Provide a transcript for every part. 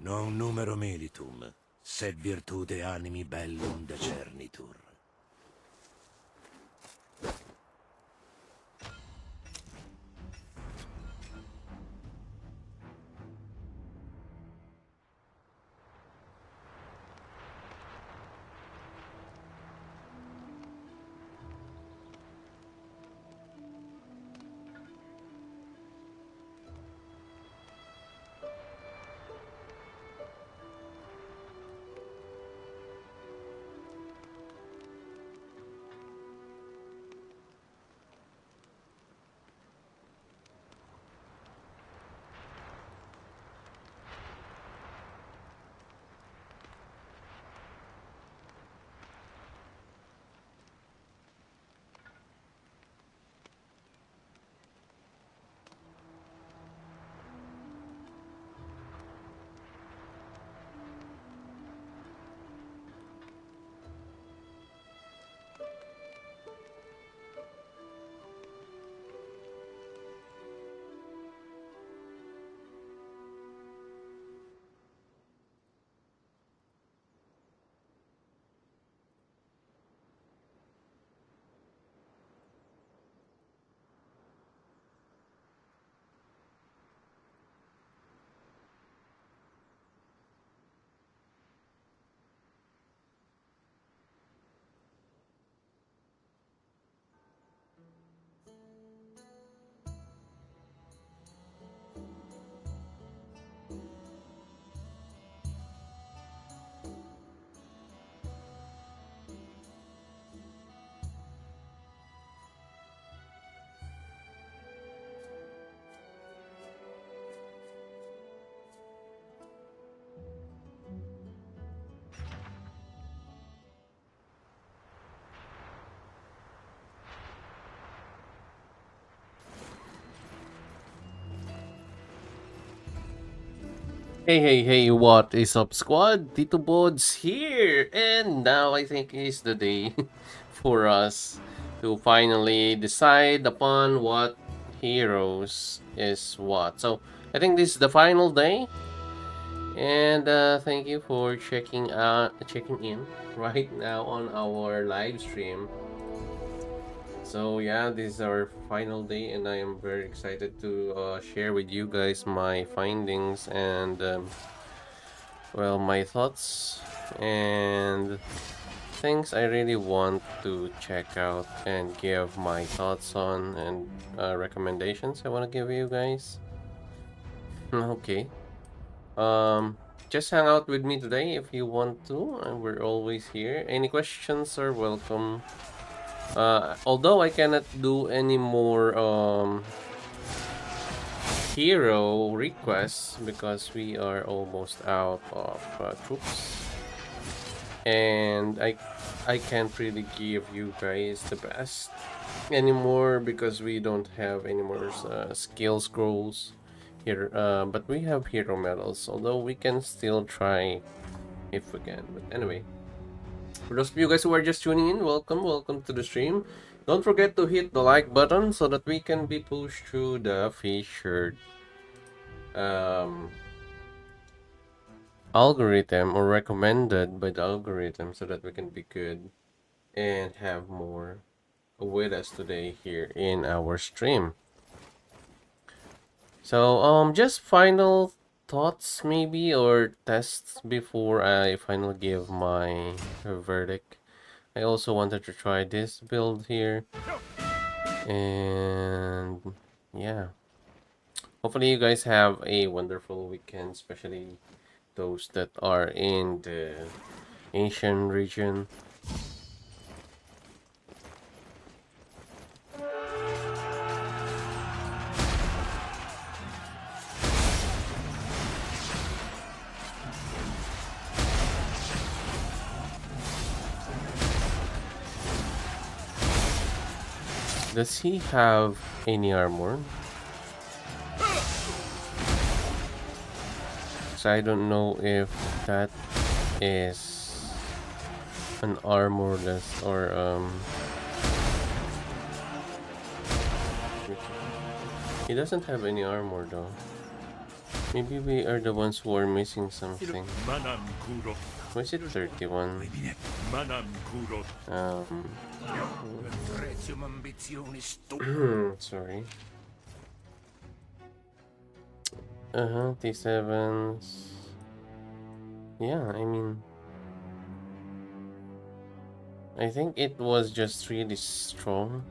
Non numero militum, sed virtute animi bellum decernitur. Hey, what is up, squad? TITOBODS here! And now I think is the day for us to finally decide upon what heroes is what. So, I think this is the final day. And thank you for checking in right now on our live stream. So yeah, this is our final day, and I am very excited to share with you guys my findings and well, my thoughts and things I really want to check out and give my thoughts on and recommendations I want to give you guys. Okay. Um, just hang out with me today if you want to. We're always here. Any questions are welcome. Although I cannot do any more hero requests because we are almost out of troops, and I can't really give you guys the best anymore because we don't have any more skill scrolls here, but we have hero medals, although we can still try if we can. But anyway, for those of you guys who are just tuning in, welcome to the stream. Don't forget to hit the like button so that we can be pushed through the featured um algorithm, or recommended by the algorithm, so that we can be good and have more with us today here in our stream. So just final thoughts maybe, or tests before I finally give my verdict. I also wanted to try this build here, and yeah, hopefully you guys have a wonderful weekend, especially those that are in the Asian region. Does he have any armor? So I don't know if that is an armorless or he doesn't have any armor though. Maybe we are the ones who are missing something. Why is it 31? Sorry. T7s. Yeah, I mean, I think it was just really strong.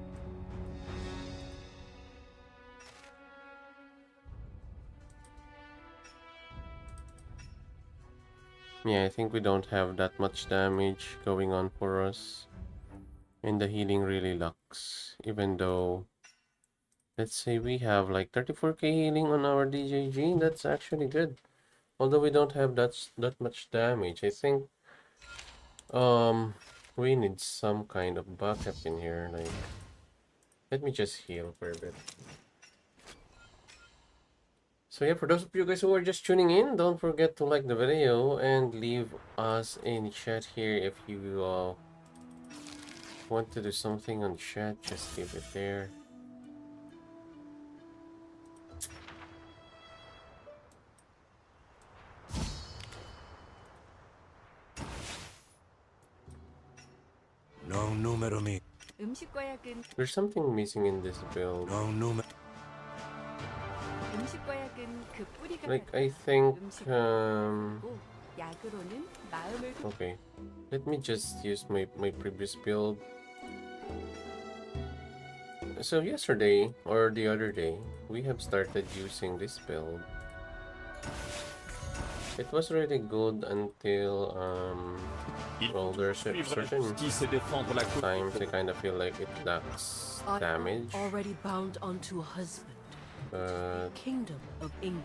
Yeah, I think we don't have that much damage going on for us. And the healing really lacks. Even though, let's say we have like 34k healing on our DJG, that's actually good. Although we don't have that much damage, I think we need some kind of backup in here. Like, let me just heal for a bit. So yeah, for those of you guys who are just tuning in, don't forget to like the video and leave us in chat here if you want to do something on chat. Just leave it there. No numero mi. There's something missing in this build. No numero. Like, I think okay, let me just use my previous build. So yesterday or the other day we have started using this build. It was really good until well, there's certain times I kind of feel like it lacks damage. Already bound onto a husband. Kingdom of England.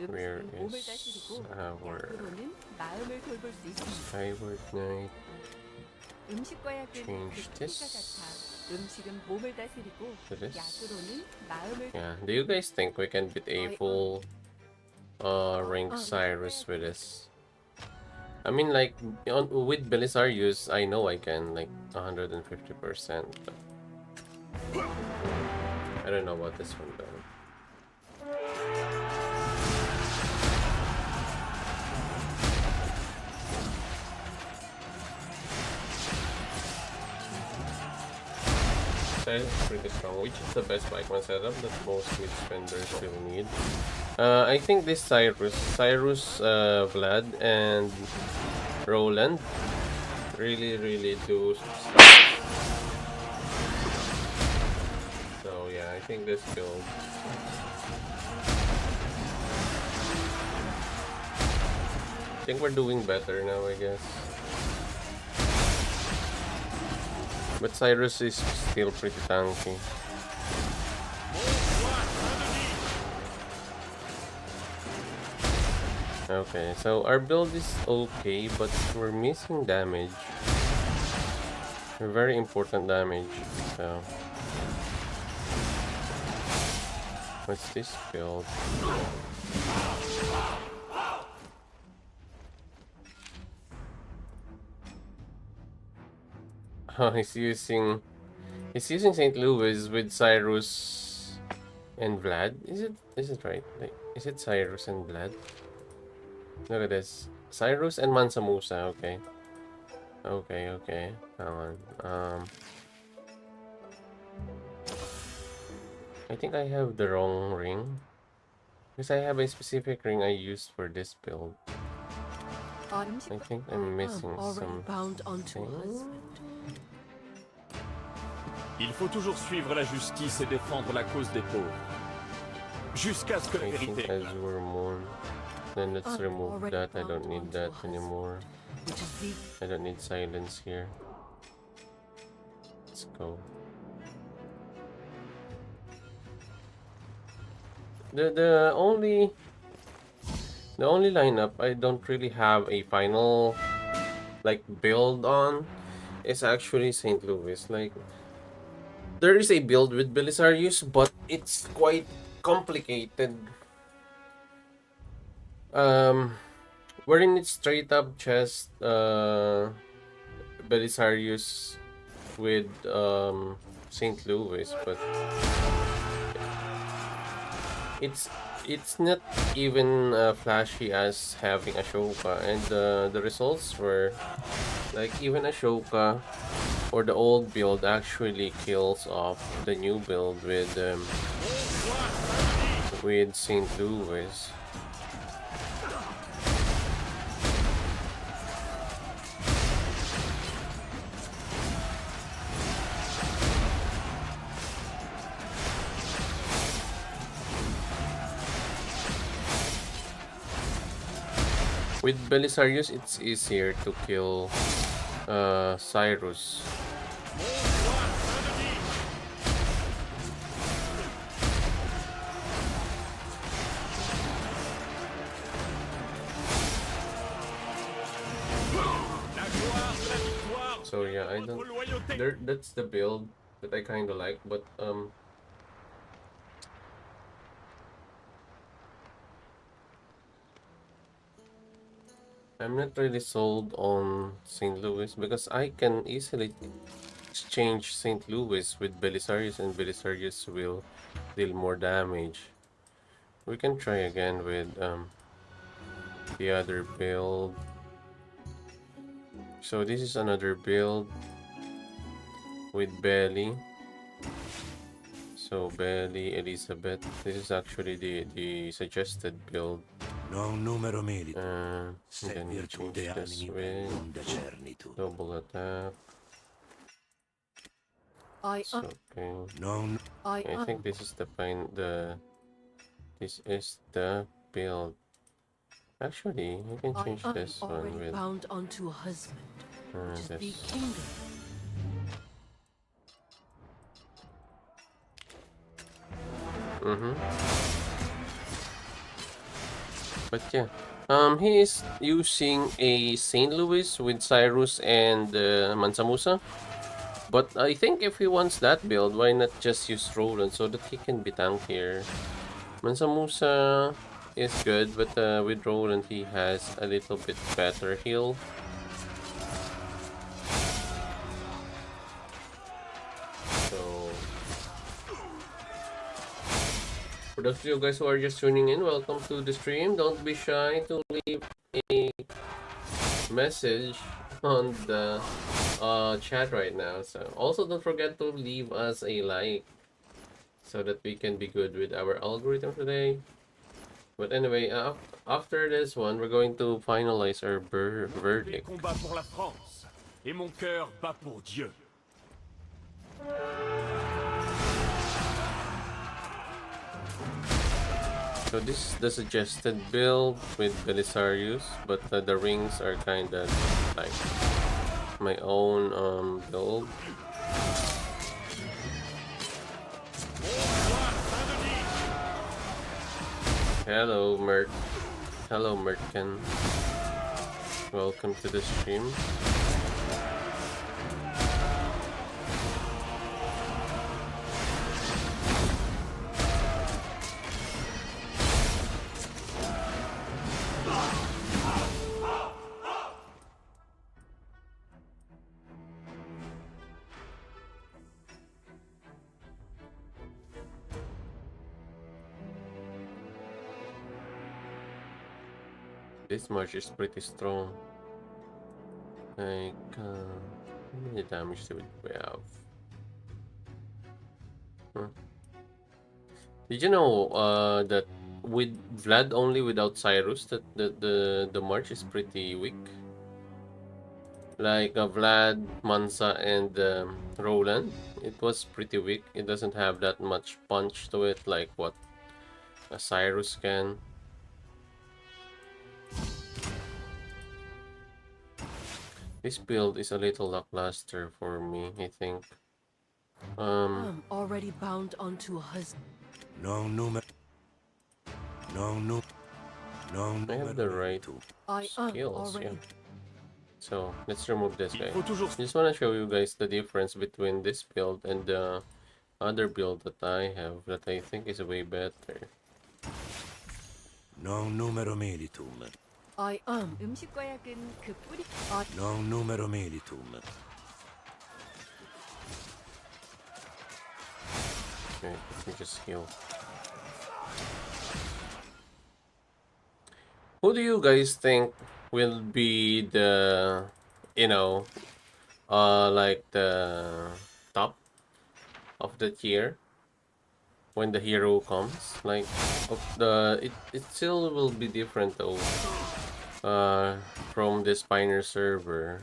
Where is our Skyward Knight? Change this to this. Yeah, do you guys think we can beat a full rank Cyrus with this? I mean, like, with Belisarius, I know I can, like, 150%. But I don't know about this one, though. Is pretty strong. Which is the best Pikeman setup that most mid spenders will need? I think this Cyrus, Vlad, and Roland really do stuff. So yeah, I think this build. I think we're doing better now, I guess. But Cyrus is still pretty tanky. Okay, so our build is okay, but we're missing damage. Very important damage. So, what's this build? Oh, he's using St. Louis with Cyrus and Vlad. Is it right? Like, is it Cyrus and Vlad? Look at this. Cyrus and Mansa Musa, okay. Okay. Hang on. I think I have the wrong ring. Because I have a specific ring I used for this build. I think I'm missing some. Bound onto a husband. Il faut toujours suivre la justice et défendre la cause des pauvres. Jusqu'à ce que la vérité éclate. Azure Moon. Then let's remove that. I don't need that anymore. I don't need silence here. Let's go. The only lineup I don't really have a final like build on is actually St. Louis. Like, there is a build with Belisarius, but it's quite complicated. We're in it straight up chest Belisarius with St. Louis, but it's not even flashy as having Ashoka, and the results were like even Ashoka or the old build actually kills off the new build with St. Louis. With Belisarius, it's easier to kill Cyrus. So yeah, I don't. That's the build that I kind of like, but I'm not really sold on St. Louis because I can easily exchange St. Louis with Belisarius, and Belisarius will deal more damage. We can try again with the other build. So this is another build with Belly. So Belly, Elizabeth. This is actually the suggested build. Non numero merito. Then we change this with double attack. Okay. I think this is this is the build. Actually, you can change this one with bound onto a husband. this. But yeah, he is using a St. Louis with Cyrus and Mansa Musa. But I think if he wants that build, why not just use Roland so that he can be tankier? Mansa Musa is good, but with Roland he has a little bit better heal. So for those of you guys who are just tuning in, welcome to the stream. Don't be shy to leave a message on the chat right now. So also don't forget to leave us a like so that we can be good with our algorithm today. But anyway, after this one, we're going to finalize our verdict. Combat pour la France, et mon cœur bat pour Dieu. So this is the suggested build with Belisarius, but the rings are kind of like my own build. Hello, Mert. Hello, Mertken. Welcome to the stream. This march is pretty strong. Like, how many damage do we have? Did you know that with Vlad only without Cyrus, that the march is pretty weak? Like Vlad, Mansa, and Roland, it was pretty weak. It doesn't have that much punch to it like what a Cyrus can. This build is a little lackluster for me, I think. I'm already bound onto a husband. I have the right skills, yeah. So let's remove this guy. I just want to show you guys the difference between this build and the other build that I have that I think is way better. Non numero militum. I am. Non numero militum. Okay, let me just heal. Who do you guys think will be the, you know, like the top of the tier when the hero comes? Like, it still will be different though, from this Pioneer server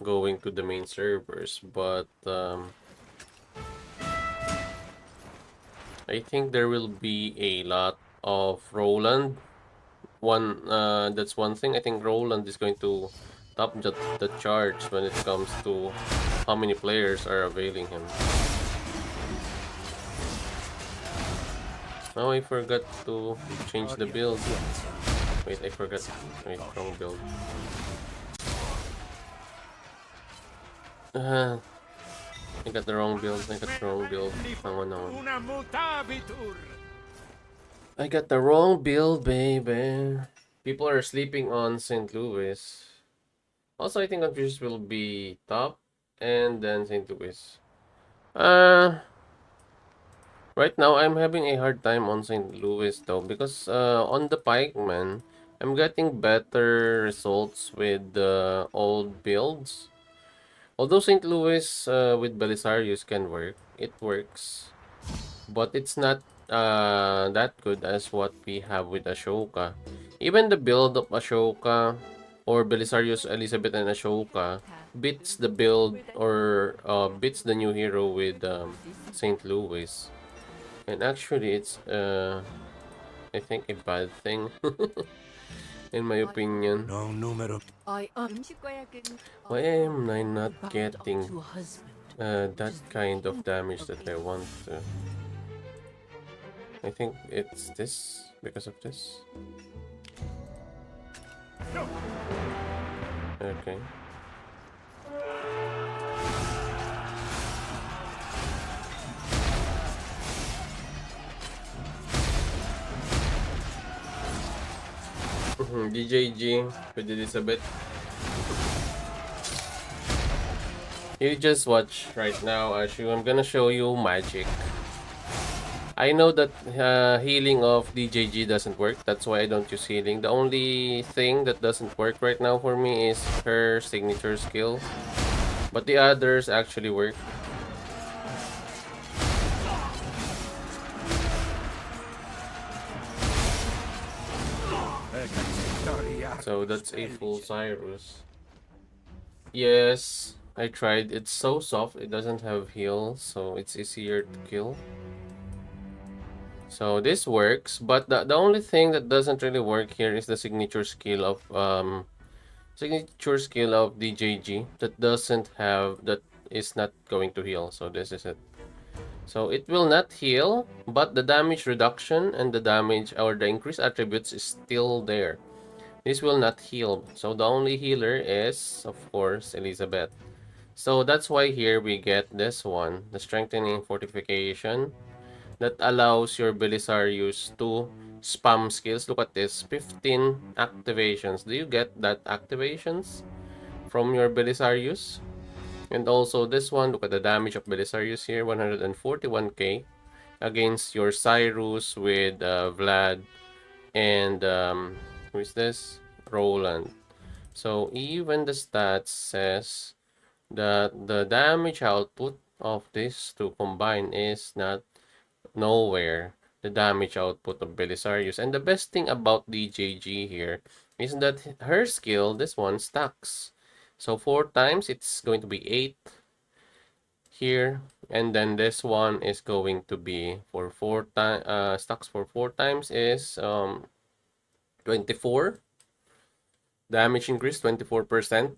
going to the main servers, but I think there will be a lot of Roland. That's one thing. I think Roland is going to top the charts when it comes to how many players are availing him. Oh, I forgot to change the build. Wait, I forgot. Wait, wrong build. I got the wrong build. I got the wrong build. Hang on. I got the wrong build, baby. People are sleeping on St. Louis. Also, I think Confucius will be top, and then St. Louis. Right now I'm having a hard time on St. Louis though, because on the Pikemen, I'm getting better results with the old builds. Although St. Louis with Belisarius can work, it works, but it's not that good as what we have with Ashoka. Even the build of Ashoka or Belisarius, Elizabeth, and Ashoka beats the build or beats the new hero with St. Louis. And actually, it's I think a bad thing, in my opinion. Why am I not getting that kind of damage that I want to? I think it's this, because of this. Okay. DJG with Elizabeth. You just watch right now, Ashu. I'm gonna show you magic. I know that healing of DJG doesn't work. That's why I don't use healing. The only thing that doesn't work right now for me is her signature skill. But the others actually work. So that's a full Cyrus. Yes, I tried. It's so soft. It doesn't have heal, so it's easier to kill. So this works, but the only thing that doesn't really work here is the signature skill of DJG that is not going to heal. So this is it. So it will not heal, but the damage reduction and the damage or the increased attributes is still there. This will not heal. So the only healer is, of course, Elizabeth. So that's why here we get this one, the strengthening fortification, that allows your Belisarius to spam skills. Look at this, 15 activations. Do you get that activations from your Belisarius? And also this one, look at the damage of Belisarius here, 141k against your Cyrus with Vlad and who is this? Roland. So even the stats says that the damage output of these two combined is not nowhere the damage output of Belisarius. And the best thing about DJG here is that her skill, this one, stacks. So 4 times it's going to be 8 here, and then this one is going to be for 4 times, stacks for 4 times is 24 damage increase, 24%.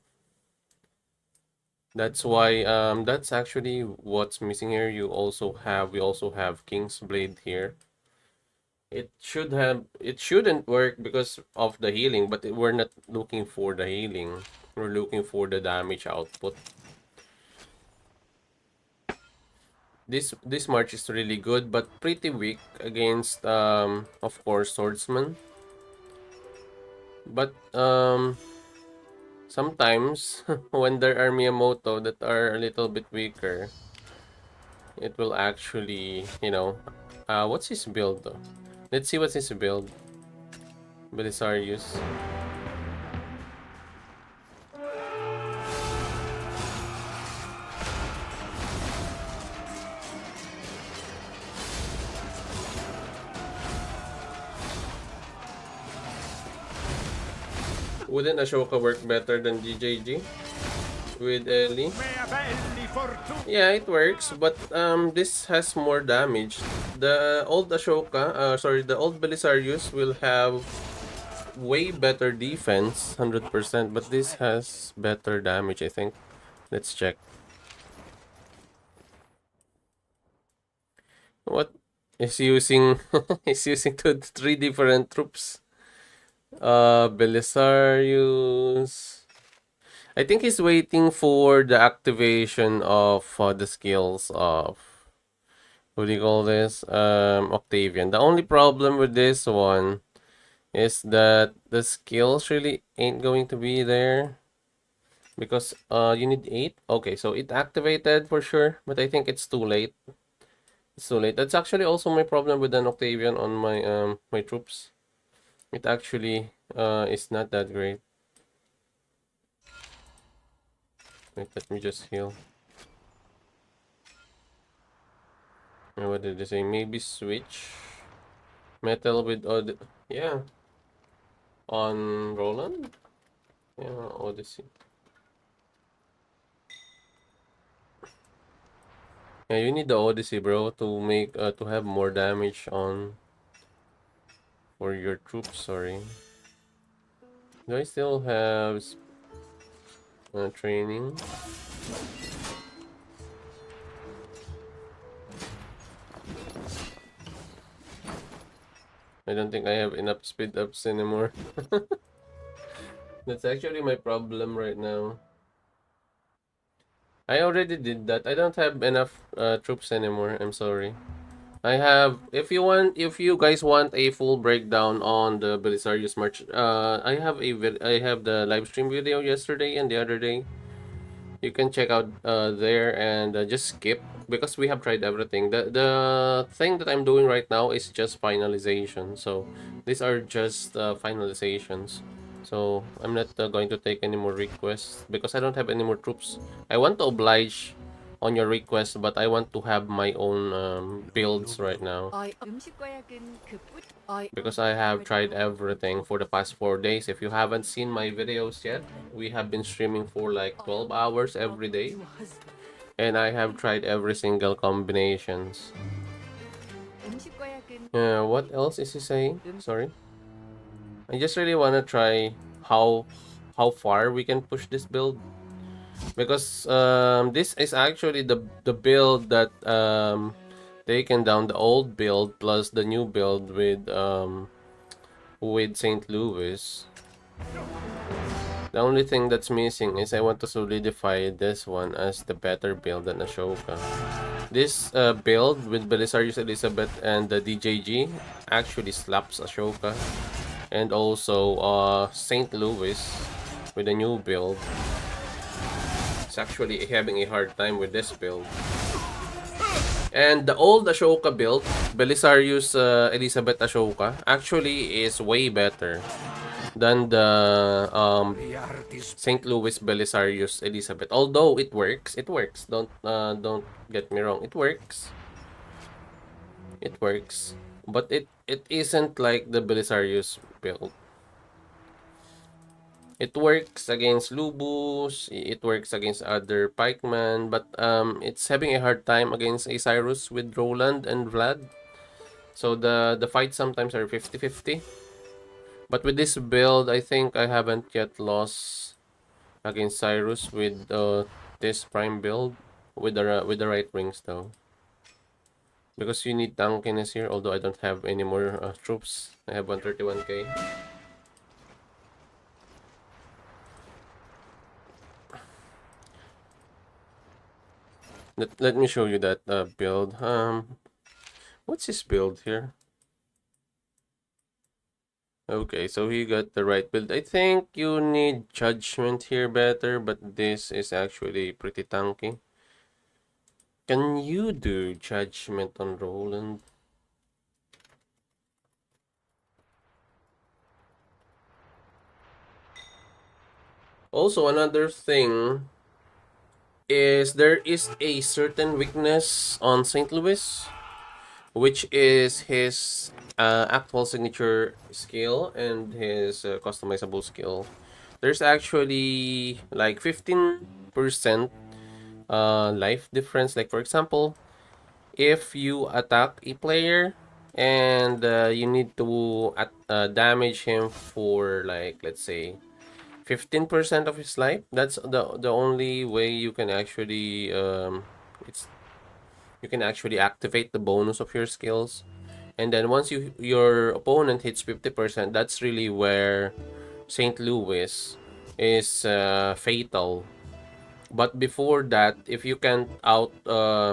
That's why that's actually what's missing here. We also have King's Blade here. It shouldn't work because of the healing, but we're not looking for the healing. We're looking for the damage output. This march is really good, but pretty weak against of course Swordsmen. But sometimes when there are Miyamoto that are a little bit weaker, it will actually, you know, what's his build though? Let's see what's his build. Belisarius. Wouldn't Ashoka work better than GJG with Ellie? Yeah, it works, but this has more damage. The old Ashoka, sorry, the old Belisarius will have way better defense, 100%, but this has better damage, I think. Let's check. What is using? Is using three different troops. Belisarius. I think he's waiting for the activation of the skills of, what do you call this? Octavian. The only problem with this one is that the skills really ain't going to be there because you need 8. Okay, so it activated for sure, but I think it's too late. It's too late. That's actually also my problem with an Octavian on my my troops. It actually is not that great. Wait, let me just heal. What did they say? Maybe switch metal with yeah, on Roland. Yeah, Odyssey. Yeah, you need the Odyssey, bro, to make to have more damage on for your troops. Sorry. Do I still have training? I don't think I have enough speed ups anymore. That's actually my problem right now. I already did that. I don't have enough troops anymore. I'm sorry. I have, if you guys want a full breakdown on the Belisarius March, I have the live stream video yesterday and the other day. You can check out there and just skip because we have tried everything. The thing that I'm doing right now is just finalization. So these are just finalizations. So I'm not going to take any more requests because I don't have any more troops. I want to oblige on your request, but I want to have my own builds right now because I have tried everything for the past 4 days. If you haven't seen my videos yet, we have been streaming for like 12 hours every day, and I have tried every single combinations. What else is he saying? Sorry. I just really want to try how far we can push this build, because this is actually the build that taken down the old build plus the new build with St. Louis. The only thing that's missing is I want to solidify this one as the better build than Ashoka. This build with Belisarius Elizabeth and the DJG actually slaps Ashoka, and also St. Louis with a new build. It's actually having a hard time with this build. And the old Ashoka build, Belisarius Elizabeth Ashoka, actually is way better than the St. Louis Belisarius Elizabeth. Although it works. Don't get me wrong. It works. But it isn't like the Belisarius build. It works against Lubus, it works against other Pikemen, but it's having a hard time against a Cyrus with Roland and Vlad. So the fights sometimes are 50-50. But with this build, I think I haven't yet lost against Cyrus with this prime build with the right rings though. Because you need tankiness here, although I don't have any more troops. I have 131k. Let me show you that build. What's his build here? Okay, so he got the right build. I think you need judgment here better, but this is actually pretty tanky. Can you do judgment on Roland? Also, another thing is there is a certain weakness on St. Louis, which is his actual signature skill and his customizable skill. There's actually like 15% life difference. Like for example, if you attack a player and you need to damage him for like let's say 15% of his life, that's the only way you can actually it's you can actually activate the bonus of your skills. And then once your opponent hits 50%, that's really where St. Louis is fatal. But before that, if you can't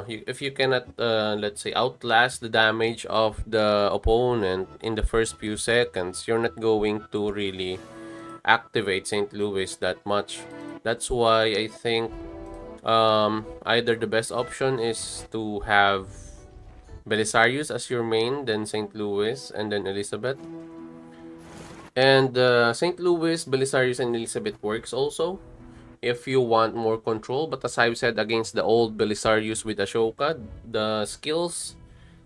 if you cannot let's say outlast the damage of the opponent in the first few seconds, you're not going to really activate St. Louis that much. That's why I think either the best option is to have Belisarius as your main, then St. Louis, and then Elizabeth. And St. Louis, Belisarius, and Elizabeth works also if you want more control. But as I've said, against the old Belisarius with Ashoka, the skills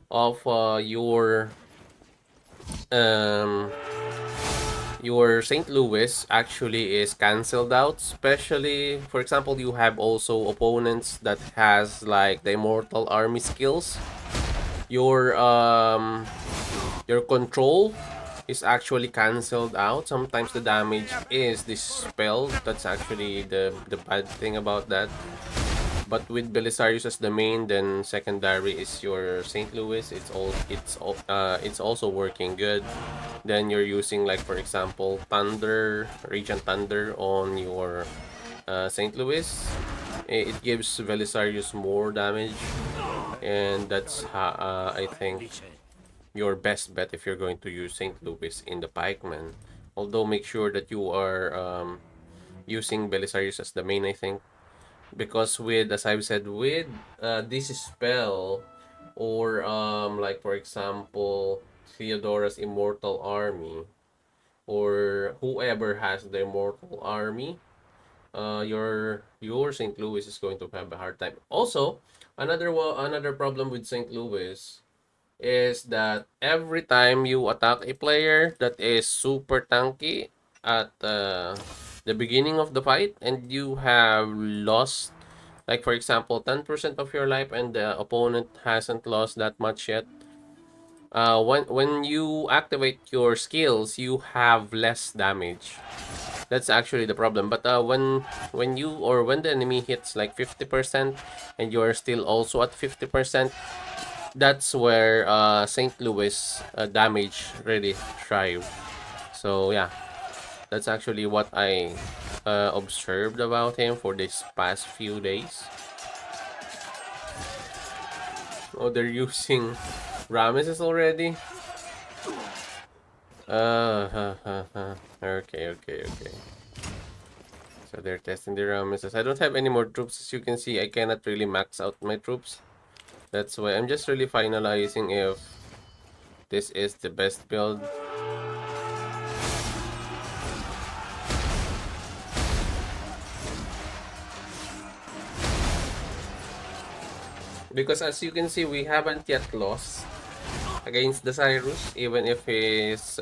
of your St. Louis actually is cancelled out. Especially, for example, you have also opponents that has like the Immortal Army skills. Your control is actually cancelled out. Sometimes the damage is dispelled. That's actually the bad thing about that. But with Belisarius as the main, then secondary is your St. Louis. It's also working good. Then you're using like for example Thunder, Radiant Thunder on your St. Louis. It gives Belisarius more damage, and that's I think your best bet if you're going to use St. Louis in the Pikemen. Although make sure that you are using Belisarius as the main, I think. Because with, as I've said, with this spell, or like for example, Theodora's Immortal Army, or whoever has the Immortal Army, your St. Louis is going to have a hard time. Also, another problem with St. Louis is that every time you attack a player that is super tanky at the beginning of the fight and you have lost like for example 10% of your life and the opponent hasn't lost that much yet, when you activate your skills you have less damage. That's actually the problem. But when the enemy hits like 50% and you're still also at 50%, that's where St. Louis damage really thrive. So yeah, that's actually what I observed about him for this past few days. Oh, they're using Ramesses already. Okay. So they're testing the Ramesses. I don't have any more troops. As you can see, I cannot really max out my troops. That's why I'm just really finalizing if this is the best build. Because as you can see, we haven't yet lost against the Cyrus, even if his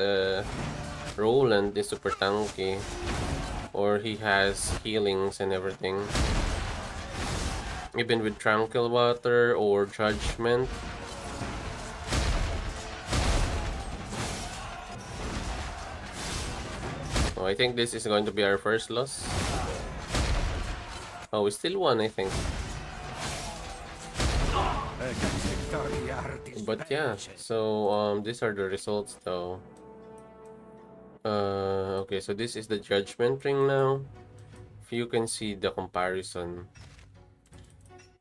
Roland is super tanky, or he has healings and everything. Even with Tranquil Water or Judgment. Oh, I think this is going to be our first loss. Oh, we still won, I think. But yeah, so these are the results though. Okay, so this is the Judgment Ring now. If you can see the comparison.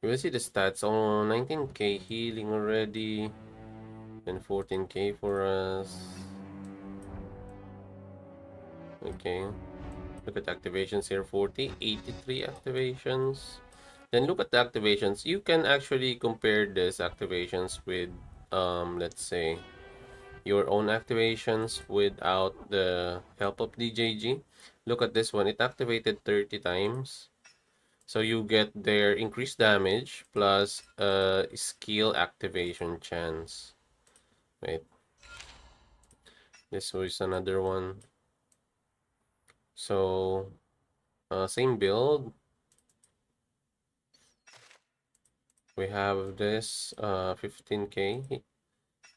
You will see the stats. Oh, 19k healing already. And 14k for us. Okay. Look at activations here. 40, 83 activations. Then look at the activations. You can actually compare these activations with, let's say, your own activations without the help of DJG. Look at this one. It activated 30 times. So you get their increased damage plus skill activation chance. Wait. This was another one. So, same build. We have this 15k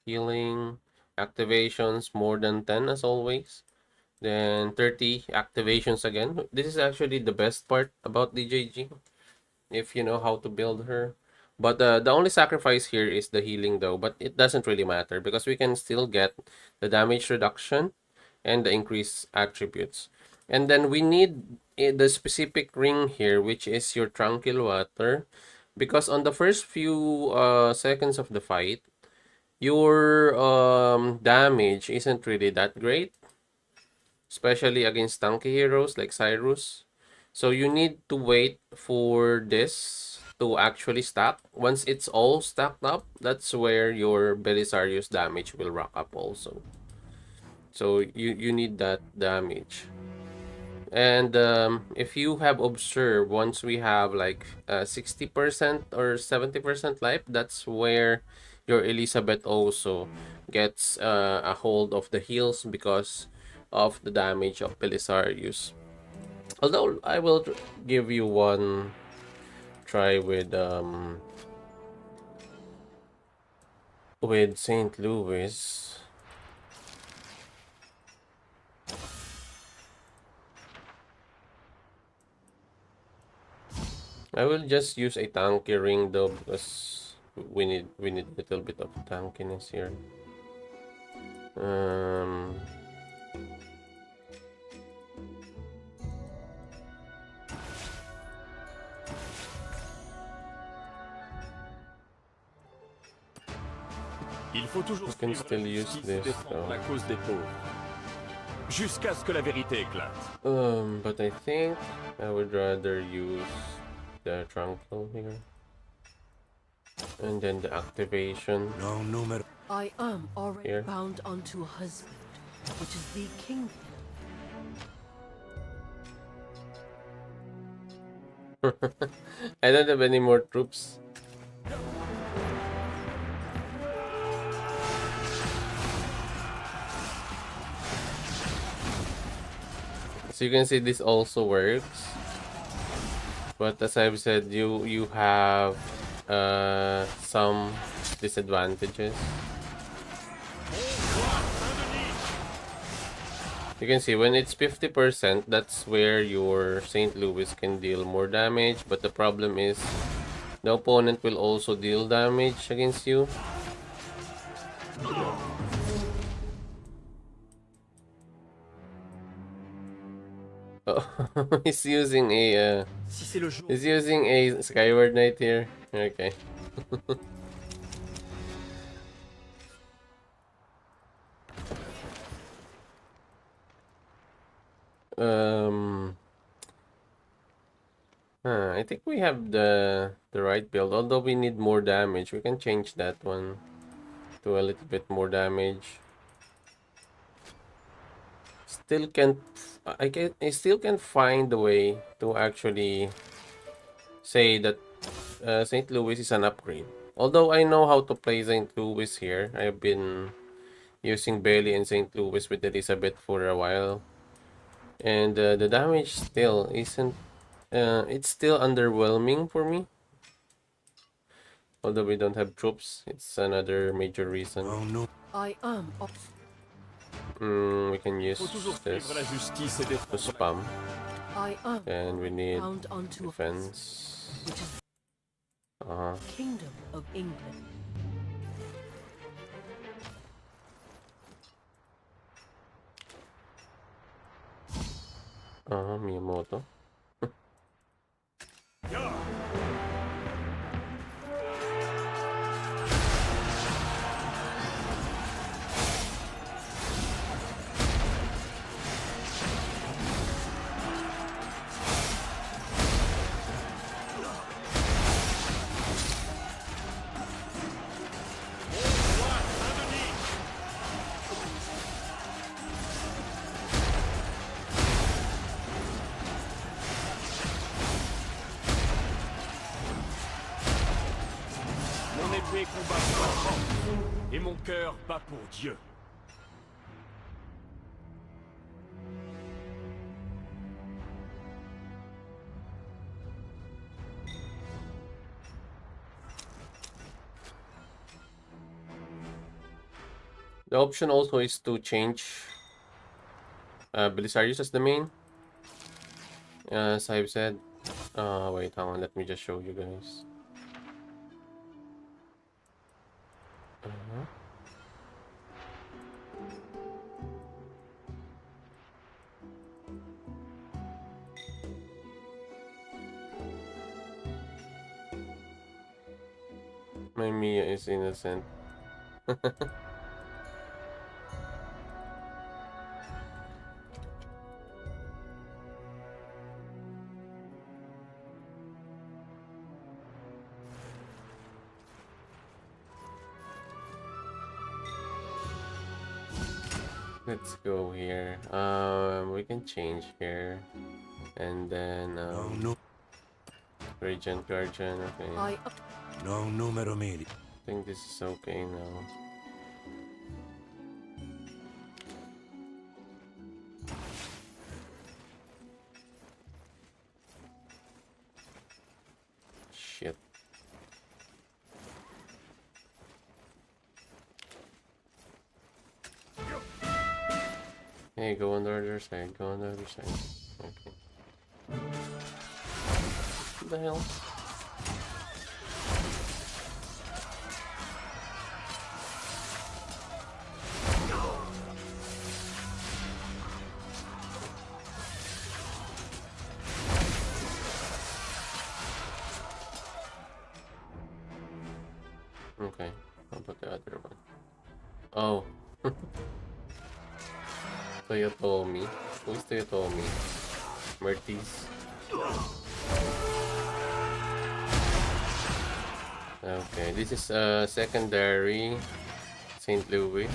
healing, activations more than 10 as always. Then 30 activations again. This is actually the best part about DJG, if you know how to build her. But the only sacrifice here is the healing though, but it doesn't really matter because we can still get the damage reduction and the increased attributes. And then we need the specific ring here, which is your tranquil water, because on the first few seconds of the fight, your damage isn't really that great, especially against tanky heroes like Cyrus. So you need to wait for this to actually stack. Once it's all stacked up, that's where your Belisarius damage will rack up also. So you need that damage. And if you have observed, once we have like 60% or 70% life, that's where your Elizabeth also gets a hold of the heals because of the damage of Belisarius. Although I will give you one try with St. Louis. I will just use a tanky ring though because we need a little bit of tankiness here. Il faut toujours can suivre still la use justice this, et défendre though. la cause des pauvres. Jusqu'à ce que la vérité éclate. But I think I would rather use the tranquil here. And then the activation. No numero. I am already Here. bound unto a husband, which is the kingdom. I don't have any more troops. So you can see this also works. But as I've said, you have some disadvantages. You can see when it's 50%, that's where your St. Louis can deal more damage. But the problem is the opponent will also deal damage against you. Oh, he's using a Skyward Knight here. Okay. I think we have the right build. Although we need more damage, we can change that one to a little bit more damage. Still can't. I still can't find a way to actually say that St. Louis is an upgrade. Although I know how to play St. Louis here. I've been using Bailey and St. Louis with Elizabeth for a while. And the damage still isn't... it's still underwhelming for me. Although we don't have troops, it's another major reason. Oh no. I am. We can use this to spam. And we need defense. Which is Kingdom of England. Miyamoto. épée combat pour la France, et mon cœur bat pour Dieu. The option also is to change Belisarius as the main. As I've said. Wait, hang on, let me just show you guys. My Mia is innocent. Let's go here. We can change here, and then Regent Guardian. Okay. No numero mili. I think this is okay now. Shit. Hey, go on the other side. Go on the other side. Okay. What the hell? Okay, how about the other one? Oh. Toyotomi. Who is Toyotomi? Mertis. Okay, this is a secondary St. Louis.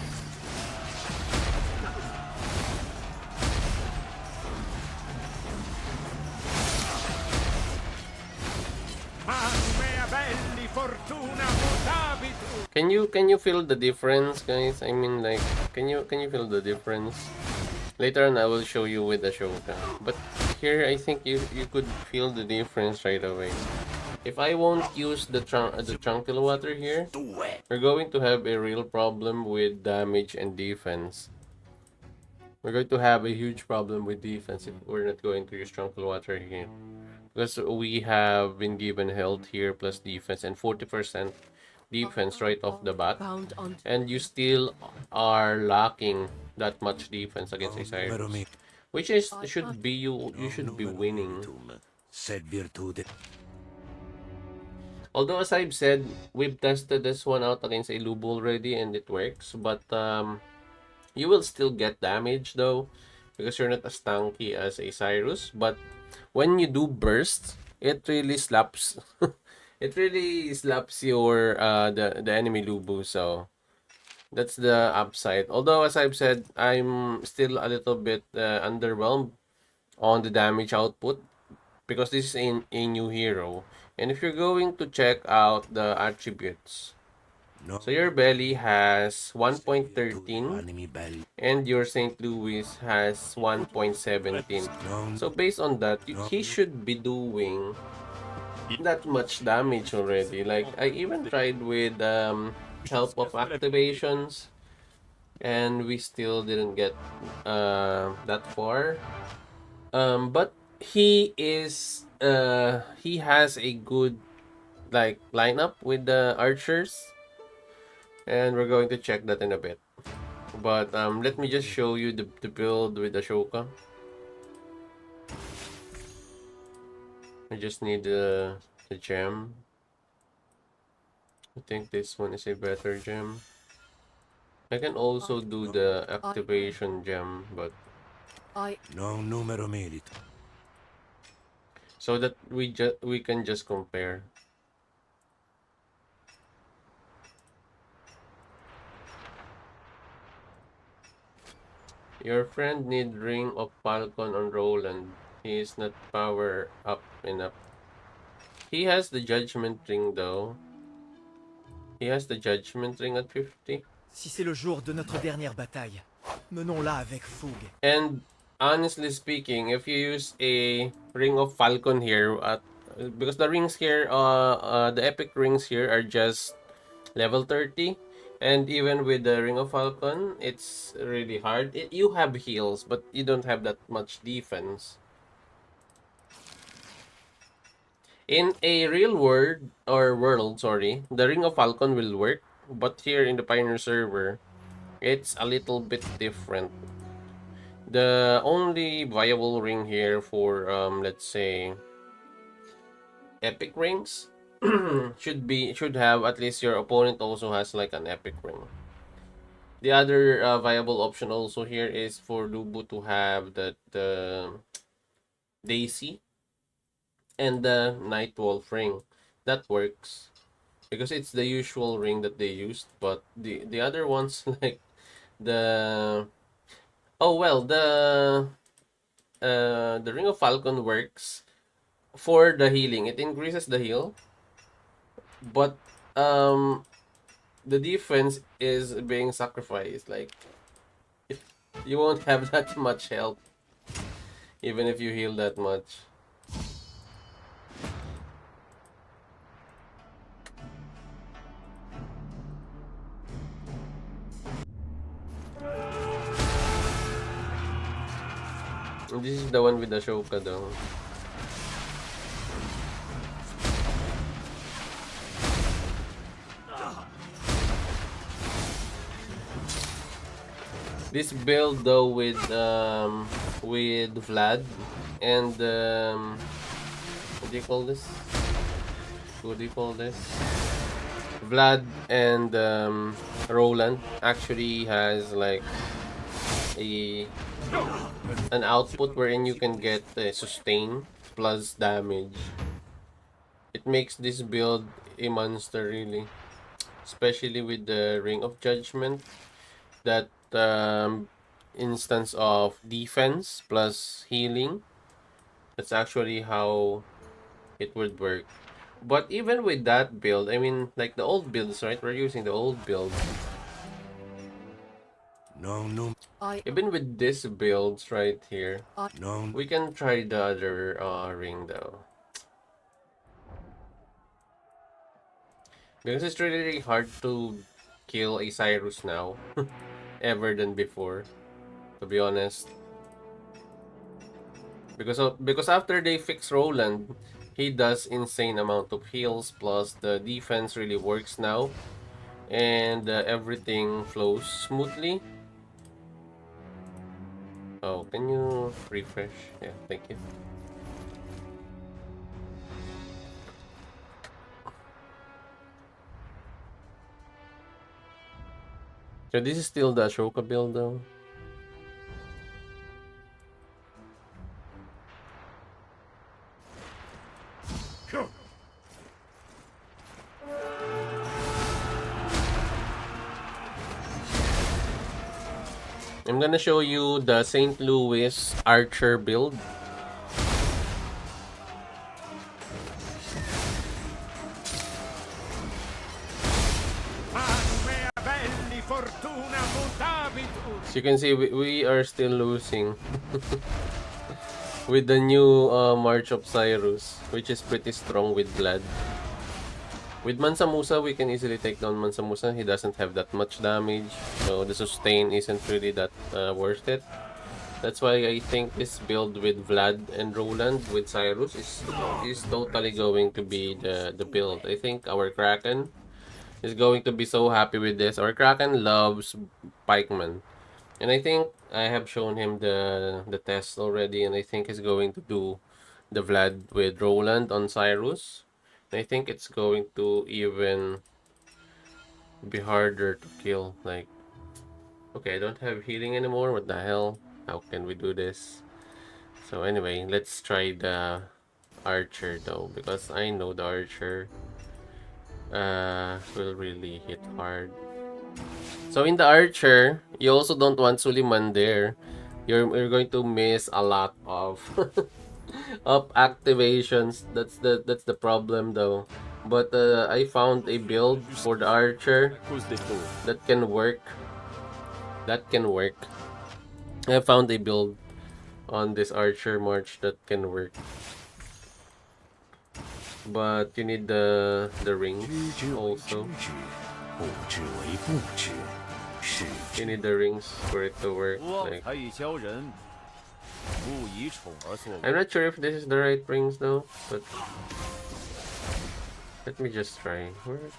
Can you feel the difference, guys? I mean, like, can you feel the difference? Later on, I will show you with Ashoka. But here, I think you could feel the difference right away. If I won't use the Tranquil Water here, we're going to have a real problem with damage and defense. We're going to have a huge problem with defense if we're not going to use Tranquil Water here. Because we have been given health here plus defense and 40% defense right off the bat. And you still are lacking that much defense against a Cyrus. Which is should be you should be winning. Although as I've said, we've tested this one out against a Lubu already and it works, but you will still get damage though because you're not as tanky as a Cyrus. But when you do burst, it really slaps. It really slaps your the enemy Lubu. So that's the upside. Although as I've said, I'm still a little bit underwhelmed on the damage output because this is a new hero. And if you're going to check out the attributes, so your belly has 1.13 and your St. Louis has 1.17. So based on that, he should be doing that much damage already. Like I even tried with help of activations and we still didn't get that far. But he has a good like lineup with the archers, and we're going to check that in a bit. But let me just show you the build with Ashoka. I just need the gem. I think this one is a better gem. I can also do the activation gem, but no numero milito. So that we can just compare. Your friend need Ring of Falcon on Roland. He is not power up enough. He has the Judgment Ring though. He has the judgment ring at 50. Si c'est le jour de notre dernière bataille, menons-la avec fougue. And honestly speaking, if you use a ring of falcon here, because the rings here, the epic rings here are just level 30, and even with the ring of falcon, it's really hard. You have heals, but you don't have that much defense. In a real world, sorry, the ring of falcon will work, but here in the pioneer server, it's a little bit different. The only viable ring here for let's say epic rings should have at least your opponent also has like an epic ring. The other viable option also here is for Lubu to have the Daisy and the Nightwolf ring. That works because it's the usual ring that they used, but the other ones like the the ring of falcon works for the healing. It increases the heal, but the defense is being sacrificed. Like you won't have that much help even if you heal that much. This is the one with the Shoka though. This build though with Vlad and what do you call this? What do you call this? Vlad and Roland actually has like an output wherein you can get sustain plus damage. It makes this build a monster really, especially with the Ring of Judgment. That instance of defense plus healing. That's actually how it would work. But even with that build, I mean, like the old builds, right? We're using the old build. No. Even with this builds right here, No. we can try the other ring though. Because it's really hard to kill a Cyrus now, ever than before, to be honest. Because after they fix Roland, he does insane amount of heals, plus the defense really works now, and everything flows smoothly. Oh, can you refresh? Yeah, thank you. So this is still the Ashoka build though. I'm gonna show you the St. Louis Archer build. As you can see, we are still losing with the new March of Cyrus, which is pretty strong with Vlad. With Mansa Musa, we can easily take down Mansa Musa. He doesn't have that much damage, so the sustain isn't really that worth it. That's why I think this build with Vlad and Roland with Cyrus is totally going to be the build. I think our Kraken is going to be so happy with this. Our Kraken loves Pikemen, and I think I have shown him the test already, and I think he's going to do the Vlad with Roland on Cyrus. I think it's going to even be harder to kill. Like, okay, I don't have healing anymore. What the hell? How can we do this? So anyway, let's try the Archer though, because I know the Archer will really hit hard. So in the Archer, you also don't want Suleiman there. You're going to miss a lot of of activations. That's the problem though. But I found a build for the archer that can work. I found a build on this archer march that can work. But you need the rings also. You need the rings for it to work. Like, I'm not sure if this is the right rings though, but let me just try.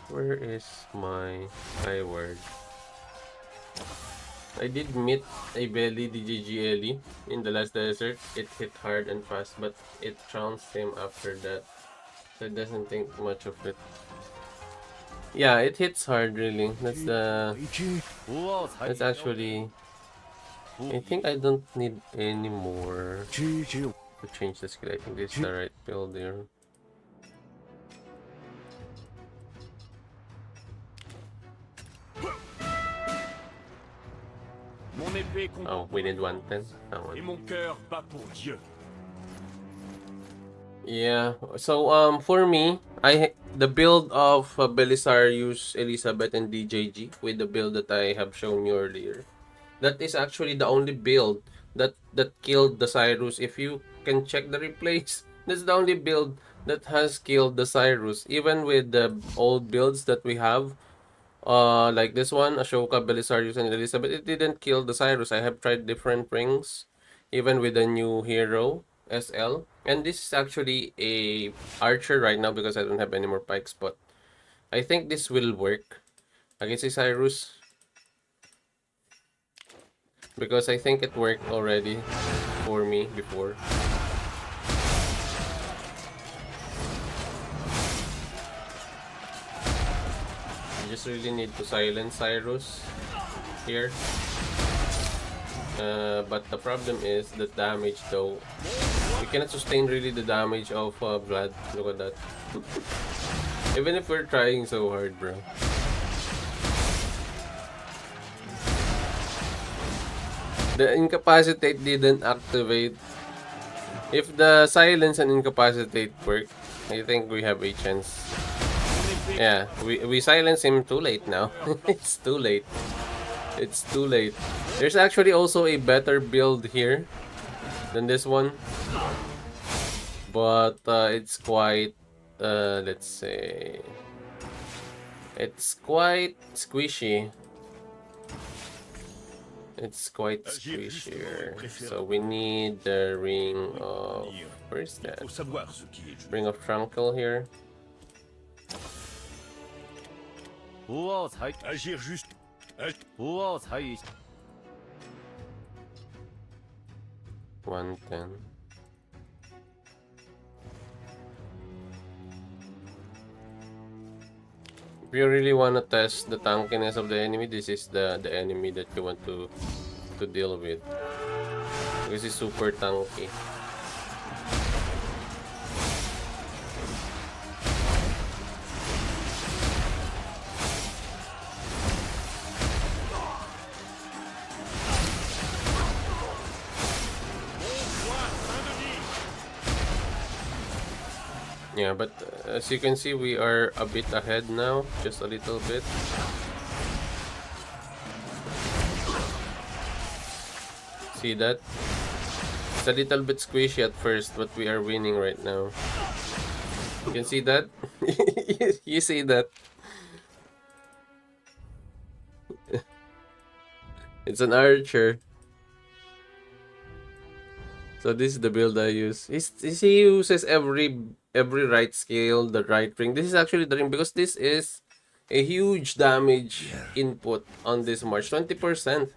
Where is my skyward? I did meet a belly DGGLE in the last desert. It hit hard and fast, but it trounced him after that. So it doesn't think much of it. Yeah, it hits hard really. That's actually. I think I don't need any more to change the skill. I think this is the right build here. Oh, we need 110. Yeah, so for me, the build of Belisarius, Elizabeth, and DJG with the build that I have shown you earlier. That is actually the only build that killed the Cyrus. If you can check the replays, that's the only build that has killed the Cyrus. Even with the old builds that we have, like this one, Ashoka, Belisarius, and Elizabeth, it didn't kill the Cyrus. I have tried different rings, even with a new hero, SL. And this is actually a archer right now because I don't have any more pikes, but I think this will work against the Cyrus. Because I think it worked already for me before. You just really need to silence Cyrus here. But the problem is the damage though. We cannot sustain really the damage of Vlad. Look at that. Even if we're trying so hard, bro. The incapacitate didn't activate. If the silence and incapacitate work, I think we have a chance. Yeah, we silence him too late now. It's too late. It's too late. There's actually also a better build here than this one. But it's quite, let's say, it's quite squishy. It's quite squishier. So we need the ring of... Where is that? Ring of Tranquil here. Agir juste. 110. If you really want to test the tankiness of the enemy, this is the enemy that you want to deal with. Because it's super tanky. Yeah, but as you can see, we are a bit ahead now, just a little bit. See that? It's a little bit squishy at first, but we are winning right now. You can see that? You see that? It's an archer. So this is the build I use. He uses every right scale, the right ring. This is actually the ring because this is a huge damage input on this march. 20%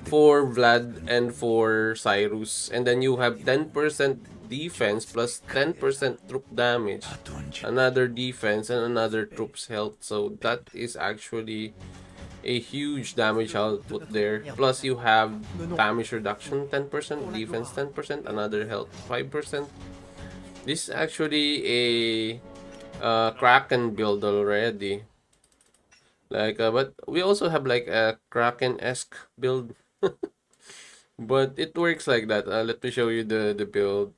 for Vlad and for Cyrus. And then you have 10% defense plus 10% troop damage. Another defense and another troops health. So that is actually a huge damage output there. Plus you have damage reduction 10%, defense 10%, another health 5%. This is actually a Kraken build already. Like, but we also have like a Kraken-esque build. But it works like that. Let me show you the build.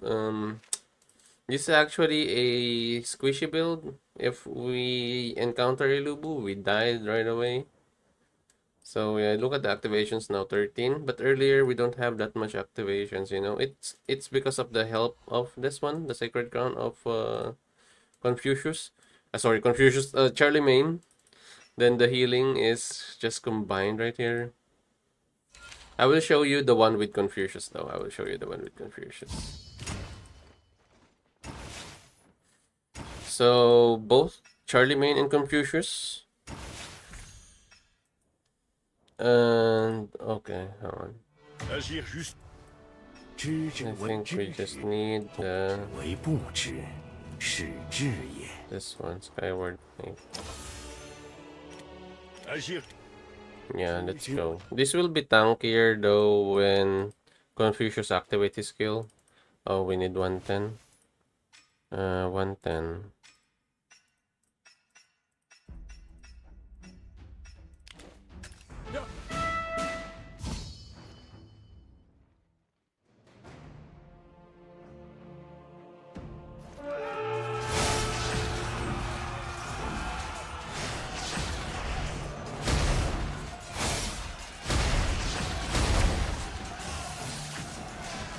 This is actually a squishy build. If we encounter a Lubu, we died right away. So yeah, look at the activations now, 13. But earlier we don't have that much activations, you know. It's because of the help of this one, the Sacred Crown of Confucius. Sorry, Confucius, Charlemagne. Then the healing is just combined right here. I will show you the one with Confucius though. I will show you the one with Confucius. So both Charlemagne and Confucius. And okay, hold on. I think we just need this one, Skyward Link. Yeah, let's go. This will be tankier though when Confucius activates his skill. Oh, we need 110. 110.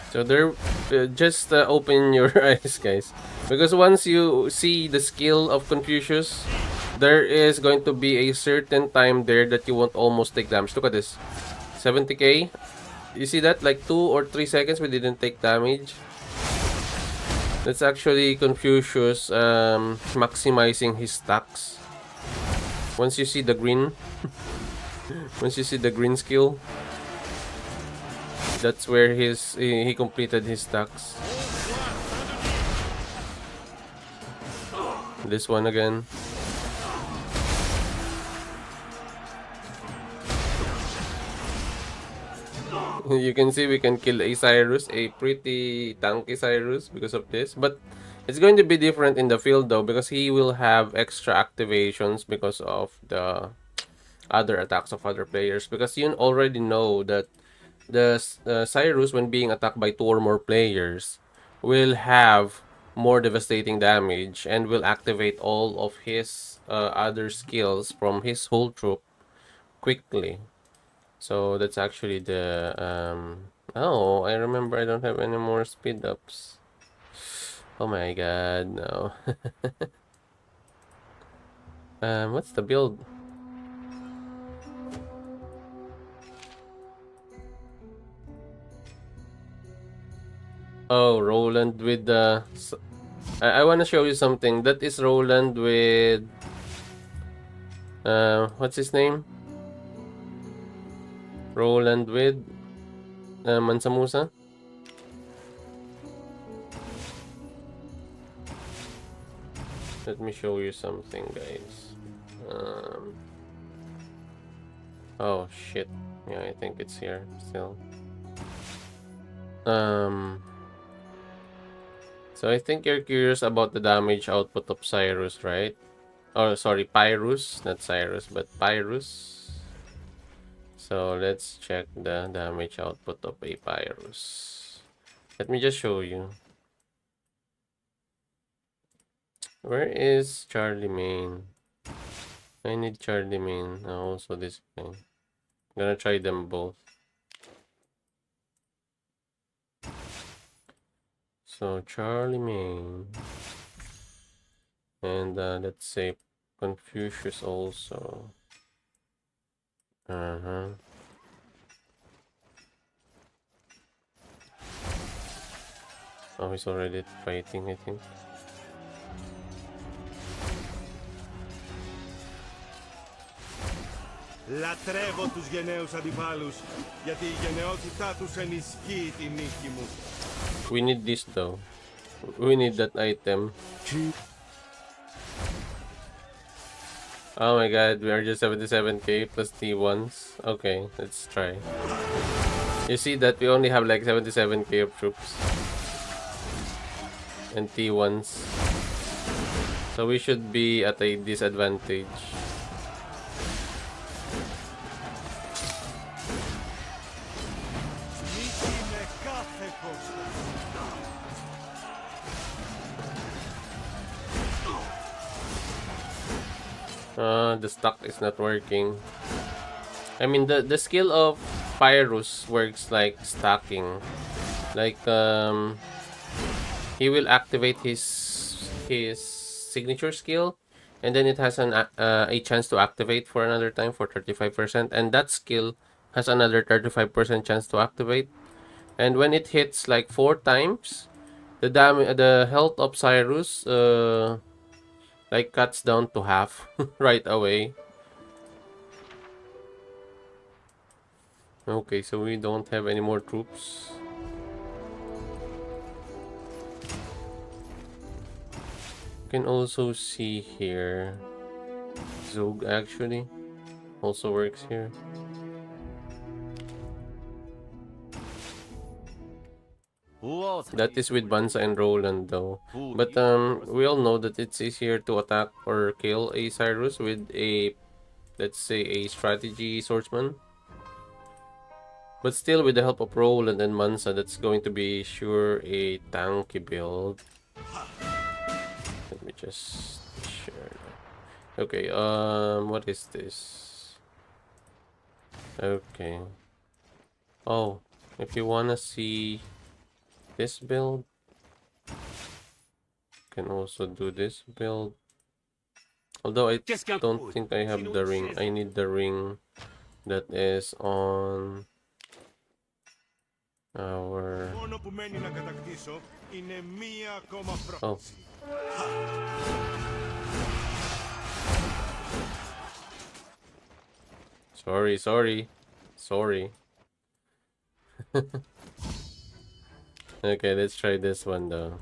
So there, just open your eyes, guys, because once you see the skill of Confucius, there is going to be a certain time there that you won't almost take damage. Look at this, 70k. You see that? Like 2 or 3 seconds we didn't take damage. That's actually Confucius maximizing his stacks. Once you see the green, once you see the green skill, that's where he completed his stacks. This one again. You can see we can kill a Cyrus, a pretty tanky Cyrus because of this. But it's going to be different in the field though, because he will have extra activations because of the other attacks of other players. Because you already know that the Cyrus, when being attacked by 2 or more players, will have more devastating damage and will activate all of his other skills from his whole troop quickly. So that's actually the oh, I remember I don't have any more speed ups. Oh my god, no. What's the build? Oh, Roland with the... I want to show you something. That is Roland with... what's his name? Roland with... Mansa Musa? Let me show you something, guys. Oh, shit. Yeah, I think it's here still. So I think you're curious about the damage output of Cyrus, right? Oh, sorry, Pyrrhus, not Cyrus, but Pyrrhus. So let's check the damage output of a Pyrrhus. Let me just show you. Where is Charlemagne? I need Charlemagne. Also this guy. I'm gonna try them both. So Charlemagne, and let's say Confucius also. Oh, he's already fighting, I think. Λατρεύω τους γενναίους αντιπάλους, γιατί η γενναιότητά τους ενισχύει τη νίκη μου. We need this though. We need that item. Oh my god, we are just 77k plus T1s. Okay, let's try. You see that we only have like 77k of troops. And T1s. So we should be at a disadvantage. The stock is not working. I mean, the skill of Pyrrhus works like stacking. Like, he will activate his signature skill, and then it has a chance to activate for another time for 35%, and that skill has another 35% chance to activate. And when it hits like 4 times, the health of Cyrus like cuts down to half right away. Okay, so we don't have any more troops. You can also see here Zug actually also works here. That is with Banza and Roland though. But we all know that it's easier to attack or kill a Cyrus with a, let's say, a strategy swordsman. But still, with the help of Roland and Mansa, that's going to be sure a tanky build. Let me just share that. Okay, what is this? Okay. Oh, if you wanna see this build, you can also do this build. Although I don't think I have the ring. I need the ring that is on our... Oh. Sorry. Okay, let's try this one though.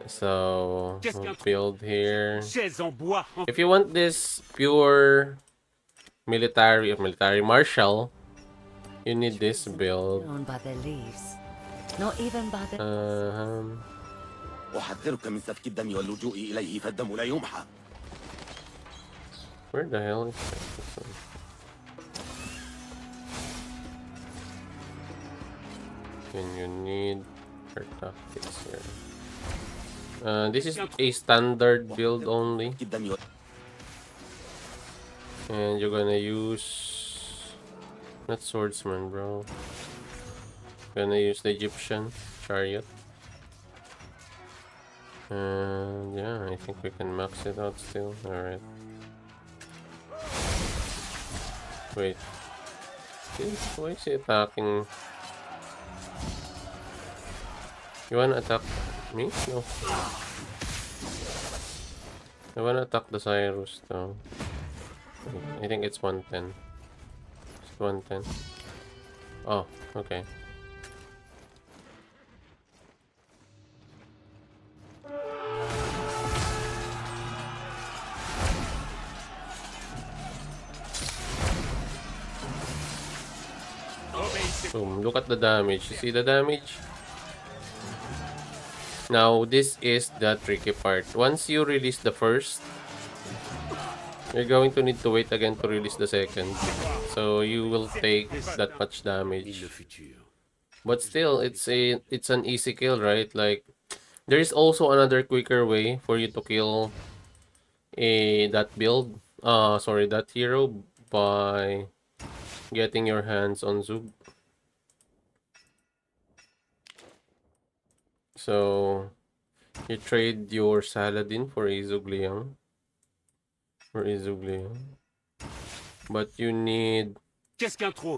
So, we'll build here. If you want this pure military marshal, you need this build. Known by their leaves, not even by their Where the hell is that? And you need her tactics here. This is a standard build only. And you're gonna use... not swordsman, bro. Gonna use the Egyptian chariot. And yeah, I think we can max it out still. Alright. Wait. Why is he attacking? You wanna attack me? No. I wanna attack the Cyrus though. I think it's 110. It's 110. Oh, okay. Boom, look at the damage. You see the damage? Now, this is the tricky part. Once you release the first, you're going to need to wait again to release the second. So you will take that much damage. But still, it's an easy kill, right? Like, there is also another quicker way for you to kill that build. That hero by getting your hands on Zug. So you trade your Saladin for a Zugliang. But you need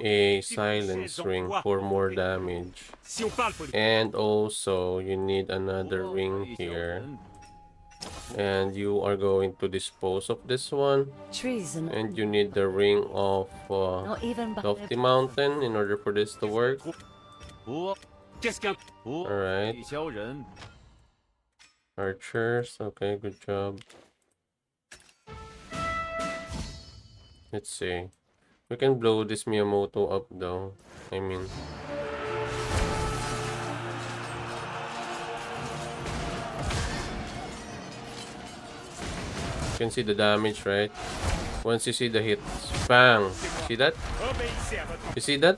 a silence ring for more damage. And also you need another ring here. And you are going to dispose of this one. And you need the ring of Lofty Mountain in order for this to work. Alright. Archers, okay, good job. Let's see. We can blow this Miyamoto up though. I mean, you can see the damage, right? Once you see the hit, bang! See that? You see that?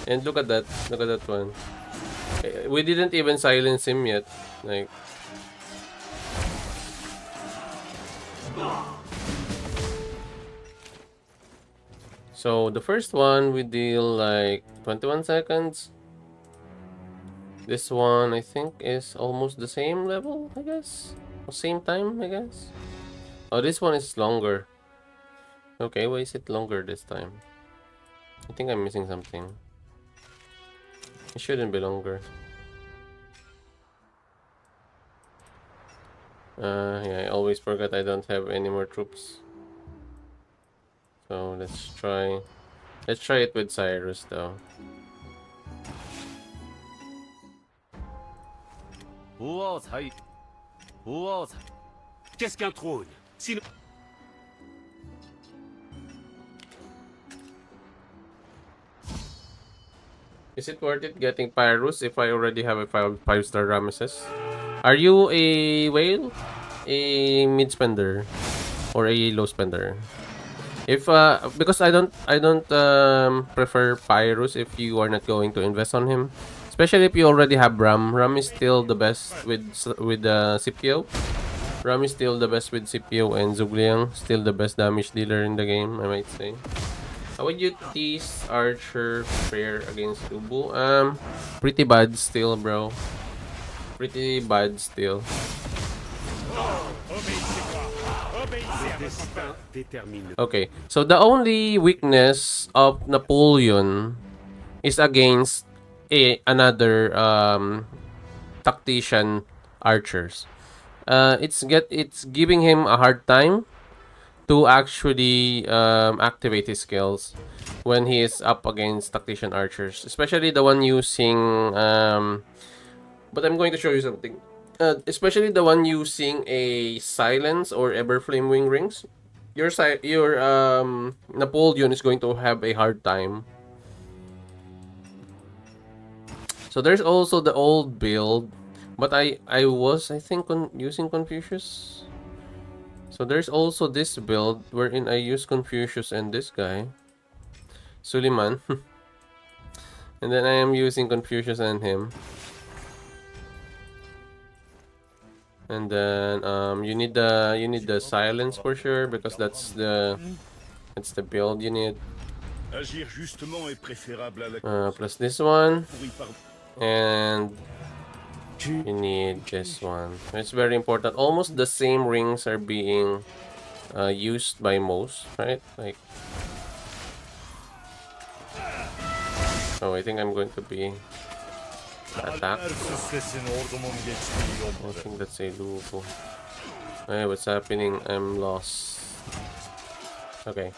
And look at that one. We didn't even silence him yet. Like, So the first one we deal like 21 seconds. This one I think is almost the same level, I guess. Or same time, I guess. Oh, this one is longer. Okay, why is it longer this time? I think I'm missing something. It shouldn't be longer. Yeah, I always forget I don't have any more troops. So let's try it with Cyrus though. Qu'est-ce qu'un trône? Sinon... Is it worth it getting Pyrrhus if I already have a 5-star Ramesses? Are you a whale, a mid spender, or a low spender? If because I don't prefer Pyrrhus if you are not going to invest on him, especially if you already have Ram. Ram is still the best with Scipio. Ram is still the best with Scipio, and Zhugliang still the best damage dealer in the game, I might say. How would you tease Archer fare against Ubu? Pretty bad still, bro. Pretty bad still. Okay, so the only weakness of Napoleon is against another tactician archers. It's giving him a hard time to actually activate his skills when he is up against tactician archers, especially the one using but I'm going to show you something. Especially the one using a silence or everflame wing rings. Your Napoleon is going to have a hard time. So there's also the old build, but I think using Confucius. So there's also this build wherein I use Confucius and this guy, Suleiman, and then I am using Confucius and him. And then you need the silence for sure, because that's the build you need. Plus this one, and you need this one. It's very important. Almost the same rings are being used by most, right? Like, oh, I think I'm going to be attacked. I think that's a Lupo. Hey, what's happening? I'm lost. Okay.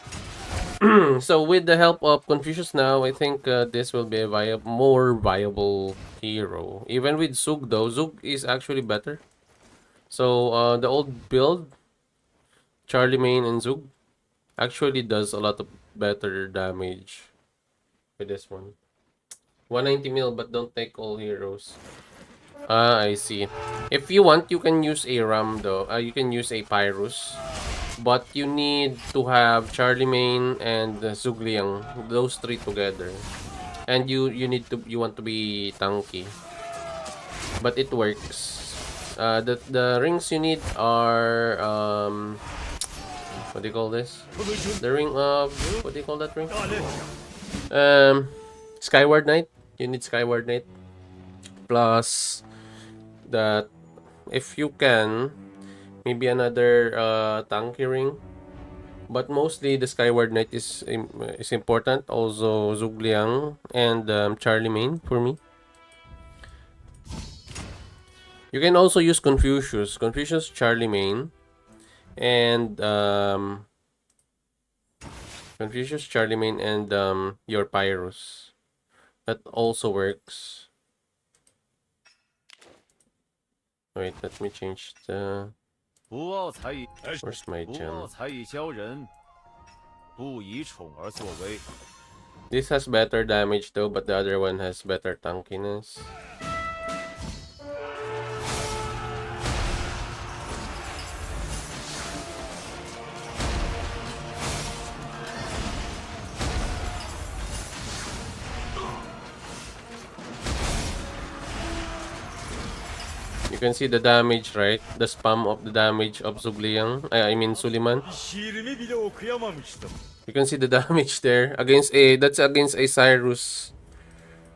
So with the help of Confucius now, I think this will be a more viable hero. Even with Zug though, Zug is actually better. So the old build, Charlemagne and Zug, actually does a lot of better damage with this one. 190 mil, but don't take all heroes. I see. If you want, you can use a Ram though. You can use a Pyrrhus. But you need to have Charlemagne and Zhugliang, those three together. And you want to be tanky. But it works. The rings you need are what do you call this? The ring of, what do you call that ring? Skyward Knight. You need Skyward Knight. Plus that, if you can, maybe another tanky ring. But mostly the Skyward Knight is important. Also Zhugliang and Charlemagne for me. You can also use Confucius, Charlemagne, and Confucius, Charlemagne, and your Pyrrhus. That also works. Wait, let me change the... Where's my gem? This has better damage though, but the other one has better tankiness. You can see the damage, right? The spam of the damage of Sugliang. I mean Suliman. You can see the damage there against a Cyrus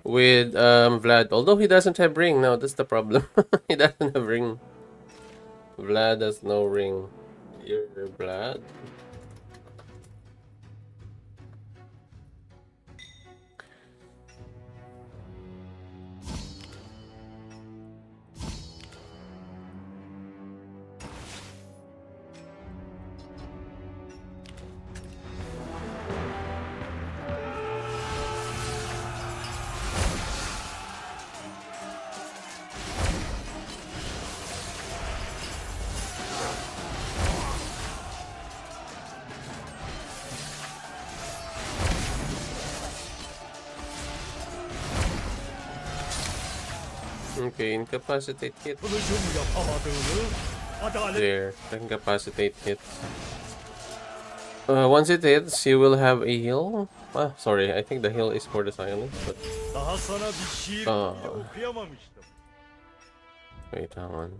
with Vlad. Although he doesn't have ring now, that's the problem. He doesn't have ring. Vlad has no ring. Your Vlad. Okay, incapacitate hit. There, incapacitate hit. Once it hits, you will have a heal. Ah, sorry, I think the heal is for the silence, but... wait, hang on.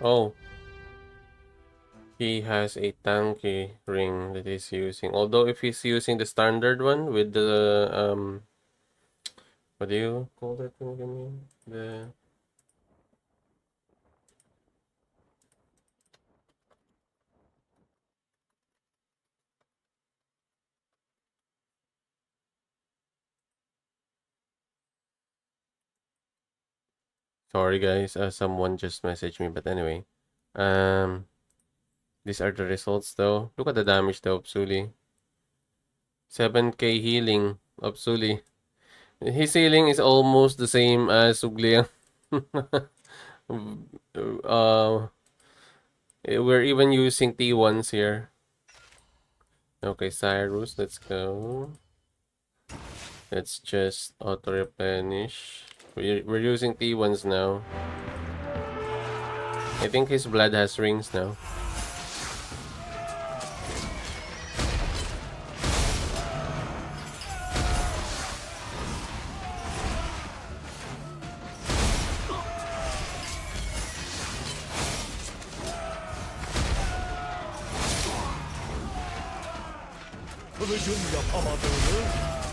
Oh. He has a tanky ring that he's using. Although if he's using the standard one with the what do you call that thing again? The sorry guys, someone just messaged me, but anyway. These are the results though. Look at the damage though of Suli. 7k healing of Suli. His healing is almost the same as Sugliang. We're even using T1s here. Okay, Cyrus, let's go. Let's just auto replenish. We're using T1s now. I think his blood has rings now.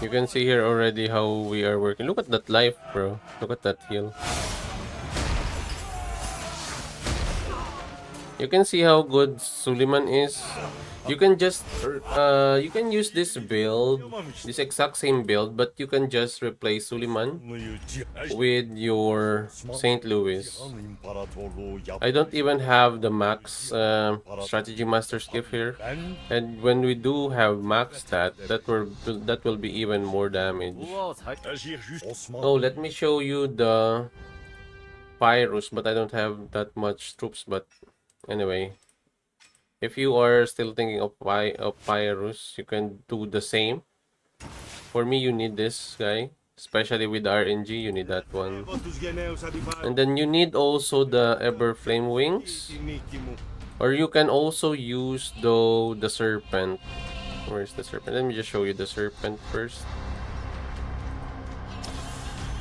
You can see here already how we are working. Look at that life, bro. Look at that heal. You can see how good Suliman is. You can just you can use this build, this exact same build, but you can just replace Suliman with your St. Louis. I don't even have the max strategy master's gift here, and when we do have max that will be even more damage. Oh, let me show you the Pyrrhus, but I don't have that much troops. But anyway. If you are still thinking of Pyrrhus, you can do the same. For me, you need this guy. Especially with RNG, you need that one. And then you need also the Ever Flame Wings. Or you can also use the Serpent. Where is the Serpent? Let me just show you the Serpent first.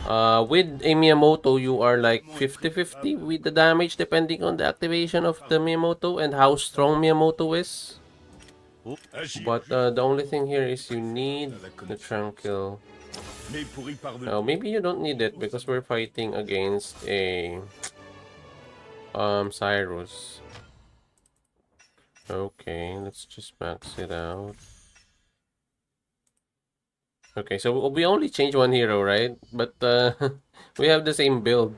With a Miyamoto, you are like 50-50 with the damage depending on the activation of the Miyamoto and how strong Miyamoto is. But the only thing here is you need the Tranquil. Now, maybe you don't need it because we're fighting against a Cyrus. Okay, let's just max it out. Okay, so we only change one hero, right? But we have the same build.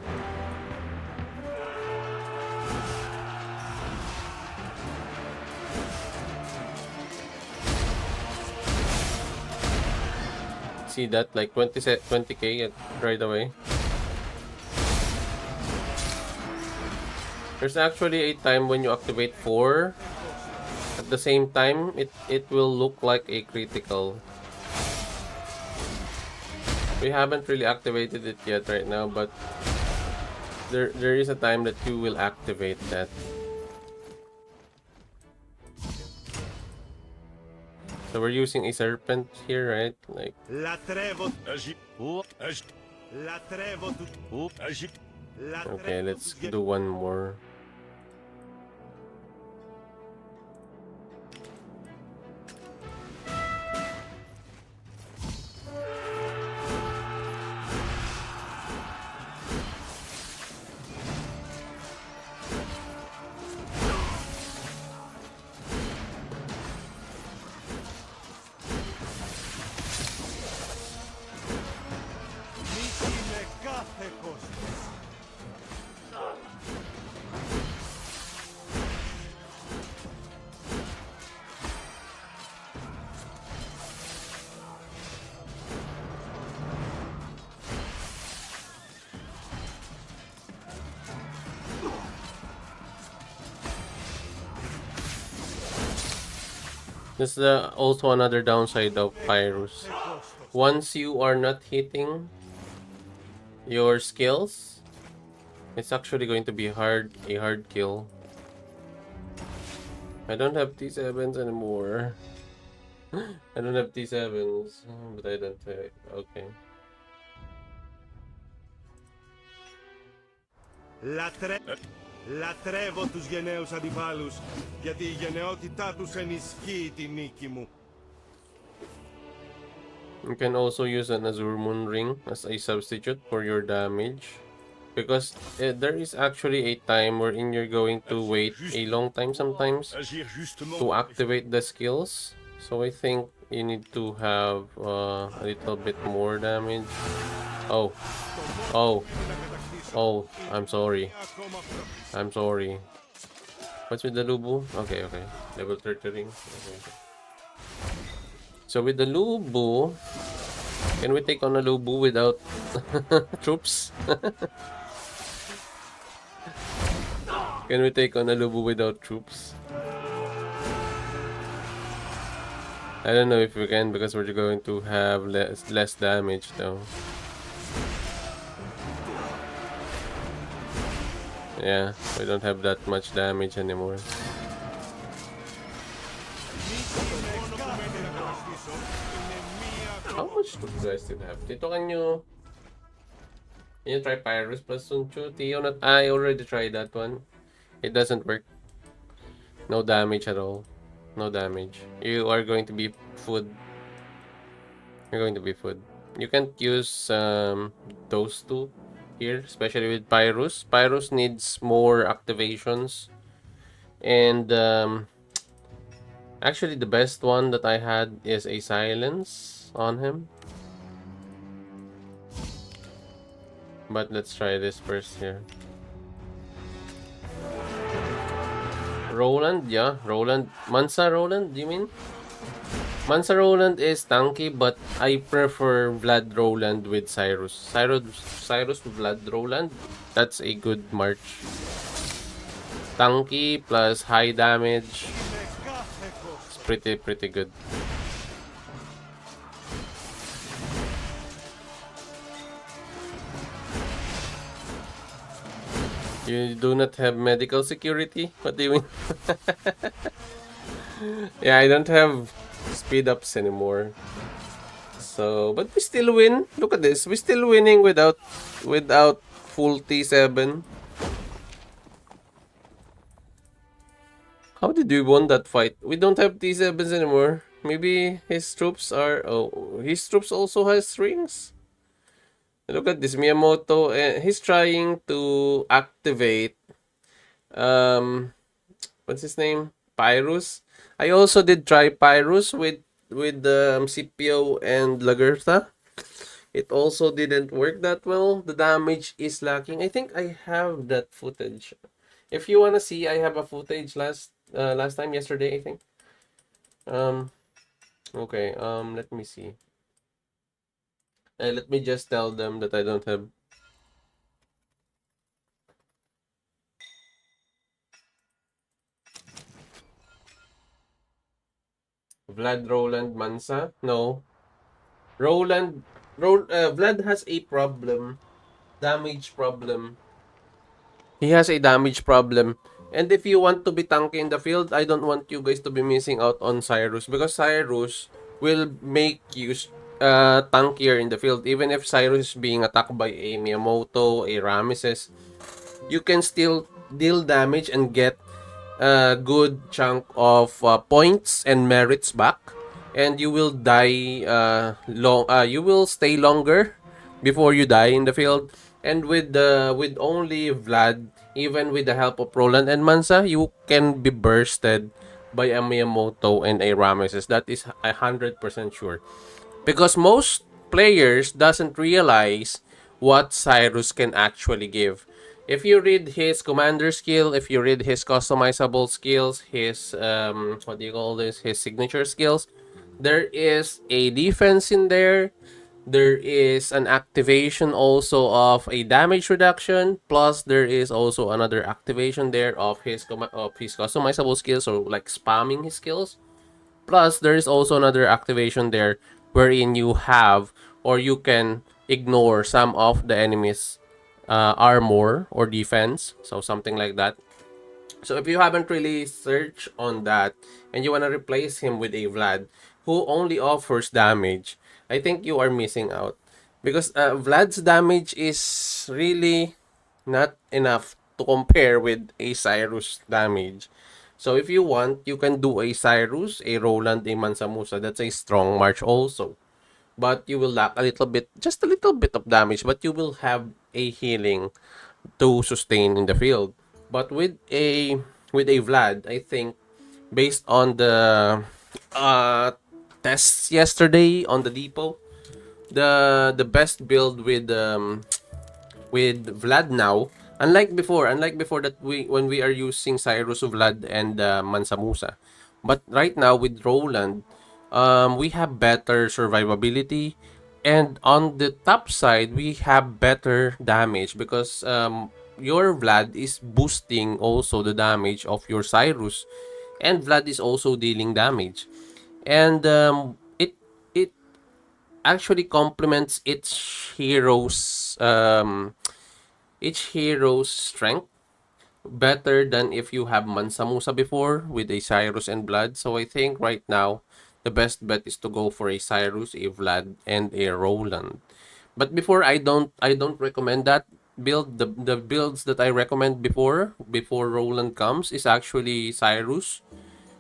See that? Like 20k right away. There's actually a time when you activate 4. At the same time, it will look like a critical. We haven't really activated it yet right now, but there is a time that you will activate that. So we're using a Serpent here, right? Like Okay, let's do one more. This is also another downside of Pyrrhus. Once you are not hitting your skills, it's actually going to be a hard kill. I don't have T7s anymore. I don't have T7s, but I don't have... Okay. Λατρεύω τους γενναίους αντιπάλους, γιατί η γενναιότητά τους ενισχύει τη νίκη μου. You can also use an Azure Moon Ring as a substitute for your damage, because there is actually a time wherein you're going to wait a long time sometimes to activate the skills. So I think you need to have a little bit more damage. Oh, I'm sorry. I'm sorry. What's with the Lubu? Okay. Level 30 ring. Okay. So with the Lubu, can we take on a Lubu without troops? Can we take on a Lubu without troops? I don't know if we can, because we're going to have less damage though. Yeah, we don't have that much damage anymore. How much do you guys still have? Tito, can you try Pyrrhus plus Sunchu? Tio, not... I already tried that one. It doesn't work. No damage at all. No damage. You are going to be food. You're going to be food. You can't use those two here, especially with Pyrrhus. Pyrrhus needs more activations. And actually the best one that I had is a silence on him. But let's try this first here. Roland, yeah, Roland. Mansa Roland, do you mean? Mansa Roland is tanky, but I prefer Vlad Roland with Cyrus. Cyrus with Vlad Roland, that's a good march. Tanky plus high damage. It's pretty good. You do not have medical security? What do you mean? Yeah, I don't have speed ups anymore. So, but we still win. Look at this. We're still winning without full T7. How did we win that fight? We don't have T7s anymore. Maybe his troops are... Oh, his troops also has rings? Look at this, Miyamoto. He's trying to activate... what's his name? Pyrrhus. I also did try Pyrrhus with Scipio and Lagertha. It also didn't work that well. The damage is lacking. I think I have that footage. If you wanna see, I have a footage last time, yesterday, I think. Okay, let me see. Let me just tell them that I don't have... Vlad, Roland, Mansa? No. Vlad has a problem. Damage problem. He has a damage problem. And if you want to be tanky in the field, I don't want you guys to be missing out on Cyrus. Because Cyrus will make you tankier in the field. Even if Cyrus is being attacked by a Miyamoto, a Ramesses, you can still deal damage and get a good chunk of points and merits back, and you will die you will stay longer before you die in the field. And with only Vlad, even with the help of Roland and Mansa, you can be bursted by a Miyamoto and a Ramesses. That is 100% sure, because most players doesn't realize what Cyrus can actually give. If you read his commander skill, if you read his customizable skills, his what do you call this, his signature skills, there is a defense in there. There is an activation also of a damage reduction. Plus, there is also another activation there of his customizable skills, or like spamming his skills. Plus, there is also another activation there wherein you have, or you can ignore some of the enemy's armor or defense. So something like that. So if you haven't really searched on that and you want to replace him with a Vlad who only offers damage, I think you are missing out. Because Vlad's damage is really not enough to compare with a Cyrus damage. So if you want, you can do a Cyrus, a Roland, a Mansa Musa. That's a strong march also. But you will lack a little bit, just a little bit of damage, but you will have a healing to sustain in the field. But with a Vlad, I think based on the uh tests yesterday on the depot, the best build with Vlad now, unlike before that we when we are using Cyrus, Vlad, and Mansa Musa. But right now with Roland, we have better survivability, and on the top side we have better damage because your Vlad is boosting also the damage of your Cyrus, and Vlad is also dealing damage, and it actually complements each hero's strength better than if you have Mansa Musa before with a Cyrus and Vlad. So I think right now the best bet is to go for a Cyrus, a Vlad, and a Roland. But before, I don't recommend that build. The builds that I recommend before Roland comes is actually Cyrus,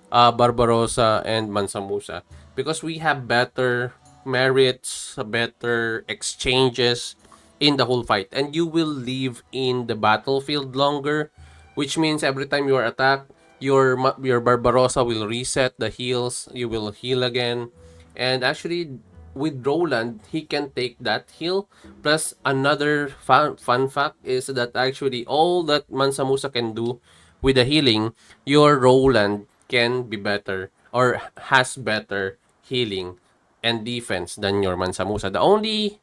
Barbarossa, and Mansa Musa, because we have better merits, better exchanges in the whole fight, and you will live in the battlefield longer, which means every time you are attacked, your Barbarossa will reset the heals. You will heal again, and actually, with Roland, he can take that heal. Plus, another fun fact is that actually all that Mansa Musa can do with the healing, your Roland can be better or has better healing and defense than your Mansa Musa. The only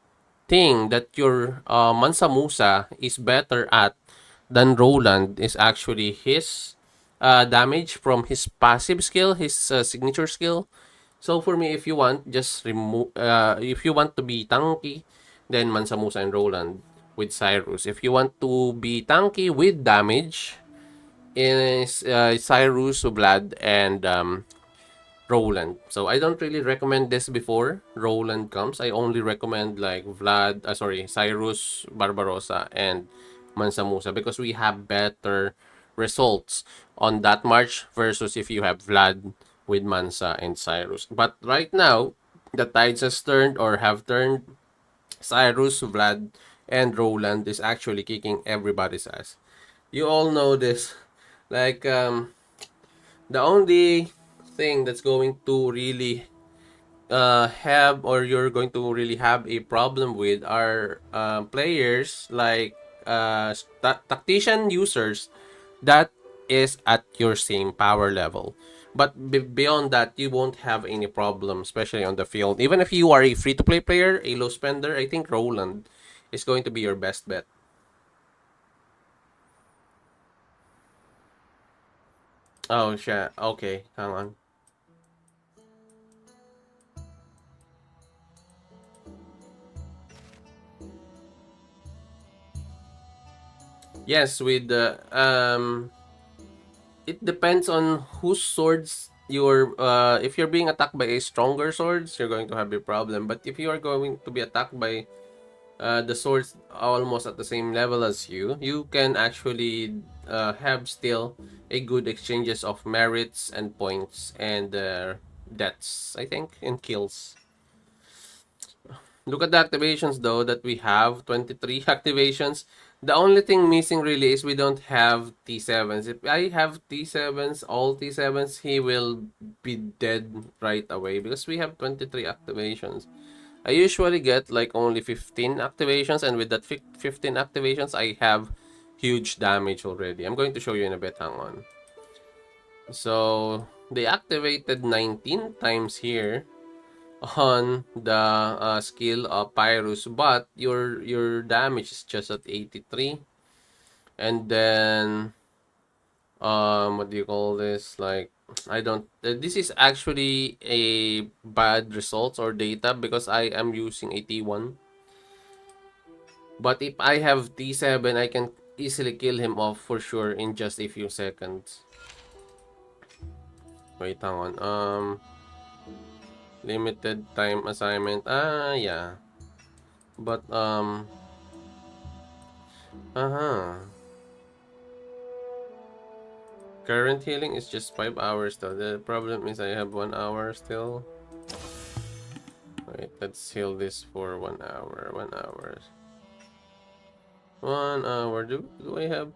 thing that your Mansa Musa is better at than Roland is actually his damage from his passive skill, his signature skill. So for me, if you want, just remove. If you want to be tanky, then Mansa Musa and Roland with Cyrus. If you want to be tanky with damage, is Cyrus, Vlad, and Roland. So I don't really recommend this before Roland comes. I only recommend like Cyrus, Barbarossa, and Mansa Musa, because we have better results on that march versus if you have Vlad with Mansa and Cyrus. But right now, the tides has turned or have turned. Cyrus, Vlad, and Roland is actually kicking everybody's ass. You all know this. Like the only thing that's going to really have, or you're going to really have a problem with, are players like tactician users that is at your same power level. But beyond that, you won't have any problem, especially on the field. Even if you are a free-to-play player, a low spender, I think Roland is going to be your best bet. Oh, shit. Okay, hang on. Yes, with the it depends on whose swords if you're being attacked by a stronger swords, you're going to have a problem. But if you are going to be attacked by the swords almost at the same level as you, you can actually have still a good exchanges of merits and points and deaths, I think, and kills. Look at the activations though that we have, 23 activations. The only thing missing really is we don't have T7s. If I have T7s, all T7s, he will be dead right away because we have 23 activations. I usually get like only 15 activations, and with that 15 activations, I have huge damage already. I'm going to show you in a bit, hang on. So, they activated 19 times here on the skill of Pyrrhus, but your damage is just at 83. And then what do you call this, like, I don't this is actually a bad results or data because I am using a T1. But if I have T7, I can easily kill him off for sure in just a few seconds. Wait, hang on. Limited time assignment. Yeah. But current healing is just 5 hours though. The problem is I have 1 hour still. Wait, let's heal this for 1 hour. 1 hour. 1 hour. Do I have?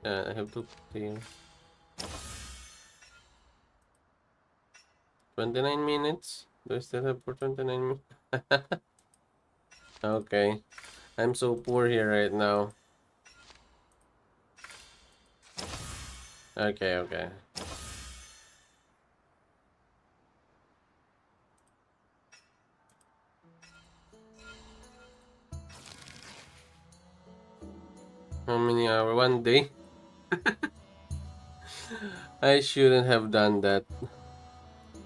I have to heal. 29 minutes. Do I still have for 29 minutes? Okay. I'm so poor here right now. Okay. How many hours? 1 day? I shouldn't have done that.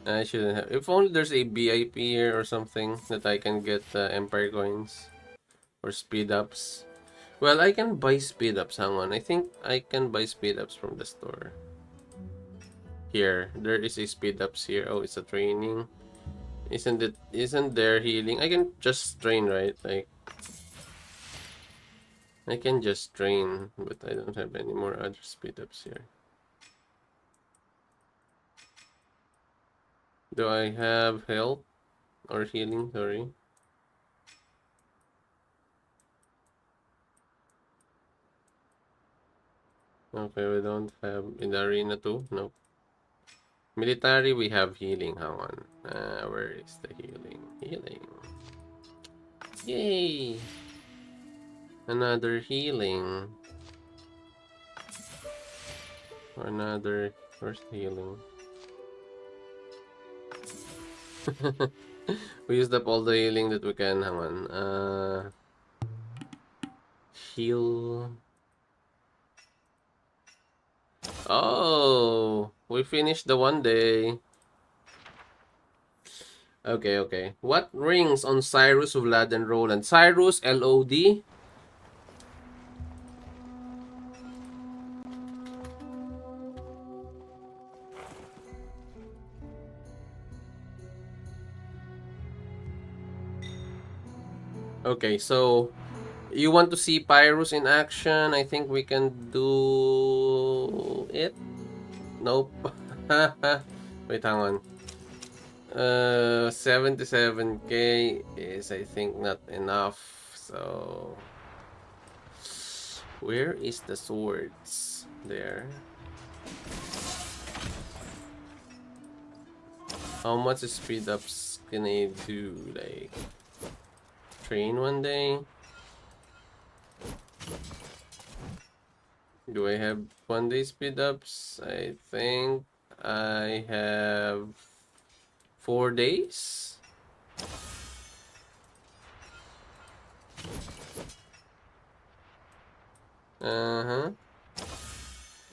I shouldn't have. If only there's a BIP here or something that I can get Empire coins or speed ups. Well, I can buy speed ups. Hang on. I think I can buy speed ups from the store. Here, there is a speed ups here. Oh, it's a training. Isn't there healing? I can just train, right? Like, I can just train, but I don't have any more other speed ups here. Do I have health or healing? Sorry. Okay, we don't have in the arena too. No. Military, we have healing. Hang on. Where is the healing? Healing. Yay! Another healing. Another first healing. We used up all the healing that we can. Hang on. Heal. Oh, we finished the 1 day. Okay. What rings on Cyrus, Vlad, and Roland? Cyrus, LOD. Okay, so you want to see Pyrrhus in action? I think we can do it. Nope. Wait, hang on. 77k is, I think, not enough. So where is the swords? There. How much speed ups can I do? Like, train 1 day? Do I have 1 day speed ups? I think I have 4 days.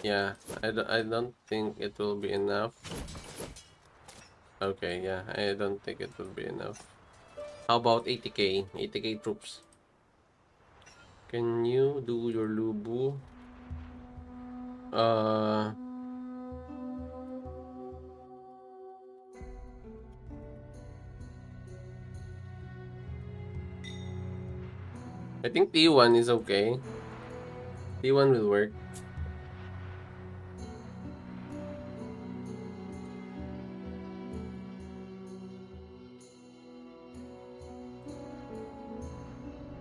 Yeah, I don't think it will be enough. Okay, yeah, I don't think it will be enough. How about 80k? 80k troops. Can you do your Lubu? I think T1 is okay. T1 will work.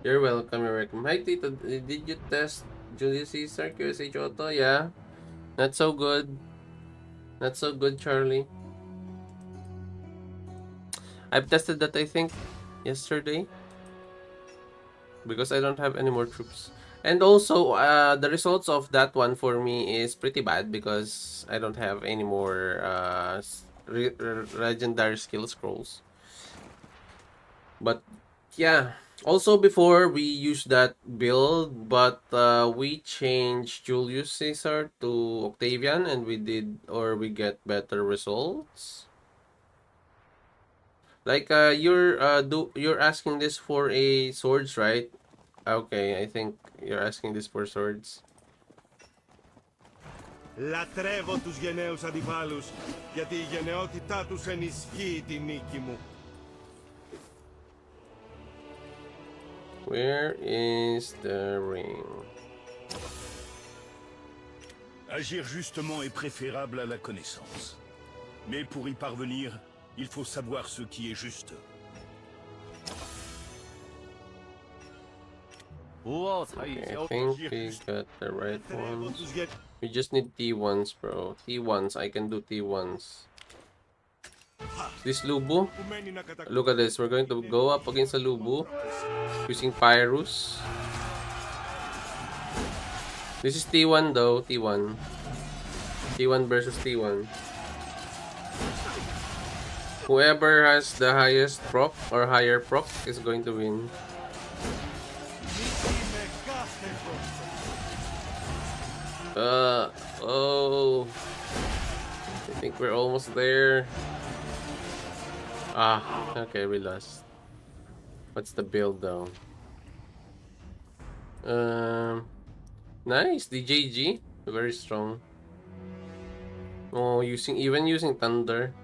You're welcome, you're welcome. Hi, Tito. Did you test Julius Caesar, QSH Auto? Yeah. Not so good. Not so good, Charlie. I've tested that, I think, yesterday. Because I don't have any more troops. And also, the results of that one for me is pretty bad because I don't have any more legendary skill scrolls. But yeah, also before we used that build, but we changed Julius Caesar to Octavian, and we get better results. Like you're asking this for a swords, right? Okay, I think you're asking this for swords. Λατρεύω τους γενναίους αντιπάλους, γιατί η γενναιότητά τους ενισχύει τη νίκη μου. Where is the ring? Agir justement est préférable à la connaissance. Mais pour y parvenir, il faut savoir ce qui est juste. Okay, I think we got the right ones. We just need T1s, bro. T1s, I can do T1s. This Lubu, look at this. We're going to go up against a Lubu using Pyrrhus. This is T1 though, T1. T1 versus T1. Whoever has the highest proc or higher proc is going to win. Oh, I think we're almost there. Ah, okay, we lost. What's the build though? Nice, DJG, very strong. Oh, even using thunder.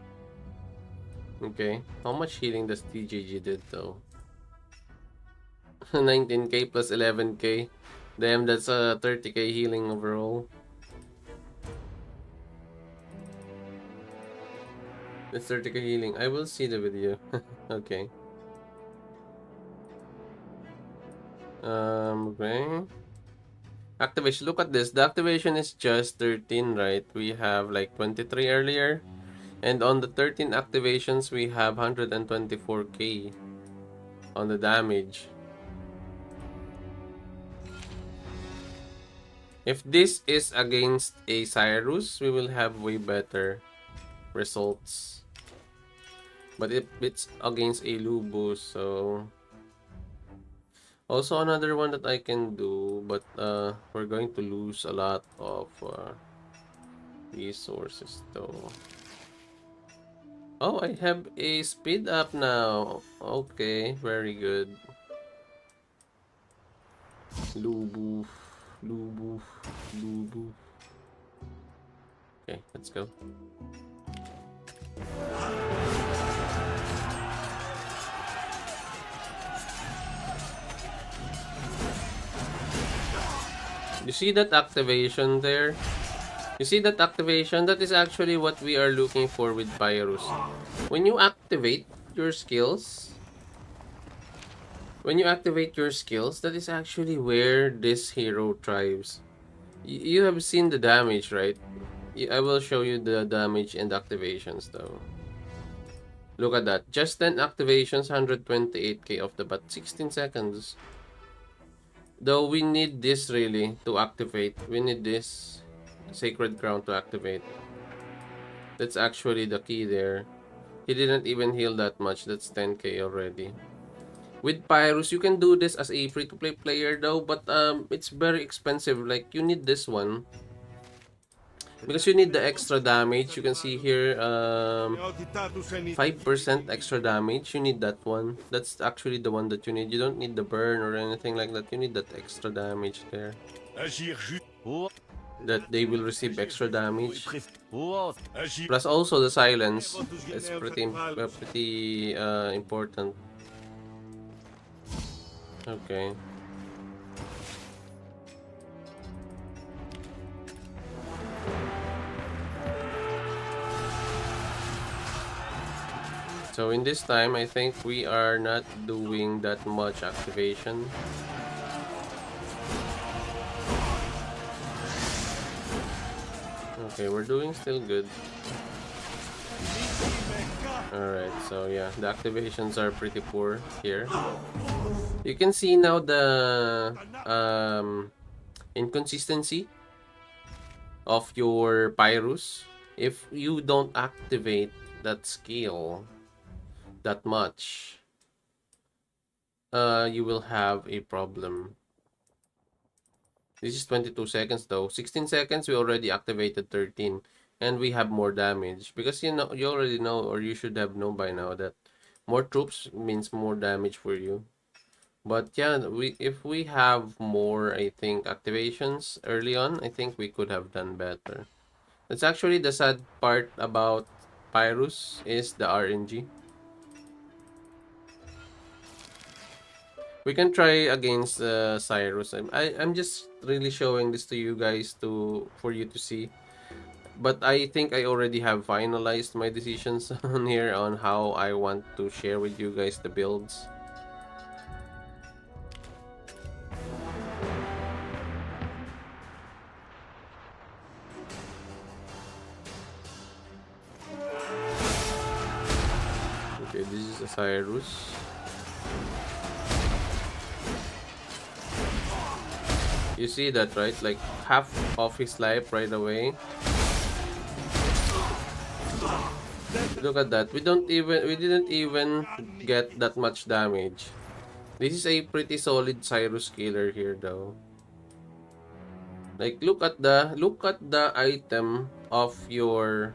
Okay, how much healing does DJG did though? 19k plus 11k. Damn, that's a 30k healing overall. That's 30k healing. I will see the video. Okay. Okay. Activation. Look at this. The activation is just 13, right? We have like 23 earlier. And on the 13 activations, we have 124k on the damage. If this is against a Cyrus, we will have way better results. But if it's against a Lubu, so... Also another one that I can do, but we're going to lose a lot of resources though. Oh, I have a speed up now. Okay, very good. Lubu. Lubu. Lubu. Okay, let's go. You see that activation there? You see that activation? That is actually what we are looking for with Pyrrhus. When you activate your skills, that is actually where this hero thrives. You have seen the damage, right? I will show you the damage and activations though. Look at that. Just 10 activations, 128k off the bat, 16 seconds. Though we need this really to activate. We need this Sacred Crown to activate. That's actually the key there. He didn't even heal that much. That's 10k already. With Pyrrhus, you can do this as a free-to-play player though, but it's very expensive. Like, you need this one. Because you need the extra damage. You can see here 5% extra damage. You need that one. That's actually the one that you need. You don't need the burn or anything like that. You need that extra damage there. That they will receive extra damage. Plus also the silence. It's pretty important. Okay. So in this time, I think we are not doing that much activation. Okay, we're doing still good. Alright, so yeah, the activations are pretty poor here. You can see now the inconsistency of your Pyrrhus. If you don't activate that skill that much, you will have a problem. This is 22 seconds though. 16 seconds, we already activated 13. And we have more damage. Because you know, you already know, or you should have known by now, that more troops means more damage for you. But yeah, if we have more, I think, activations early on, I think we could have done better. That's actually the sad part about Pyrrhus, is the RNG. We can try against Cyrus. I'm just really showing this to you guys for you to see. But I think I already have finalized my decisions on here on how I want to share with you guys the builds. Okay, this is a Cyrus. You see that, right? Like half of his life right away. Look at that. We didn't even get that much damage. This is a pretty solid Cyrus killer here though. Like look at the item of your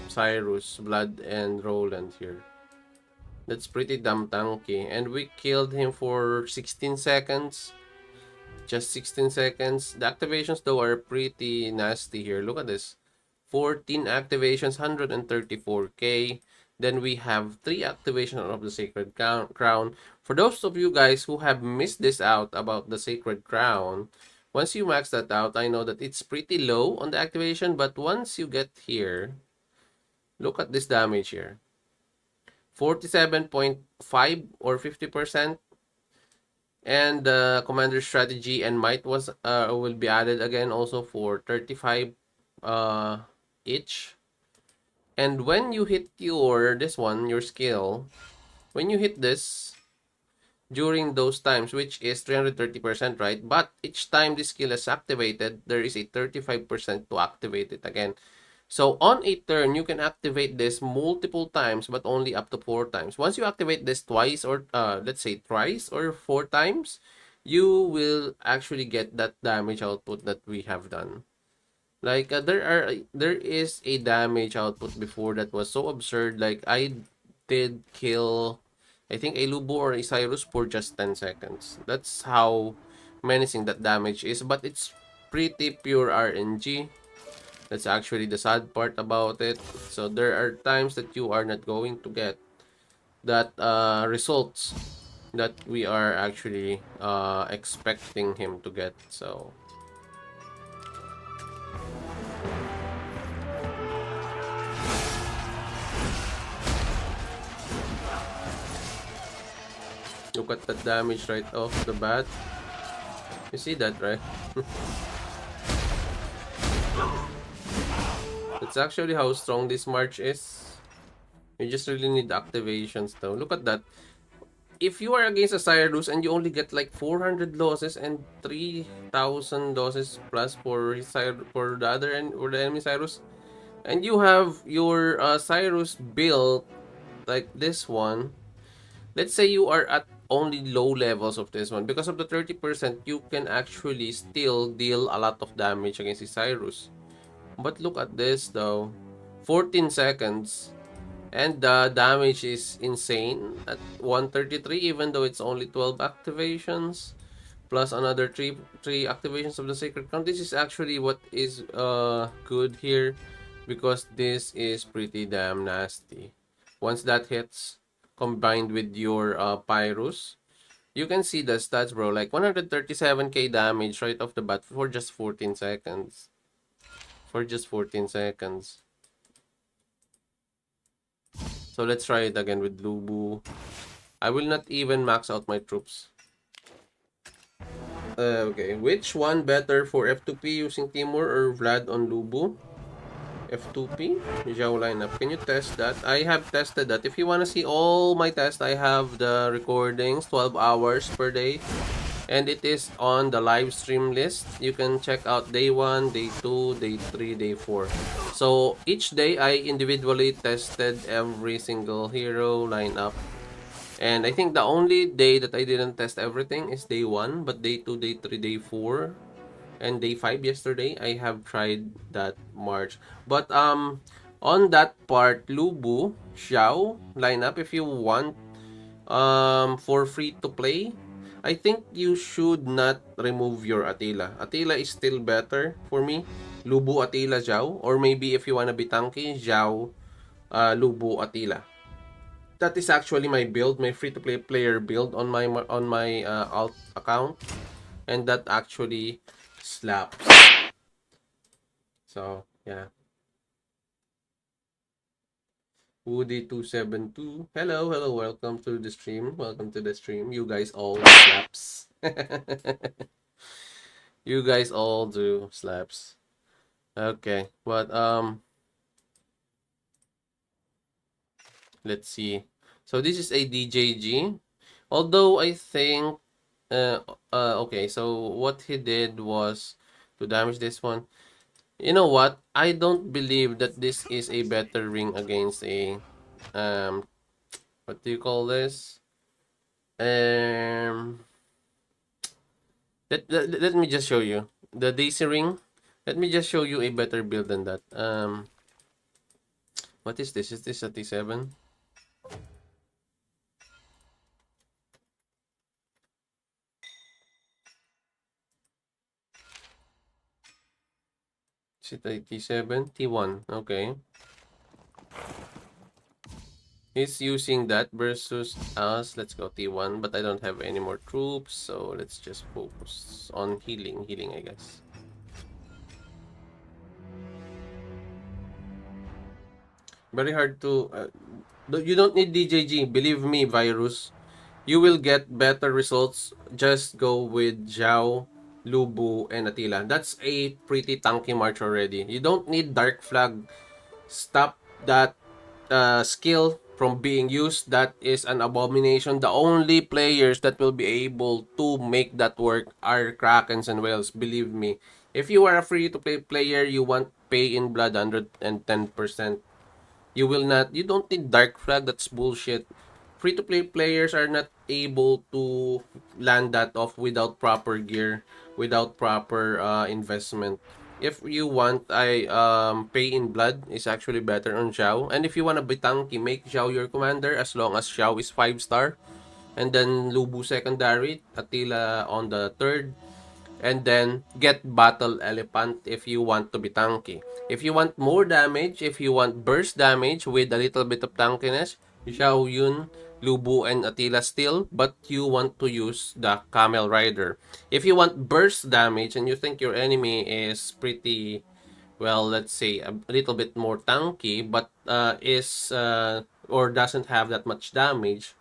Cyrus, Blood and Roland here. That's pretty damn tanky, and we killed him for 16 seconds. Just 16 seconds. The activations though are pretty nasty here. Look at this. 14 activations, 134k. Then we have 3 activations of the Sacred Crown. For those of you guys who have missed this out about the Sacred Crown, once you max that out, I know that it's pretty low on the activation, but once you get here, look at this damage here. 47.5 or 50%. And the commander's strategy and might will be added again also for 35 each. And when you hit your skill, when you hit this during those times, which is 330%, right? But each time this skill is activated, there is a 35% to activate it again. So on a turn, you can activate this multiple times, but only up to 4 times. Once you activate this twice, or let's say twice or 4 times, you will actually get that damage output that we have done. Like there is a damage output before that was so absurd. Like I did kill, I think, a Lubo or a Cyrus for just 10 seconds. That's how menacing that damage is. But it's pretty pure RNG. That's actually the sad part about it. So there are times that you are not going to get that results that we are actually expecting him to get. So look at that damage right off the bat. You see that, right? That's actually how strong this march is. You just really need activations though. Look at that. If you are against a Cyrus and you only get like 400 losses and 3,000 losses plus for the other end, or the enemy Cyrus, and you have your Cyrus built like this one, let's say you are at only low levels of this one, because of the 30%, you can actually still deal a lot of damage against the Cyrus. But look at this though, 14 seconds, and the damage is insane at 133, even though it's only 12 activations plus another 3 activations of the Sacred Crown. This is actually what is good here, because this is pretty damn nasty. Once that hits, combined with your Pyrrhus, you can see the stats, bro. Like 137k damage right off the bat for just 14 seconds. For just 14 seconds. So let's try it again with Lubu. I will not even max out my troops. Okay, which one better for F2P using Timur or Vlad on Lubu? F2P, Zhao lineup. Can you test that? I have tested that. If you want to see all my tests, I have the recordings, 12 hours per day. And it is on the live stream list. You can check out day 1, day 2, day 3, day 4. So each day I individually tested every single hero lineup. And I think the only day that I didn't test everything is day 1, but day 2, day 3, day 4, and day 5 yesterday, I have tried that March. But on that part, Lubu, Xiao lineup, if you want for free to play, I think you should not remove your Attila. Attila is still better for me. Lubu, Attila, Xiao. Or maybe if you wanna be tanky, Xiao, Lubu, Attila. That is actually my build, my free-to-play player build on my alt account, and that actually slaps. So yeah. Woody272, hello, welcome to the stream. You guys all slaps. You guys all do slaps. Okay, but let's see. So this is a DJG. Although I think okay, so what he did was to damage this one. You know what? I don't believe that this is a better ring against a what do you call this? Let me just show you the Daisy ring. Let me just show you a better build than that. What is this? Is this a T7? Is it a T7? T1. Okay. He's using that versus us. Let's go T1, but I don't have any more troops, so let's just focus on healing, I guess. Very hard to... you don't need DJG. Believe me, Virus. You will get better results. Just go with Zhao, Lubu, and Attila. That's a pretty tanky march already. You don't need Dark Flag. Stop that skill from being used. That is an abomination. The only players that will be able to make that work are Krakens and Whales. Believe me. If you are a free-to-play player, you want pay in blood 110%. You will not. You don't need Dark Flag. That's bullshit. Free-to-play players are not able to land that off without proper gear, without proper investment. If you want, pay in blood is actually better on Xiao. And if you want to be tanky, make Xiao your commander as long as Xiao is 5-star. And then Lubu secondary, Attila on the third. And then get Battle Elephant if you want to be tanky. If you want more damage, if you want burst damage with a little bit of tankiness, Xiao Yun, Lubu, and Attila still, but you want to use the Camel Rider. If you want burst damage and you think your enemy is pretty, well, let's say a little bit more tanky, but or doesn't have that much damage,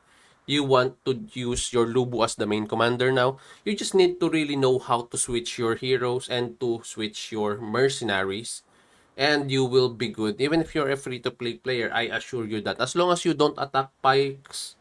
you want to use your Lubu as the main commander now, you just need to really know how to switch your heroes and to switch your mercenaries, and you will be good. Even if you're a free-to-play player, I assure you that. As long as you don't attack pikes,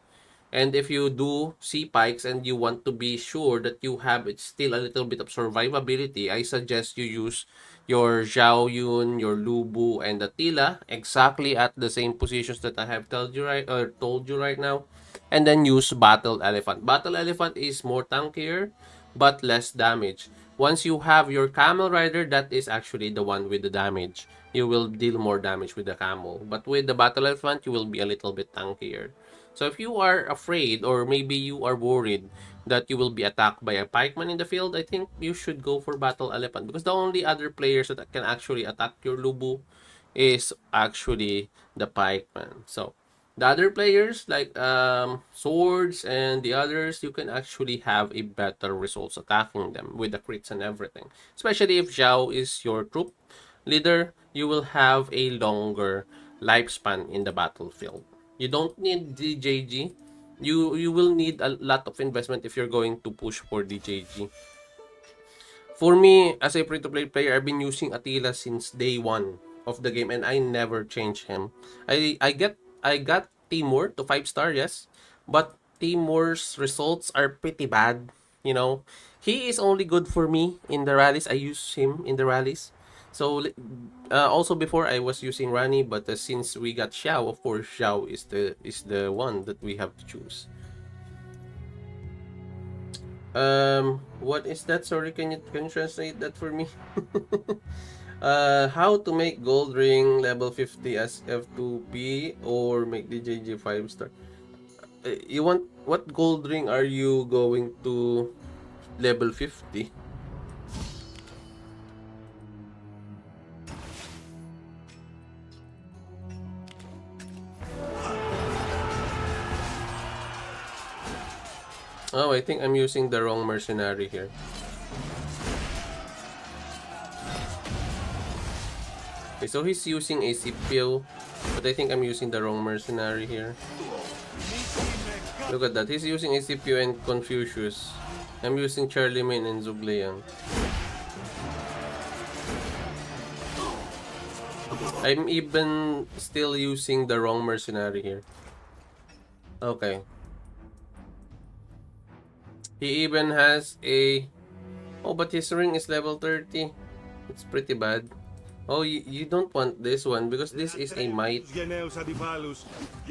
and if you do see pikes and you want to be sure that you have still a little bit of survivability, I suggest you use your Zhao Yun, your Lubu, and Attila exactly at the same positions that I have told you right now. And then use Battle Elephant. Battle Elephant is more tankier, but less damage. Once you have your Camel Rider, that is actually the one with the damage. You will deal more damage with the Camel. But with the Battle Elephant, you will be a little bit tankier. So if you are afraid, or maybe you are worried that you will be attacked by a pikeman in the field, I think you should go for Battle Elephant. Because the only other players that can actually attack your Lubu is actually the pikeman. So the other players like Swords and the others, you can actually have a better results attacking them with the crits and everything. Especially if Zhao is your troop leader, you will have a longer lifespan in the battlefield. You don't need DJG. You will need a lot of investment if you're going to push for DJG. For me, as a free-to-play player, I've been using Attila since day one of the game, and I never change him. I got Timur to 5-star, yes, but Timur's results are pretty bad. You know, he is only good for me in the rallies. I use him in the rallies. So also before I was using Rani, but since we got Xiao, of course Xiao is the one that we have to choose. What is that? Sorry, can you translate that for me? How to make gold ring level 50 as F2P or make DJG 5-star? You want, what gold ring are you going to level 50? Oh, I think I'm using the wrong mercenary here. Okay, so he's using a Scipio, but I think I'm using the wrong mercenary here. Look at that, he's using a Scipio and Confucius. I'm using Charlemagne and Zhugliang. I'm even still using the wrong mercenary here. Okay. He even has a... Oh, but his ring is level 30. It's pretty bad. Oh, you don't want this one because this is a might.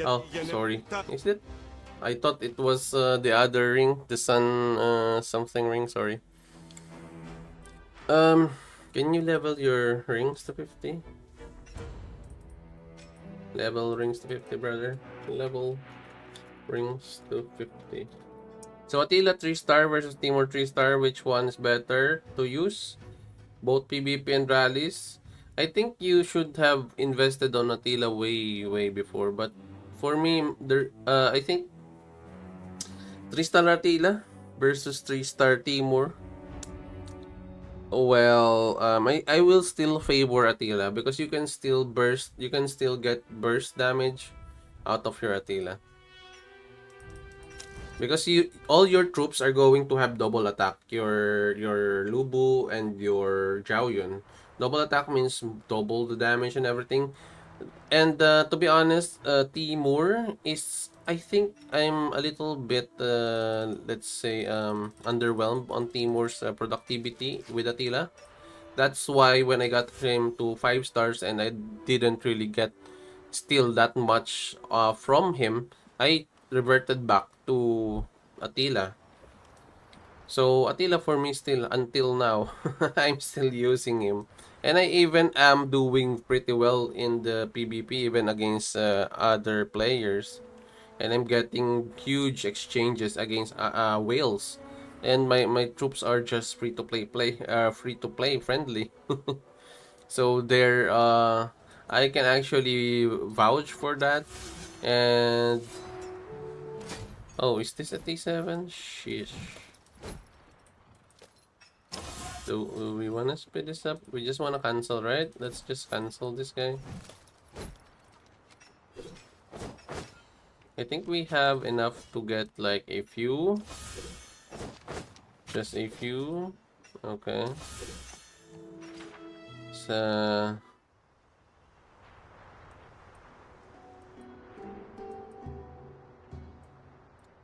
Oh, sorry. Is it? I thought it was the other ring, the sun something ring, sorry. Can you level your rings to 50? Level rings to 50, brother. Level rings to 50. So Attila 3-star versus Timur 3-star, which one is better to use? Both PvP and rallies. I think you should have invested on Attila way before, but for me, I think 3-star Attila versus 3-star Timur. Well, I will still favor Attila because you can still get burst damage out of your Attila. Because all your troops are going to have double attack. Your Lubu and your Zhaoyun. Double attack means double the damage and everything. And to be honest, Timur is, I think I'm a little bit let's say underwhelmed on Timur's productivity with Attila. That's why when I got him to 5 stars and I didn't really get still that much from him, I reverted back to Attila. So Attila for me still until now I'm still using him, and I even am doing pretty well in the PvP even against other players, and I'm getting huge exchanges against whales, and my troops are just free to play friendly. So they're I can actually vouch for that. And oh, is this a T7? Sheesh. Do we wanna speed this up? We just wanna cancel, right? Let's just cancel this guy. I think we have enough to get like a few. Just a few. Okay. So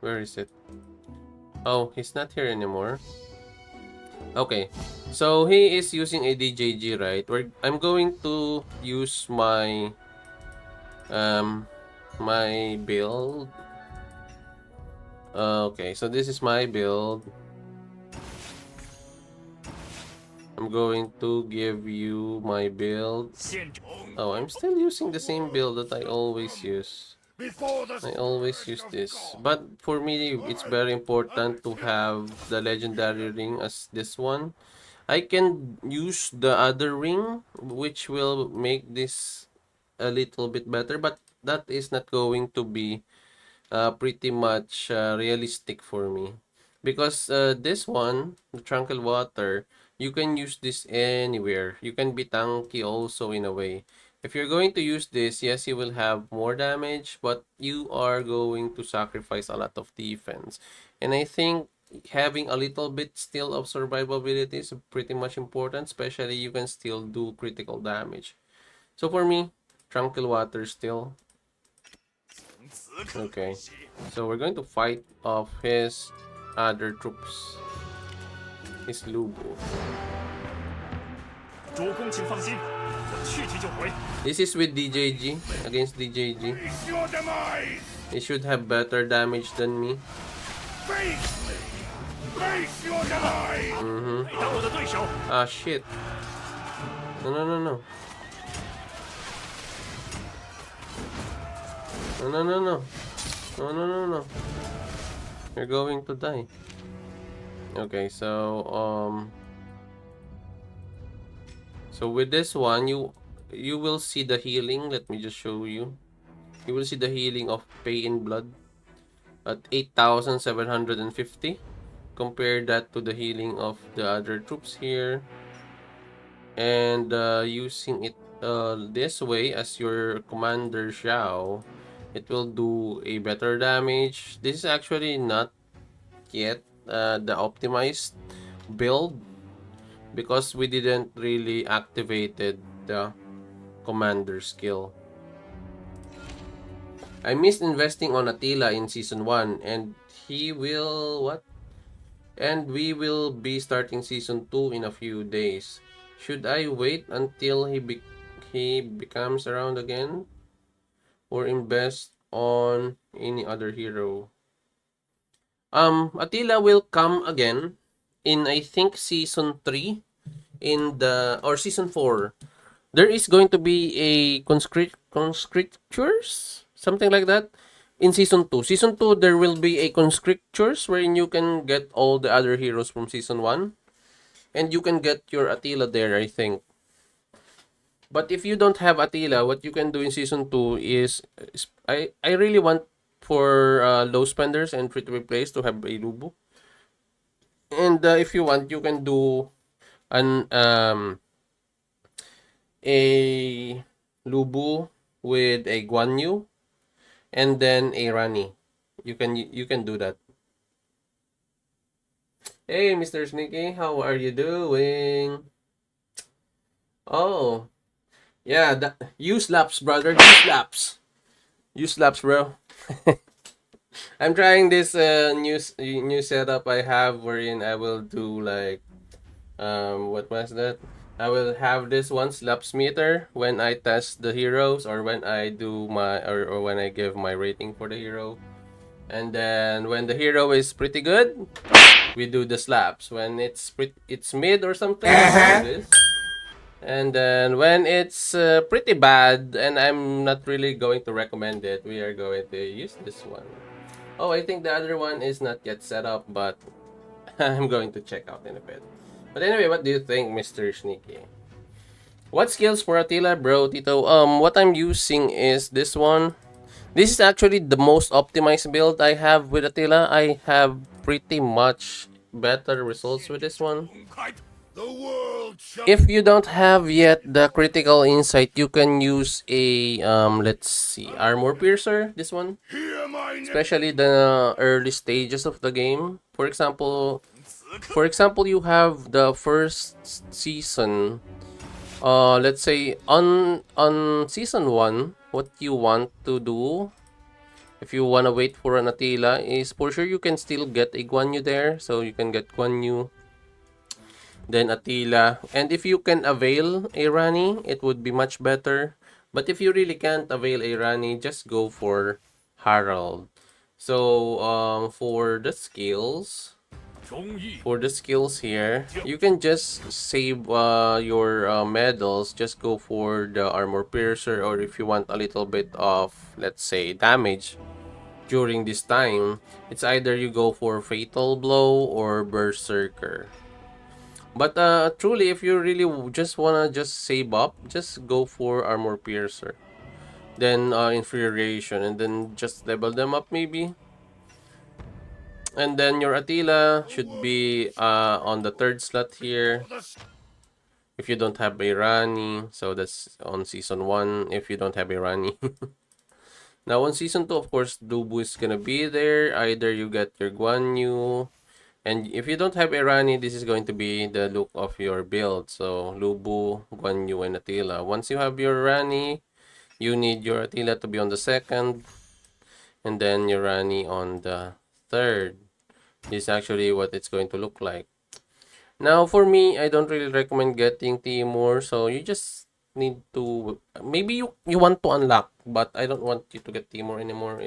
where is it? Oh, he's not here anymore. Okay, so he is using a DJG, right? I'm going to use my my build. Okay, so this is my build. I'm going to give you my build. Oh, I'm still using the same build that I always use. I always use this, but for me it's very important to have the legendary ring as this one. I can use the other ring which will make this a little bit better, but that is not going to be pretty much realistic for me, because this one, the tranquil water, you can use this anywhere. You can be tanky also in a way. If you're going to use this, yes, you will have more damage, but you are going to sacrifice a lot of defense. And I think having a little bit still of survivability is pretty much important, especially you can still do critical damage. So for me, Tranquil Water still. Okay, so we're going to fight off his other troops. His Lubu. This is with DJG, against DJG. He should have better damage than me. Ah, shit. No, no, no, no. No, no, no, no. No, no, no, no. You're going to die. Okay, so with this one, you will see the healing. Let me just show you. You will see the healing of Pay in Blood at 8,750. Compare that to the healing of the other troops here, and using it this way as your commander Xiao, it will do a better damage. This is actually not yet the optimized build because we didn't really activated the commander skill. I missed investing on Attila in season 1, and he will what? And we will be starting season 2 in a few days. Should I wait until he becomes around again, or invest on any other hero? Attila will come again in, I think, season 3 or season 4. There is going to be a conscriptures, something like that, in season 2. Season 2, there will be a conscriptures wherein you can get all the other heroes from season 1. And you can get your Attila there, I think. But if you don't have Attila, what you can do in season 2 is I really want for low spenders and free-to-play players to have a Lubu. And if you want, you can do a Lubu with a Guan Yu and then a Rani. You can do that. Hey, Mr. Sneaky, how are you doing? Oh, yeah, use laps, brother. Use laps. Use laps, bro. I'm trying this new setup I have wherein I will do like what was that? I will have this one slaps meter when I test the heroes or when I do my or when I give my rating for the hero. And then when the hero is pretty good, we do the slaps. When it's mid or something, like this. And then when it's pretty bad and I'm not really going to recommend it, we are going to use this one. Oh, I think the other one is not yet set up, but I'm going to check out in a bit. But anyway, what do you think, Mr. Sneaky? What skills for Attila, bro, Tito? What I'm using is this one. This is actually the most optimized build I have with Attila. I have pretty much better results with this one. If you don't have yet the critical insight, you can use a let's see, armor piercer, this one. Especially the early stages of the game. For example, you have the first season. Let's say on season 1, what you want to do, if you want to wait for an Attila, is for sure you can still get a Guan Yu there. So you can get Guan Yu, then Attila. And if you can avail a Rani, it would be much better. But if you really can't avail a Rani, just go for Harold. So for the skills here, you can just save your medals. Just go for the armor piercer, or if you want a little bit of, let's say, damage during this time, it's either you go for fatal blow or berserker. But truly, if you really just wanna save up, just go for armor piercer, then infuriation, and then just level them up maybe. And then your Attila should be on the 3rd slot here. if you don't have a Rani. So that's on season 1 if you don't have a Rani. Now on season 2, of course, Dubu is gonna be there. Either you get your Guan Yu, and if you don't have a Rani, this is going to be the look of your build. So Lubu, Guan Yu, and Attila. Once you have your Rani, you need your Attila to be on the second, and then your Rani on the third. This is actually what it's going to look like. Now, for me, I don't really recommend getting Timur, so you just need to, maybe you want to unlock, but I don't want you to get Timur anymore.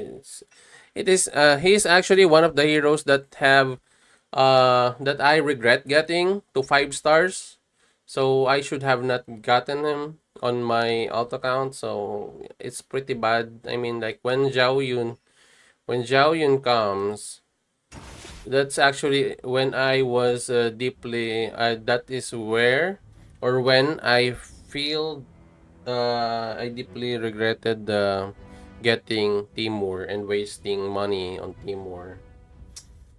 He's actually one of the heroes that have that I regret getting to 5 stars. So I should have not gotten him on my alt account. So it's pretty bad. I mean, like when Zhao Yun comes, that's actually when I was deeply. That is where, or when I feel, I deeply regretted getting Timur and wasting money on Timur.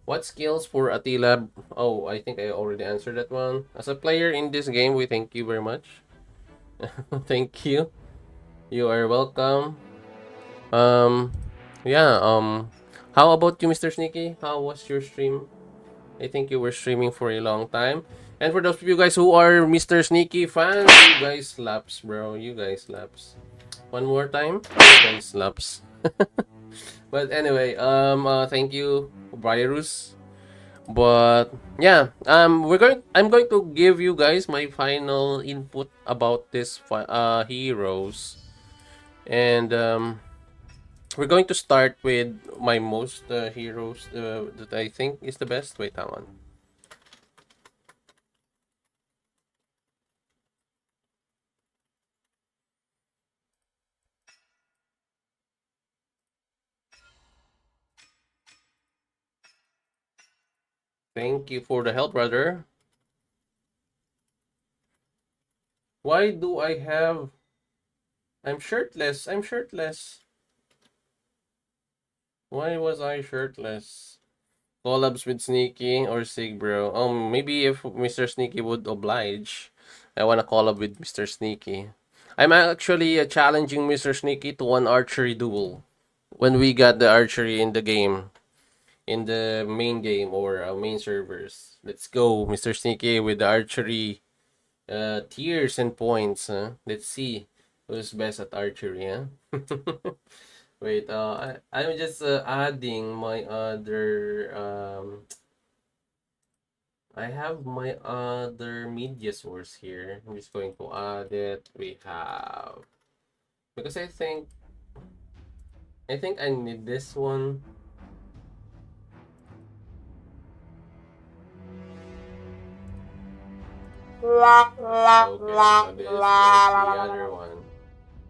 What skills for Attila? Oh, I think I already answered that one. As a player in this game, we thank you very much. Thank you. You are welcome. Yeah, how about you, Mr. Sneaky? How was your stream? I think you were streaming for a long time. And for those of you guys who are Mr. Sneaky fans, you guys slaps, bro. You guys slaps. One more time. You guys slaps. But anyway, thank you, Pyrrhus. But yeah, I'm going to give you guys my final input about this heroes, and we're going to start with my most heroes that I think is the best. Wait, hang on. Thank you for the help, brother. Why do I have... I'm shirtless. I'm shirtless. Why was I shirtless? Collabs with Sneaky or Sig, bro. Maybe if Mr. Sneaky would oblige, I wanna collab with Mr. Sneaky. I'm actually challenging Mr. Sneaky to one archery duel when we got the archery in the game, in the main game or main servers. Let's go, Mr. Sneaky, with the archery tiers and points. Let's see who's best at archery. Wait, I'm just adding my other I have my other media source here. I'm just going to add it. We have, because I think I need this one. Okay, so this is the other one.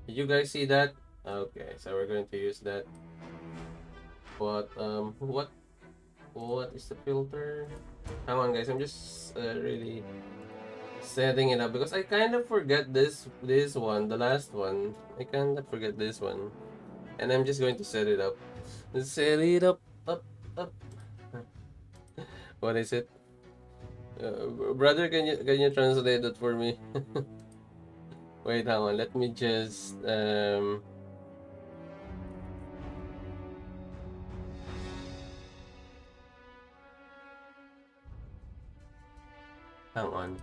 Did you guys see that? Okay, so we're going to use that. But what is the filter? Hang on, guys. I'm just really setting it up because I kind of forget this one, the last one. I kind of forget this one, and I'm just going to set it up. Set it up. What is it? Brother, can you translate that for me? Wait, hang on. Let me just hang on.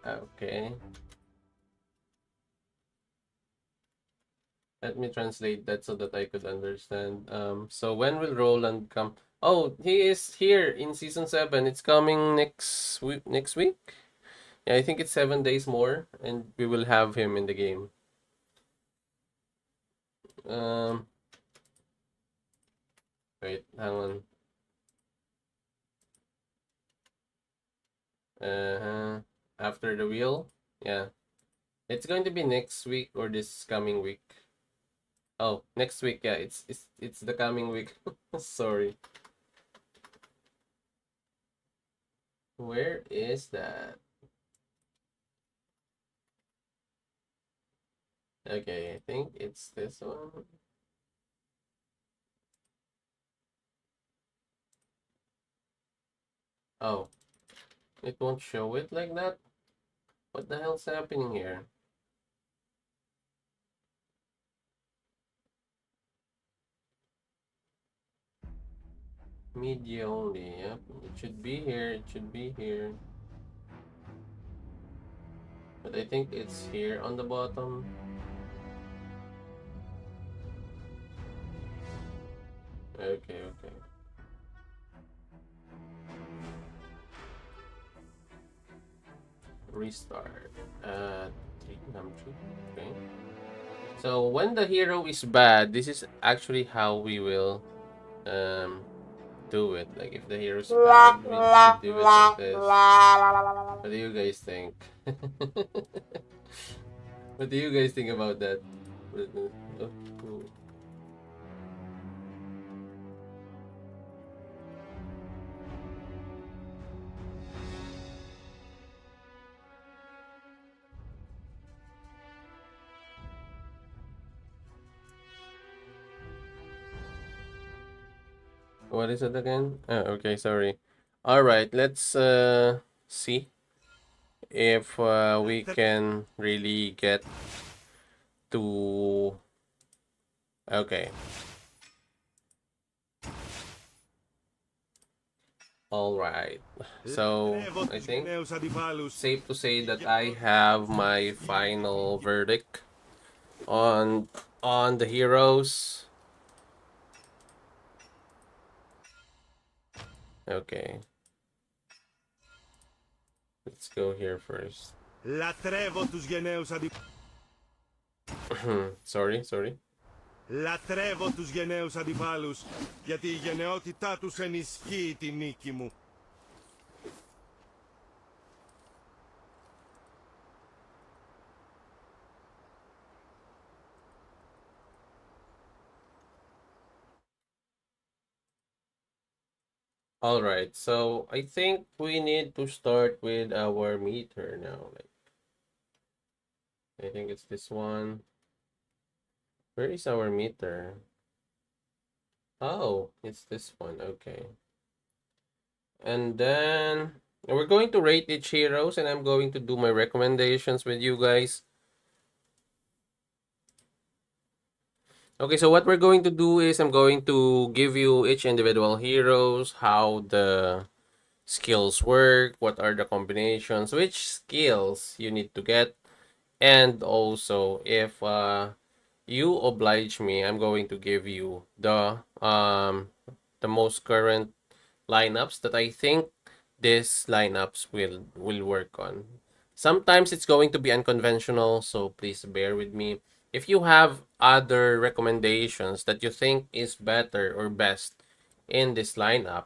Okay. Let me translate that so that I could understand. So when will Roland come? Oh, he is here in season 7. It's coming next week. Next week? Yeah, I think it's 7 days more, and we will have him in the game. Wait, hang on. After the wheel, yeah, it's going to be next week or this coming week. Oh, next week, yeah, it's the coming week. Sorry. Where is that? Okay, I think it's this one. Oh, it won't show it like that? What the hell's happening here? Media only, yep. It should be here, it should be here. But I think it's here on the bottom. Okay, okay. Restart. 3, number 3. Okay. So when the hero is bad, this is actually how we will do it. Like if the hero is bad, we should do it like this. What do you guys think? What do you guys think about that? What is it again? Oh, okay, sorry. All right, let's see if we can really get to. Okay. All right. So I think safe to say that I have my final verdict on the heroes. Okay. Let's go here first. Sorry. Λατρεύω τους γενναίους αντιπάλους, γιατί η γενναιότητά τους ενισχύει τη νίκη μου. All right, so I think we need to start with our meter now. Like, I think it's this one. Where is our meter? Oh, it's this one. Okay. And then we're going to rate each heroes, and I'm going to do my recommendations with you guys. Okay, so what we're going to do is I'm going to give you each individual heroes, how the skills work, what are the combinations, which skills you need to get, and also if you oblige me, I'm going to give you the most current lineups that I think these lineups will work on. Sometimes it's going to be unconventional, so please bear with me. If you have other recommendations that you think is better or best in this lineup,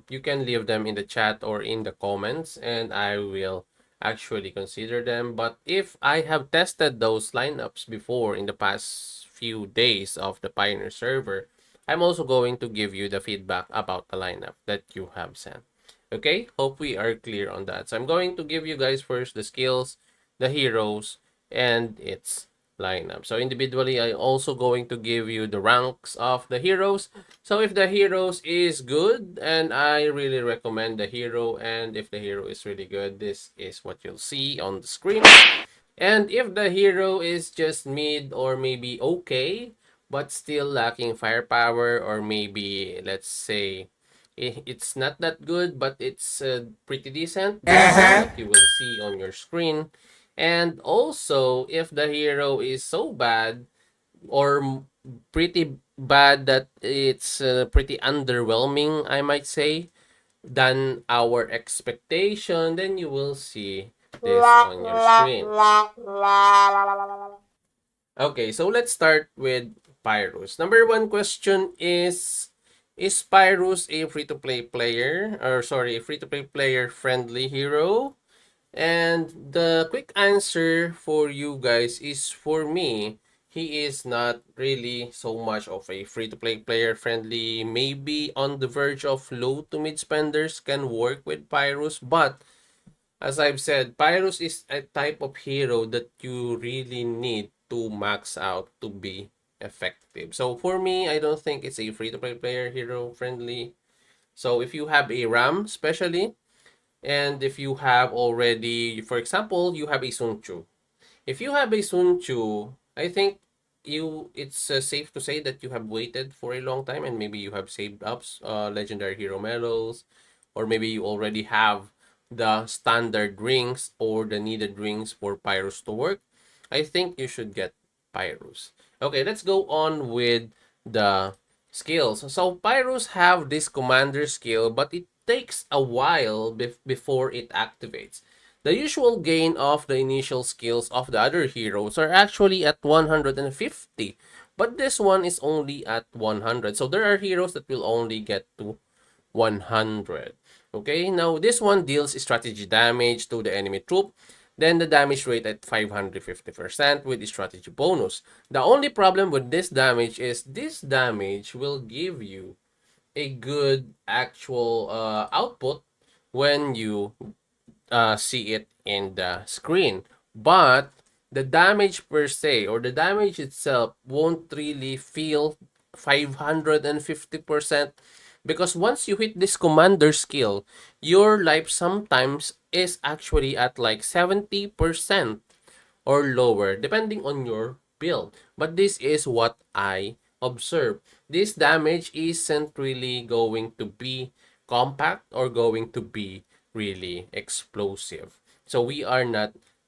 you can leave them in the chat or in the comments, and I will actually consider them. But if I have tested those lineups before in the past few days of the Pioneer server, I'm also going to give you the feedback about the lineup that you have sent. Okay, hope we are clear on that. So I'm going to give you guys first the skills, the heroes, and its lineup. So individually, I also going to give you the ranks of the heroes. So if the heroes is good, and I really recommend the hero, and if the hero is really good, this is what you'll see on the screen. And if the hero is just mid or maybe okay, but still lacking firepower, or maybe let's say it's not that good, but it's pretty decent, that's what you will see on your screen. And also, if the hero is so bad or pretty bad that it's pretty underwhelming, I might say, than our expectation, then you will see this on your screen. Okay, so let's start with Pyrrhus. Number 1 question is Pyrrhus a free-to-play player? Or sorry, a free-to-play player friendly hero? And the quick answer for you guys is, for me, he is not really so much of a free-to-play player friendly. Maybe on the verge of low to mid spenders can work with Pyrrhus, but as I've said, Pyrrhus is a type of hero that you really need to max out to be effective. So for me, I don't think it's a free-to-play player hero friendly. So if you have a ram, especially, and if you have already, for example, you have a Sun Tzu. If you have a Sun Tzu, I think it's safe to say that you have waited for a long time, and maybe you have saved up legendary hero medals, or maybe you already have the standard rings or the needed rings for Pyrrhus to work. I think you should get Pyrrhus. Okay, let's go on with the skills. So Pyrrhus have this commander skill, but it takes a while before it activates. The usual gain of the initial skills of the other heroes are actually at 150, but this one is only at 100. So there are heroes that will only get to 100. Okay, now this one deals strategy damage to the enemy troop. Then the damage rate at 550% with the strategy bonus. The only problem with this damage is this damage will give you a good actual output when you see it in the screen. But the damage per se, or the damage itself, won't really feel 550%, because once you hit this commander skill, your life sometimes is actually at like 70% or lower, depending on your build. But this is what I observe. This damage isn't really going to be compact or going to be really explosive. So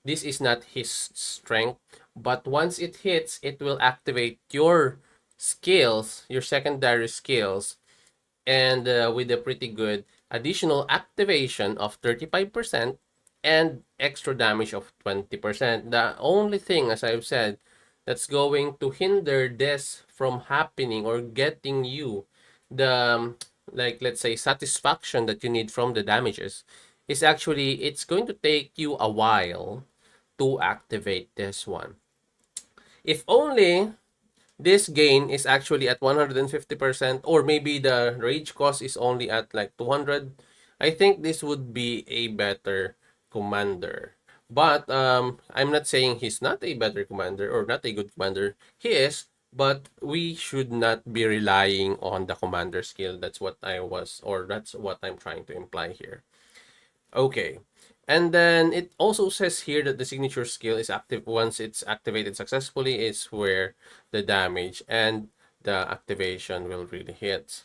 this is not his strength, but once it hits, it will activate your skills, your secondary skills, and with a pretty good additional activation of 35% and extra damage of 20%. The only thing, as I've said, that's going to hinder this from happening or getting you the, like, let's say, satisfaction that you need from the damages is actually, it's going to take you a while to activate this one. If only this gain is actually at 150%, or maybe the rage cost is only at like 200, I think this would be a better commander. But I'm not saying he's not a better commander or not a good commander. He is, but we should not be relying on the commander skill. That's what that's what I'm trying to imply here. Okay. And then it also says here that the signature skill is active once it's activated successfully, is where the damage and the activation will really hit.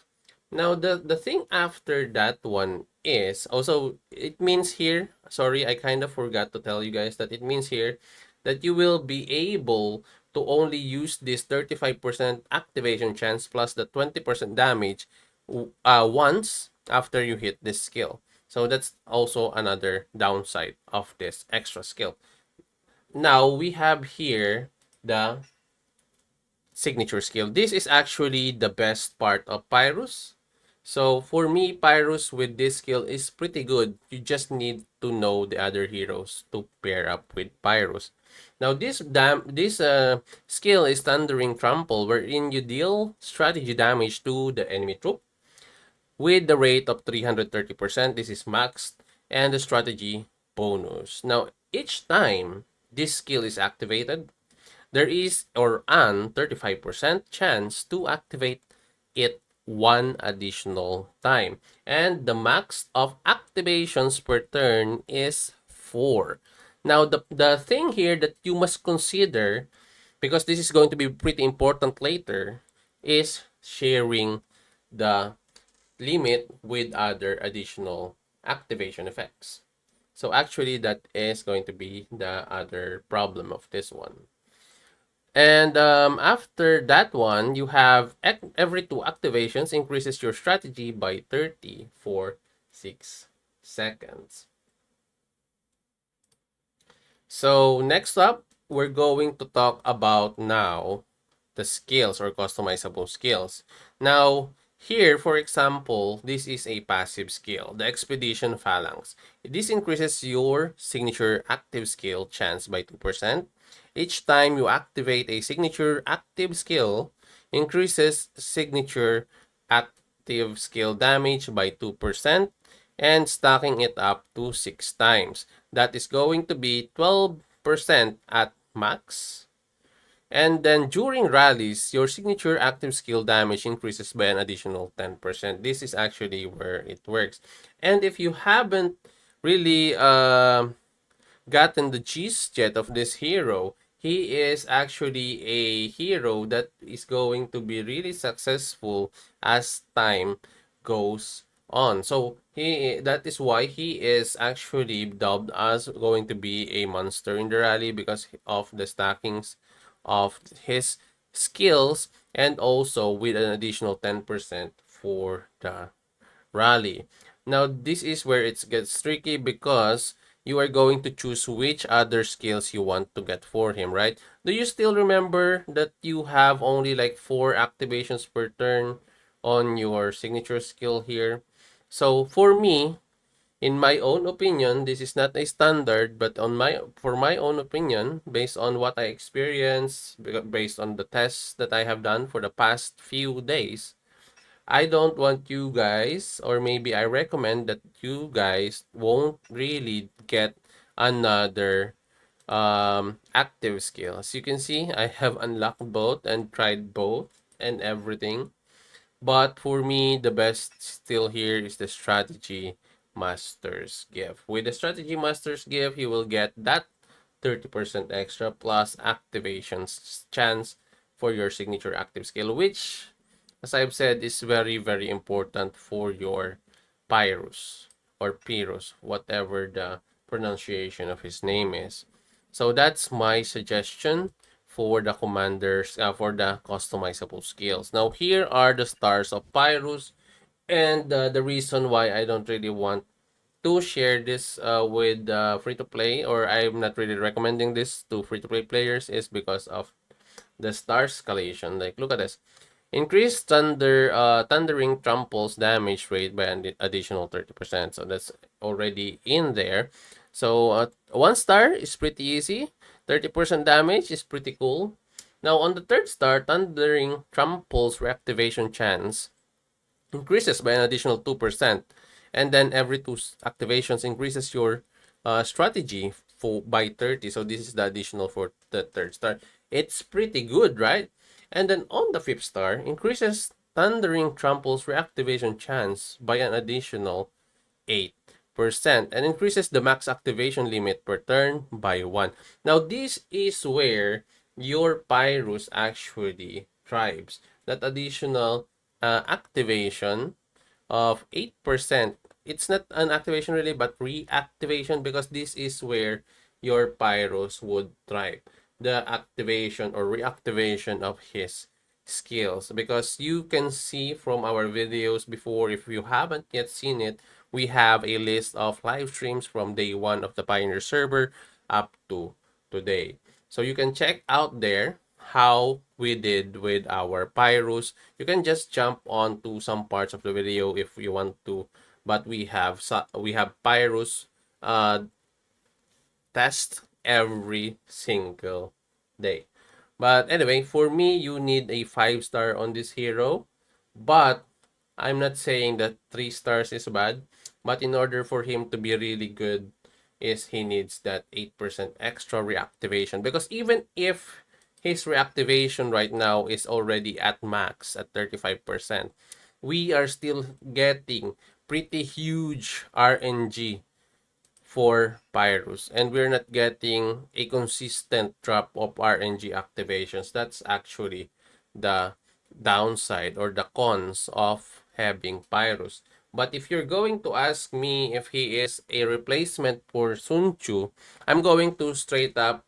Now, the thing after that one is also, it means here, sorry, I kind of forgot to tell you guys that it means here that you will be able to only use this 35% activation chance plus the 20% damage once after you hit this skill. So that's also another downside of this extra skill. Now we have here the signature skill. This is actually the best part of Pyrrhus. So for me, Pyrrhus with this skill is pretty good. You just need to know the other heroes to pair up with Pyrrhus. Now this skill is Thundering Trample, wherein you deal strategy damage to the enemy troop with the rate of 330%. This is maxed, and the strategy bonus. Now, each time this skill is activated, there is an 35% chance to activate it one additional time. And the max of activations per turn is 4. Now, the thing here that you must consider, because this is going to be pretty important later, is sharing the limit with other additional activation effects. So actually, that is going to be the other problem of this one. And after that one, you have every 2 activations increases your strategy by 30 for 6 seconds. So next up, we're going to talk about now the skills or customizable skills. Now, here, for example, this is a passive skill, the Expedition Phalanx. This increases your signature active skill chance by 2%. Each time you activate a signature active skill, increases signature active skill damage by 2%, and stacking it up to 6 times. That is going to be 12% at max, And then during rallies, your signature active skill damage increases by an additional 10%. This is actually where it works. And if you haven't really gotten the gist yet of this hero, he is actually a hero that is going to be really successful as time goes on. So that is why he is actually dubbed as going to be a monster in the rally, because of the stackings of his skills, and also with an additional 10% for the rally. Now this is where it gets tricky, because you are going to choose which other skills you want to get for him, right? Do you still remember that you have only like 4 activations per turn on your signature skill here? So for me, in my own opinion, this is not a standard, but for my own opinion, based on what I experienced, based on the tests that I have done for the past few days, I don't want you guys, or maybe I recommend that you guys won't really get another active skill. As you can see, I have unlocked both and tried both and everything. But for me, the best still here is the Strategy Master's Gift. With the Strategy Master's Gift, you will get that 30% extra plus activation chance for your signature active skill, which, as I've said, is very, very important for your Pyrrhus or Pyrrhus, whatever the pronunciation of his name is. So that's my suggestion for the commanders, for the customizable skills. Now, here are the stars of Pyrrhus, and the reason why I don't really want to share this with free-to-play, or I'm not really recommending this to free-to-play players, is because of the star escalation. Like, look at this. Increased thundering tramples damage rate by an additional 30%. So that's already in there. So 1 star is pretty easy. 30% damage is pretty cool. Now on the 3rd star, thundering tramples reactivation chance increases by an additional 2%. And then every 2 activations increases your strategy by 30. So this is the additional for the 3rd star. It's pretty good, right? And then on the 5th star, increases Thundering Trample's reactivation chance by an additional 8%, and increases the max activation limit per turn by 1. Now, this is where your Pyrrhus actually thrives. That additional activation of 8%. It's not an activation really, but reactivation, because this is where your Pyrrhus would thrive. The activation or reactivation of his skills, because you can see from our videos before, if you haven't yet seen it, we have a list of live streams from day 1 of the Pioneer server up to today. So you can check out there how we did with our Pyrrhus. You can just jump on to some parts of the video if you want to, but we have Pyrrhus test every single day. But anyway, for me, you need a 5 star on this hero. But I'm not saying that 3 stars is bad. But in order for him to be really good, is he needs that 8% extra reactivation. Because even if his reactivation right now is already at max at 35%, we are still getting pretty huge RNG for Pyrrhus, and we're not getting a consistent drop of RNG activations. That's actually the downside or the cons of having Pyrrhus. But if you're going to ask me if he is a replacement for Sun Tzu, I'm going to straight up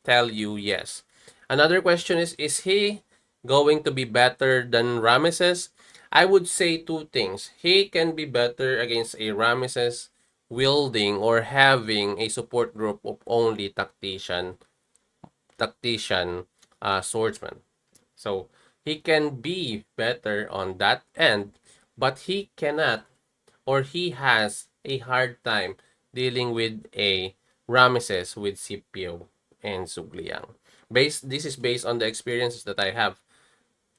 tell you yes. Another question is he going to be better than Ramesses? I would say 2 things. He can be better against a Ramesses wielding or having a support group of only tactician swordsman. So he can be better on that end, but he cannot, or he has a hard time dealing with a Ramesses with Scipio and Sugliang. This is based on the experiences that I have.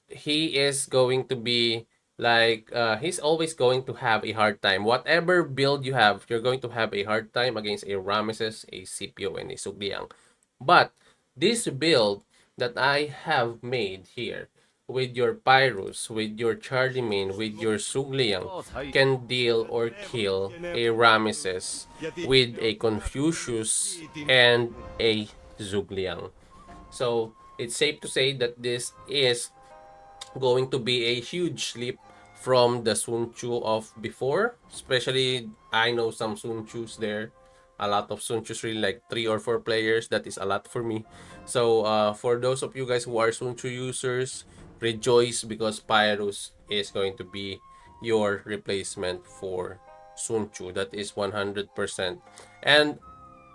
He is going to be like, he's always going to have a hard time. Whatever build you have, you're going to have a hard time against a Ramesses, a Scipio, and a Sugliang. But this build that I have made here with your Pyrrhus, with your Charlemagne, with your Sugliang can deal or kill a Ramesses with a Confucius and a Zhugliang. So it's safe to say that this is going to be a huge leap from the Sun Tzu of before. Especially, I know some Sun Tzus there. A lot of Sun Tzus, really, like 3 or 4 players. That is a lot for me. So, for those of you guys who are Sun Tzu users, rejoice because Pyrrhus is going to be your replacement for Sun Tzu. That is 100%. And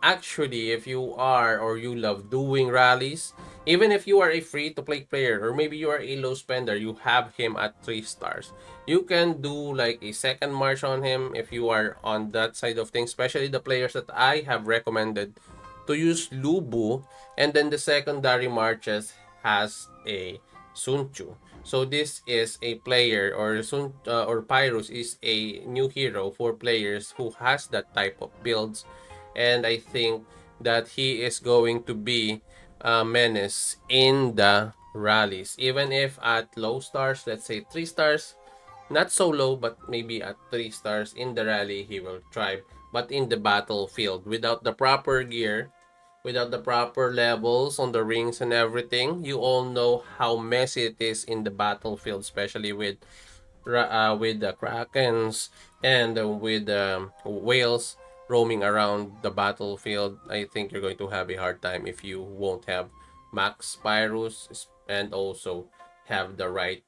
actually, if you are or you love doing rallies, even if you are a free-to-play player or maybe you are a low spender, you have him at 3 stars. You can do like a second march on him if you are on that side of things, especially the players that I have recommended to use Lubu, and then the secondary marches has a Sun Tzu. So this is a player, or or Pyrrhus is a new hero for players who has that type of builds, and I think that he is going to be a menace in the rallies. Even if at low stars, let's say 3 stars, not so low, but maybe at 3 stars in the rally, he will thrive. But in the battlefield, without the proper gear, without the proper levels on the rings and everything, you all know how messy it is in the battlefield, especially with the krakens and with whales roaming around the battlefield. I think you're going to have a hard time if you won't have max Pyrrhus and also have the right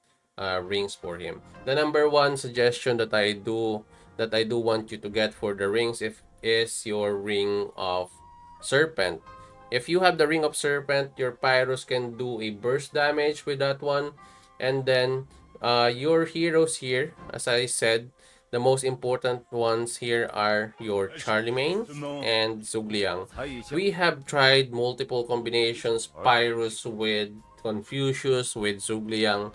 rings for him. The number one suggestion that I do want you to get for the rings is your ring of serpent. If you have the ring of serpent, your Pyrrhus can do a burst damage with that one, and then your heroes here, as I said, the most important ones here are your Charlemagne and Zhugliang. We have tried multiple combinations, Pyrrhus with Confucius, with Zhugliang,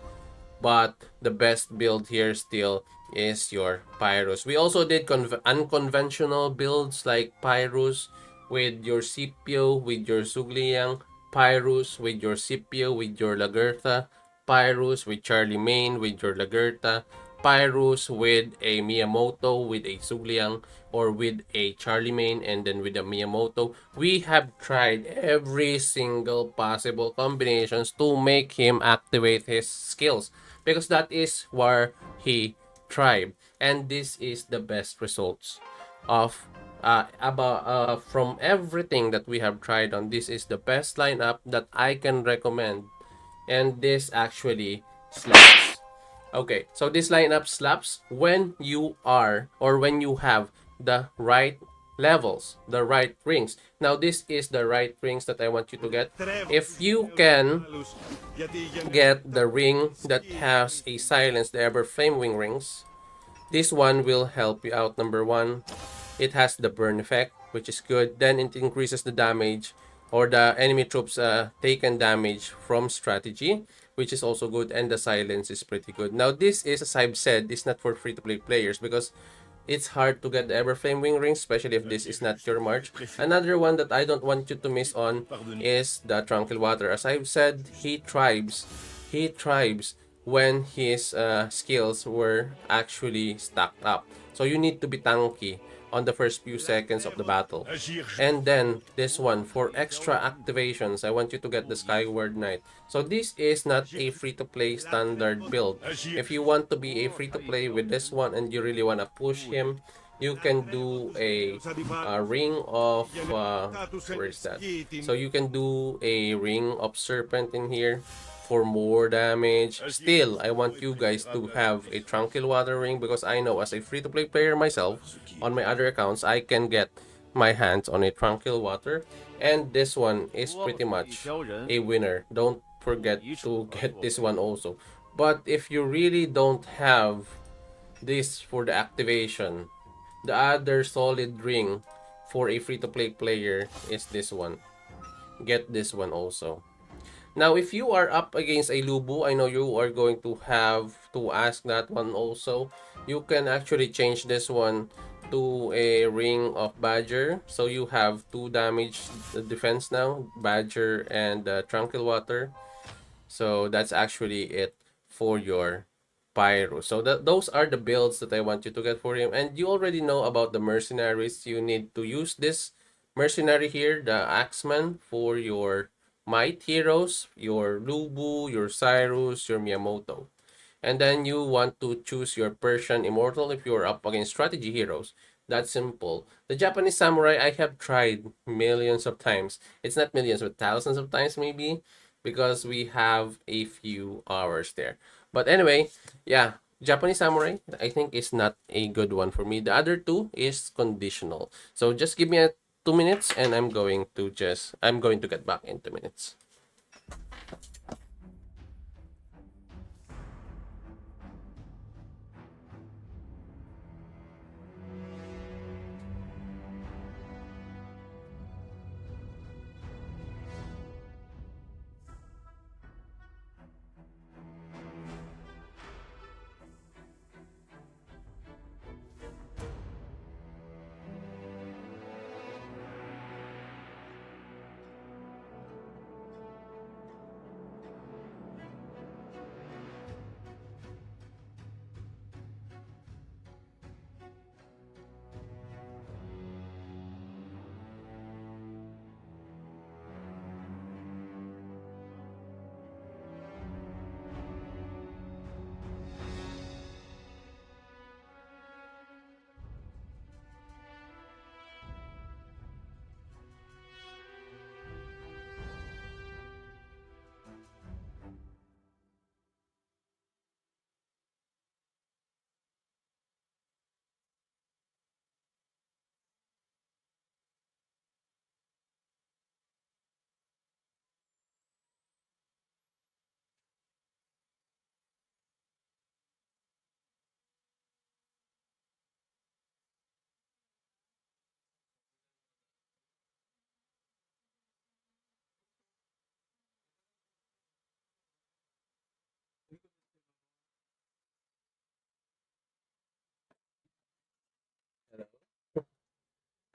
but the best build here still is your Pyrrhus. We also did unconventional builds like Pyrrhus with your Scipio, with your Zhugliang, Pyrrhus with your Scipio, with your Lagertha, Pyrrhus with Charlemagne, with your Lagertha, Pyrrhus with a Miyamoto, with a Zhugliang, or with a Charlemagne, and then with a Miyamoto. We have tried every single possible combinations to make him activate his skills, because that is where he thrived, and this is the best results of from everything that we have tried on. This is the best lineup that I can recommend, and this actually slaps. Okay, so this lineup slaps when you are, or when you have the right levels, the right rings. Now this is the right rings that I want you to get. If you can get the ring that has a silence, the ever flame wing rings, this one will help you out. Number one, it has the burn effect, which is good. Then it increases the damage, or the enemy troops taken damage from strategy, which is also good, and the silence is pretty good. Now this is, as I've said, is not for free-to-play players because it's hard to get the Everflame Wing Rings, especially if this is not your march. Another one that I don't want you to miss on is the Tranquil Water. As I've said, he thrives when his skills were actually stacked up. So you need to be tanky on the first few seconds of the battle. And then this one, for extra activations, I want you to get the Skyward Knight. So this is not a free-to-play standard build. If you want to be a free-to-play with this one and you really want to push him, you can do a ring of where is that? So you can do a ring of serpent in here for more damage. Still, I want you guys to have a Tranquil Water ring, because I know as a free-to-play player myself, on my other accounts, I can get my hands on a Tranquil Water. And this one is pretty much a winner. Don't forget to get this one also. But if you really don't have this for the activation, the other solid ring for a free-to-play player is this one. Get this one also. Now, if you are up against a Lubu, I know you are going to have to ask that one also. You can actually change this one to a ring of Badger. So you have 2 damage defense now, Badger and Tranquil Water. So that's actually it for your Pyrrhus. So those are the builds that I want you to get for him. And you already know about the mercenaries. You need to use this mercenary here, the Axeman, for your Might heroes, your Lubu, your Cyrus, your Miyamoto. And then you want to choose your Persian Immortal if you're up against strategy heroes. That's simple. The Japanese Samurai, I have tried millions of times. It's not millions, but thousands of times maybe, because we have a few hours there. But anyway, yeah, Japanese Samurai, I think is not a good one for me. The other two is conditional. So just give me 2 minutes and I'm going to get back in 2 minutes.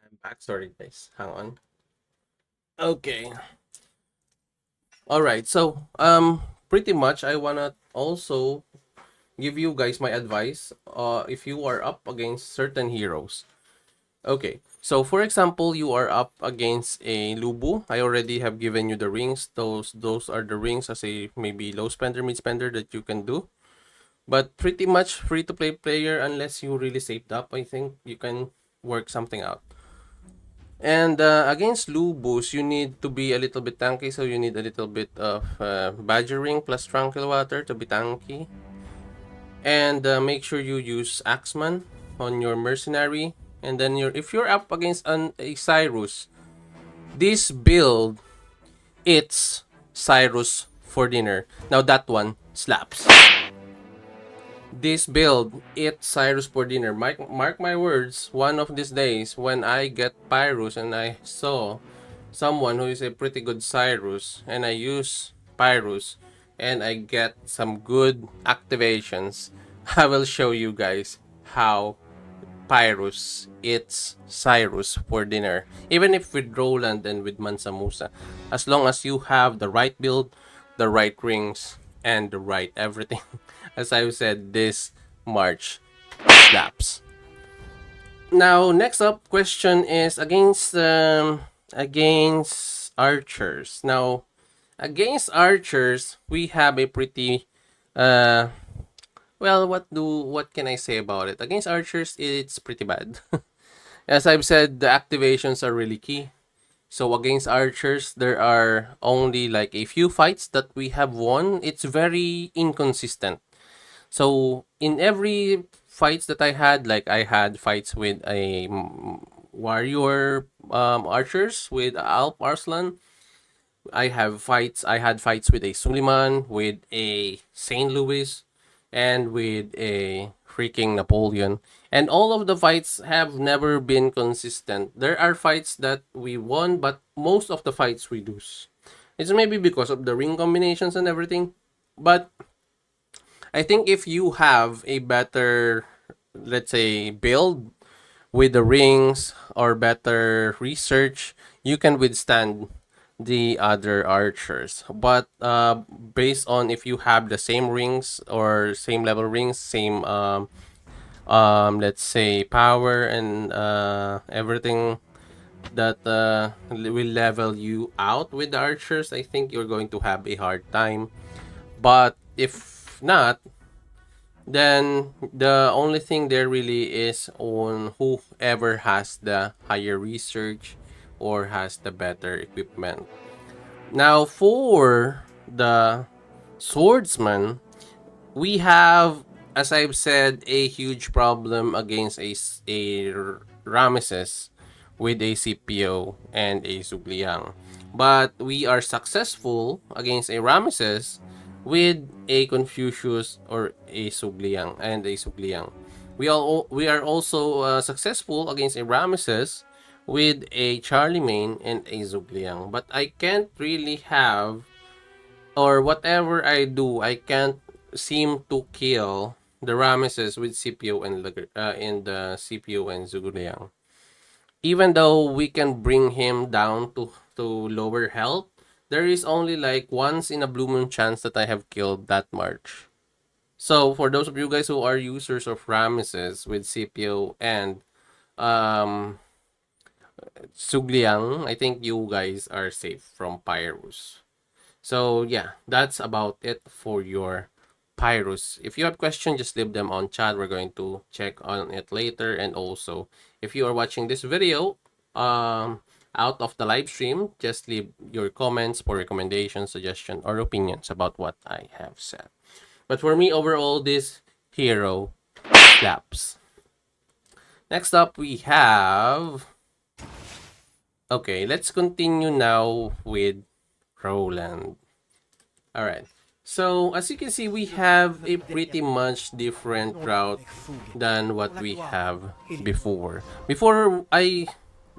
I'm back. Sorry, guys. Hang on. Okay. All right. So, pretty much I wanna also give you guys my advice. If you are up against certain heroes. Okay. So, for example, you are up against a Lubu. I already have given you the rings. Those are the rings as a maybe low spender, mid spender that you can do. But pretty much free to play player unless you really saved up. I think you can work something out. And against Lubus, you need to be a little bit tanky, so you need a little bit of Badgering plus Tranquil Water to be tanky. And make sure you use Axeman on your Mercenary. And then if you're up against a Cyrus, this build, it's Cyrus for dinner. Now that one slaps. This build, it's Cyrus for dinner. Mark my words, one of these days when I get Pyrrhus and I saw someone who is a pretty good Cyrus and I use Pyrrhus and I get some good activations, I will show you guys how Pyrrhus eats Cyrus for dinner. Even if with Roland and with Mansa Musa. As long as you have the right build, the right rings, and the right everything. As I've said, this March slaps. Now, next up question is against archers. Now, against archers, we have a pretty well, what can I say about it? Against archers, it's pretty bad. As I've said, the activations are really key. So against archers, there are only like a few fights that we have won. It's very inconsistent. So in every fights that I had, like I had fights with a warrior archers with Alp Arslan. I had fights with a Suleiman, with a Saint Louis, and with a freaking Napoleon. And all of the fights have never been consistent. There are fights that we won, but most of the fights we lose. It's maybe because of the ring combinations and everything. But I think if you have a better, let's say, build with the rings or better research, you can withstand the other archers. But based on if you have the same rings or same level rings, same let's say power and everything that will level you out with the archers, I think you're going to have a hard time. But if not, then the only thing there really is on whoever has the higher research or has the better equipment. Now for the swordsman, we have, as I've said, a huge problem against a Ramesses with a CPO and a Sugliang. But we are successful against a Ramesses with a Confucius or a Sugliang and a Sugliang. We are also successful against a Ramesses with a Charlemagne and a Sugliang. But I can't really have, or whatever I do, I can't seem to kill the Ramesses with CPO and the CPO and Zuguriang. Even though we can bring him down to lower health, there is only like once in a blue moon chance that I have killed that march. So for those of you guys who are users of Ramesses with CPO and Sugliang, I think you guys are safe from Pyrrhus. So yeah, that's about it for your Pyrrhus. If you have questions, just leave them on chat. We're going to check on it later. And also, if you are watching this video out of the live stream, just leave your comments for recommendations, suggestions, or opinions about what I have said. But for me, overall, this hero slaps. Next up, we have... Okay, let's continue now with Roland. Alright. So, as you can see, we have a pretty much different route than what we have before. Before I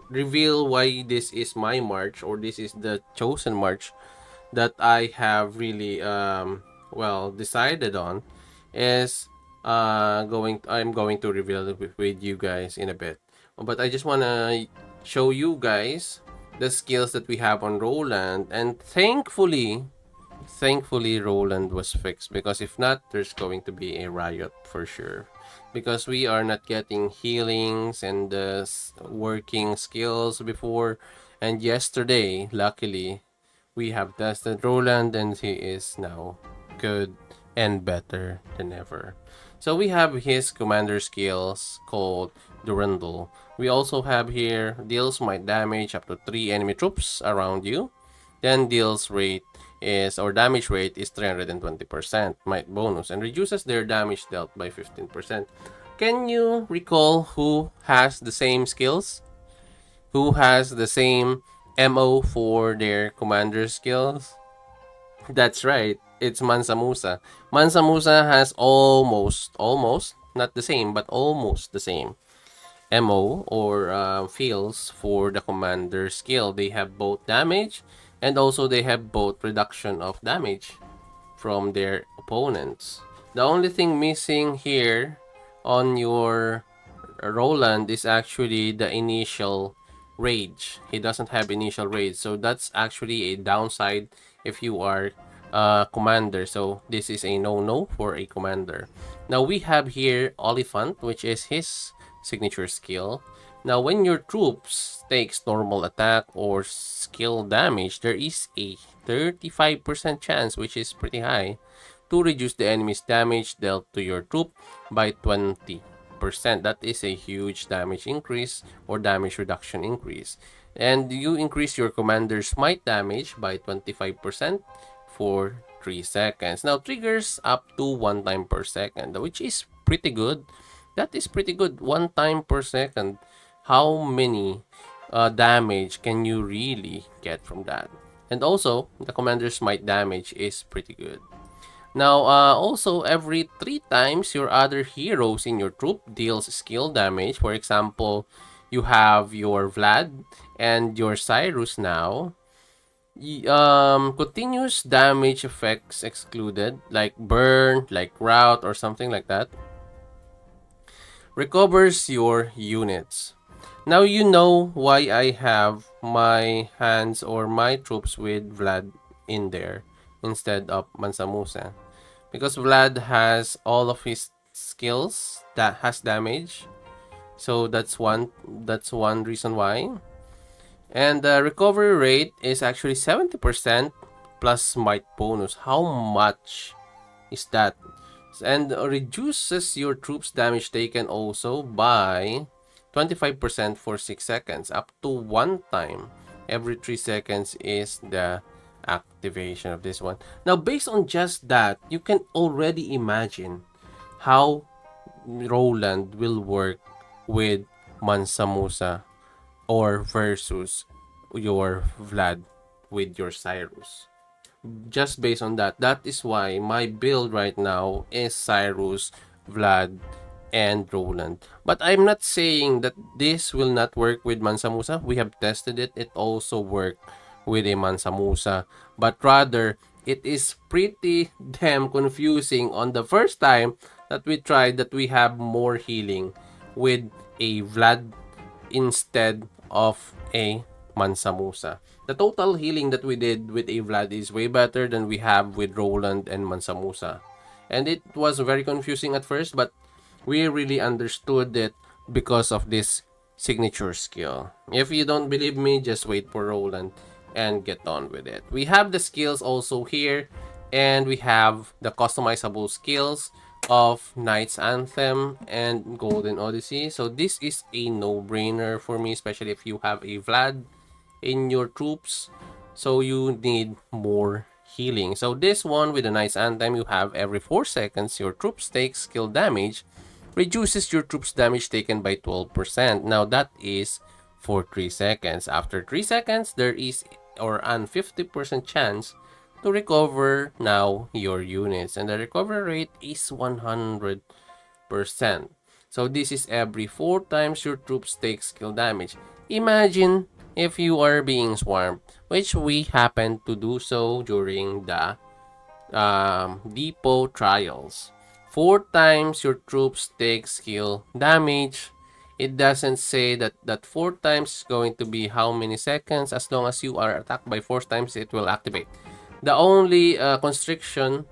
reveal why this is my march, or this is the chosen march that I have really, well, decided on, is I'm going to reveal it with you guys in a bit. But I just want to show you guys the skills that we have on Roland, and thankfully Roland was fixed, because if not, there's going to be a riot for sure, because we are not getting healings and working skills before. And yesterday, luckily, we have tested Roland and he is now good and better than ever. So we have his commander skills called Durandal. We also have here deals might damage up to 3 enemy troops around you. Then deals rate is, or damage rate is 320%, might bonus, and reduces their damage dealt by 15%. Can you recall who has the same skills? Who has the same MO for their commander skills? That's right, it's Mansa Musa. Mansa Musa has almost, not the same, but almost the same MO or feels for the commander skill. They have both damage and also they have both reduction of damage from their opponents. The only thing missing here on your Roland is actually the initial rage. He doesn't have initial rage, so that's actually a downside if you are commander. So this is a no-no for a commander. Now we have here Oliphant, which is his signature skill. Now when your troops takes normal attack or skill damage, there is a 35% chance, which is pretty high, to reduce the enemy's damage dealt to your troop by 20%. That is a huge damage increase or damage reduction increase. And you increase your commander's might damage by 25% for 3 seconds. Now triggers up to 1 time per second, which is pretty good. That is pretty good. 1 time per second. How many damage can you really get from that? And also, the commander's might damage is pretty good. Now, also, every 3 times your other heroes in your troop deals skill damage. For example, you have your Vlad and your Cyrus now. Continuous damage effects excluded, like burn, like rout, or something like that. recovers your units. Now you know why I have my hands or my troops with Vlad in there instead of Mansa Musa. Because Vlad has all of his skills that has damage. So that's one reason why. And the recovery rate is actually 70% plus might bonus. How much is that? And reduces your troops damage taken also by 25% for 6 seconds, up to 1 time every 3 seconds is the activation of this one. Now based on just that, you can already imagine how Roland will work with Mansa Musa or versus your Vlad with your Cyrus. Just based on that, that is why my build right now is Cyrus, Vlad, and Roland. But I'm not saying that this will not work with Mansa Musa. We have tested it. It also worked with a Mansa Musa. But rather, it is pretty damn confusing on the first time that we tried that we have more healing with a Vlad instead of a Mansa Musa. The total healing that we did with a Vlad is way better than we have with Roland and Mansa Musa. And it was very confusing at first, but we really understood it because of this signature skill. If you don't believe me, just wait for Roland and get on with it. We have the skills also here, and we have the customizable skills of Knight's Anthem and Golden Odyssey. So this is a no-brainer for me, especially if you have a Vlad in your troops, so you need more healing. So this one with the Knight's Anthem, you have every 4 seconds your troops take skill damage, reduces your troops damage taken by 12%. Now that is for 3 seconds. After 3 seconds, there is or an 50% chance to recover now your units, and the recovery rate is 100%. So this is every 4 times your troops take skill damage. Imagine if you are being swarmed, which we happen to do so during the depot trials. 4 times your troops take skill damage. It doesn't say that 4 times is going to be how many seconds. As long as you are attacked by 4 times, it will activate. The only constriction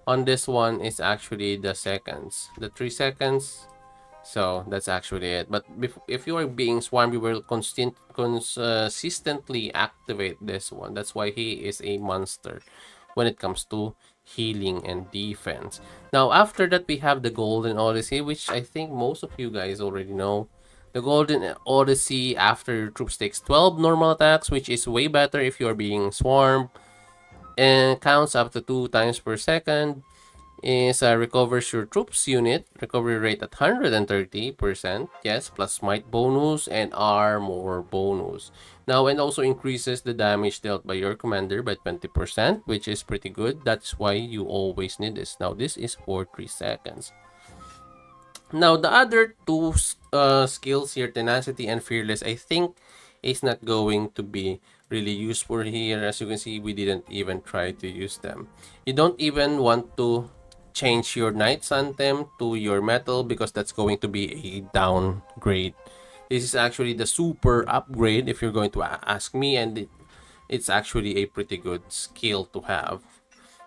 on this one is actually the seconds, the 3 seconds. So that's actually it. But if you are being swarmed, you will consistently activate this one. That's why he is a monster when it comes to healing and defense. Now after that, we have the Golden Odyssey, which I think most of you guys already know. The Golden Odyssey, after your troops takes 12 normal attacks, which is way better if you are being swarmed, and counts up to 2 times per second, is recovers your troops unit, recovery rate at 130%, yes, plus might bonus and armor bonus. Now, and also increases the damage dealt by your commander by 20%, which is pretty good. That's why you always need this. Now, this is for 3 seconds. Now, the other 2 skills here, Tenacity and Fearless, I think is not going to be really useful here. As you can see, we didn't even try to use them. You don't even want to change your Knight's Anthem to your metal because that's going to be a downgrade. This is actually the super upgrade if you're going to ask me, and it's actually a pretty good skill to have.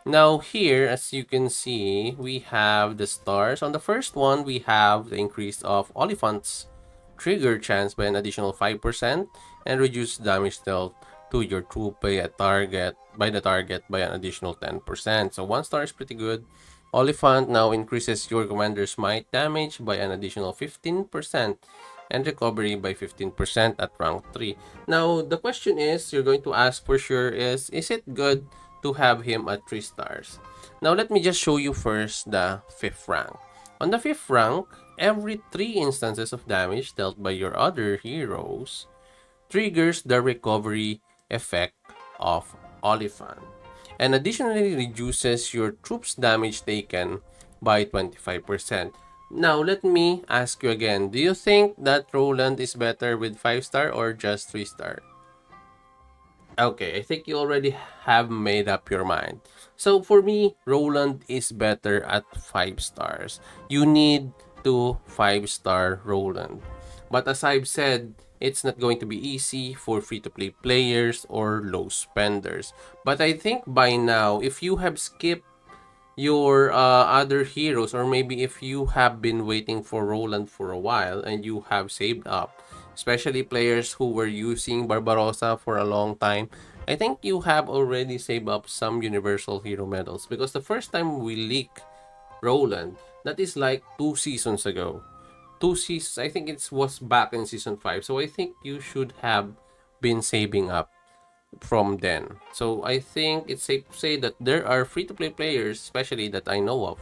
Now here, as you can see, we have the stars. On the first one, we have the increase of Oliphant's trigger chance by an additional 5% and reduce damage dealt to your troop by the target by an additional 10%. So 1 star is pretty good. Oliphant now increases your commander's might damage by an additional 15% and recovery by 15% at rank 3. Now, the question is, you're going to ask for sure is it good to have him at 3 stars? Now, let me just show you first the 5th rank. On the 5th rank, every 3 instances of damage dealt by your other heroes triggers the recovery effect of Oliphant, and additionally reduces your troops damage taken by 25%. Now, let me ask you again, do you think that Roland is better with 5 star or just 3 star? Okay, I think you already have made up your mind. So for me, Roland is better at 5 stars. You need to 5-star Roland. But as I've said, it's not going to be easy for free-to-play players or low spenders. But I think by now, if you have skipped your other heroes, or maybe if you have been waiting for Roland for a while and you have saved up, especially players who were using Barbarossa for a long time, I think you have already saved up some universal hero medals, because the first time we leaked Roland, that is like 2 seasons ago. 2 seasons, I think it was back in season 5. So I think you should have been saving up from then. So I think it's safe to say that there are free-to-play players, especially that I know of,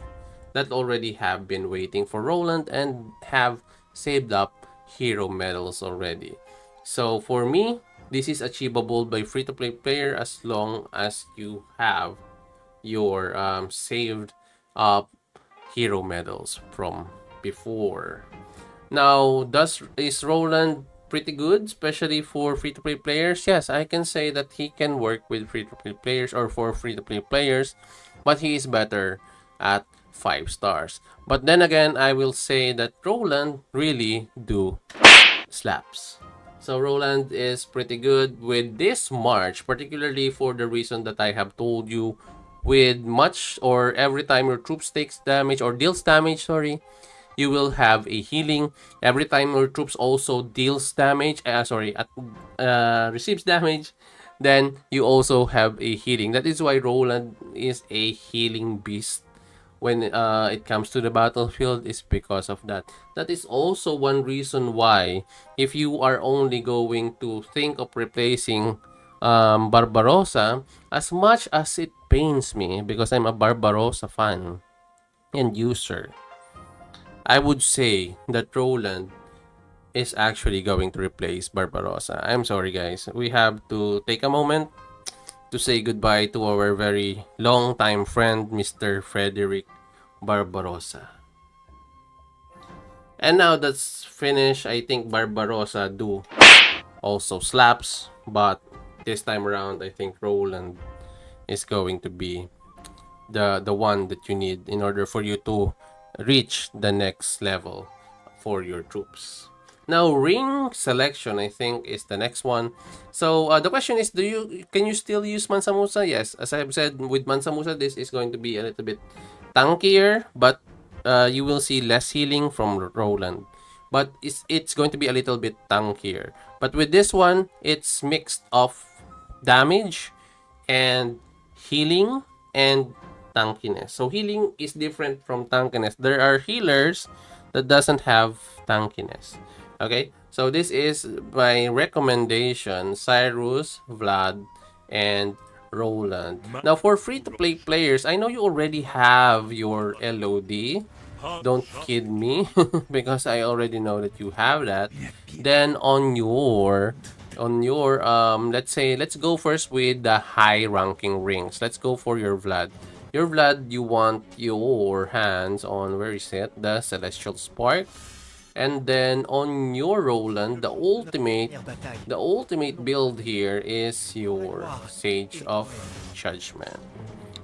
that already have been waiting for Roland and have saved up hero medals already. So for me, this is achievable by free-to-play player as long as you have your saved up hero medals from before. Now, is Roland pretty good, especially for free-to-play players? Yes, I can say that he can work with free-to-play players or for free-to-play players, but he is better at 5 stars. But then again, I will say that Roland really do slaps. So Roland is pretty good with this March, particularly for the reason that I have told you. With much or every time your troops takes damage or deals damage, sorry, you will have a healing. Every time your troops also deals damage, receives damage, then you also have a healing. That is why Roland is a healing beast when it comes to the battlefield, is because of that. That is also one reason why, if you are only going to think of replacing Barbarossa, as much as it pains me because I'm a Barbarossa fan and user, I would say that Roland is actually going to replace Barbarossa. I'm sorry guys, we have to take a moment to say goodbye to our very long time friend, Mr. Frederick Barbarossa. And now that's finished, I think Barbarossa do also slaps, but this time around I think Roland is going to be the one that you need in order for you to reach the next level for your troops. Now, ring selection, I think, is the next one. So the question is, can you still use Mansa Musa? Yes, as I've said, with Mansa Musa, this is going to be a little bit tankier, but you will see less healing from Roland. But it's going to be a little bit tankier. But with this one, it's mixed of damage and healing and tankiness. So healing is different from tankiness. There are healers that doesn't have tankiness. Okay, so this is my recommendation: Cyrus, Vlad, and Roland. Now for free-to-play players, I know you already have your LOD. Don't kid me because I already know that you have that. Then on your let's go first with the high ranking rings. Let's go for your Vlad. Your Vlad, you want your hands on, where is it? The Celestial Spark. And then on your Roland, the ultimate build here is your Sage of Judgment.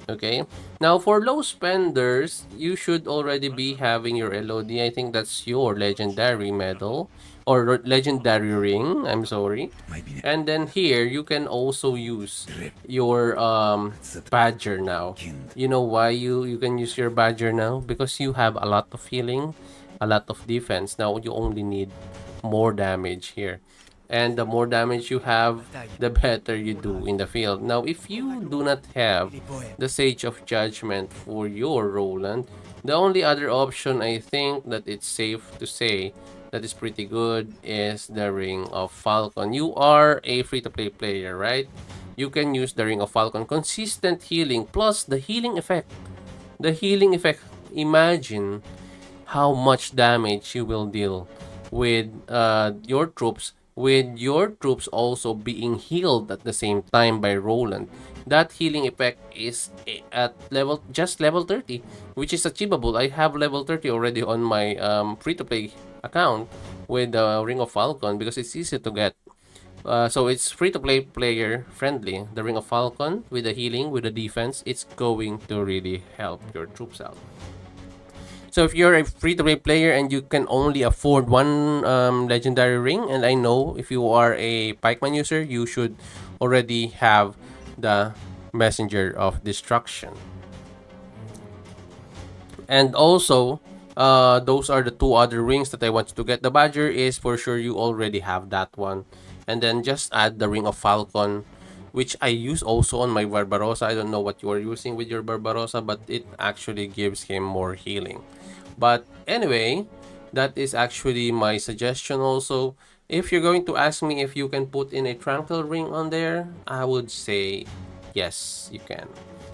Okay, now for low spenders, you should already be having your LOD. I think that's your legendary medal or legendary ring, I'm sorry. And then here you can also use your badger now. You know why you can use your badger now? Because you have a lot of healing, a lot of defense. Now you only need more damage here. And the more damage you have, the better you do in the field. Now, if you do not have the Sage of Judgment for your Roland, the only other option I think that it's safe to say that is pretty good is the Ring of Falcon. You are a free-to-play player, right? You can use the Ring of Falcon. Consistent healing plus the healing effect. The healing effect, imagine how much damage you will deal with your troops, with your troops also being healed at the same time by Roland. That healing effect is at just level 30, which is achievable. I have level 30 already on my free-to-play account with the Ring of Falcon because it's easy to get. So it's free-to-play player friendly. The Ring of Falcon with the healing, with the defense, it's going to really help your troops out. So if you're a free-to-play player and you can only afford one legendary ring, and I know if you are a Pikeman user, you should already have the Messenger of Destruction. And also, those are the two other rings that I want you to get. The Badger is for sure you already have that one. And then just add the Ring of Falcon, which I use also on my Barbarossa. I don't know what you are using with your Barbarossa, but it actually gives him more healing. But anyway, that is actually my suggestion also. If you're going to ask me if you can put in a Tranquil Ring on there, I would say yes, you can.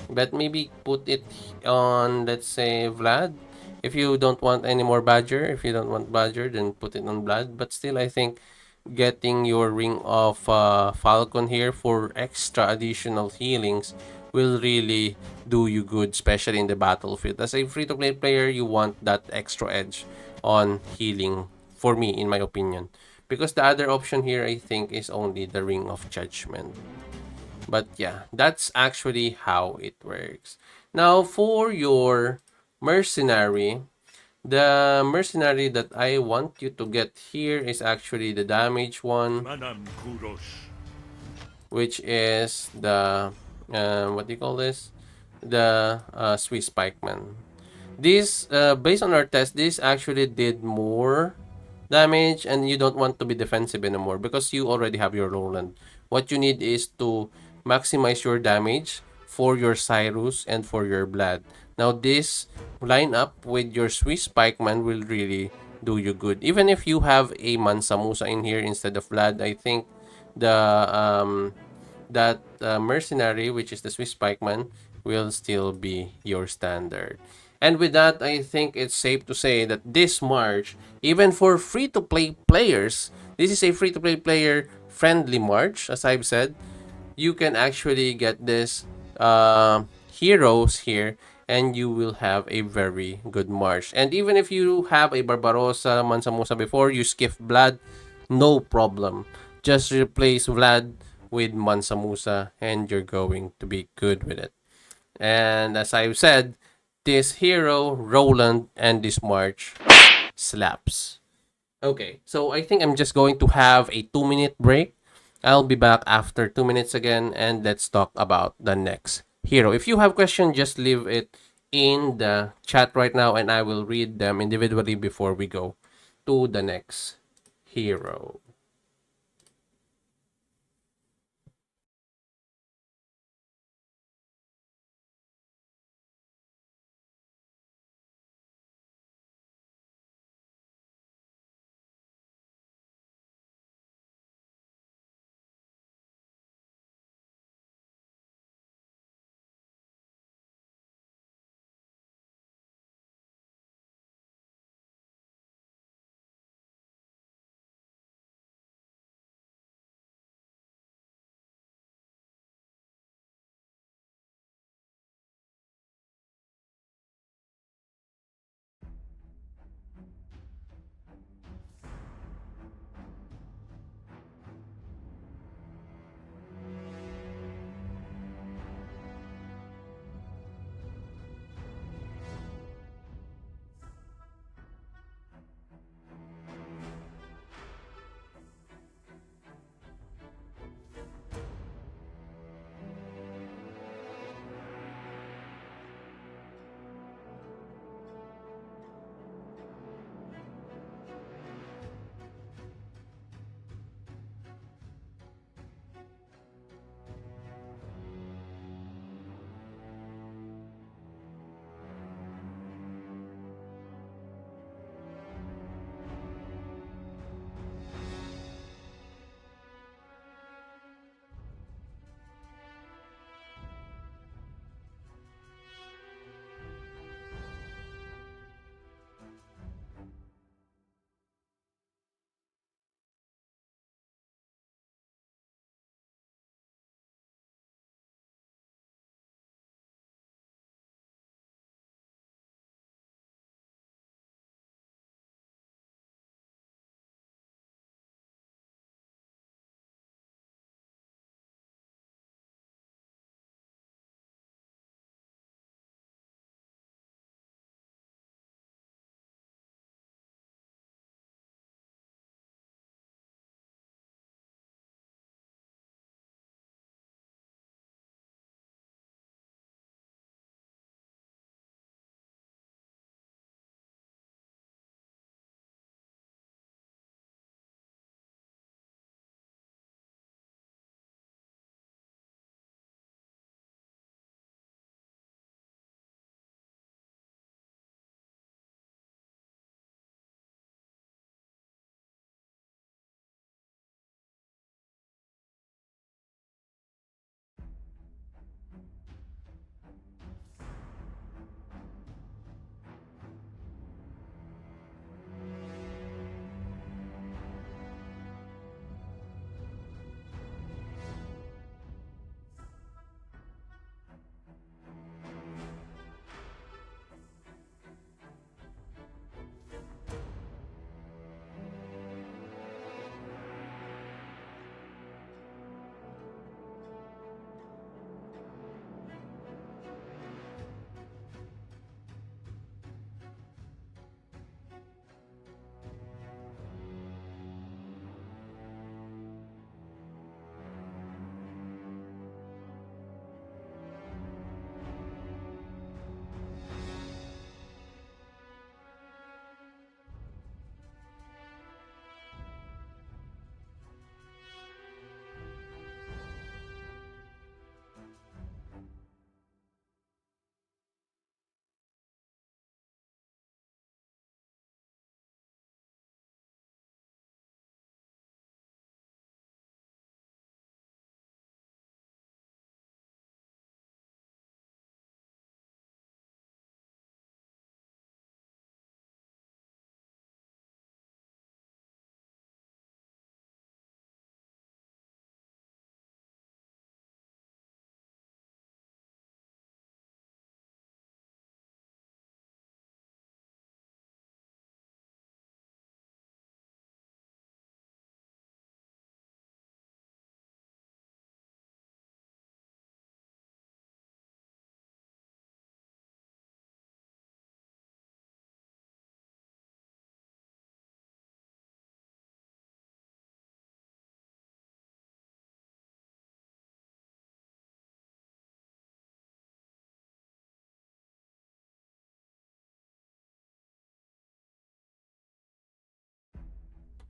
But maybe put it on, let's say, Vlad. If you don't want any more Badger, if you don't want Badger, then put it on Vlad. But still, I think getting your Ring of Falcon here for extra additional healings will really do you good, especially in the battlefield. As a free-to-play player, you want that extra edge on healing, for me, in my opinion. Because the other option here, I think, is only the Ring of Judgment. But yeah, that's actually how it works. Now, for your mercenary, the mercenary that I want you to get here is actually the damage one, which is the, what do you call this? The Swiss Pikeman. This, based on our test, this actually did more damage, and you don't want to be defensive anymore because you already have your Roland. What you need is to maximize your damage for your Cyrus and for your Vlad. Now this line up with your Swiss Pikeman will really do you good. Even if you have a Mansa Musa in here instead of Vlad, I think the that mercenary, which is the Swiss Pikeman, will still be your standard. And with that, I think it's safe to say that this March, even for free-to-play players, this is a free-to-play player friendly March, as I've said. You can actually get this heroes here, and you will have a very good March. And even if you have a Barbarossa, Mansa Musa before, you skip Vlad, no problem. Just replace Vlad with Mansa Musa, and you're going to be good with it. And as I've said, this hero, Roland, and this March slaps. Okay, so I think I'm just going to have a 2-minute break. I'll be back after 2 minutes again, and let's talk about the next hero. If you have questions, just leave it in the chat right now, and I will read them individually before we go to the next hero.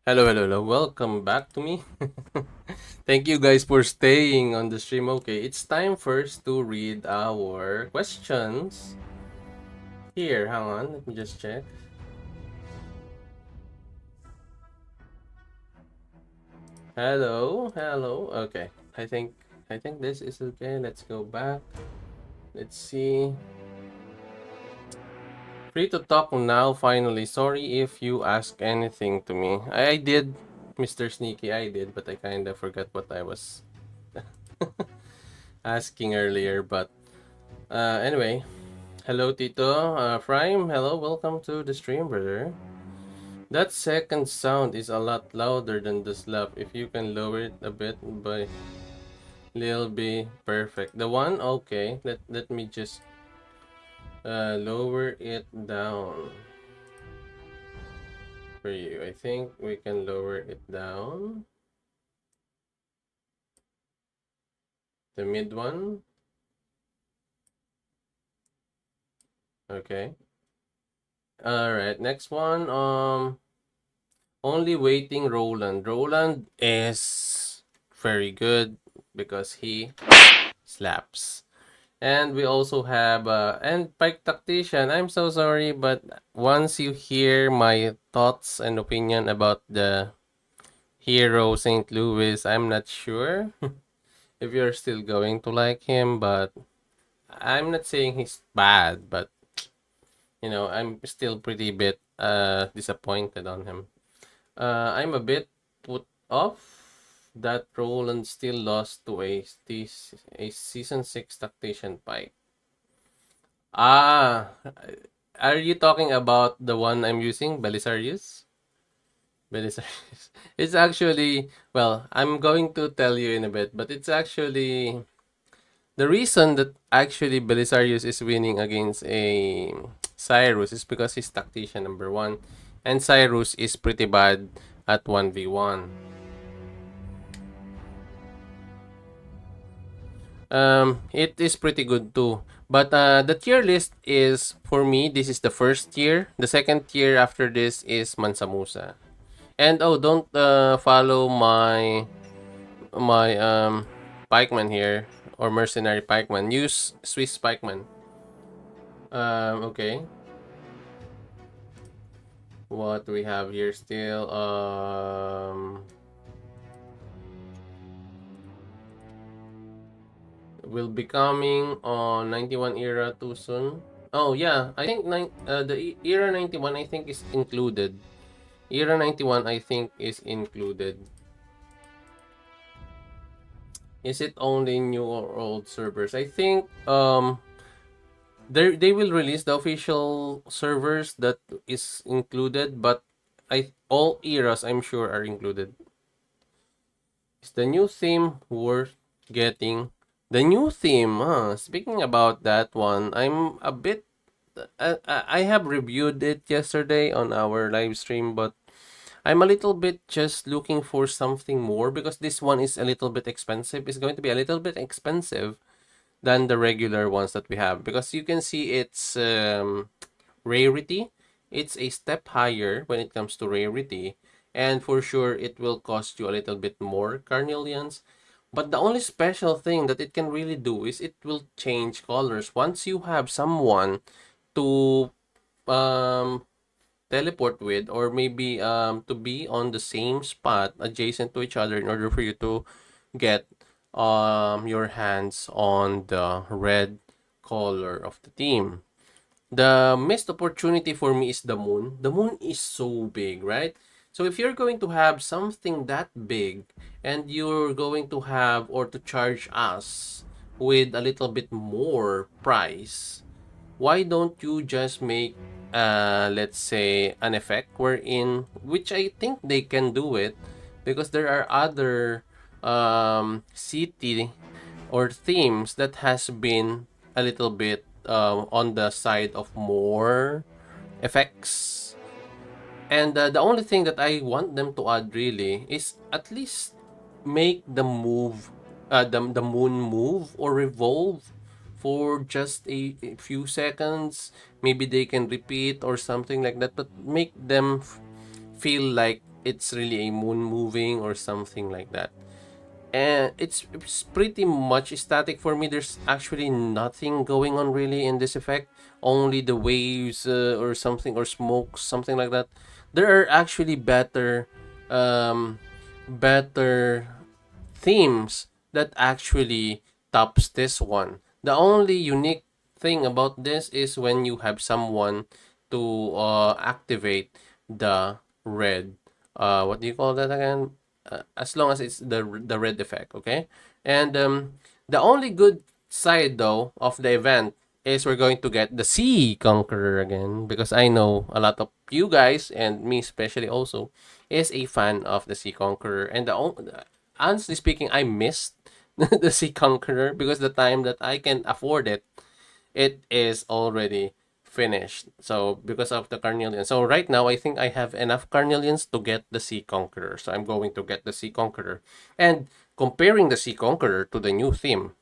Hello, hello, hello. Welcome back to me. Thank you guys for staying on the stream. Okay, it's time first to read our questions. Here, hang on. Let me just check. Hello, hello. Okay, I think this is okay. Let's go back. Let's see. Free to talk now, finally. Sorry if you ask anything to me. I did, Mr. Sneaky, I did, but I kind of forgot what I was asking earlier. But anyway, hello, Tito. Prime, hello, welcome to the stream, brother. That second sound is a lot louder than the slap. If you can lower it a bit by little be perfect. The one, okay. Let me just lower it down for you. I think we can lower it down. The mid one. Okay. All right. Next one. Only waiting Roland. Roland is very good because he slaps. And we also have and Pike Tactician. I'm so sorry, but once you hear my thoughts and opinion about the hero St. Louis, I'm not sure if you're still going to like him, but I'm not saying he's bad, but you know, I'm still pretty bit disappointed on him. I'm a bit put off that Roland still lost to a season 6 Tactician Pike. Ah, are you talking about the one I'm using, Belisarius? Belisarius. It's actually, well, I'm going to tell you in a bit, but it's actually the reason that actually Belisarius is winning against a Cyrus is because he's Tactician number 1, and Cyrus is pretty bad at 1v1. It is pretty good too. But the tier list is, for me, this is the first tier. The second tier after this is Mansa Musa. And oh, don't follow my pikeman here, or mercenary pikeman. Use Swiss pikeman. Okay. What do we have here still? Will be coming on 91 era too soon. Oh yeah, I think the era 91 I think is included. Era 91 I think is included. Is it only new or old servers? I think they will release the official servers that is included, but all eras I'm sure are included. Is the new theme worth getting? The new theme, speaking about that one, I'm a bit I have reviewed it yesterday on our live stream, but I'm a little bit just looking for something more because this one is a little bit expensive. It's going to be a little bit expensive than the regular ones that we have because you can see its rarity. It's a step higher when it comes to rarity, and for sure it will cost you a little bit more carnelians. But the only special thing that it can really do is it will change colors. Once you have someone to teleport with, or maybe to be on the same spot adjacent to each other in order for you to get your hands on the red color of the team. The missed opportunity for me is the moon. The moon is so big, right? So if you're going to have something that big and you're going to have or to charge us with a little bit more price, why don't you just make let's say an effect wherein, which I think they can do it because there are other city or themes that has been a little bit on the side of more effects. And the only thing that I want them to add really is at least make the move, the moon move or revolve for just a few seconds. Maybe they can repeat or something like that, but make them feel like it's really a moon moving or something like that. And it's pretty much static for me. There's actually nothing going on really in this effect, only the waves or something, or smoke, something like that. There are actually better themes that actually tops this one. The only unique thing about this is when you have someone to activate the red, what do you call that again? As long as it's the red effect, okay? And the only good side though of the event is we're going to get the Sea Conqueror again, because I know a lot of you guys, and me especially also, is a fan of the Sea Conqueror. And honestly speaking, I missed the Sea Conqueror because the time that I can afford it, it is already finished. So because of the carnelian. So right now I think I have enough carnelians to get the Sea Conqueror. So I'm going to get the Sea Conqueror. And comparing the Sea Conqueror to the new theme,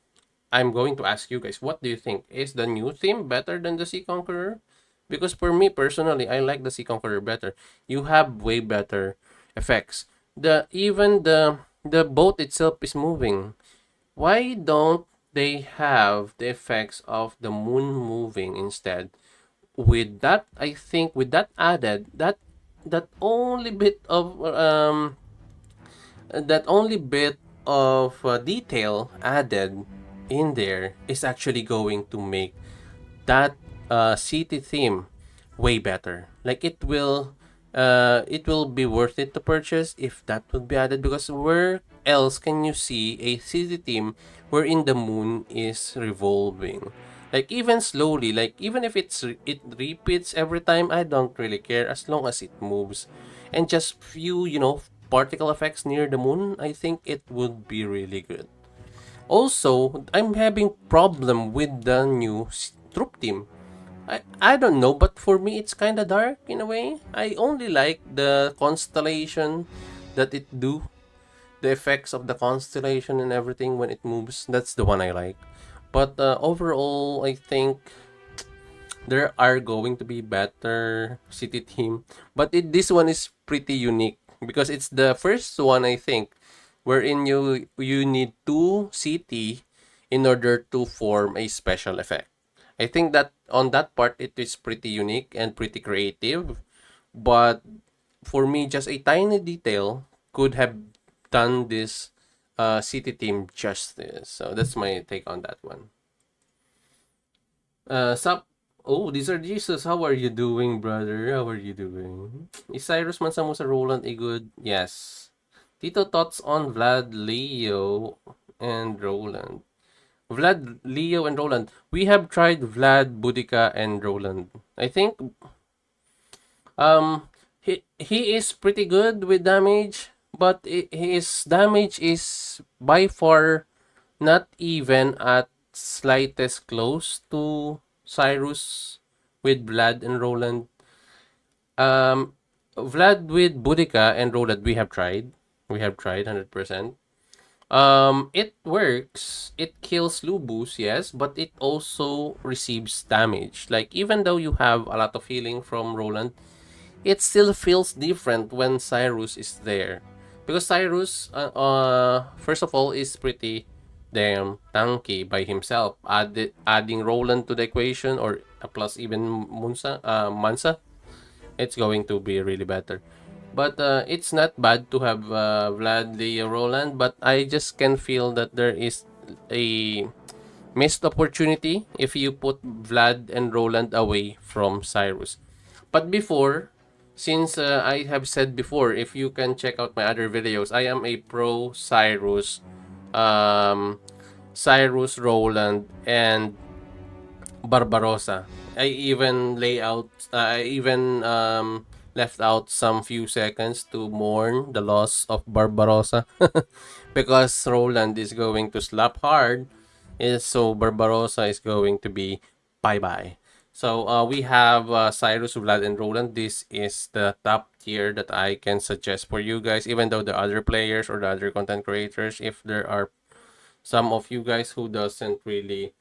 I'm going to ask you guys, what do you think? Is the new theme better than the Sea Conqueror? Because for me personally, I like the Sea Conqueror better. You have way better effects. The boat itself is moving. Why don't they have the effects of the moon moving instead? With that, I think with that added, that only bit of detail added in there is actually going to make that city theme way better. Like it will be worth it to purchase if that would be added, because where else can you see a city theme wherein the moon is revolving? Like even slowly, like even if it repeats every time, I don't really care as long as it moves. And just few, particle effects near the moon, I think it would be really good. Also, I'm having problem with the new troop team. I don't know, but for me it's kind of dark in a way. I only like the constellation that it do, the effects of the constellation and everything when it moves. That's the one I like. But overall, I think there are going to be better city team. But this one is pretty unique because it's the first one, I think, wherein you need two city in order to form a special effect. I think that on that part it is pretty unique and pretty creative. But for me, just a tiny detail could have done this city team justice. So that's my take on that one. Sup? Oh, these are Jesus. How are you doing, brother? How are you doing? Is Cyrus Mansamu sa Roland a good? Yes. Tito, thoughts on Vlad, Leo, and Roland? Vlad, Leo, and Roland. We have tried Vlad, Boudica, and Roland. I think he is pretty good with damage, but his damage is by far not even at slightest close to Cyrus with Vlad and Roland. Vlad with Boudica and Roland, we have tried. We have tried 100%. It works. It kills Lubus, yes, but it also receives damage. Like, even though you have a lot of healing from Roland, it still feels different when Cyrus is there. Because Cyrus, first of all, is pretty damn tanky by himself. Adding Roland to the equation, or plus even Mansa, it's going to be really better. But it's not bad to have Vlad, Leo, Roland, but I just can feel that there is a missed opportunity if you put Vlad and Roland away from Cyrus. But before, since I have said before, if you can check out my other videos, I am a pro Cyrus, Roland, and Barbarossa. I even left out some few seconds to mourn the loss of Barbarossa because Roland is going to slap hard, so Barbarossa is going to be bye-bye. So we have Cyrus, Vlad, and Roland. This is the top tier that I can suggest for you guys, even though the other players or the other content creators, if there are some of you guys who doesn't really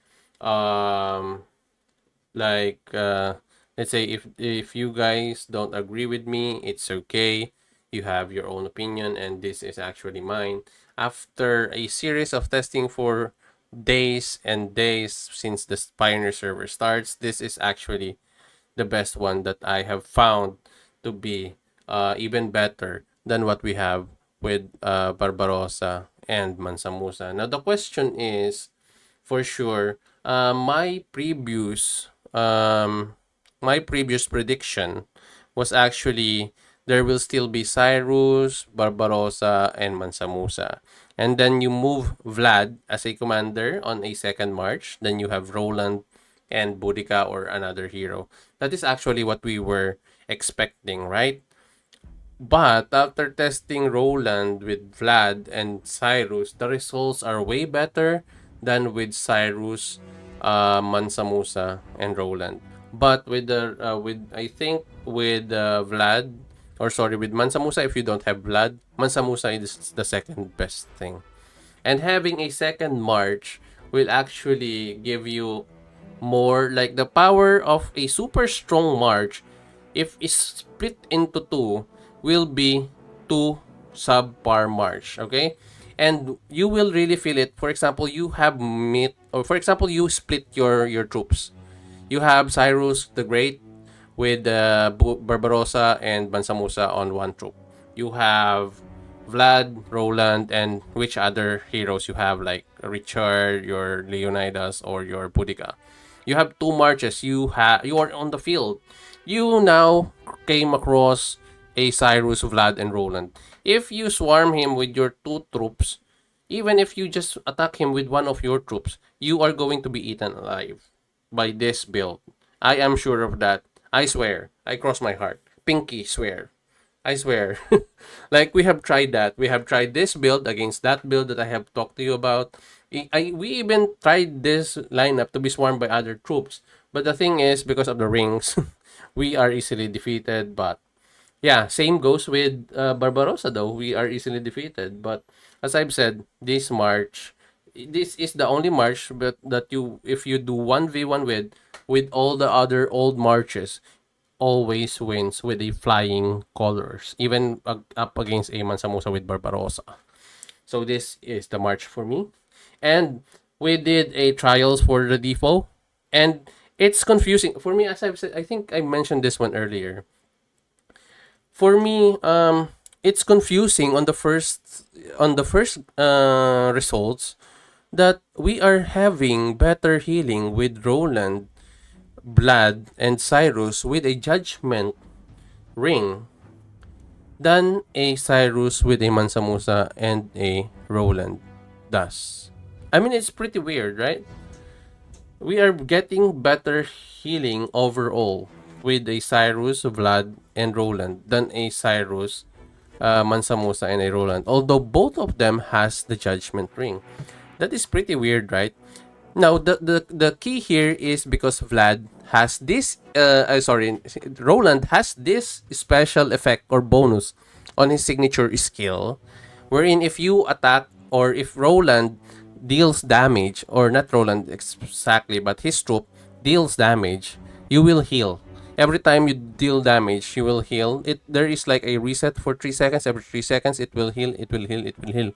let's say if you guys don't agree with me, it's okay. you have your own opinion, and this is actually mine. After a series of testing for days and days since the Pioneer server starts, this is actually the best one that I have found to be even better than what we have with Barbarossa and Mansa Musa. Now the question is, for sure, my previous prediction was actually there will still be Cyrus, Barbarossa, and Mansa Musa. And then you move Vlad as a commander on a second march. Then you have Roland and Boudica or another hero. That is actually what we were expecting, right? But after testing Roland with Vlad and Cyrus, the results are way better than with Cyrus, Mansa Musa, and Roland. But with Vlad, or sorry, with Mansa Musa, if you don't have Vlad, Mansa Musa is the second best thing. And having a second march will actually give you more, like the power of a super strong march, if it's split into two, will be two subpar march, okay? And you will really feel it. For example, you have you split your troops. You have Cyrus the Great with Barbarossa and Mansa Musa on one troop. You have Vlad, Roland, and which other heroes you have, like Richard, your Leonidas, or your Boudica. You have two marches. You are on the field. You now came across a Cyrus, Vlad, and Roland. If you swarm him with your two troops, even if you just attack him with one of your troops, you are going to be eaten alive by this build. I am sure of that. I swear. I cross my heart. Pinky swear. I swear. Like, we have tried that. We have tried this build against that build that I have talked to you about. We even tried this lineup to be swarmed by other troops. But the thing is, because of the rings, we are easily defeated. But yeah, same goes with Barbarossa though. We are easily defeated. But as I've said, this is the only march that you, if you do 1v1 with all the other old marches, always wins with the flying colors, even up against a Mansa Musa with Barbarossa. So this is the march for me. And we did a trials for the default, and it's confusing for me. As I've said, I think I mentioned this one earlier. For me, it's confusing on the first results that we are having better healing with Roland, Vlad, and Cyrus with a judgment ring than a Cyrus with a Mansa Musa and a Roland does. I mean, it's pretty weird, right? We are getting better healing overall with a Cyrus, Vlad, and Roland than a Cyrus, Mansa Musa, and a Roland. Although both of them has the judgment ring. That is pretty weird, right? Now, the key here is because Vlad has this, Roland has this special effect or bonus on his signature skill, wherein if you attack, or if Roland deals damage, or not Roland exactly, but his troop deals damage, you will heal. Every time you deal damage, you will heal. There is like a reset for 3 seconds. Every 3 seconds, it will heal, it will heal, it will heal.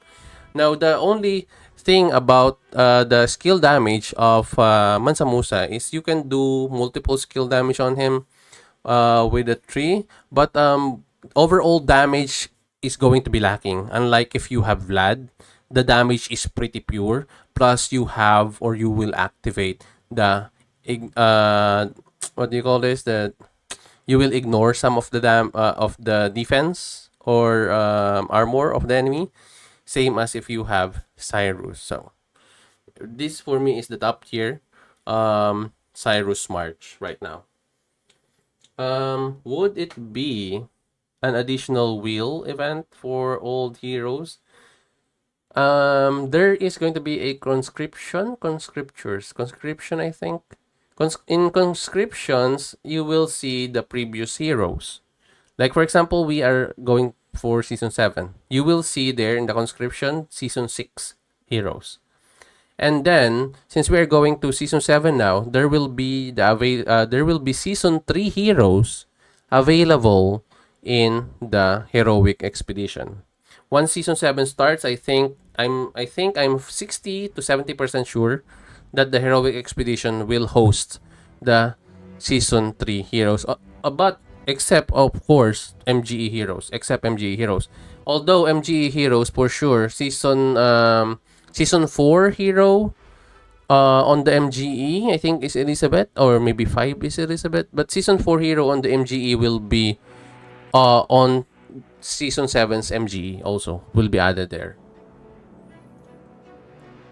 Now, the only thing about the skill damage of Mansa Musa is you can do multiple skill damage on him with a 3, but overall damage is going to be lacking. Unlike if you have Vlad, the damage is pretty pure. Plus, you have, or you will activate the what do you call this? You will ignore some of the defense or armor of the enemy. Same as if you have Cyrus. So this for me is the top tier Cyrus march right now. Would it be an additional wheel event for old heroes? There is going to be a conscription, I think. In conscriptions, you will see the previous heroes. Like, for example, we are going for Season 7. You will see there in the conscription, Season 6 heroes. And then, since we are going to Season 7 now, there will be Season 3 heroes available in the heroic expedition. Once season 7 starts, I think I'm 60 to 70% sure that the heroic expedition will host the season 3 heroes. But except of course MGE heroes, except MGE heroes. Although MGE heroes for sure season 4 hero on the MGE I think is Elizabeth, or maybe 5 is Elizabeth, but season 4 hero on the MGE will be on season 7's MGE also will be added there.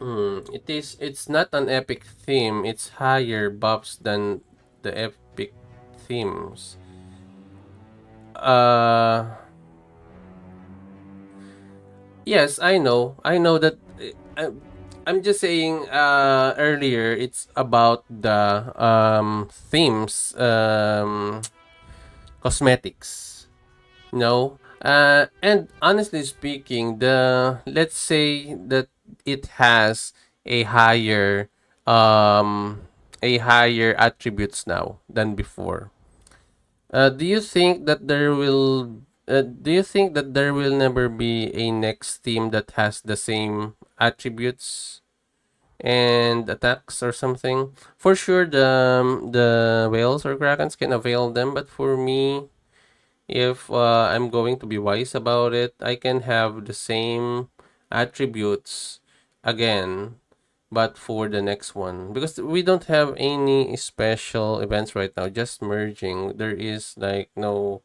It's not an epic theme, it's higher buffs than the epic themes. Yes, I know that. I'm just saying earlier it's about the themes, cosmetics, no. And honestly speaking, let's say that it has a higher attributes now than before. Do you think that there will never be a next team that has the same attributes and attacks or something? For sure, the whales or krakens can avail them, but for me, if I'm going to be wise about it, I can have the same attributes again, but for the next one, because we don't have any special events right now, just merging. There is like no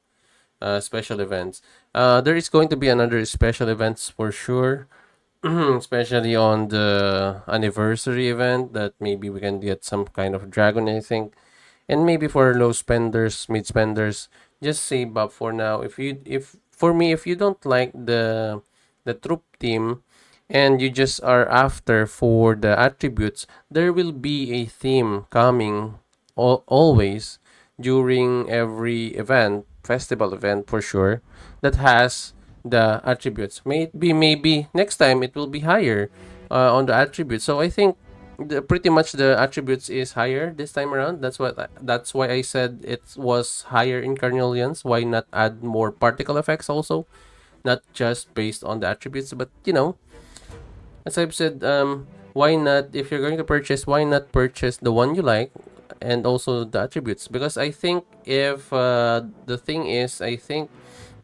special events. There is going to be another special events for sure, especially on the anniversary event, that maybe we can get some kind of dragon, I think. And maybe for low spenders, mid spenders, just save up for now. If for me, if you don't like the troop team and you just are after for the attributes, there will be a theme coming always during every event, festival event for sure, that has the attributes. Maybe next time it will be higher on the attributes. So I think pretty much the attributes is higher this time around. That's why I said it was higher in Carnelians. Why not add more particle effects also, not just based on the attributes, but as I've said, why not, if you're going to purchase, why not purchase the one you like and also the attributes? Because I think if the thing is, I think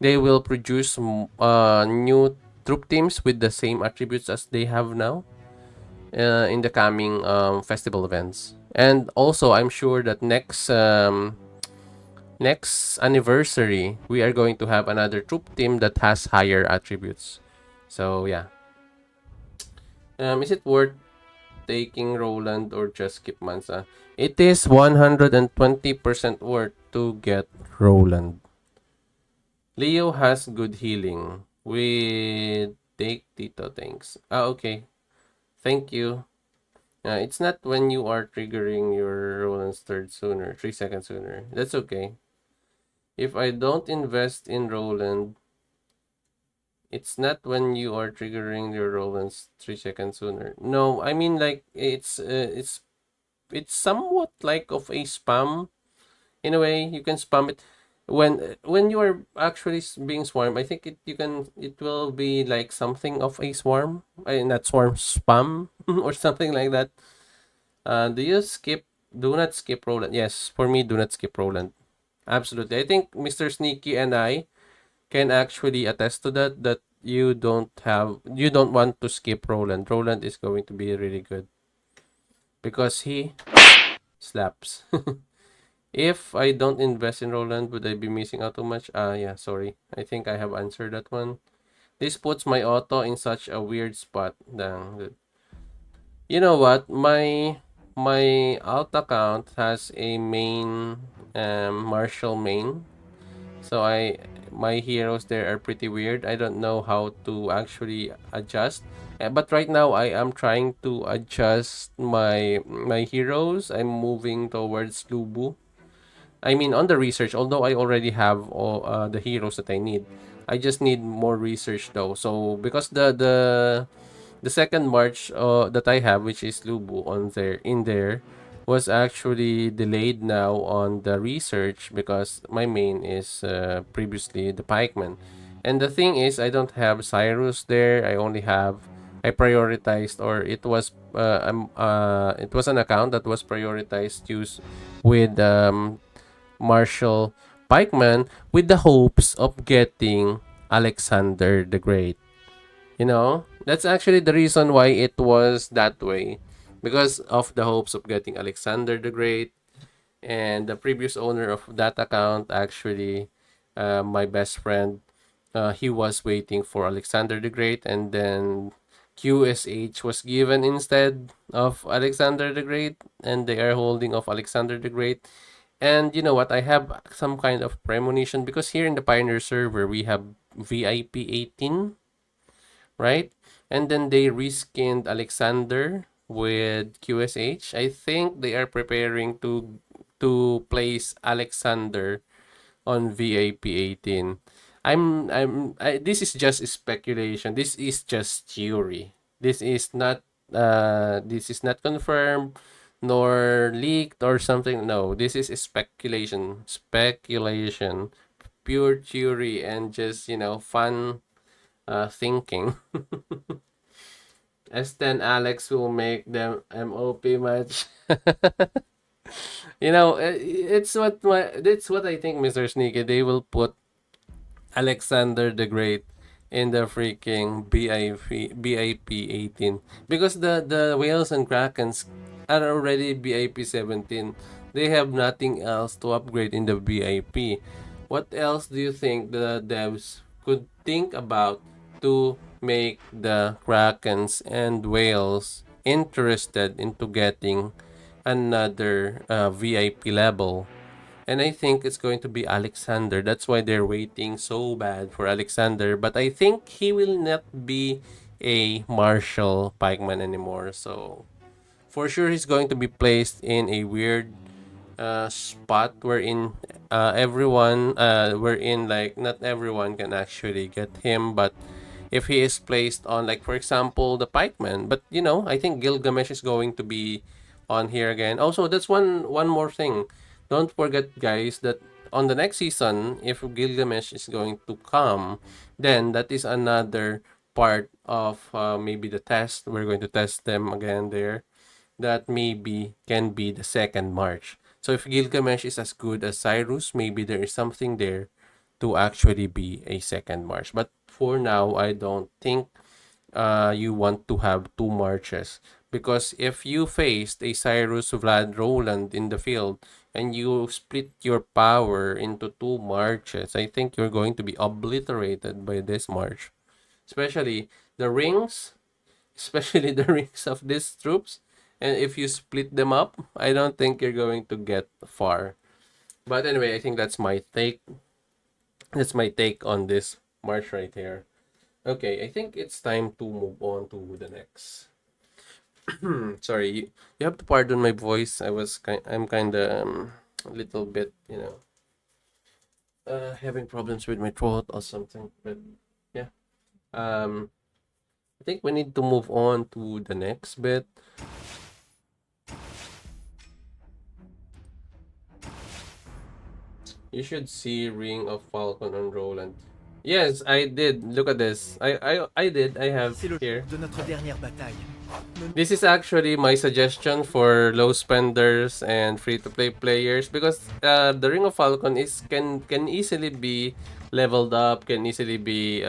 they will produce new troop teams with the same attributes as they have now in the coming festival events. And also, I'm sure that next anniversary, we are going to have another troop team that has higher attributes. So yeah. Is it worth taking Roland or just skip Mansa? It is 120% worth to get Roland. Leo has good healing. We take Tito, thanks. Okay. Thank you. It's not when you are triggering your Roland's 3 seconds sooner. That's okay. If I don't invest in Roland, it's not when you are triggering your Roland's 3 seconds sooner. No, I mean like it's somewhat like of a spam. In a way, you can spam it when you are actually being swarmed. I think it will be like something of a swarm. Not swarm, spam or something like that. Do not skip Roland? Yes, for me, do not skip Roland. Absolutely. I think Mr. Sneaky and I can actually attest to that you don't want to skip Roland. Roland is going to be really good because he slaps. If I don't invest in Roland, would I be missing out too much? Yeah, sorry. I think I have answered that one. This puts my auto in such a weird spot. Dang. You know what? My alt account has a main Marshal main. So my heroes there are pretty weird. I don't know how to actually adjust. But right now I am trying to adjust my heroes. I'm moving towards Lubu. I mean, on the research, although I already have all the heroes that I need, I just need more research though. So because the second march that I have, which is Lubu in there, was actually delayed now on the research because my main is previously the pikemen. And the thing is, I don't have Cyrus there. I prioritized, or it was an account that was prioritized use with Marshal Pikeman with the hopes of getting Alexander the Great. You know, that's actually the reason why it was that way, because of the hopes of getting Alexander the Great. And the previous owner of that account, actually, my best friend, he was waiting for Alexander the Great, and then QSH was given instead of Alexander the Great, and they are holding of Alexander the Great. And you know what? I have some kind of premonition because here in the Pioneer server we have VIP 18, right? And then they reskinned Alexander with QSH. I think they are preparing to place Alexander on VIP 18. This is just speculation. This is just theory. This is not confirmed nor leaked or something. No, this is speculation. Speculation. Pure theory and just, fun thinking. S10 Alex will make them MOP match. It's what I think, Mr. Sneaky. They will put Alexander the Great in the freaking BIP 18 because the whales and krakens are already BIP 17. They have nothing else to upgrade in the BIP. What else do you think the devs could think about to make the krakens and whales interested into getting another VIP level? And I think it's going to be Alexander. That's why they're waiting so bad for Alexander. But I think he will not be a Marshal Pikeman anymore. So for sure he's going to be placed in a weird spot wherein not everyone can actually get him. But if he is placed on, like, for example, the Pikeman. But I think Gilgamesh is going to be on here again. Also, that's one more thing. Don't forget, guys, that on the next season, if Gilgamesh is going to come, then that is another part of maybe the test. We're going to test them again there. That maybe can be the second march. So if Gilgamesh is as good as Cyrus, maybe there is something there to actually be a second march. But for now, I don't think you want to have two marches. Because if you faced a Cyrus, Vlad, Roland in the field, and you split your power into two marches, I think you're going to be obliterated by this march. Especially the rings of these troops. And if you split them up, I don't think you're going to get far. But anyway, I think that's my take. That's my take on this march right here. Okay, I think it's time to move on to the next. Sorry, you have to pardon my voice. I'm kind of a little bit, having problems with my throat or something. But yeah, I think we need to move on to the next bit. You should see Ring of Falcon on Roland. Yes, I did. Look at this. I did. I have here. De notre dernière bataille. This is actually my suggestion for low spenders and free-to-play players because the Ring of Falcon can easily be leveled up, can easily be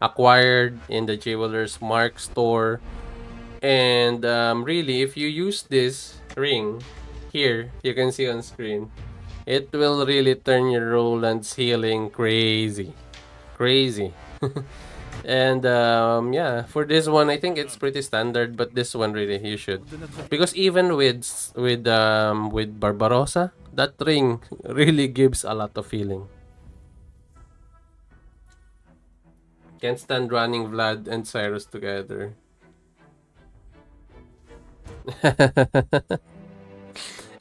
acquired in the Jeweler's Mark store. And really, if you use this ring here, you can see on screen, it will really turn your Roland's healing crazy. And yeah, for this one, I think it's pretty standard, but this one really you should, because even with Barbarossa, that ring really gives a lot of healing. Can't stand running Vlad and Cyrus together.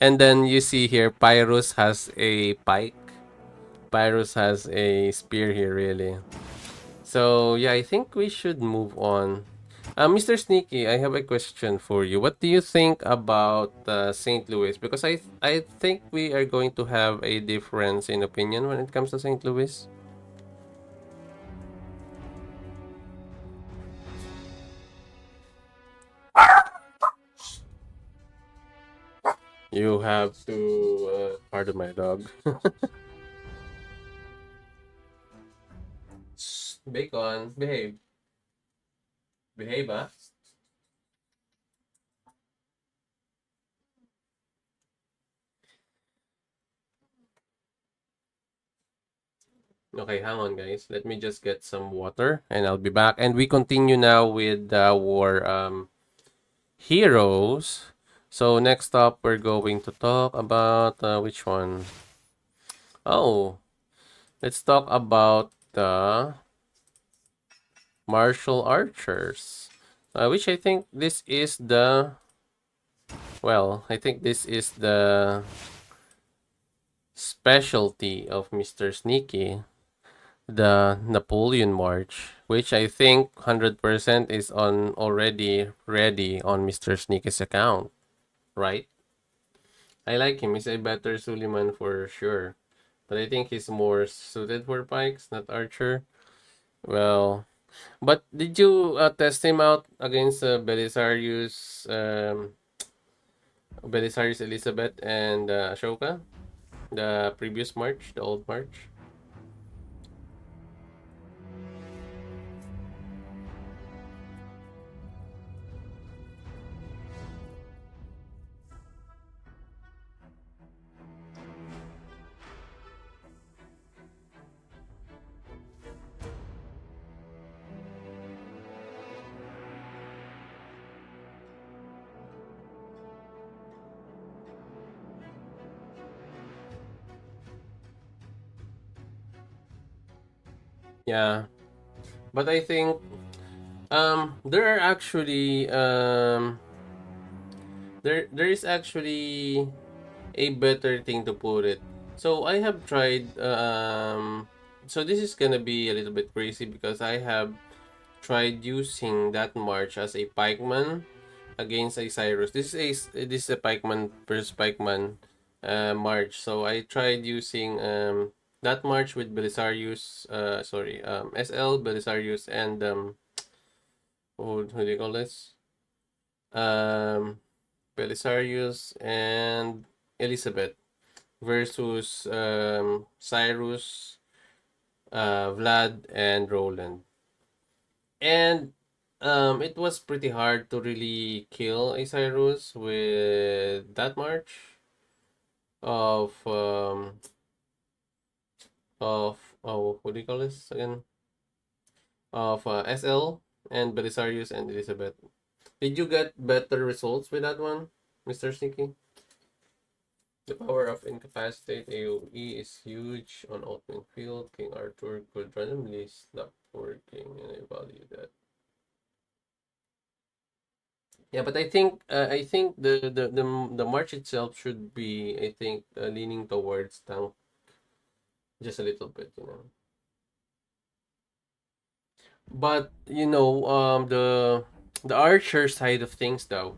And then you see here, Pyrrhus has a pike. Pyrrhus has a spear here, really. So yeah, I think we should move on. Mr. Sneaky, I have a question for you. What do you think about St. Louis? Because I think we are going to have a difference in opinion when it comes to St. Louis. You have to pardon my dog. Bacon, behave. Behave, ah. Okay, hang on, guys. Let me just get some water, and I'll be back. And we continue now with our heroes. So next up, we're going to talk about which one? Oh, let's talk about the martial archers, which I think this is the. Well, I think this is the specialty of Mr. Sneaky, the Napoleon March, which I think 100% is on already ready on Mr. Sneaky's account, right? I like him. He's a better Suleiman for sure. But I think he's more suited for pikes, not archer. Well, but did you test him out against Belisarius Elizabeth and Ashoka? The previous March, the old March? Yeah. But I think there are actually there is actually a better thing to put it. So I have tried so this is gonna be a little bit crazy because I have tried using that march as a pikeman against a Cyrus. This is a pikeman versus pikeman march. So I tried using that march with Belisarius SL Belisarius and who do you call this? Belisarius and Elizabeth versus Cyrus, Vlad, and Roland. And it was pretty hard to really kill a Cyrus with that march of what do you call this again? Of SL and Belisarius and Elizabeth. Did you get better results with that one, Mr. Sneaky? The power of incapacitate AoE is huge on opening field. King Arthur could randomly stop working, and I value that. Yeah, but I think the march itself should be, I think, leaning towards tank just a little bit, you know. But you know, the archer side of things, though,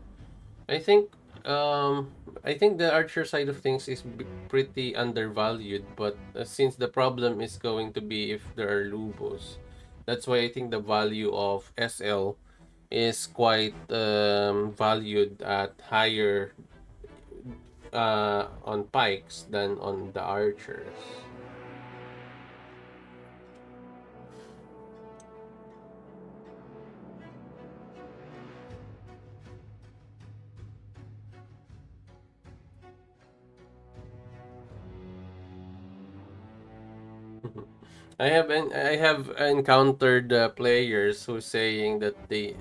I think I think the archer side of things is pretty undervalued. But since the problem is going to be if there are lubos, that's why I think the value of SL is quite valued at higher on pikes than on the archers. I have encountered players who saying that they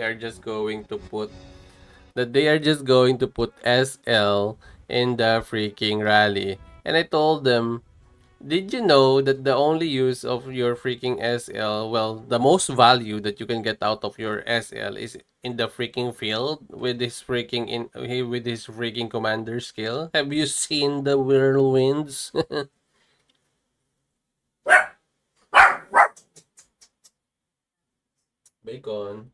are just going to put SL in the freaking rally. And I told them, did you know that the only use of your freaking SL, well, the most value that you can get out of your SL is in the freaking field with this freaking commander skill? Have you seen the whirlwinds? Bacon.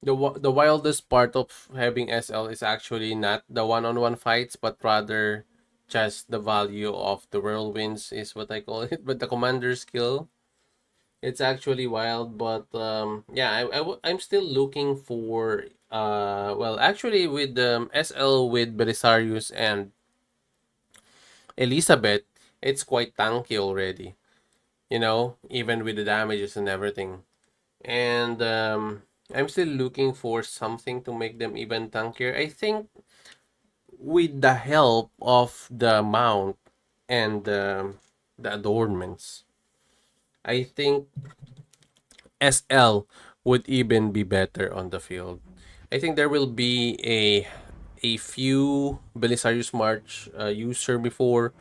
The wildest part of having SL is actually not the one-on-one fights, but rather just the value of the whirlwinds is what I call it. But the commander skill, it's actually wild. But yeah, I'm still looking for well, actually with SL with Belisarius and Elizabeth, it's quite tanky already. You know, even with the damages and everything. And I'm still looking for something to make them even tankier. I think with the help of the mount and the adornments, I think SL would even be better on the field. I think there will be a few Belisarius March user before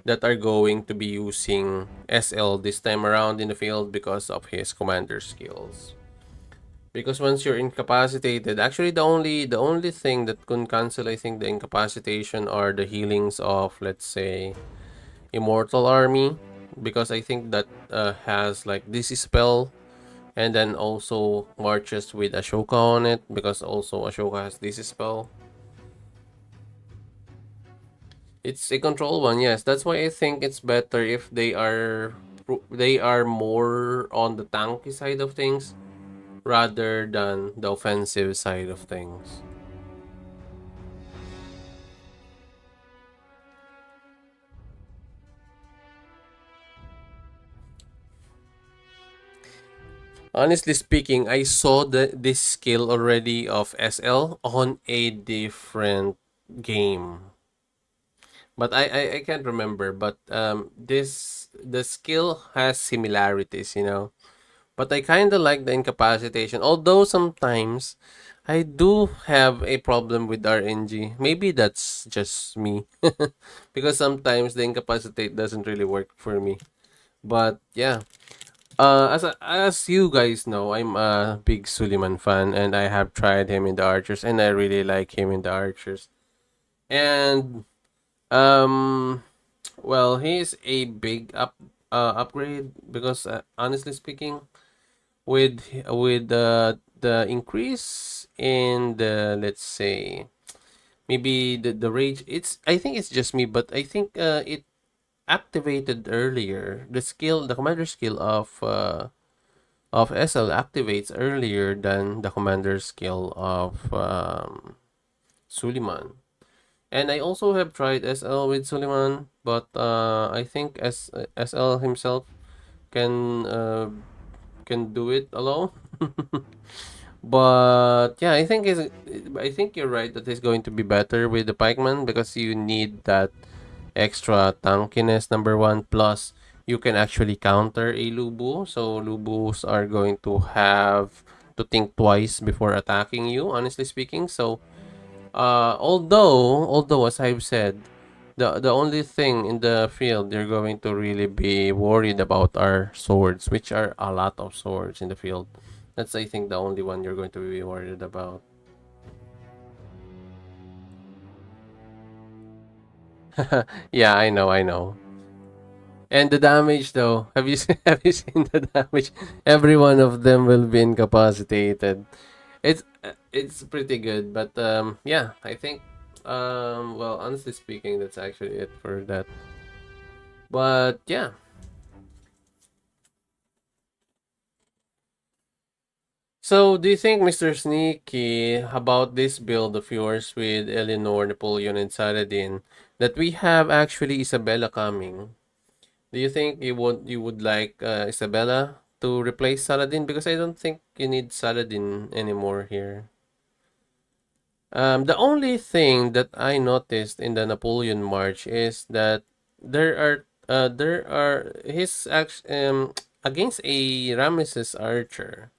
that are going to be using SL this time around in the field because of his commander skills. Because once you're incapacitated, actually the only thing that can cancel I think the incapacitation are the healings of, let's say, Immortal Army, because I think that has like this spell, and then also marches with Ashoka on it, because also Ashoka has this spell. It's a control one, yes. That's why I think it's better if they are more on the tanky side of things rather than the offensive side of things. Honestly speaking, I saw this skill already of SL on a different game. But I can't remember. But the skill has similarities, you know. But I kind of like the incapacitation. Although sometimes I do have a problem with RNG. Maybe that's just me. Because sometimes the incapacitate doesn't really work for me. But yeah. As you guys know, I'm a big Suleiman fan, and I have tried him in the Archers, and I really like him in the Archers. And um well, he's a big upgrade because honestly speaking, with the increase in the, let's say, maybe the rage, it's, I think it's just me, but I think it activated earlier. The commander skill of SL activates earlier than the commander skill of Suleiman. And I also have tried SL with Suleiman, but I think SL himself can uh, can do it alone. But yeah, I think you're right that it's going to be better with the pikeman, because you need that extra tankiness, number one. Plus, you can actually counter a Lubu, so Lubus are going to have to think twice before attacking you, honestly speaking. So although as I've said, the only thing in the field you're going to really be worried about are swords, which are a lot of swords in the field. That's, I think, the only one you're going to be worried about. Yeah, I know. And the damage, though, have you seen, have you seen the damage? Every one of them will be incapacitated. It's pretty good, but yeah, I think well, honestly speaking, that's actually it for that. But yeah. So, do you think, Mr. Sneaky, about this build of yours with Eleanor, Napoleon, and Saladin, that we have actually Isabella coming? Do you think you would like Isabella to replace Saladin? Because I don't think you need Saladin anymore here. The only thing that I noticed in the Napoleon March is that there are his against a Ramesses archer.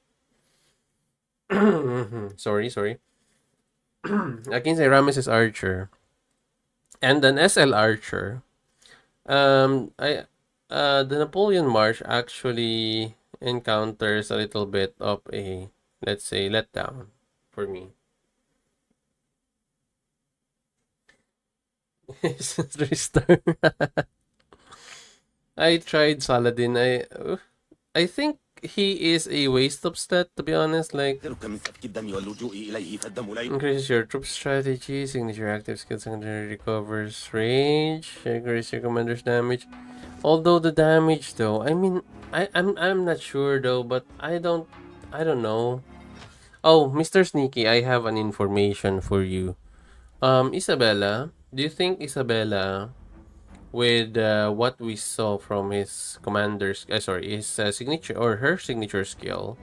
Sorry. Against a Ramesses archer and an SL archer. I The Napoleon March actually encounters a little bit of a, let's say, letdown for me. Restart. I tried Saladin. I think he is a waste of stat, to be honest. Like, increases your troop strategy, signature active skill, secondary recovers range, increases your commander's damage. Although the damage, though, I mean, I'm not sure though, but I don't know. Oh, Mr. Sneaky, I have an information for you. Isabella, do you think Isabella, with what we saw from his commander's, his signature or her signature skill,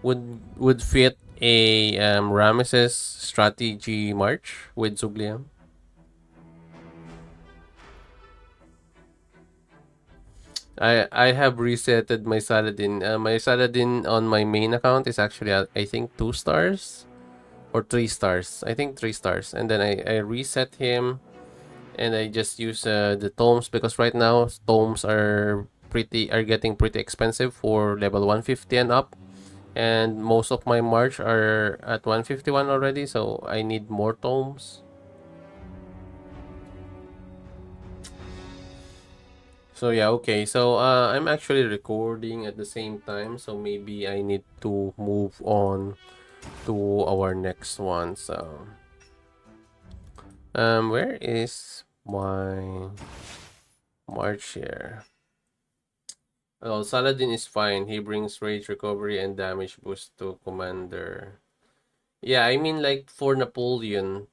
would fit a Ramesses strategy march with Zugliam? I have resetted my Saladin. My Saladin on my main account is actually at, I think, 2 stars or 3 stars. I think 3 stars, and then I reset him, and I just use the tomes, because right now tomes are getting pretty expensive for level 150 and up, and most of my march are at 151 already, so I need more tomes. So yeah, okay. So I'm actually recording at the same time, so maybe I need to move on to our next one. So where is my march here? Oh, Saladin is fine. He brings rage recovery and damage boost to commander. Yeah, I mean, like, for Napoleon.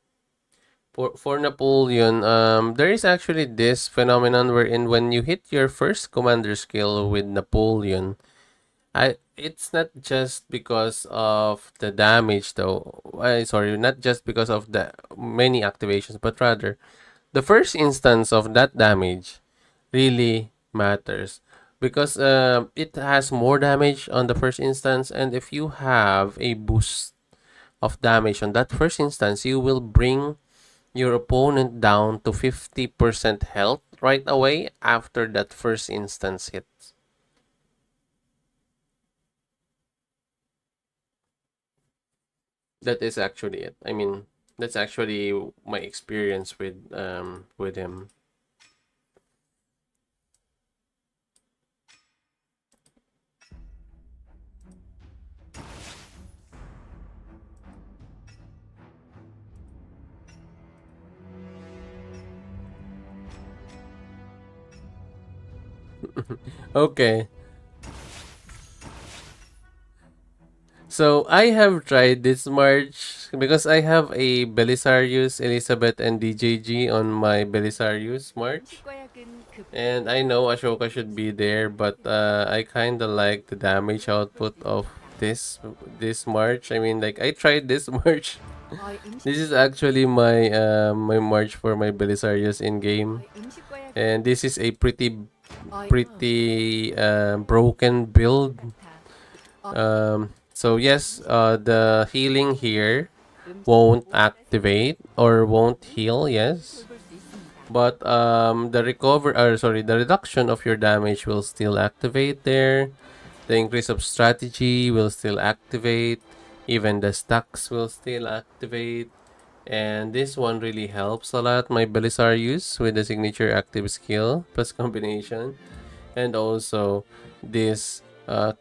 For Napoleon, there is actually this phenomenon wherein when you hit your first commander skill with Napoleon, it's not just because of the damage though. Sorry, not just because of the many activations, but rather the first instance of that damage really matters, because it has more damage on the first instance, and if you have a boost of damage on that first instance, you will bring your opponent down to 50% health right away after that first instance hits. That is actually it. I mean, that's actually my experience with him. Okay. So I have tried this march because I have a Belisarius, Elizabeth, and DJG on my Belisarius march. And I know Ashoka should be there, but I kind of like the damage output of this march. I mean, like, I tried this march. This is actually my my march for my Belisarius in game, and this is a pretty broken build. So yes, the healing here won't activate or won't heal, yes. But the the reduction of your damage will still activate there. The increase of strategy will still activate. Even the stacks will still activate. And this one really helps a lot. My Belisarius with the signature active skill plus combination. And also this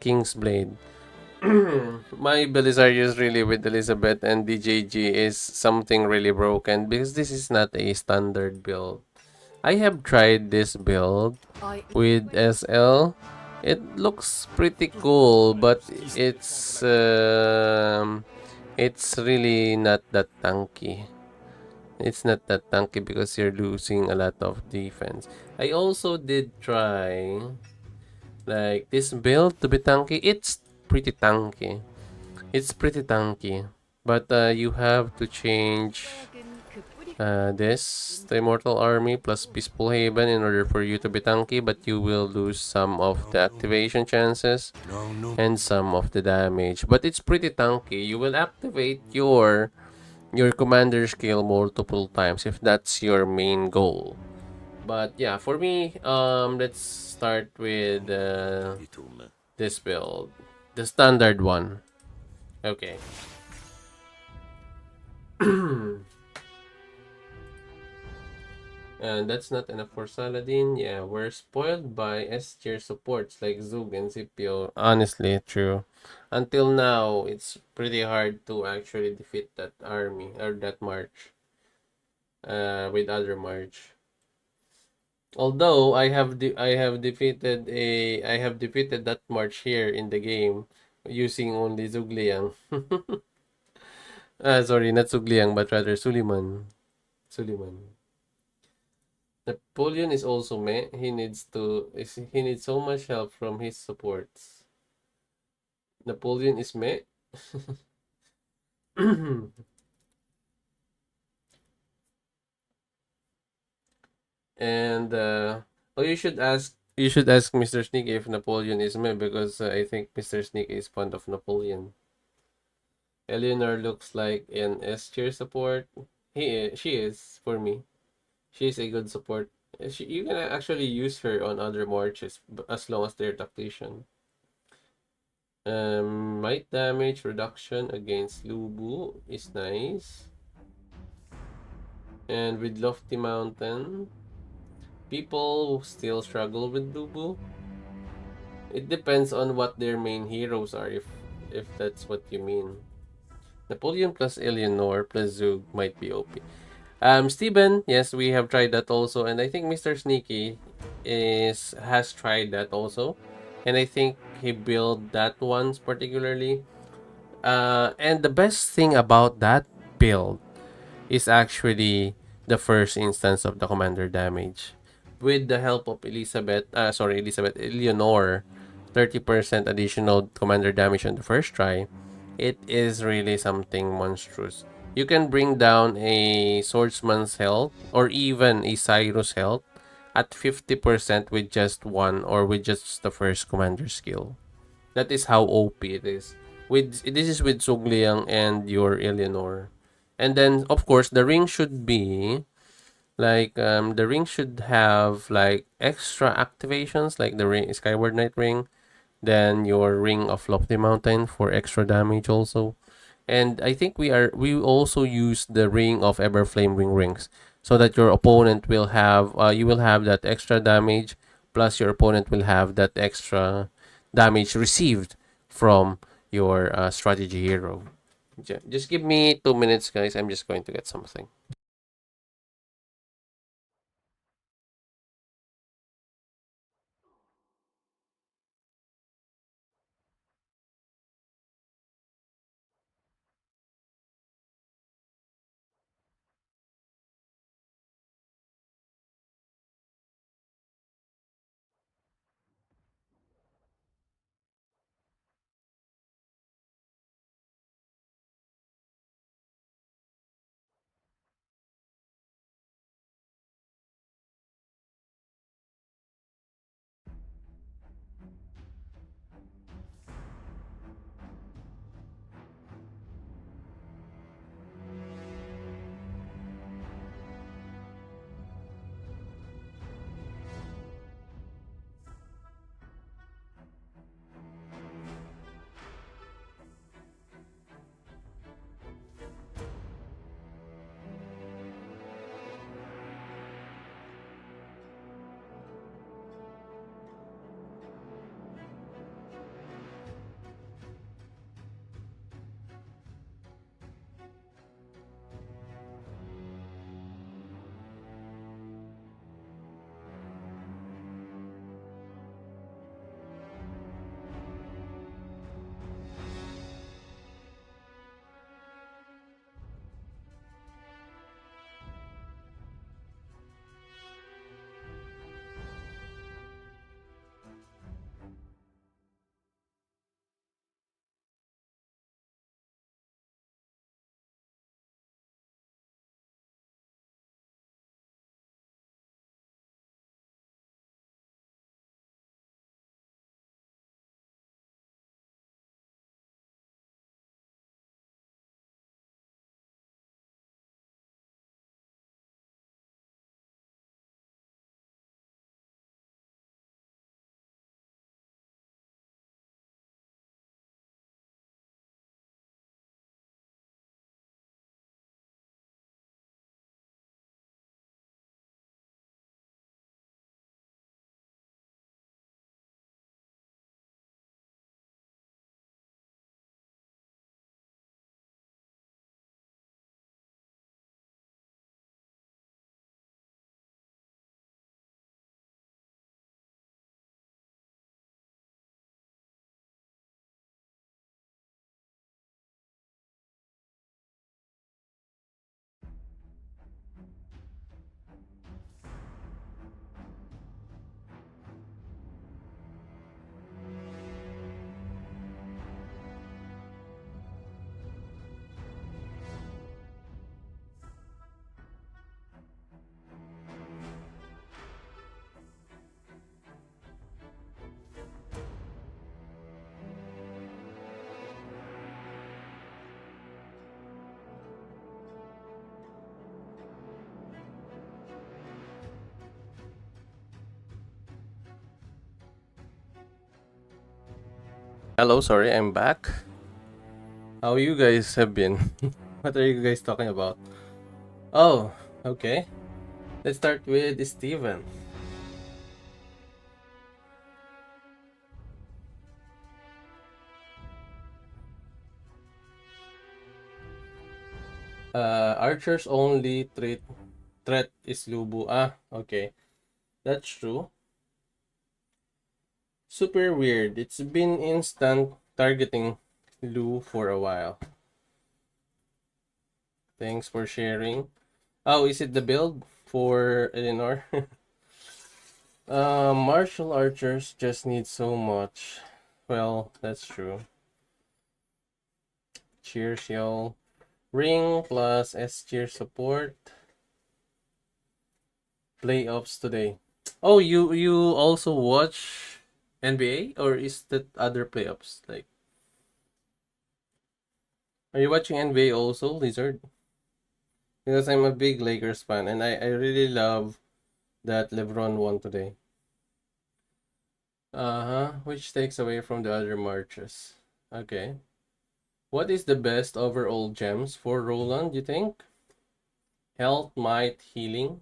King's Blade. My Belisarius really with Elizabeth and DJG is something really broken because this is not a standard build. I have tried this build with SL. It looks pretty cool, but it's really not that tanky. It's not that tanky because you're losing a lot of defense. I also did try like this build to be tanky. It's pretty tanky. It's pretty tanky. But you have to change this, the Immortal Army plus Peaceful Haven, in order for you to be tanky, but you will lose some of the activation chances and some of the damage. But it's pretty tanky. You will activate your commander skill multiple times if that's your main goal. But yeah, for me, let's start with this build, the standard one. Okay. And that's not enough for Saladin. Yeah, we're spoiled by S tier supports like Zug and Scipio. Honestly, true. Until now, it's pretty hard to actually defeat that army or that march. With other march. Although I have defeated that march here in the game using only Zugliang. Sorry, not Zugliang but rather Suliman. Suliman. Napoleon is also meh. He needs so much help from his supports. Napoleon is meh. And oh, you should ask Mr. Sneaky if Napoleon is meh, because I think Mr. Sneaky is fond of Napoleon. Eleanor looks like an S tier support. She is for me. She is a good support. You can actually use her on other marches as long as they're tactician. Might damage reduction against Lubu is nice. And with Lofty Mountain, people still struggle with Lubu. It depends on what their main heroes are, if that's what you mean. Napoleon plus Eleanor plus Zug might be OP. Steven, yes, we have tried that also, and I think Mr. Sneaky has tried that also, and I think he built that once particularly. And the best thing about that build is actually the first instance of the commander damage. With the help of Eleanor, 30% additional commander damage on the first try. It is really something monstrous. You can bring down a swordsman's health or even a Cyrus health at 50% with just one or with just the first commander skill. That is how OP it is. This is with Sugliang and your Eleanor. And then of course the ring should be like the ring should have like extra activations like the ring Skyward Knight ring, then your ring of Lofty Mountain for extra damage also. And I think we also use the ring of Everflame Wing rings so that your opponent will have you will have that extra damage plus your opponent will have that extra damage received from your strategy hero. Just give me 2 minutes, guys. I'm just going to get something. Hello, sorry, I'm back. How you guys have been? What are you guys talking about? Oh, okay. Let's start with Steven. Archer's only threat is Lubu. Ah, okay. That's true. Super weird. It's been instant targeting Lu for a while. Thanks for sharing. Oh, is it the build for Eleanor? Marshal archers just need so much. Well, that's true. Cheers, y'all. Ring plus S tier support. Playoffs today. Oh, you also watch NBA, or is that other playoffs? Like, are you watching NBA also, Lizard? Because I'm a big Lakers fan, and I really love that LeBron won today. Which takes away from the other marches. Okay. What is the best overall gems for Roland, you think? Health, might, healing.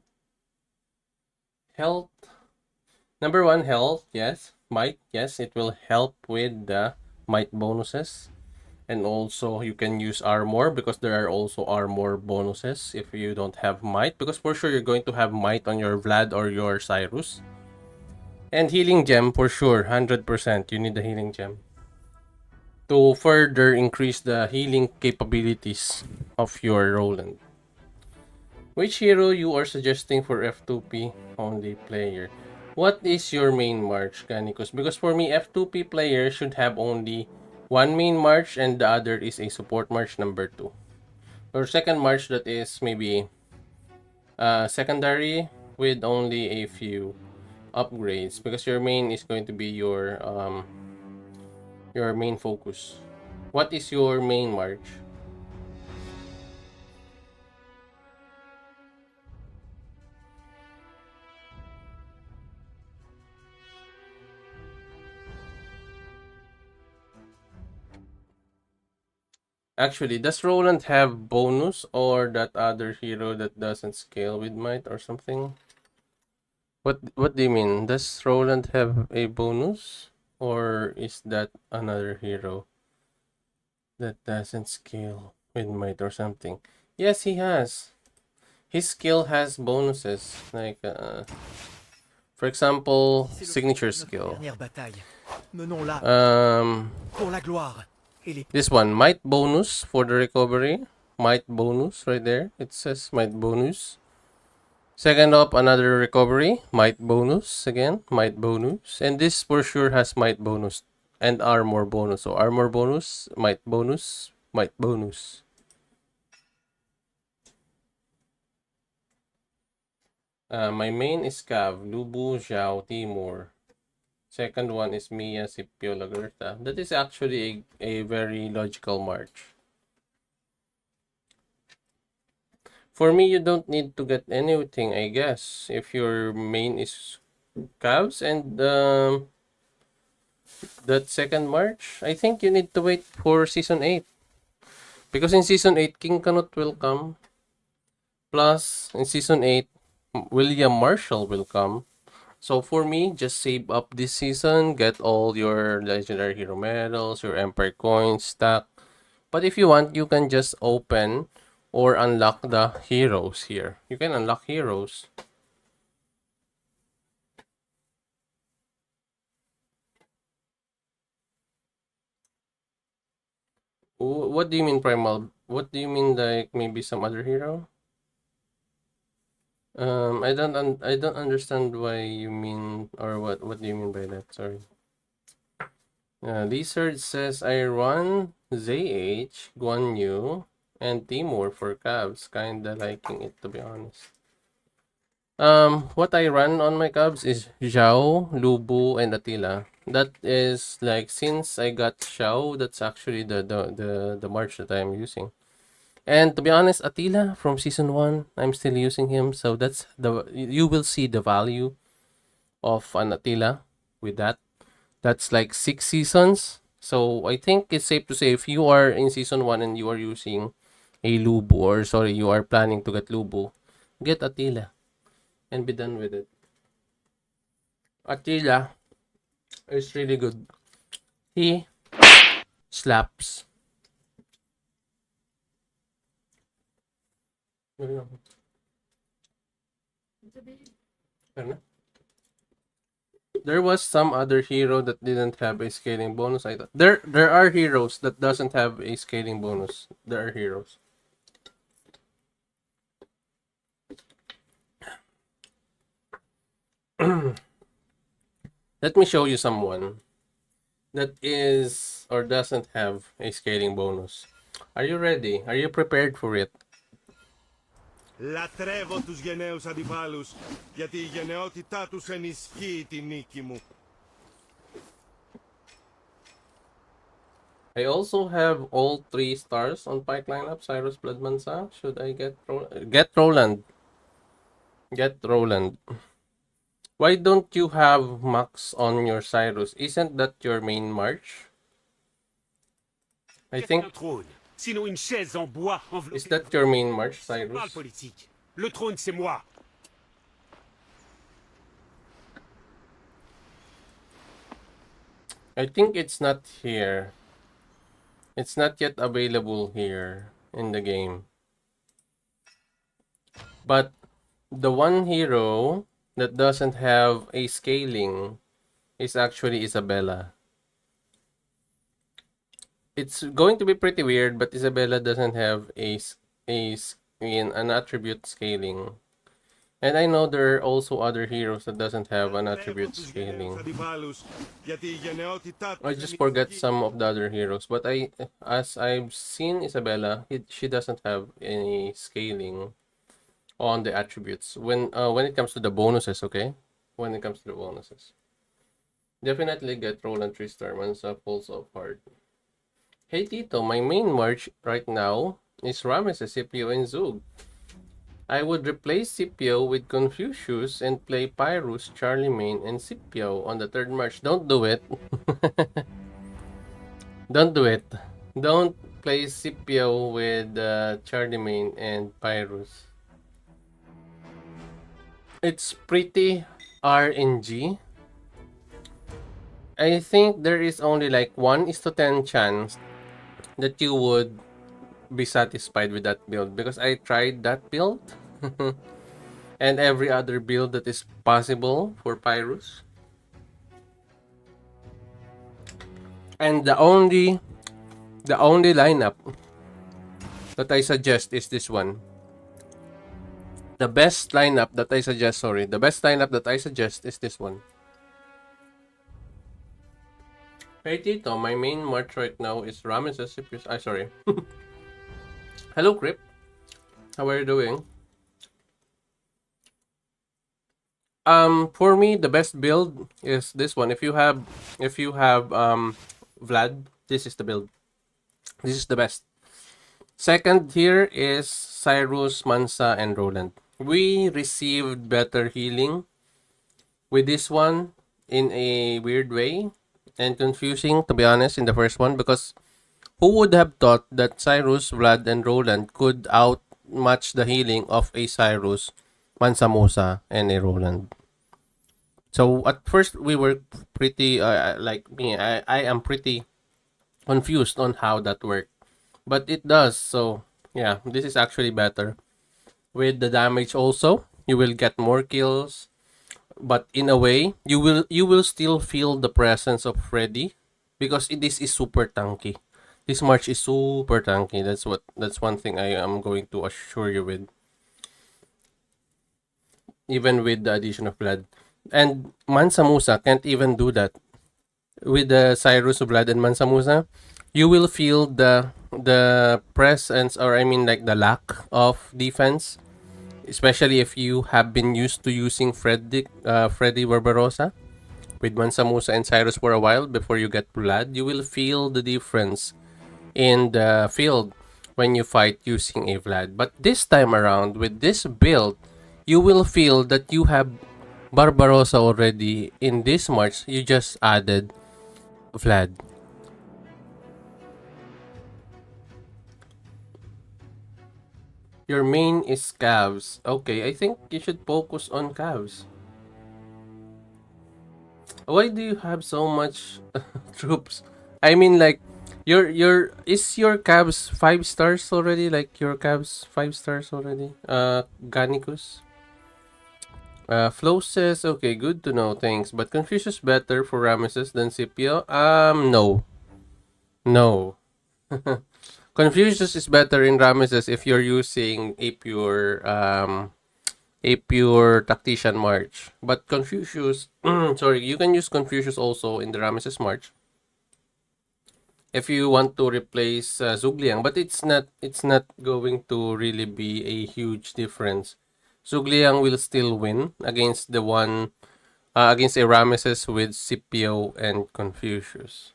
Health. Number 1, health, yes. Might, yes, it will help with the might bonuses. And also, you can use armor because there are also armor bonuses if you don't have might. Because for sure, you're going to have might on your Vlad or your Cyrus. And healing gem, for sure, 100%. You need the healing gem to further increase the healing capabilities of your Roland. Which hero you are suggesting for F2P only player? What is your main march, Ganicus? Because for me, F2P player should have only one main march and the other is a support march number 2. Or second march that is maybe secondary with only a few upgrades, because your main is going to be your main focus. What is your main march? Actually, does Roland have bonus or that other hero that doesn't scale with might or something? What do you mean? Does Roland have a bonus? Or is that another hero that doesn't scale with might or something? Yes, he has. His skill has bonuses. Like, for example, signature skill. This one, might bonus for the recovery. Might bonus right there. It says might bonus. Second up, another recovery. Might bonus again. Might bonus. And this for sure has might bonus and armor bonus. So armor bonus, might bonus, might bonus. My main is Cav, Lubu, Zhao, Timur. Second one is Mia, Scipio, Lagerta. That is actually a very logical march. For me, you don't need to get anything, I guess. If your main is Cavs and that second march, I think you need to wait for Season 8. Because in Season 8, King Canute will come. Plus, in Season 8, William Marshal will come. So for me, just save up this season, get all your legendary hero medals, your empire coins stack. But if you want, you can just open or unlock the heroes here. You can unlock heroes. What do you mean, Primal? What do you mean, like maybe some other hero? I don't understand why you mean, or what do you mean by that? Sorry. Lizard says I run ZH, Guan Yu, and Timur for Cavs. Kinda liking it, to be honest. What I run on my Cubs is Zhao, Lubu, and Attila. That is like, since I got Zhao, that's actually the march that I'm using. And to be honest, Attila from season 1, I'm still using him. So that's you will see the value of an Attila with that. That's like 6 seasons. So I think it's safe to say if you are in season 1 and you are using a Lubu, or sorry, you are planning to get Lubu, get Attila and be done with it. Attila is really good. He slaps. There was some other hero that didn't have a scaling bonus. I thought there are heroes that doesn't have a scaling bonus. There are heroes. Let me show you someone that is or doesn't have a scaling bonus. Are you ready? Are you prepared for it? Λατρεύω τους γενναίους αντιπάλους, γιατί η γενναιότητά τους ενισχύει τη νίκη μου. I also have all 3 stars on Pike lineup. Cyrus, Blood, Mansa. Should I get Roland? Get Roland. Why don't you have Max on your Cyrus? Isn't that your main march? I think... Sinon une chaise en bois Is that your main march, Cyrus? politique. Le trône, c'est moi. I think it's not here. It's not yet available here in the game. But the one hero that doesn't have a scaling is actually Isabella. It's going to be pretty weird, but Isabella doesn't have an attribute scaling. And I know there are also other heroes that doesn't have an attribute scaling. I just forgot some of the other heroes, but as I've seen Isabella, she doesn't have any scaling on the attributes when it comes to the bonuses. Okay, when it comes to the bonuses, definitely get Roland 3-star Mansa pulls of hard. Hey Tito, my main march right now is Ramesses, Scipio, and Zug. I would replace Scipio with Confucius and play Pyrrhus, Charlemagne, and Scipio on the 3rd march. Don't do it. Don't do it. Don't play Scipio with Charlemagne and Pyrrhus. It's pretty RNG. I think there is only like 1:10 chance that you would be satisfied with that build, because I tried that build and every other build that is possible for Pyrrhus, and the only lineup that I suggest is this one. The best lineup that I suggest is this one. Hey Tito, my main march right now is Ramesses, Scipio. Sorry. Hello Crip. How are you doing? For me, the best build is this one. If you have Vlad, this is the build. This is the best. Second here is Cyrus, Mansa, and Roland. We received better healing with this one in a weird way, and confusing, to be honest, in the first one, because who would have thought that Cyrus, Vlad, and Roland could outmatch the healing of a Cyrus, Mansa Musa, and a Roland? So at first we were pretty like me, I am pretty confused on how that worked, but it does. So yeah, this is actually better. With the damage also, you will get more kills, but in a way you will still feel the presence of Freddy, because this is super tanky. This march is super tanky. That's one thing I am going to assure you with, even with the addition of Vlad. And Mansa Musa can't even do that. With the Cyrus, Vlad, and Mansa Musa, you will feel the presence, or I mean like the lack of defense, especially if you have been used to using Freddy Barbarossa with Mansa Musa and Cyrus for a while before you get Vlad. You will feel the difference in the field when you fight using a Vlad. But this time around, with this build, you will feel that you have Barbarossa already in this march. You just added Vlad. Your main is calves. Okay, I think you should focus on calves. Why do you have so much troops? I mean, like, is your calves 5 stars already? Like your calves 5 stars already? Gannicus. Flo says, okay, good to know, thanks. But Confucius better for Ramesses than Scipio? No. No. Confucius is better in Ramesses if you're using a pure tactician march. But Confucius, sorry, you can use Confucius also in the Ramesses march if you want to replace Zhugliang, but it's not going to really be a huge difference. Zhugliang will still win against the one against a Ramesses with Scipio and Confucius.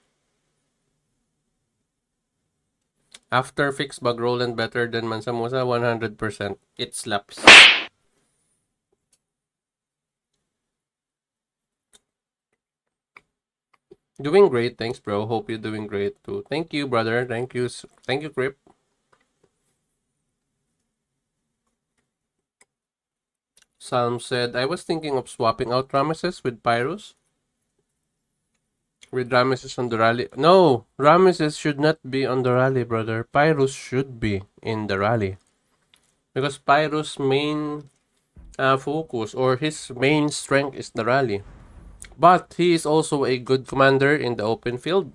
After fix bug Roland better than Mansamusa 100%. It slaps. Doing great, thanks bro. Hope you're doing great too. Thank you, brother. Thank you, Grip. Salm said, I was thinking of swapping out Ramesses with Pyrrhus. With Ramesses on the rally. No, Ramesses should not be on the rally, brother. Pyrrhus should be in the rally. Because Pyrrhus' main focus or his main strength is the rally. But he is also a good commander in the open field.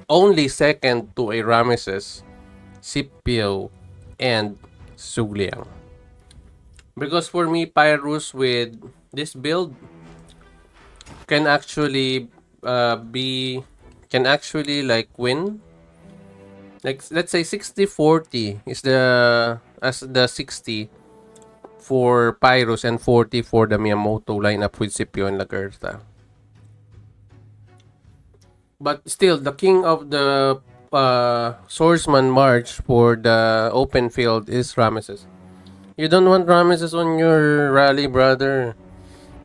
Only second to a Ramesses, Scipio, and Zhugliang. Because for me, Pyrrhus with this build can actually like win. Like let's say 60-40 is the 60 for Pyrrhus and 40 for the Miyamoto lineup with Scipio and Lagertha. But still, the king of the swordsman march for the open field is Ramesses. You don't want Ramesses on your rally, brother.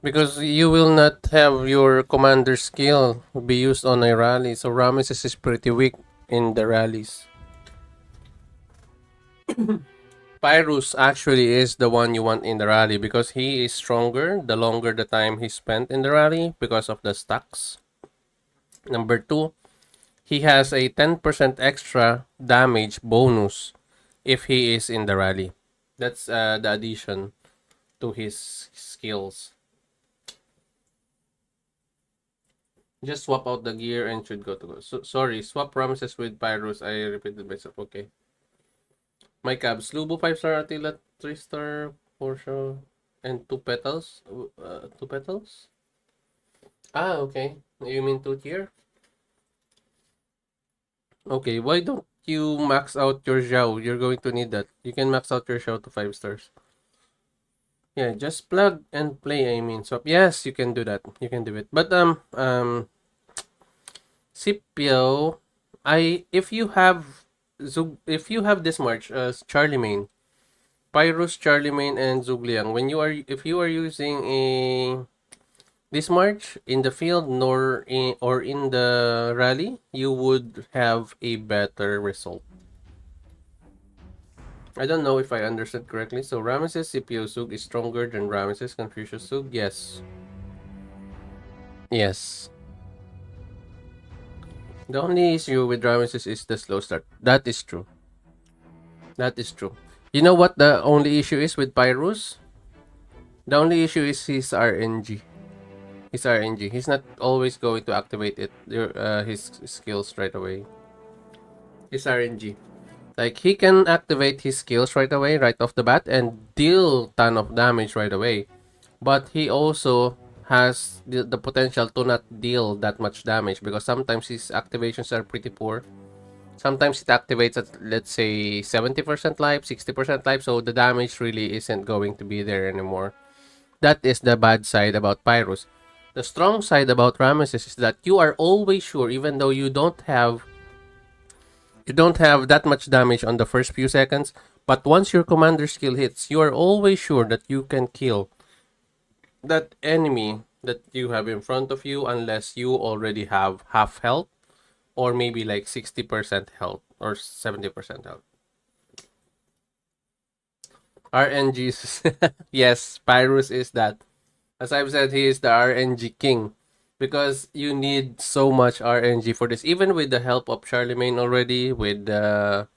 Because you will not have your commander skill be used on a rally. So Ramesses is pretty weak in the rallies. Pyrrhus actually is the one you want in the rally because he is stronger the longer the time he spent in the rally because of the stacks. Number 2, he has a 10% extra damage bonus if he is in the rally. That's the addition to his skills. Just swap out the gear and should go to go. So, sorry, swap Ramesses with Pyrrhus. I repeated myself. Okay. My cabs. Lubo 5-star, Attila 3-star, Porsche, and 2 petals. 2 petals? Ah, okay. You mean 2 tier? Okay, why don't you max out your Zhao? You're going to need that. You can max out your Zhao to 5 stars. Yeah, just plug and play, I mean. So, yes, you can do that. You can do it. But, Scipio, if you have this march, Charlemagne, Pyrrhus, Charlemagne, and Zhugliang, if you are using this march in the field or in the rally, you would have a better result. I don't know if I understood correctly. So Ramesses Scipio Zug is stronger than Ramesses Confucius Zug? Yes. Yes. The only issue with Ramesses is the slow start. That is true. That is true. You know what the only issue is with Pyrrhus? The only issue is his RNG. His RNG. He's not always going to activate his skills right away. His RNG. Like, he can activate his skills right away, right off the bat, and deal ton of damage right away. But he also has the potential to not deal that much damage because sometimes his activations are pretty poor. Sometimes it activates at, let's say, 70% life, 60% life, so the damage really isn't going to be there anymore. That is the bad side about Pyrrhus. The strong side about Ramesses is that you are always sure, even though you don't have that much damage on the first few seconds, but once your commander skill hits, you are always sure that you can kill that enemy that you have in front of you unless you already have half health or maybe like 60% health or 70% health. RNGs. Yes, Pyrrhus is that. As I've said, he is the RNG king. Because you need so much RNG for this. Even with the help of Charlemagne already, with the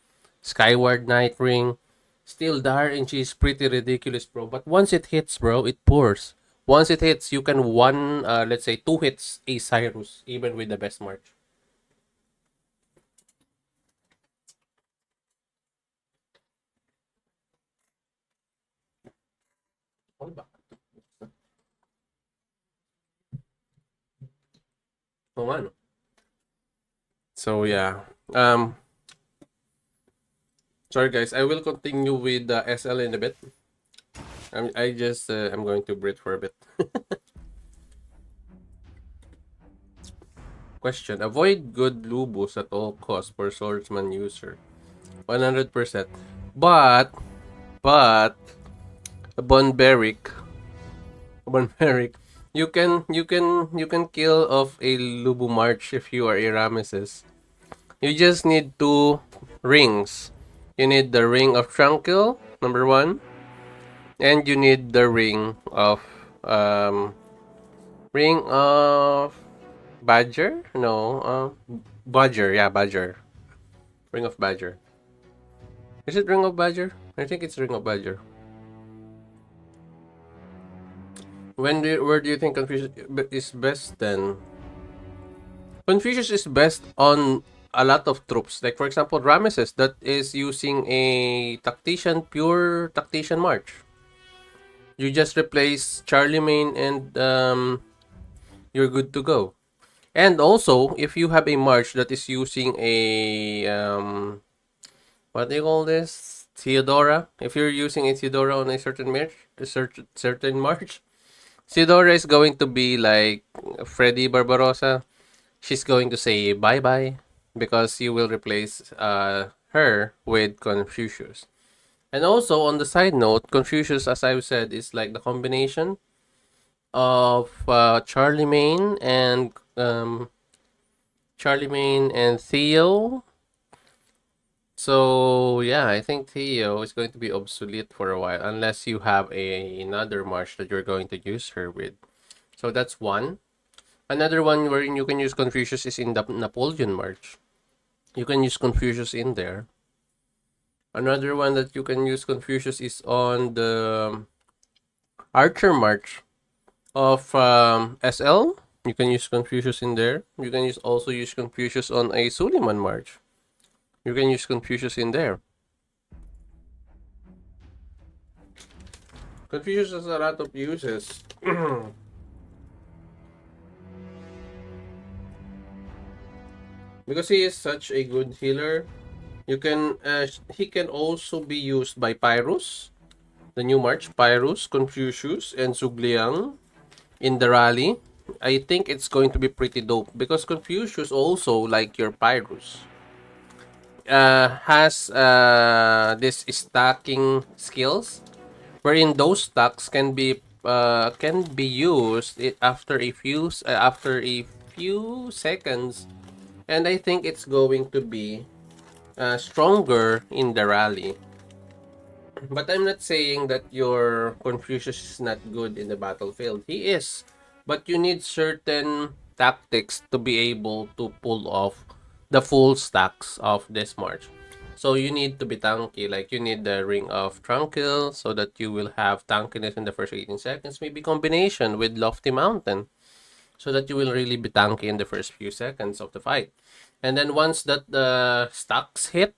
Skyward Knight ring, still the RNG is pretty ridiculous, bro. But once it hits, bro, it pours. Once it hits, you can let's say 2 hits a Cyrus, even with the best march. Oh, ano? So yeah. Sorry guys, I will continue with the SL in a bit. I'm going to breathe for a bit. Question: avoid good lubos at all costs for swordsman user. 100%. But Bonberic, you can kill off a lubu march if you are a Rameses. You just need 2 rings. You need the ring of Tranquil, number 1, and you need the ring of Badger? No, Badger. Yeah, Badger. Ring of Badger. Is it Ring of Badger? I think it's Ring of Badger. Where do you think Confucius is best then? Confucius is best on a lot of troops. Like for example, Rameses that is using a Tactician, pure Tactician march. You just replace Charlemagne and you're good to go. And also, if you have a march that is using a what do you call this? Theodora. If you're using a Theodora on a certain march, Theodora is going to be like Freddy Barbarossa. She's going to say bye-bye because you will replace her with Confucius. And also, on the side note, Confucius, as I've said, is like the combination of Charlemagne and Theo. So yeah, I think Theo is going to be obsolete for a while unless you have another march that you're going to use her with. So that's one. Another one wherein you can use Confucius is in the Napoleon march. You can use Confucius in there. Another one that you can use Confucius is on the Archer march of SL. You can use Confucius in there. You can also use Confucius on a Suleiman march. You can use Confucius in there. Confucius has a lot of uses. Because he is such a good healer, he can also be used by Pyrrhus, the new march, Pyrrhus, Confucius, and Sugliang in the rally. I think it's going to be pretty dope because Confucius also, like your Pyrrhus, has this stacking skills, wherein those stacks can be used after a few seconds, and I think it's going to be stronger in the rally. But I'm not saying that your Confucius is not good in the battlefield. He is, but you need certain tactics to be able to pull off the full stacks of this march. So you need to be tanky, like you need the Ring of Tranquil so that you will have tankiness in the first 18 seconds, maybe combination with Lofty Mountain so that you will really be tanky in the first few seconds of the fight. And then once that the stacks hit,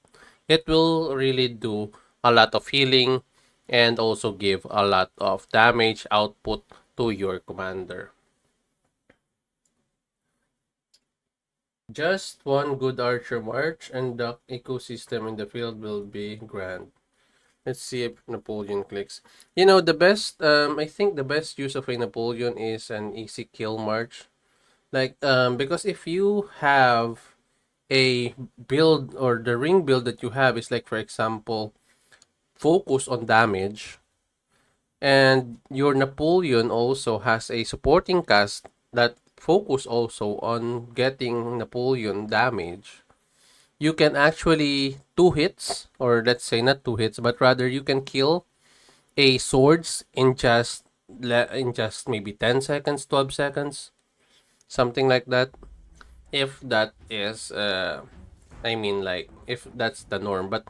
it will really do a lot of healing and also give a lot of damage output to your commander. Just one good archer march and the ecosystem in the field will be grand. Let's see if Napoleon clicks. You know, the best, I think the best use of a Napoleon is an easy kill march. Like, because if you have a build or the ring build that you have is like, for example, focus on damage, and your Napoleon also has a supporting cast that focus also on getting Napoleon damage, you can actually 2 hits, or let's say not 2 hits, but rather you can kill a swords in just maybe 10 seconds, 12 seconds, something like that. If that is I mean, like, if that's the norm. But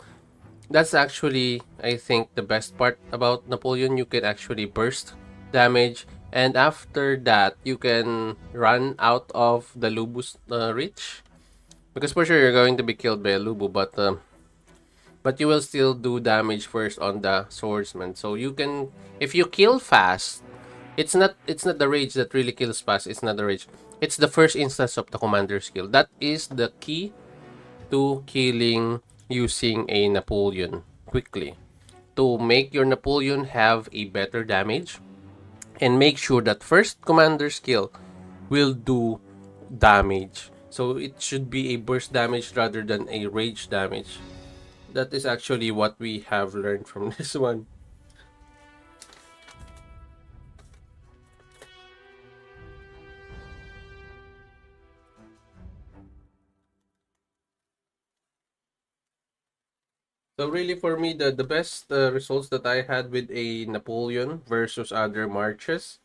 that's actually, I think, the best part about Napoleon. You can actually burst damage, and after that you can run out of the Lubu's reach, because for sure you're going to be killed by a Lubu, but you will still do damage first on the swordsman. So you can, if you kill fast, it's not the rage that really kills fast. It's not the rage. It's the first instance of the commander skill. That is the key to killing using a Napoleon quickly. To make your Napoleon have a better damage, and make sure that first commander skill will do damage. So it should be a burst damage rather than a rage damage. That is actually what we have learned from this one. So really, for me, the best results that I had with a Napoleon versus other marches.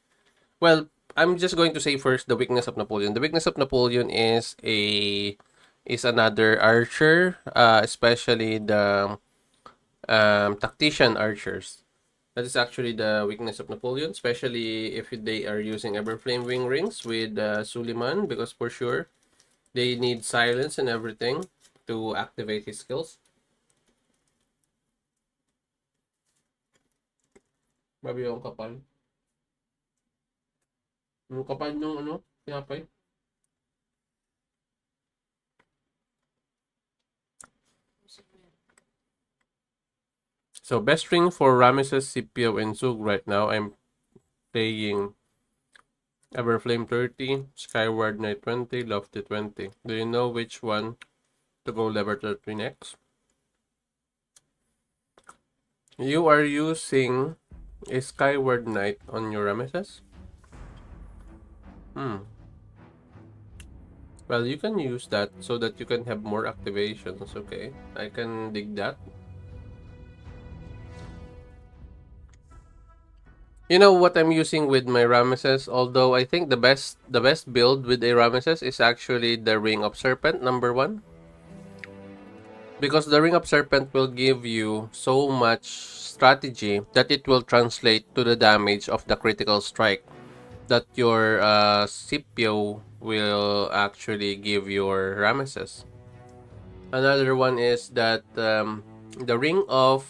Well, I'm just going to say first the weakness of Napoleon. The weakness of Napoleon is another archer, especially the tactician archers. That is actually the weakness of Napoleon, especially if they are using Everflame Wing Rings with Suleiman, because for sure they need silence and everything to activate his skills. Babi yung kapal. Yung kapal nung ano, tinapay. So best ring for Ramesses, Scipio, and Zug right now. I'm playing Everflame 30, Skyward Knight 20, Lofty 20. Do you know which one to go level 30 next? You are using a Skyward Knight on your Ramesses? Well, you can use that so that you can have more activations, okay? I can dig that. You know what I'm using with my Ramesses? Although I think the best build with a Ramesses is actually the Ring of Serpent, number 1. Because the Ring of Serpent will give you so much strategy that it will translate to the damage of the critical strike that your Scipio will actually give your Ramesses. Another one is that the Ring of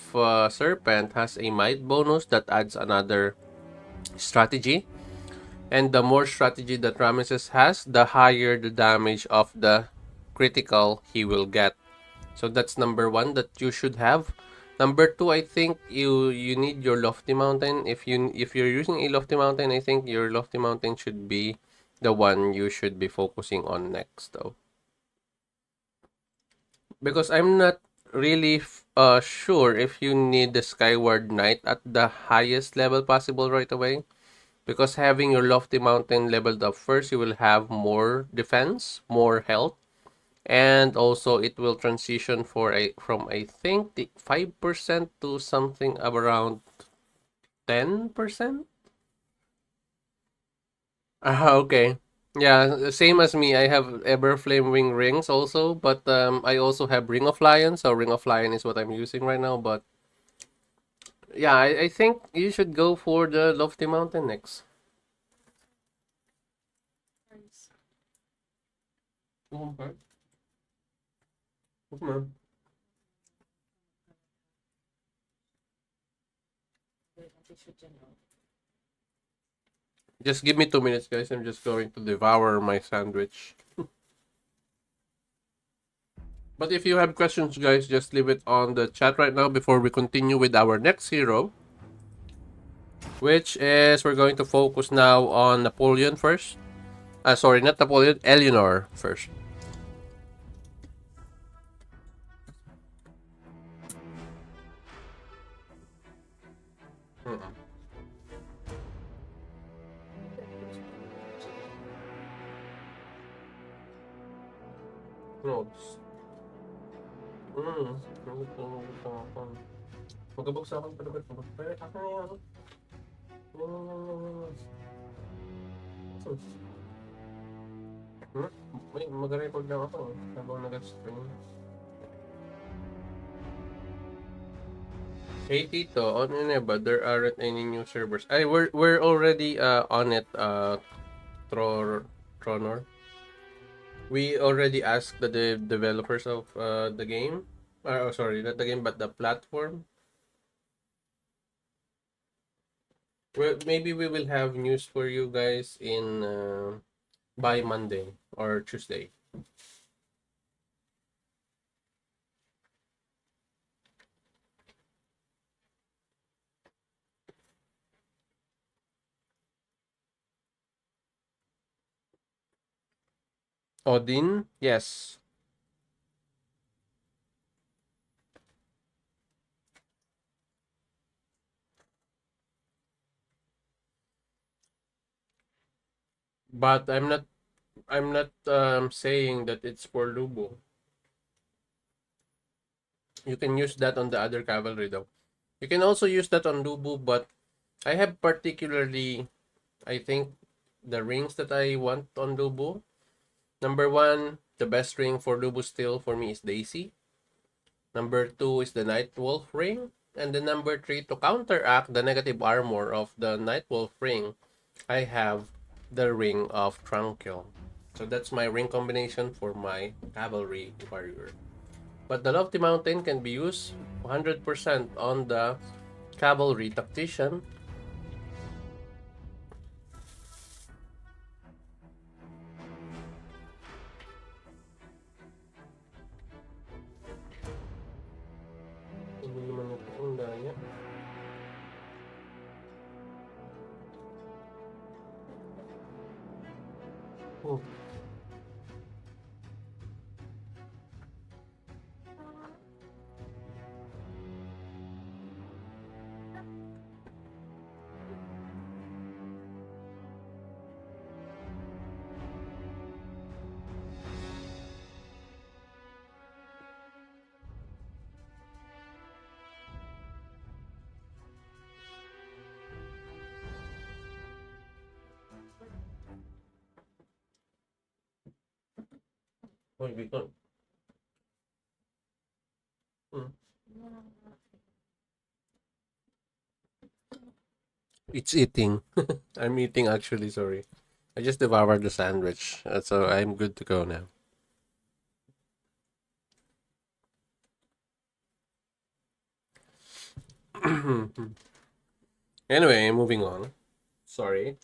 Serpent has a might bonus that adds another strategy. And the more strategy that Ramesses has, the higher the damage of the critical he will get. So that's number 1 that you should have. Number 2, I think you need your Lofty Mountain. If you're using a Lofty Mountain, I think your Lofty Mountain should be the one you should be focusing on next, though. Because I'm not really sure if you need the Skyward Knight at the highest level possible right away. Because having your Lofty Mountain leveled up first, you will have more defense, more health. And also it will transition from I think the 5% to something around 10%. Okay. Yeah, same as me. I have Everflame Wing Rings also, but I also have Ring of Lion. So Ring of Lion is what I'm using right now. But yeah, I think you should go for the Lofty Mountain next. Just give me 2 minutes, guys. I'm just going to devour my sandwich. But if you have questions, guys, just leave it on the chat right now before we continue with our next hero. Which is, we're going to focus now on Napoleon first. Sorry, not Napoleon, Eleanor first. Notes. Magkabuksa akong palabas mo. Pero ako na yan. May mag-record lang ako habang nag-stream. Hey Tito, on Ineba, there aren't any new servers. We're already on it, Tronor. We already asked the developers of the game. Sorry, not the game, but the platform. Well, maybe we will have news for you guys in by Monday or Tuesday. Odin, yes. But I'm not saying that it's for Lubo. You can use that on the other cavalry though. You can also use that on Lubu, but I have particularly, I think, the rings that I want on Lubu. Number 1, the best ring for Lubu still for me is Daisy. Number 2 is the Nightwolf ring. And the number 3, to counteract the negative armor of the Nightwolf ring, I have the Ring of Tranquil. So that's my ring combination for my cavalry warrior. But the Lofty Mountain can be used 100% on the cavalry tactician. Hindi naman ito ang daya. Oh. Oh, Victor. It's eating. I'm eating actually, sorry. I just devoured the sandwich, so I'm good to go now. Anyway, moving on. Sorry.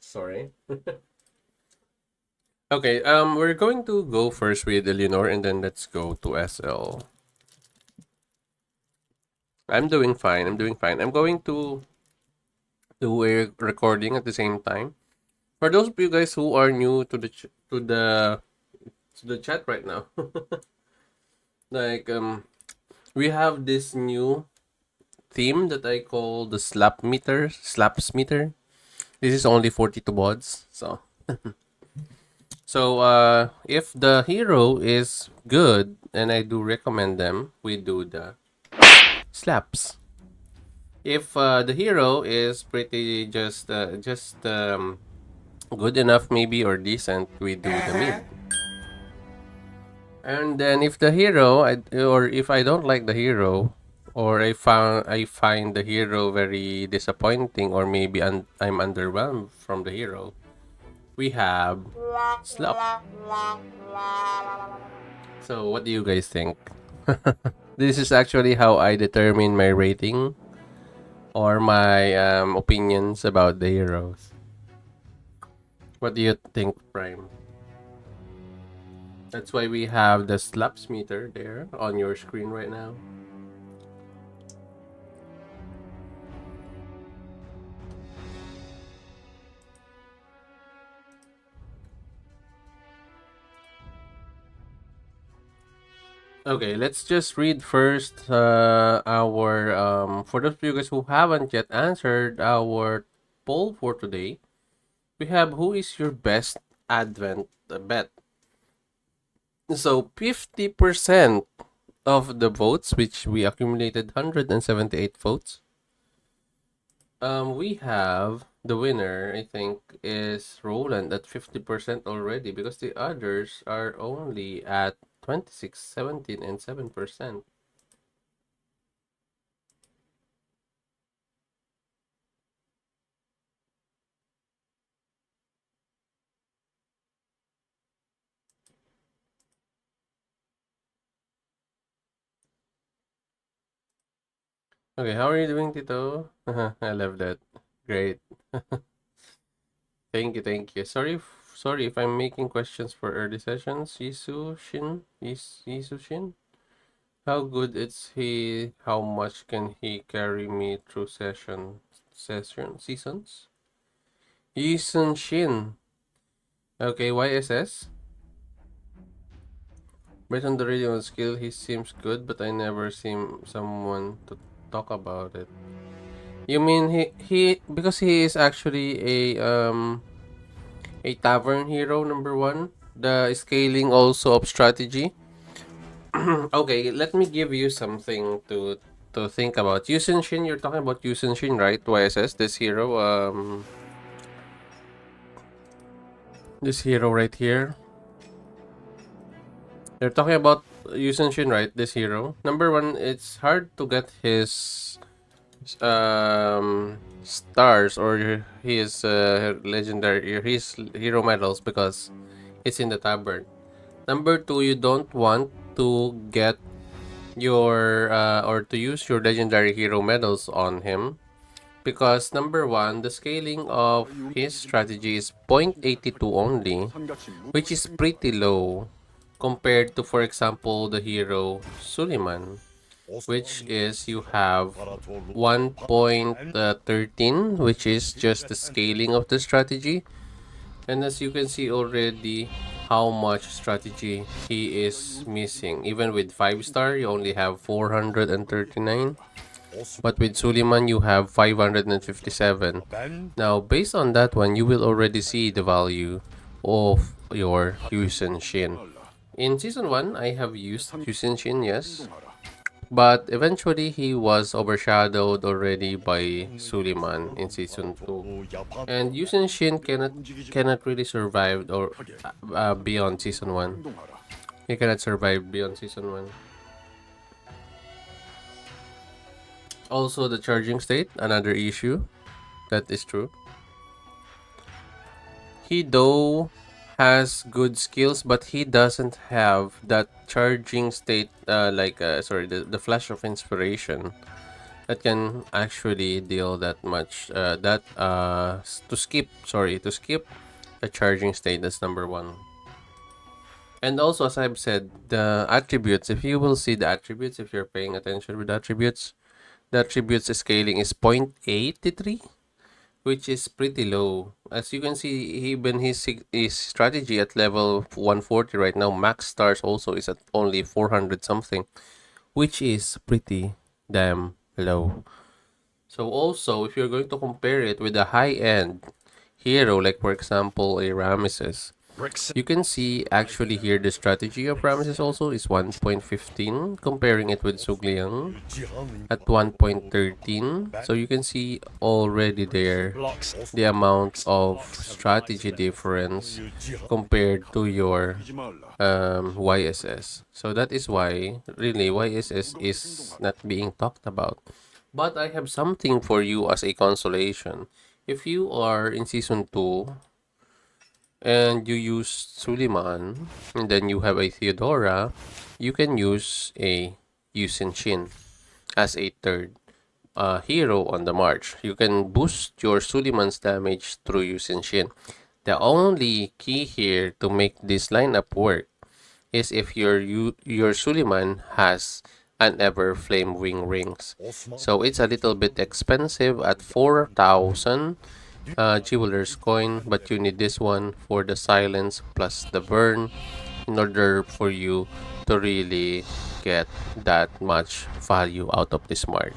Okay, we're going to go first with Eleanor and then let's go to SL. I'm doing fine. I'm going to do a recording at the same time. For those of you guys who are new to the chat right now, like we have this new theme that I call the slaps meter. This is only for TITOBODS, so so if the hero is good, and I do recommend them, we do the slaps. If the hero is pretty just good enough maybe or decent, we do the mid. And then if the hero, or if I don't like the hero, or I find the hero very disappointing, or maybe I'm underwhelmed from the hero, we have slap. So what do you guys think? This is actually how I determine my rating or my opinions about the heroes. What do you think, Prime? That's why we have the slaps meter there on your screen right now. Okay, let's just read first our for those of you guys who haven't yet answered our poll for today. We have, who is your best Advent bet? So 50% of the votes, which we accumulated 178 votes. We have the winner, I think, is Roland at 50% already, because the others are only at 26, 17, and 7%. Okay, how are you doing, Tito? I love that. Great. Thank you, thank you. Sorry if I'm making questions for early sessions. Yisu Shin? How good is he? How much can he carry me through seasons? Yisun Shin. Okay, YSS. Based on the radio skill, he seems good, but I never seen someone to talk about it. You mean he because he is actually a tavern hero, number one. The scaling also of strategy. Okay, let me give you something to think about. Yusen Shin, you're talking about Yusen Shin, right? YSS, this hero, this hero right here. You're talking about Yusen Shin, right? This hero. Number one, it's hard to get his stars or his legendary, his hero medals, because it's in the tavern. Number two, you don't want to get your or to use your legendary hero medals on him, because number one, the scaling of his strategy is 0.82 only, which is pretty low compared to, for example, the hero Suleiman, which is you have 1.13, which is just the scaling of the strategy. And as you can see already, how much strategy he is missing. Even with 5-star, you only have 439. But with Suleiman, you have 557. Now, based on that one, you will already see the value of your Yusen Shin. In Season 1, I have used Yusen Shin, yes. But eventually, he was overshadowed already by Suleiman in Season 2. And Yusen Shin cannot really survive or beyond Season 1. He cannot survive beyond Season 1. Also, the charging state, another issue. That is true. He though has good skills, but he doesn't have that charging state, the flash of inspiration that can actually deal that much. To skip the charging state. That's number one. And also, as I've said, the attributes. If you will see the attributes, if you're paying attention with the attributes scaling is 0.83, which is pretty low. As you can see, even his strategy at level 140 right now, max stars also is at only 400 something, which is pretty damn low. So also, if you're going to compare it with a high-end hero, like for example a Ramesses, you can see actually here the strategy of Ramesses also is 1.15, comparing it with Sugliang at 1.13. So you can see already there the amount of strategy difference compared to your YSS. So that is why really YSS is not being talked about. But I have something for you as a consolation. If you are in Season 2 and you use Suleiman, and then you have a Theodora, you can use a Yusen Shin as a third hero on the march. You can boost your Suleiman's damage through Yusen Shin. The only key here to make this lineup work is if your Suleiman has an ever flame wing rings. So it's a little bit expensive at 4,000 jeweler's coin, but you need this one for the silence plus the burn in order for you to really get that much value out of this march.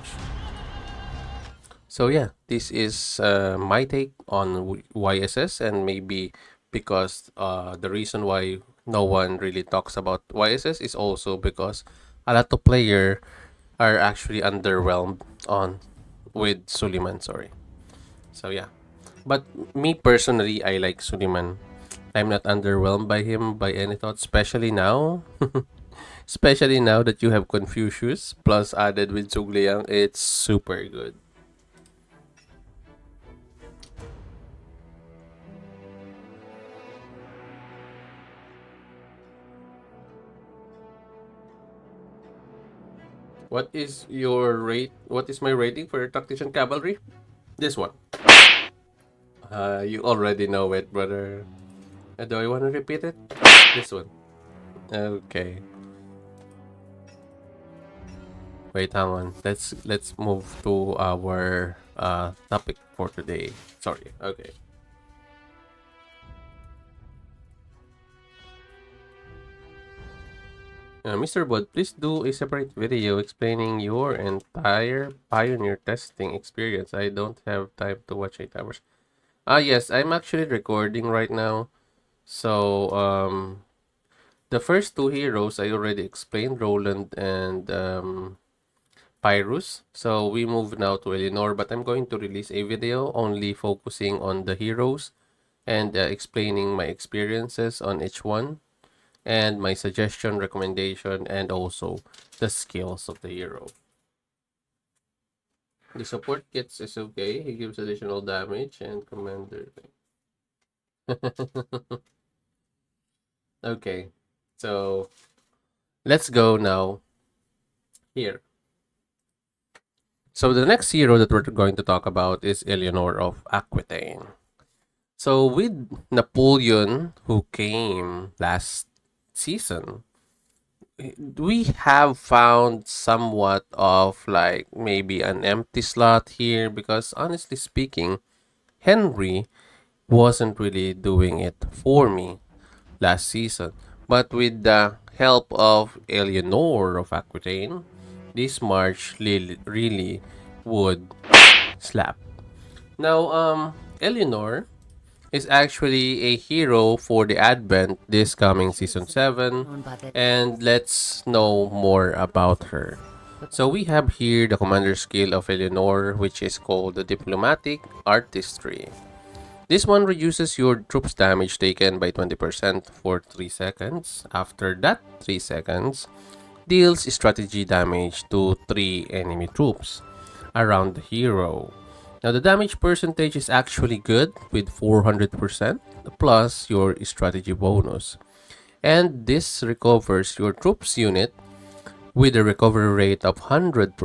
So yeah, this is my take on YSS, and maybe because the reason why no one really talks about YSS is also because a lot of players are actually underwhelmed on with Suleiman. Sorry. So yeah, but me personally, I like Suleiman. I'm not underwhelmed by him by any thought, especially now. Especially now that you have Confucius plus added with Sugliang, it's super good. What is your rate? What is my rating for Tactician Cavalry? This one. You already know it, brother. Do I want to repeat it? This one. Okay. Wait, hang on. Let's move to our topic for today. Sorry. Okay. Mr. Bud, please do a separate video explaining your entire pioneer testing experience. I don't have time to watch 8 hours. Yes, I'm actually recording right now. So, the first two heroes I already explained, Roland and Pyrrhus. So we move now to Eleanor, but I'm going to release a video only focusing on the heroes and explaining my experiences on each one, and my suggestion, recommendation, and also the skills of the hero. The support kits is okay. He gives additional damage and commander. Okay, so let's go now here. So the next hero that we're going to talk about is Eleanor of Aquitaine. So with Napoleon, who came last season, we have found somewhat of like maybe an empty slot here, because honestly speaking, Henry wasn't really doing it for me last season. But with the help of Eleanor of Aquitaine, this March really would slap. Now, Eleanor is actually a hero for the Advent this coming season 7, and let's know more about her. So we have here the commander skill of Eleanor, which is called the Diplomatic Artistry. This one reduces your troops damage taken by 20% for 3 seconds. After that 3 seconds, deals strategy damage to 3 enemy troops around the hero. Now, the damage percentage is actually good with 400% plus your strategy bonus. And this recovers your troops unit with a recovery rate of 100%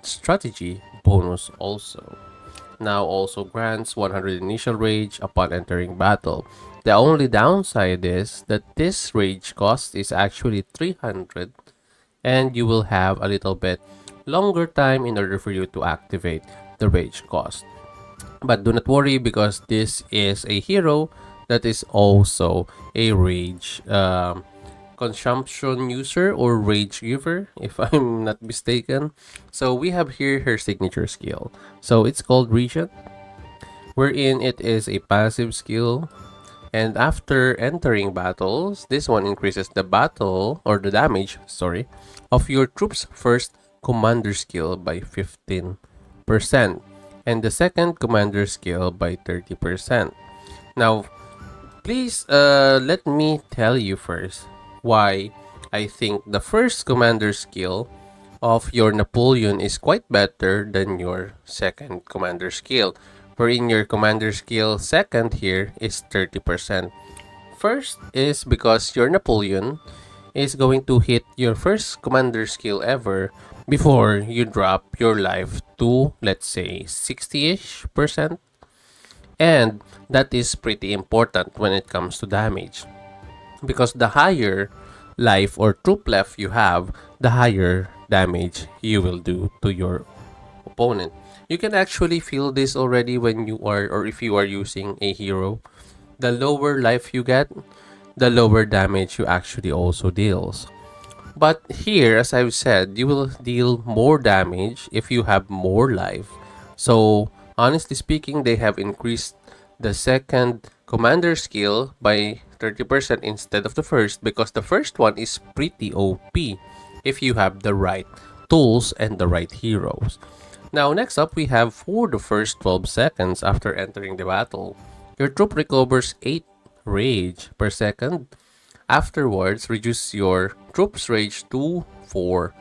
strategy bonus also. Now also grants 100 initial rage upon entering battle. The only downside is that this rage cost is actually 300, and you will have a little bit longer time in order for you to activate the rage cost. But do not worry, because this is a hero that is also a rage consumption user or rage giver, if I'm not mistaken. So we have here her signature skill. So it's called Regent, wherein it is a passive skill. And after entering battles, this one increases the damage, of your troops' first commander skill by 15%, and the second commander skill by 30%. Now, please let me tell you first why I think the first commander skill of your Napoleon is quite better than your second commander skill, wherein your commander skill second here is 30%. First is because your Napoleon is going to hit your first commander skill ever before you drop your life to, let's say, 60-ish%. And that is pretty important when it comes to damage, because the higher life or troop left you have, the higher damage you will do to your opponent. You can actually feel this already when you are, or if you are using a hero. The lower life you get, the lower damage you actually also deals. But here, as I've said, you will deal more damage if you have more life. So honestly speaking, they have increased the second commander skill by 30% instead of the first, because the first one is pretty OP. if you have the right tools and the right heroes. Now, next up, we have for the first 12 seconds after entering the battle, your troop recovers 8 rage per second. Afterwards, reduce your troops rage to 4.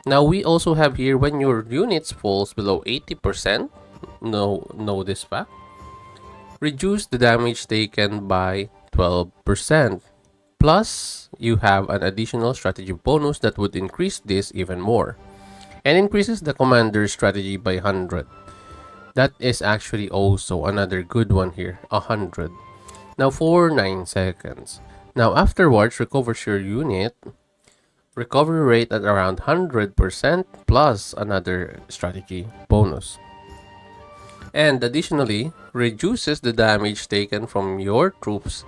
Now, we also have here when your units falls below 80%, know this fact, reduce the damage taken by 12%. Plus, you have an additional strategy bonus that would increase this even more, and increases the commander's strategy by 100. That is actually also another good one here, 100. Now for 9 seconds. Now afterwards, recovers your unit recovery rate at around 100% plus another strategy bonus. And additionally, reduces the damage taken from your troops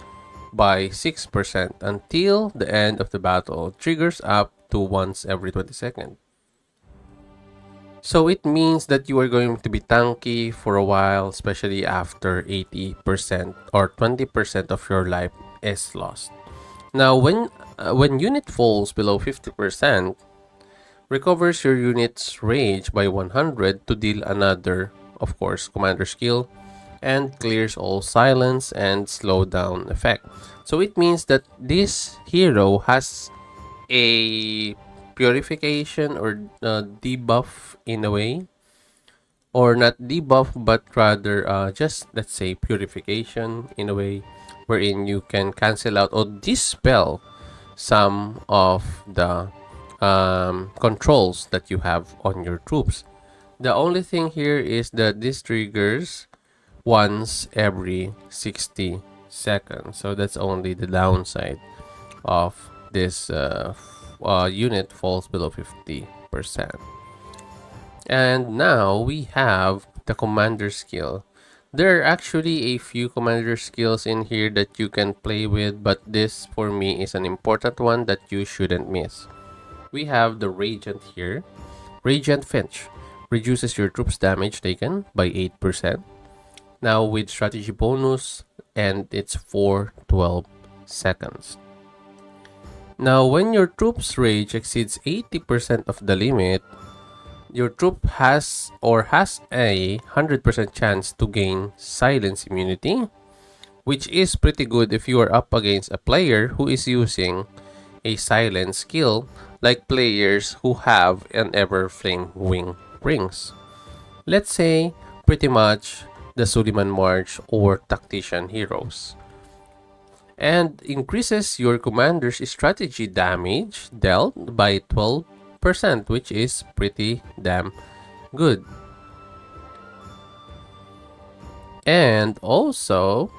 by 6% until the end of the battle, triggers up to once every 20 seconds. So it means that you are going to be tanky for a while, especially after 80% or 20% of your life is lost. Now, when unit falls below 50%, recovers your unit's rage by 100 to deal another, of course, commander skill, and clears all silence and slow down effect. So it means that this hero has a purification or debuff in a way, or not debuff but rather just, let's say, purification in a way, wherein you can cancel out or dispel some of the controls that you have on your troops. The only thing here is that this triggers once every 60 seconds, so that's only the downside of this unit falls below 50%. And now we have the commander skill. There are actually a few commander skills in here that you can play with, but this for me is an important one that you shouldn't miss. We have the Radiant here. Radiant Finch reduces your troops damage taken by 8%. Now with strategy bonus, and it's for 12 seconds. Now when your troops rage exceeds 80% of the limit, your troop has a 100% chance to gain silence immunity, which is pretty good if you are up against a player who is using a silence skill, like players who have an ever-flame wing rings. Let's say pretty much the Suleiman March or Tactician heroes. And increases your commander's strategy damage dealt by 12%, which is pretty damn good. And also,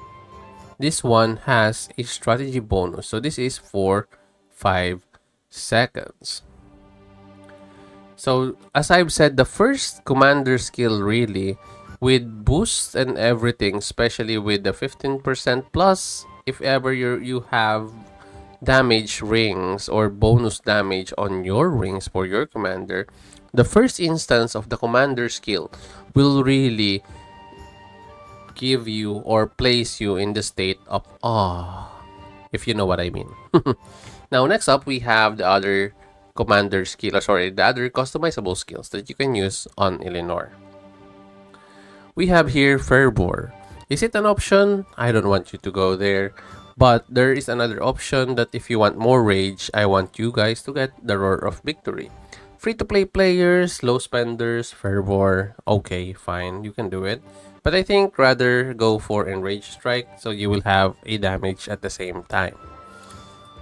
this one has a strategy bonus, so this is for 5 seconds. So as I've said, the first commander skill really with boosts and everything, especially with the 15% plus, if ever you have damage rings or bonus damage on your rings for your commander, the first instance of the commander skill will really give you or place you in the state of awe, if you know what I mean. Now next up, we have the other commander skill, the other customizable skills that you can use on Eleanor. We have here Fervor. Is it an option? I don't want you to go there. But there is another option that if you want more rage, I want you guys to get the Roar of Victory. Free-to-play players, low spenders, Fervor, okay, fine, you can do it. But I think rather go for Enraged Strike so you will have a damage at the same time.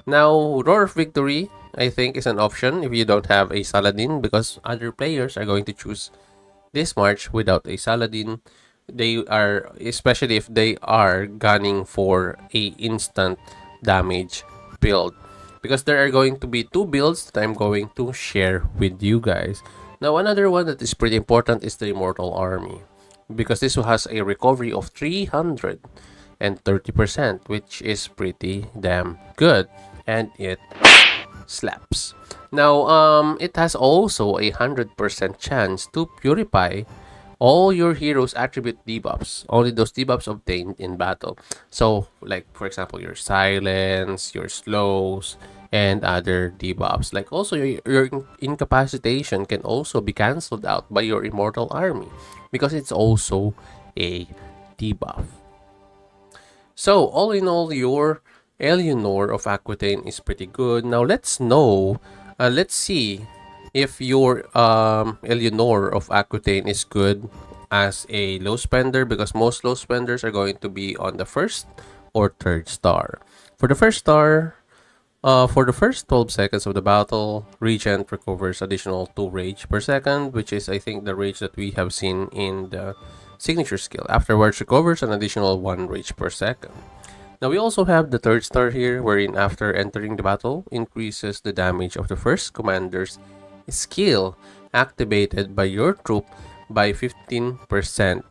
Now, Roar of Victory, I think, is an option if you don't have a Saladin, because other players are going to choose this March without a Saladin. They are, especially if they are gunning for a instant damage build, because there are going to be 2 builds that I'm going to share with you guys. Now another one that is pretty important is the Immortal Army, because this has a recovery of 330%, which is pretty damn good, and it slaps. Now it has also a 100% chance to purify all your heroes' attribute debuffs, only those debuffs obtained in battle. So, like, for example, your silence, your slows, and other debuffs. Like also your incapacitation can also be cancelled out by your immortal army because it's also a debuff. So all in all, your Eleanor of Aquitaine is pretty good. Now let's see if your Eleanor of Aquitaine is good as a low spender, because most low spenders are going to be on the first or third star. For the first star, for the first 12 seconds of the battle, Regent recovers additional 2 rage per second, which is I think the rage that we have seen in the signature skill. Afterwards, recovers an additional 1 rage per second. Now we also have the third star here, wherein after entering the battle, increases the damage of the first commander's skill activated by your troop by 15%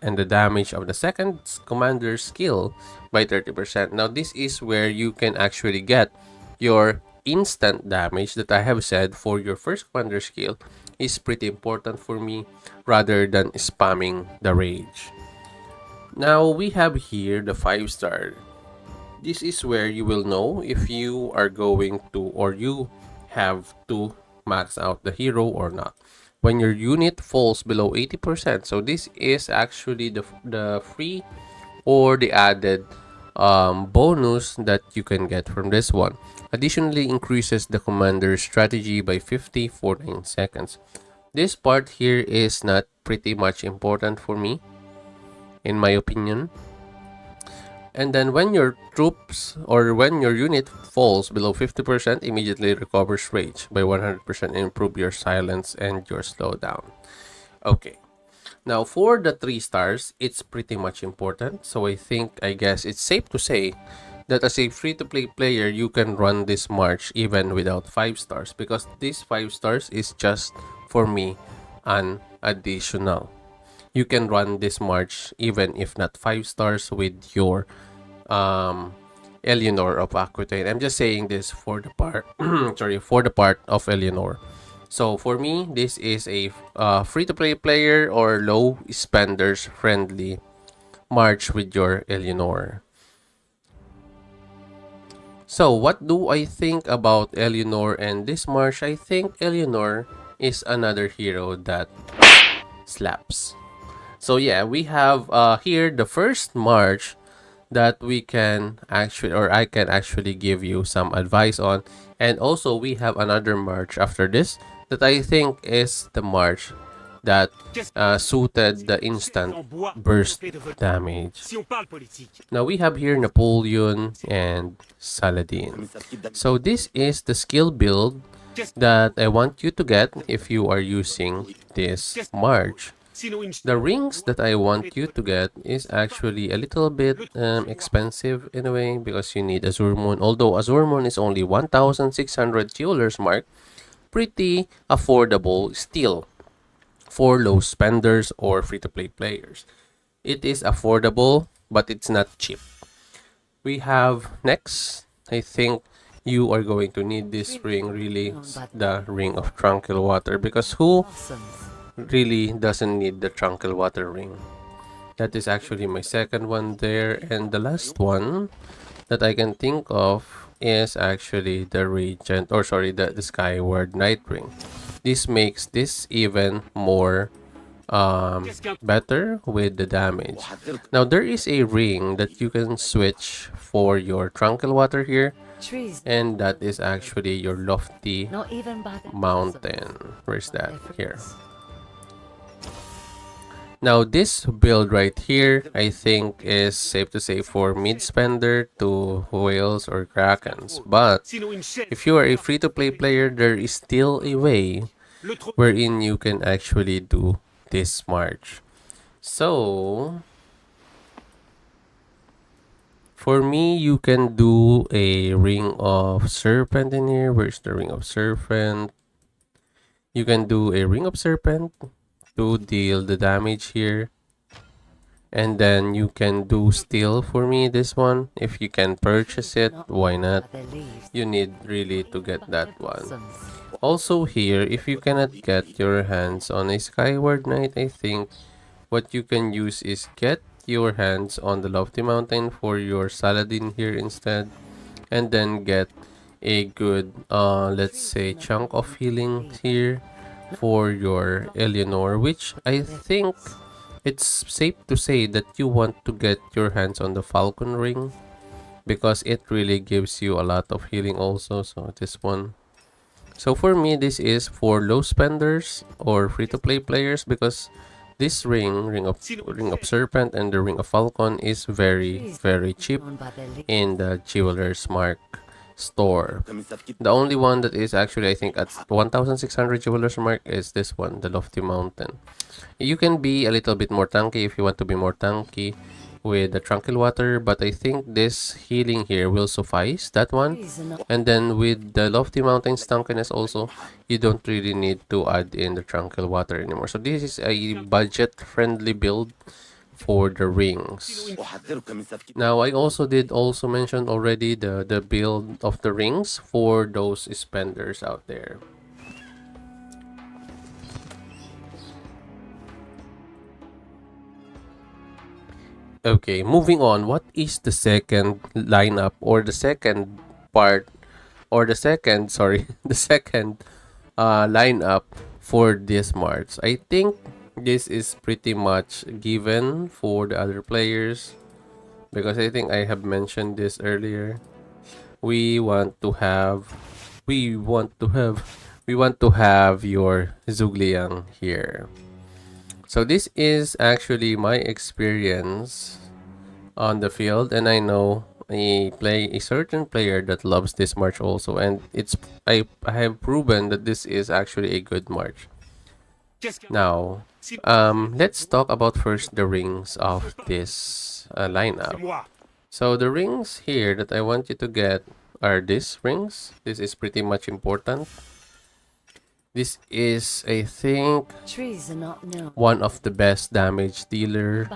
and the damage of the second commander's skill by 30%. Now this is where you can actually get your instant damage that I have said for your first commander skill is pretty important for me rather than spamming the rage. Now we have here the 5 star. This is where you will know if you are going to or you have to max out the hero or not. When your unit falls below 80%, so this is actually the free or the added bonus that you can get from this one. Additionally, increases the commander's strategy by 50 for 9 seconds. This part here is not pretty much important for me, in my opinion. And then when your troops or when your unit falls below 50%, immediately recovers rage by 100% and improve your silence and your slowdown. Okay. Now for the 3 stars, it's pretty much important. So I guess it's safe to say that as a free-to-play player, you can run this march even without 5 stars, because this 5 stars is just for me an additional. You can run this march even if not 5 stars with your Eleanor of Aquitaine. I'm just saying this for the part for the part of Eleanor. So for me, this is a free-to-play player or low spenders friendly march with your Eleanor. So what do I think about Eleanor and this march? I think Eleanor is another hero that slaps. So yeah, we have here the first march that we can actually, or I can actually give you some advice on. And also we have another march after this that I think is the march that suited the instant burst damage. Now we have here Napoleon and Saladin. So this is the skill build that I want you to get if you are using this march. The rings that I want you to get is actually a little bit expensive in a way, because you need Azure Moon. Although Azure Moon is only 1,600 jewelers mark, pretty affordable still for low spenders or free-to-play players. It is affordable, but it's not cheap. We have next, I think you are going to need this ring, really, the Ring of Tranquil Water, because who really doesn't need the Tranquil Water ring? That is actually my second one there. And the last one that I can think of is actually the Regent, or sorry, the Skyward Knight ring. This makes this even more better with the damage. Now there is a ring that you can switch for your Tranquil Water here, and that is actually your Lofty Mountain. Where's that? Here. Now this build right here, I think is safe to say for mid-spender to whales or krakens. But if you are a free-to-play player, there is still a way wherein you can actually do this march. So for me, you can do a Ring of Serpent in here. Where's the Ring of Serpent? You can do a Ring of Serpent to deal the damage here, and then you can do Steel for me, this one. If you can purchase it, why not? You need really to get that one. Also here, if you cannot get your hands on a Skyward Knight, I think what you can use is get your hands on the Lofty Mountain for your Saladin here instead, and then get a good, let's say, chunk of healing here for your Eleanor, which I think it's safe to say that you want to get your hands on the Falcon Ring because it really gives you a lot of healing also. So this one. So for me, this is for low spenders or free-to-play players because this ring of Serpent and the Ring of Falcon is very cheap in the Jeweler's Mark store. The only one that is actually, I think, at 1,600 Jeweler's Mark is this one, the Lofty Mountain. You can be a little bit more tanky if you want to be more tanky with the Tranquil Water, but I think this healing here will suffice, that one. And then with the Lofty Mountains tankiness also, you don't really need to add in the Tranquil Water anymore. So this is a budget-friendly build for the rings. Now, I also did mention already the build of the rings for those spenders out there. Okay, moving on. What is the second lineup or the second part or the second, sorry, the second lineup for this March? I think this is pretty much given for the other players because I think I have mentioned this earlier. We want to have your Zhugliang here. So this is actually my experience on the field, and I know a certain player that loves this march also, and I have proven that this is actually a good march. Now, let's talk about first the rings of this lineup. So the rings here that I want you to get are these rings. This is pretty much important. This is, I think, one of the best damage dealer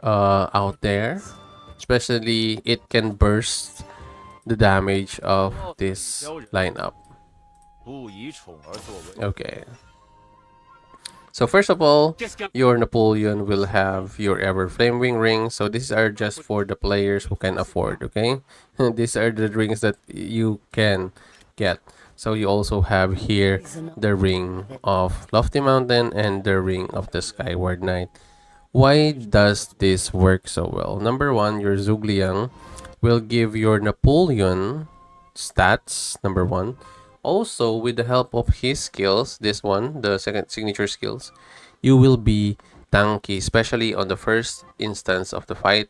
out there. Especially, it can burst the damage of this lineup. Okay. So first of all, your Napoleon will have your Ever Flame Wing rings. So these are just for the players who can afford, okay? These are the rings that you can get. So you also have here the Ring of Lofty Mountain and the Ring of the Skyward Knight. Why does this work so well? Number one, your Zhugliang will give your Napoleon stats, number one. Also, with the help of his skills, this one, the second signature skills, you will be tanky, especially on the first instance of the fight.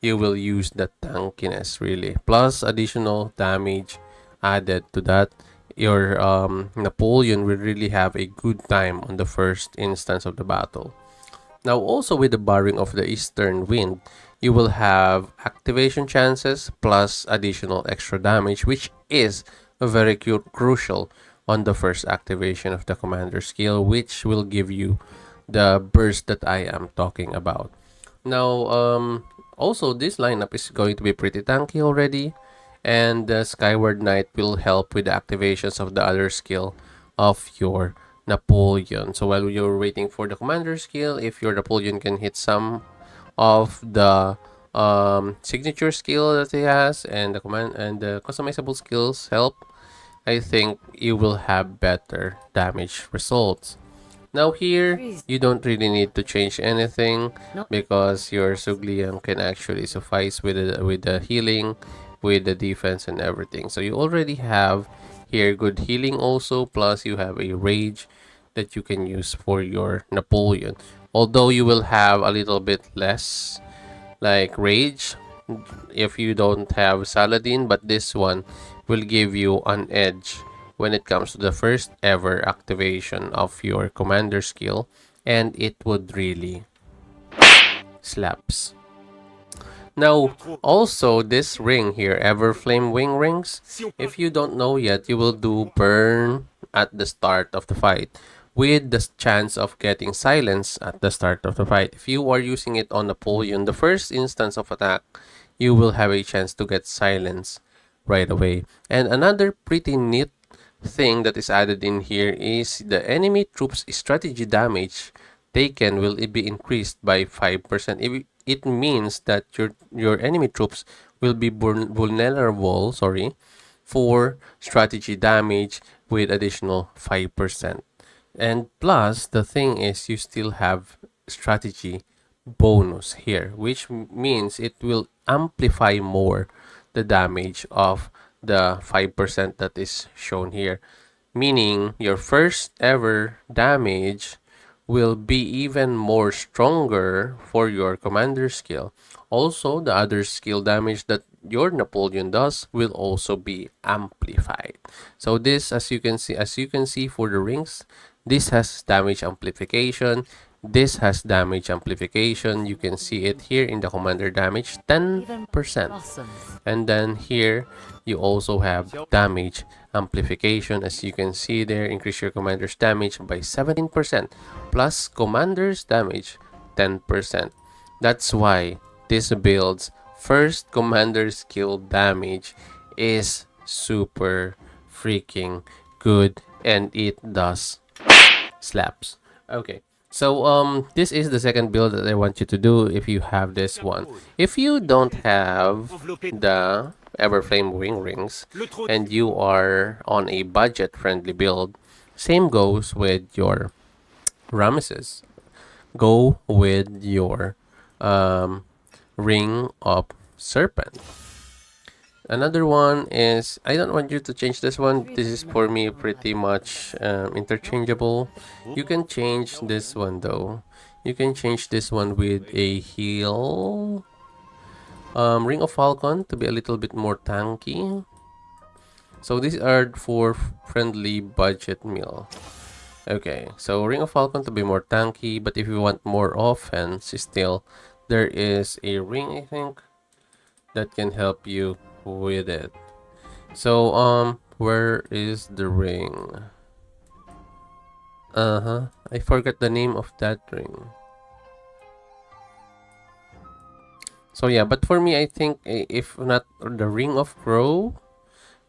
You will use the tankiness, really. Plus additional damage added to that. Your Napoleon will really have a good time on the first instance of the battle. Now, also with the barring of the Eastern Wind, you will have activation chances plus additional extra damage, which is very crucial on the first activation of the commander skill, which will give you the burst that I am talking about. Now, also this lineup is going to be pretty tanky already, and the Skyward Knight will help with the activations of the other skill of your Napoleon. So while you're waiting for the commander skill, if your Napoleon can hit some of the signature skill that he has and the customizable skills help, I think you will have better damage results. Now here, you don't really need to change anything because your Zhugliang can actually suffice with the healing, with the defense and everything. So you already have here good healing also, plus you have a rage that you can use for your Napoleon. Although you will have a little bit less like rage if you don't have Saladin, but this one will give you an edge when it comes to the first ever activation of your commander skill, and it would really slaps. Now, also this ring here, Everflame Wing Rings, if you don't know yet, you will do burn at the start of the fight with the chance of getting silence at the start of the fight. If you are using it on Napoleon, the first instance of attack, you will have a chance to get silence right away. And another pretty neat thing that is added in here is the enemy troops strategy damage taken will be increased by 5%. It means that your enemy troops will be vulnerable, for strategy damage with additional 5%. And plus, the thing is, you still have strategy bonus here, which means it will amplify more the damage of the 5% that is shown here. Meaning, your first ever damage will be even more stronger for your commander skill. Also, the other skill damage that your Napoleon does will also be amplified. So this, as you can see for the rings, this has damage amplification. This has damage amplification. You can see it here in the commander damage, 10%. And then here, you also have damage amplification. As you can see there, increase your commander's damage by 17%, plus commander's damage 10%. That's why this build's first commander skill damage is super freaking good, and it does slaps. Okay. So this is the second build that I want you to do if you have this one. If you don't have the Everflame wing rings and you are on a budget friendly build, same goes with your Ramesses. Go with your Ring of Serpent. Another one is, I don't want you to change this one. This is for me pretty much interchangeable. You can change this one though. You can change this one with a heal. Ring of Falcon to be a little bit more tanky. So these are for friendly budget meal. Okay, so Ring of Falcon to be more tanky, but if you want more offense, still there is a ring, I think, that can help you with it. So where is the ring? I forgot the name of that ring. So yeah, but for me, I think if not the Ring of Crow,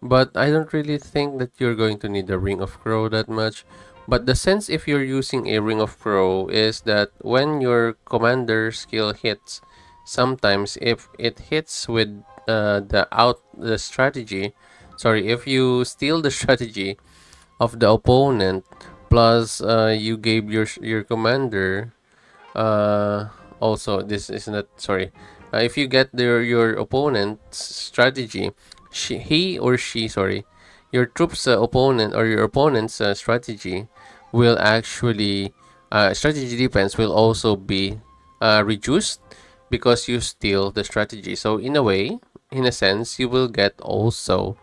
but I don't really think that you're going to need the Ring of Crow that much. But the sense if you're using a Ring of Crow is that when your commander skill hits, sometimes if it hits with the strategy, sorry, if you steal the strategy of the opponent, plus you gave your commander, also this is not, sorry, if you get your opponent's strategy, he or she, sorry, your troops opponent or your opponent's strategy will actually strategy defense will also be reduced because you steal the strategy. So in a way, in a sense, you will get also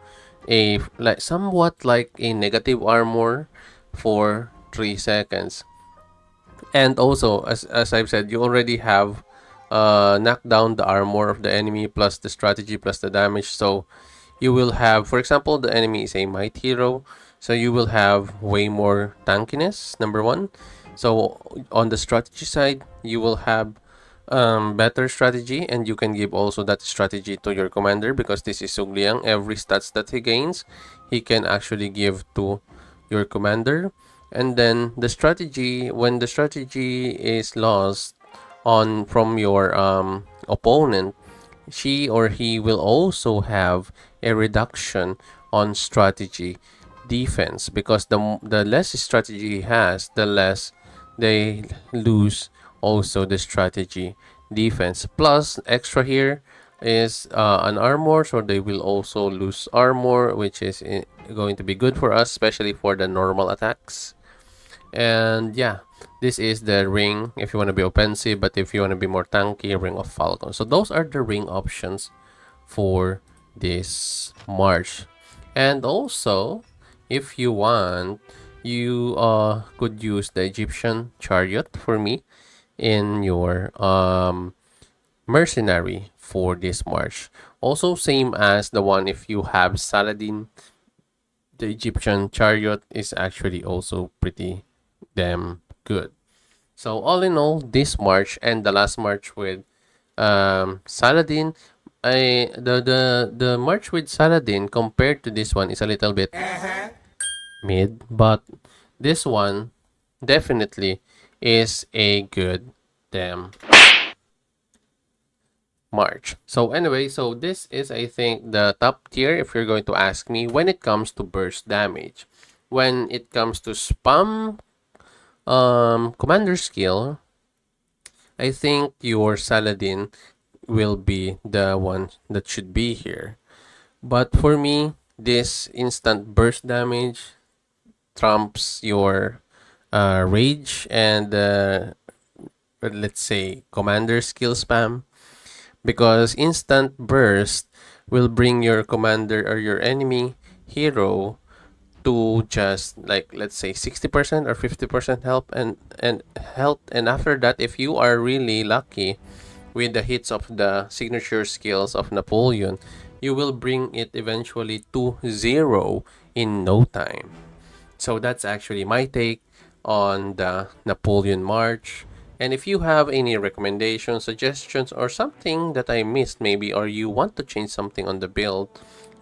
a somewhat like a negative armor for 3 seconds. And also, as I've said, you already have knocked down the armor of the enemy plus the strategy plus the damage. So you will have, for example, the enemy is a might hero, so you will have way more tankiness, number one. So on the strategy side, you will have better strategy, and you can give also that strategy to your commander, because this is Sugliang. Every stats that he gains, he can actually give to your commander. And then the strategy, when the strategy is lost from your opponent, she or he will also have a reduction on strategy defense, because the less strategy he has, the less they lose also the strategy defense. Plus extra here is an armor, so they will also lose armor, which is going to be good for us, especially for the normal attacks. And yeah, this is the ring if you want to be offensive, but if you want to be more tanky, Ring of Falcon. So those are the ring options for this March. And also, if you want, you could use the Egyptian chariot for me in your mercenary for this March. Also same as the one if you have Saladin, the Egyptian chariot is actually also pretty damn good. So all in all, this March and the last March with Saladin, the March with Saladin compared to this one is a little bit mid, but this one definitely is a good damn March. So anyway, so this is, I think, the top tier if you're going to ask me when it comes to burst damage. When it comes to spam commander skill, I think your Saladin will be the one that should be here. But for me, this instant burst damage trumps your rage and let's say commander skill spam, because instant burst will bring your commander or your enemy hero to just like, let's say, 60% or 50% health and after that, if you are really lucky with the hits of the signature skills of Napoleon, you will bring it eventually to 0 in no time. So that's actually my take on the Napoleon March. And if you have any recommendations, suggestions, or something that I missed maybe, or you want to change something on the build,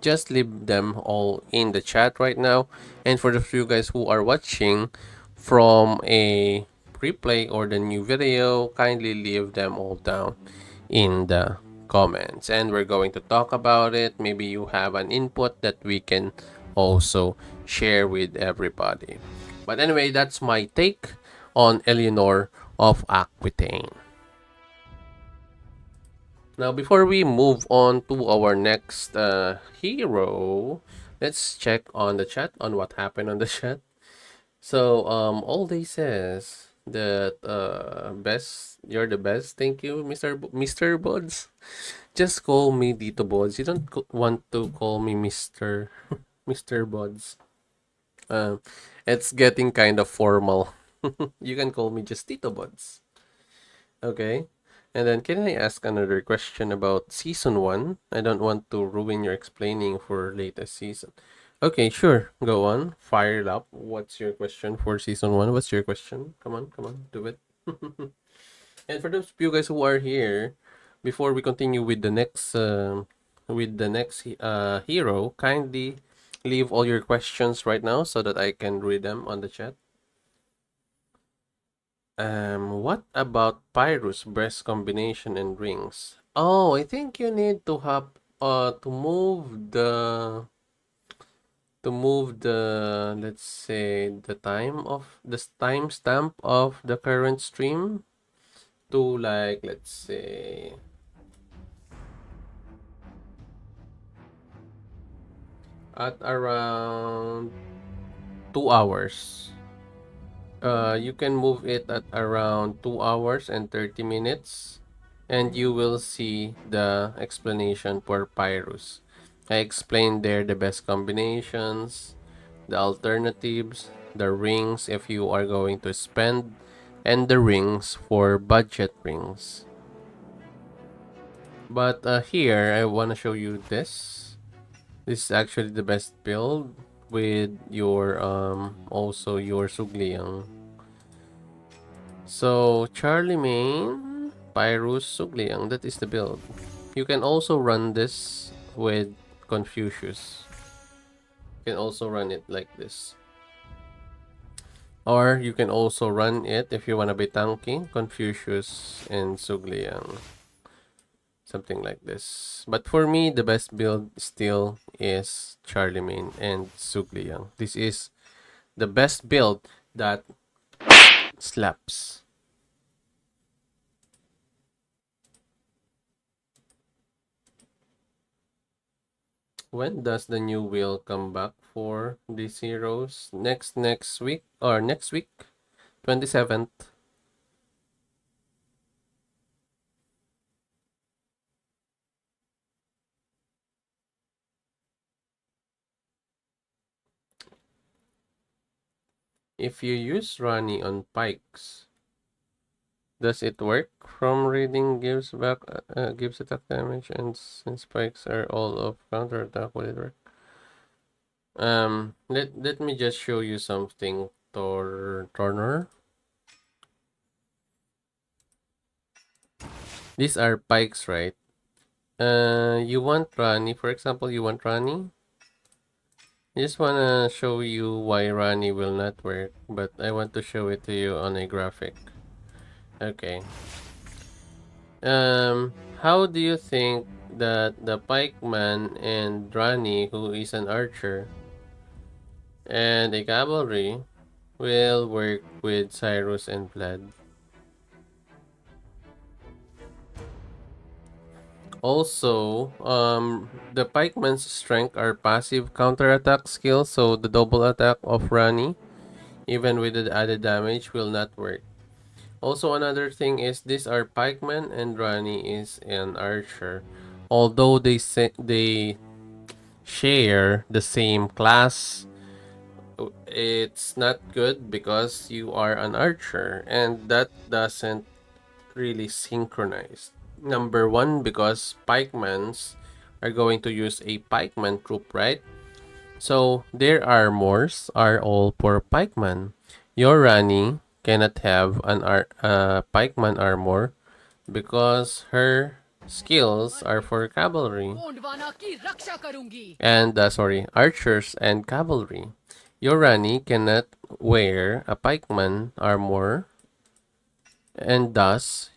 just leave them all in the chat right now. And for the few guys who are watching from a replay or the new video, kindly leave them all down in the comments. And we're going to talk about it. Maybe you have an input that we can also share with everybody. But anyway, that's my take on Eleanor of Aquitaine. Now, before we move on to our next hero, let's check on the chat, on what happened on the chat. So, all they says that you're the best. Thank you, Mr. Bods. Just call me TITOBODS. You don't want to call me Mr. Mr. Bods. It's getting kind of formal. You can call me just TITOBODS. Okay. And then can I ask another question about season 1? I don't want to ruin your explaining for latest season. Okay, sure. Go on. Fire it up. What's your question for season 1? What's your question? Come on. Do it. And for those of you guys who are here, before we continue with the next hero, kindly leave all your questions right now so that I can read them on the chat. What about Pyrrhus breast combination and rings? Oh, I think you need to have to move the let's say the timestamp of the current stream to, like, let's say at around 2 hours. You can move it at around 2 hours and 30 minutes, and you will see the explanation for Pyrrhus. I explained there the best combinations, the alternatives, the rings if you are going to spend, and the rings for budget rings. But here, I want to show you this. This is actually the best build with your also your Sugliang. So Charlemagne, Pyrrhus, Sugliang, that is the build. You can also run this with Confucius. You can also run it like this. Or you can also run it, if you want to be tanky, Confucius and Sugliang. Something like this. But for me, the best build still is Charlemagne and Sugliang. This is the best build that slaps. When does the new wheel come back for these heroes? Next week, or next week, 27th. If you use Rani on pikes, does it work? From reading gives attack damage, and since pikes are all of counter attack, will it work? Let me just show you something, Turner. These are pikes, right? You want Rani, for example, you want Rani. I just want to show you why Rani will not work, but I want to show it to you on a graphic. Okay. How do you think that the pikeman and Rani, who is an archer, and a cavalry, will work with Cyrus and Vlad? Also, the pikeman's strength are passive counterattack skills, so the double attack of Rani, even with the added damage, will not work. Also, another thing is these are pikemen and Rani is an archer. Although they share the same class, it's not good because you are an archer, and that doesn't really synchronize. Number one, because pikemans are going to use a pikeman troop, right? So their armors are all for pikeman. Your Rani cannot have an pikeman armor because her skills are for cavalry and sorry, archers and cavalry. Your Rani cannot wear a pikeman armor, and thus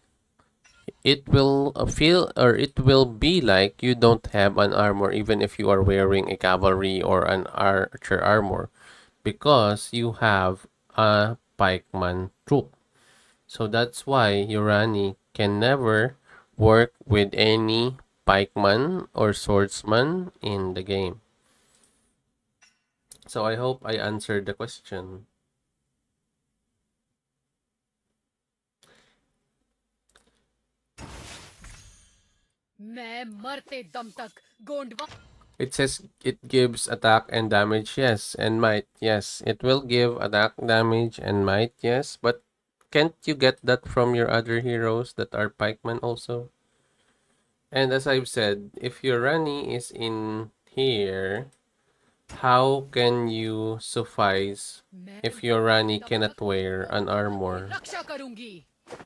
it will feel, or it will be like you don't have an armor even if you are wearing a cavalry or an archer armor, because you have a pikeman troop. So that's why your Rani can never work with any pikeman or swordsman in the game. So I hope I answered the question. It says it gives attack and damage, yes, and might, yes. It will give attack, damage, and might, yes, but can't you get that from your other heroes that are pikemen also? And as I've said, if your Rani is in here, how can you suffice if your Rani cannot wear an armor?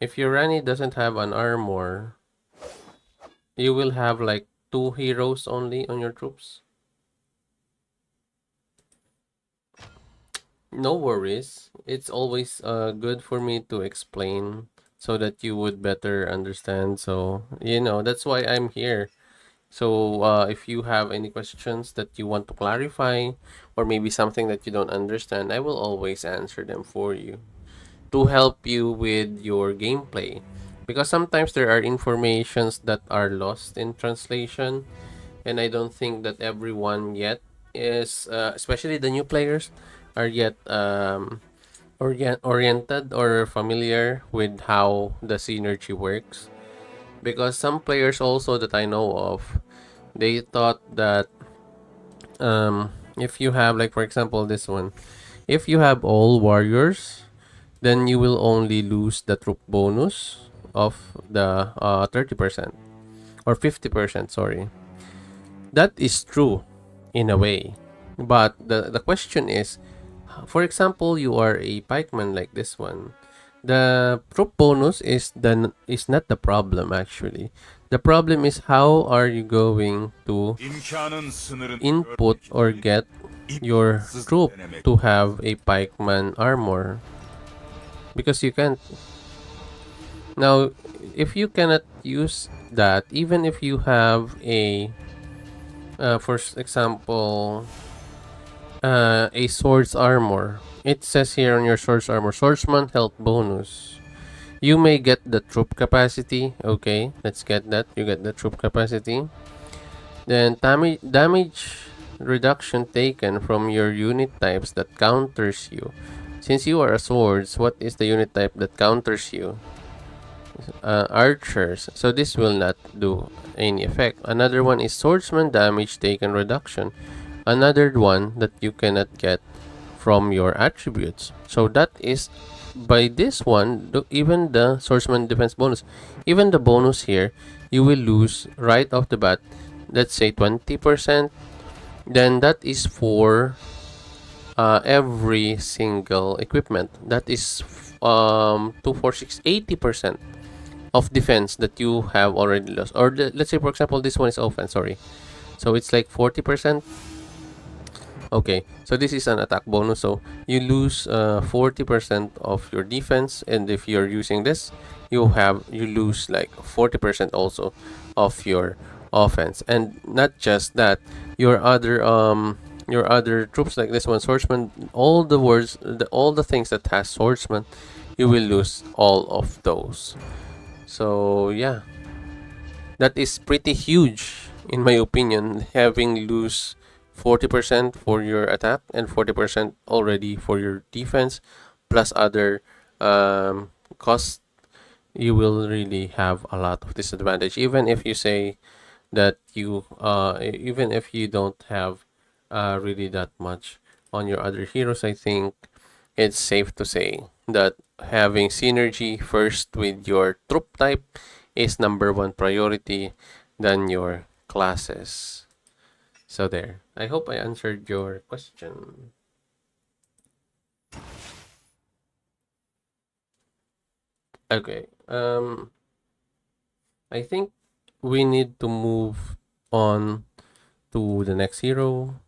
If your Rani doesn't have an armor, you will have like 2 heroes only on your troops. No worries. It's always good for me to explain so that you would better understand. So, you know, that's why I'm here. So, if you have any questions that you want to clarify, or maybe something that you don't understand, I will always answer them for you to help you with your gameplay. Because sometimes there are informations that are lost in translation, and I don't think that everyone yet is, especially the new players, are yet oriented or familiar with how the synergy works. Because some players also that I know of, they thought that if you have, like for example this one, if you have all warriors, then you will only lose the troop bonus of the 30% or 50%, sorry. That is true in a way, but the question is, for example, you are a pikeman like this one, the troop bonus is not the problem actually. The problem is how are you going to input or get your troop to have a pikeman armor, because you can't. Now, if you cannot use that, even if you have a, for example, a sword's armor, it says here on your sword's armor, swordsman health bonus. You may get the troop capacity. Okay, let's get that. You get the troop capacity. Then damage reduction taken from your unit types that counters you. Since you are a swords, what is the unit type that counters you? Archers. So this will not do any effect. Another one is swordsman damage taken reduction. Another one that you cannot get from your attributes. So that is by this one, even the swordsman defense bonus, even the bonus here, you will lose right off the bat. Let's say 20%. Then that is for every single equipment. That is 2, 4, 6, 80% of defense that you have already lost. Or let's say for example this one is offense, sorry. So it's like 40%. Okay, so this is an attack bonus, so you lose 40% of your defense, and if you're using this, you lose like 40% also of your offense. And not just that, your other troops like this one, swordsman, all the things that has swordsman, you will lose all of those. So yeah, that is pretty huge in my opinion, having lose 40% for your attack and 40% already for your defense, plus other costs. You will really have a lot of disadvantage, even if you say that even if you don't have really that much on your other heroes. I think it's safe to say that having synergy first with your troop type is number one priority than your classes. So there. I hope I answered your question. Okay. I think we need to move on to the next hero.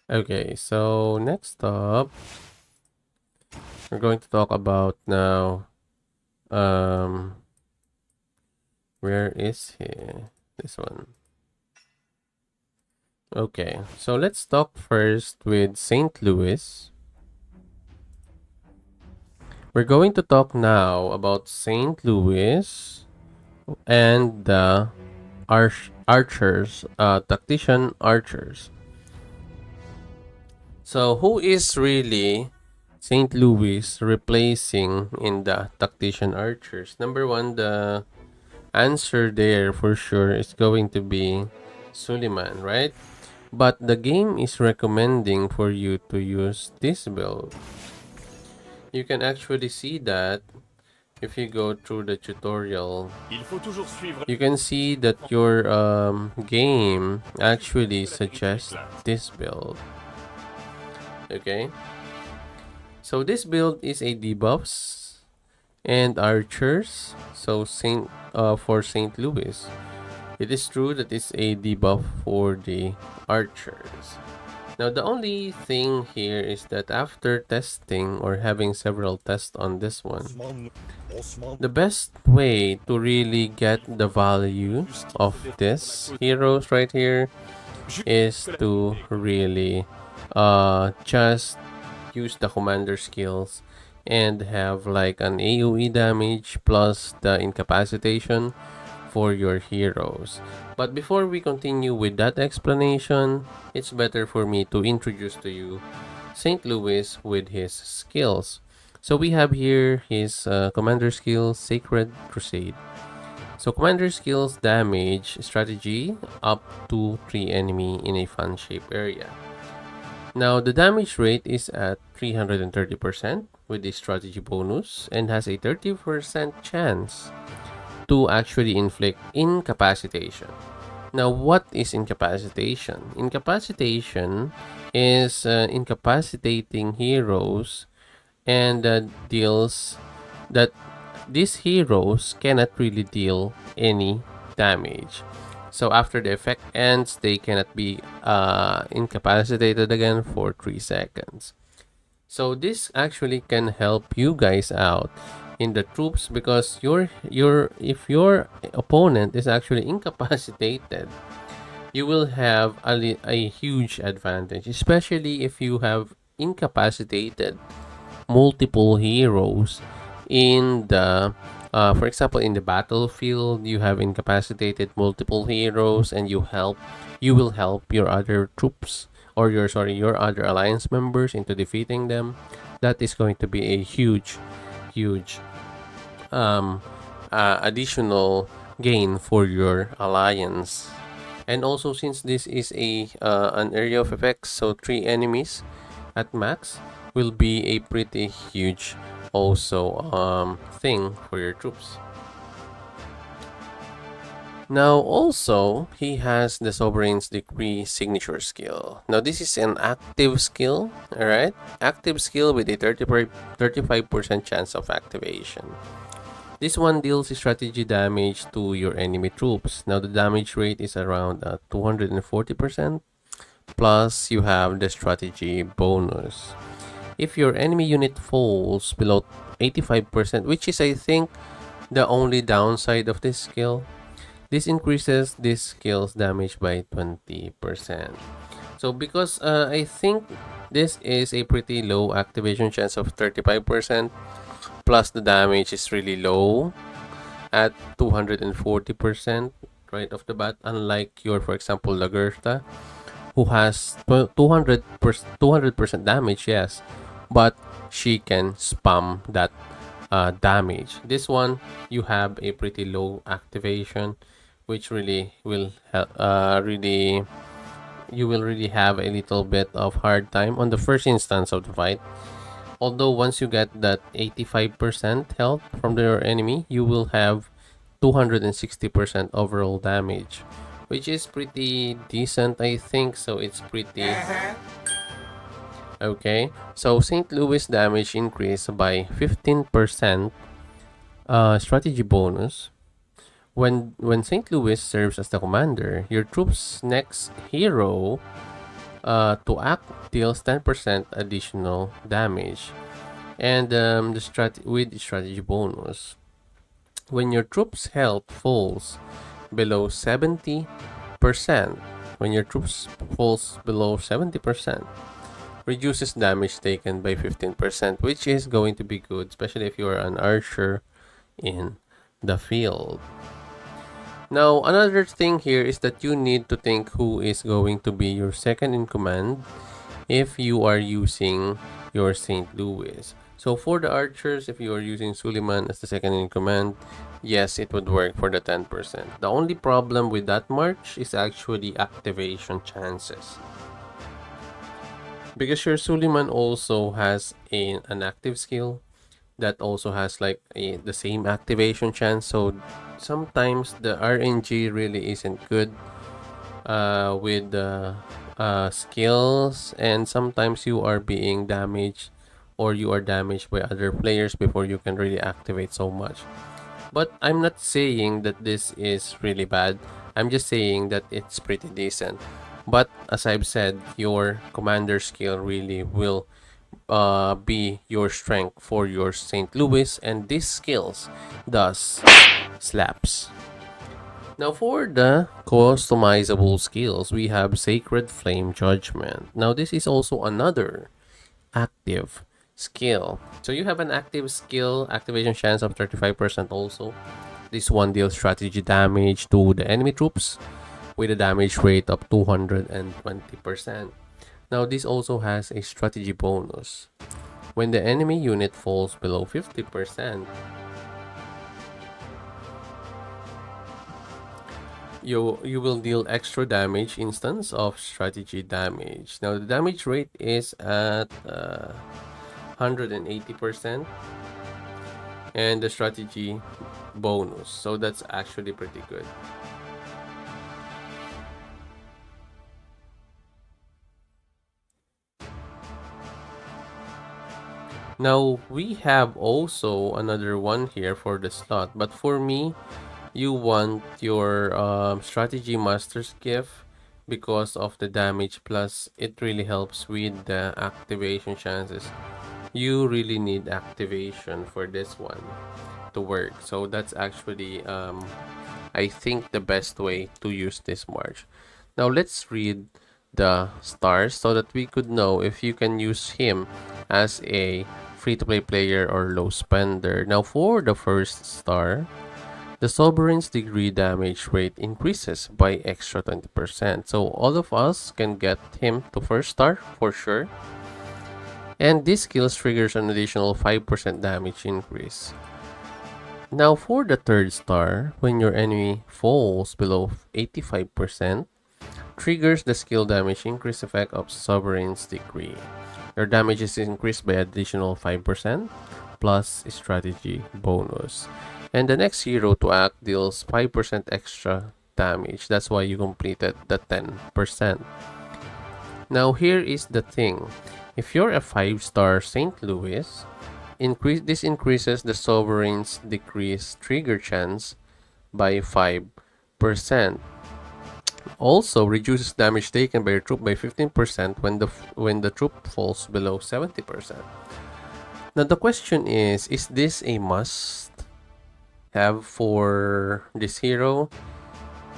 Okay, so next up, we're going to talk about now, where is he? This one. Okay, so let's talk first with St. Louis. We're going to talk now about St. Louis and the archers, tactician archers. So who is really St. Louis replacing in the tactician archers? Number one, the answer there for sure is going to be Suleiman, right? But the game is recommending for you to use this build. You can actually see that if you go through the tutorial. You can see that your game actually suggests this build. Okay, so this build is a debuffs and archers. So for St. Louis, it is true that it's a debuff for the archers. Now the only thing here is that after testing or having several tests on this one, the best way to really get the value of this heroes right here is to really just use the commander skills and have like an AoE damage plus the incapacitation for your heroes. But before we continue with that explanation, it's better for me to introduce to you St. Louis with his skills. So we have here his commander skills, Sacred Crusade. So commander skills damage strategy up to 3 enemy in a fan shape area. Now the damage rate is at 330% with the strategy bonus and has a 30% chance to actually inflict incapacitation. Now what is incapacitation? Incapacitation is incapacitating heroes and deals that these heroes cannot really deal any damage. So after the effect ends, they cannot be incapacitated again for 3 seconds. So this actually can help you guys out in the troops because if your opponent is actually incapacitated, you will have a huge advantage, especially if you have incapacitated multiple heroes in the for example, in the battlefield, you have incapacitated multiple heroes, and you will help your other troops or your other alliance members into defeating them. That is going to be a huge additional gain for your alliance. And also, since this is an area of effects, so 3 enemies at max will be a pretty huge also thing for your troops. Now also, he has the Sovereign's Decree signature skill. Now this is an active skill, alright? Active skill with a 35% chance of activation. This one deals strategy damage to your enemy troops. Now the damage rate is around 240%. Plus you have the strategy bonus. If your enemy unit falls below 85%, which is I think the only downside of this skill, this increases this skill's damage by 20%. So because I think this is a pretty low activation chance of 35%, plus the damage is really low at 240% right off the bat, unlike your, for example, Lagertha, who has 200% damage, yes, but she can spam that damage. This one, you have a pretty low activation, which really will help, you will really have a little bit of hard time on the first instance of the fight. Although once you get that 85% health from your enemy, you will have 260% overall damage, which is pretty decent, I think. So it's pretty okay. So St. Louis damage increased by 15%. Strategy bonus. When St. Louis serves as the commander, your troop's next hero to act deals 10% additional damage, and with the strategy bonus, when your troops' health falls below 70%, reduces damage taken by 15%, which is going to be good, especially if you are an archer in the field. Now, another thing here is that you need to think who is going to be your second in command if you are using your St. Louis. So for the archers, if you are using Suleiman as the second in command, yes, it would work for the 10%. The only problem with that march is actually activation chances, because your Suleiman also has an active skill that also has like the same activation chance. So sometimes the RNG really isn't good with the skills, and sometimes you are being damaged, or you are damaged by other players before you can really activate so much. But I'm not saying that this is really bad. I'm just saying that it's pretty decent. But as I've said, your commander skill really will be your strength for your St. Louis, and these skills does slaps. Now for the customizable skills, we have Sacred Flame Judgment. Now this is also another active skill. So you have an active skill, activation chance of 35% also. This one deals strategy damage to the enemy troops with a damage rate of 220%. Now this also has a strategy bonus. When the enemy unit falls below 50%, you will deal extra damage instance of strategy damage. Now the damage rate is at 180%, and the strategy bonus, so that's actually pretty good. Now we have also another one here for the slot, but for me, you want your strategy master's gift because of the damage, plus it really helps with the activation chances. You really need activation for this one to work, so that's actually I think the best way to use this march. Now let's read the stars so that we could know if you can use him as a free-to-play player or low spender. Now for the first star, the Sovereign's degree damage rate increases by extra 20%. So all of us can get him to first star for sure. And this skill triggers an additional 5% damage increase. Now for the third star, when your enemy falls below 85%, triggers the skill damage increase effect of Sovereign's degree. Your damage is increased by additional 5% plus strategy bonus. And the next hero to act deals 5% extra damage. That's why you completed the 10%. Now here is the thing. If you're a 5-star St. Louis, This increases the sovereign's decrease trigger chance by 5%. Also reduces damage taken by your troop by 15% when the troop falls below 70%. Now the question is this a must have for this hero?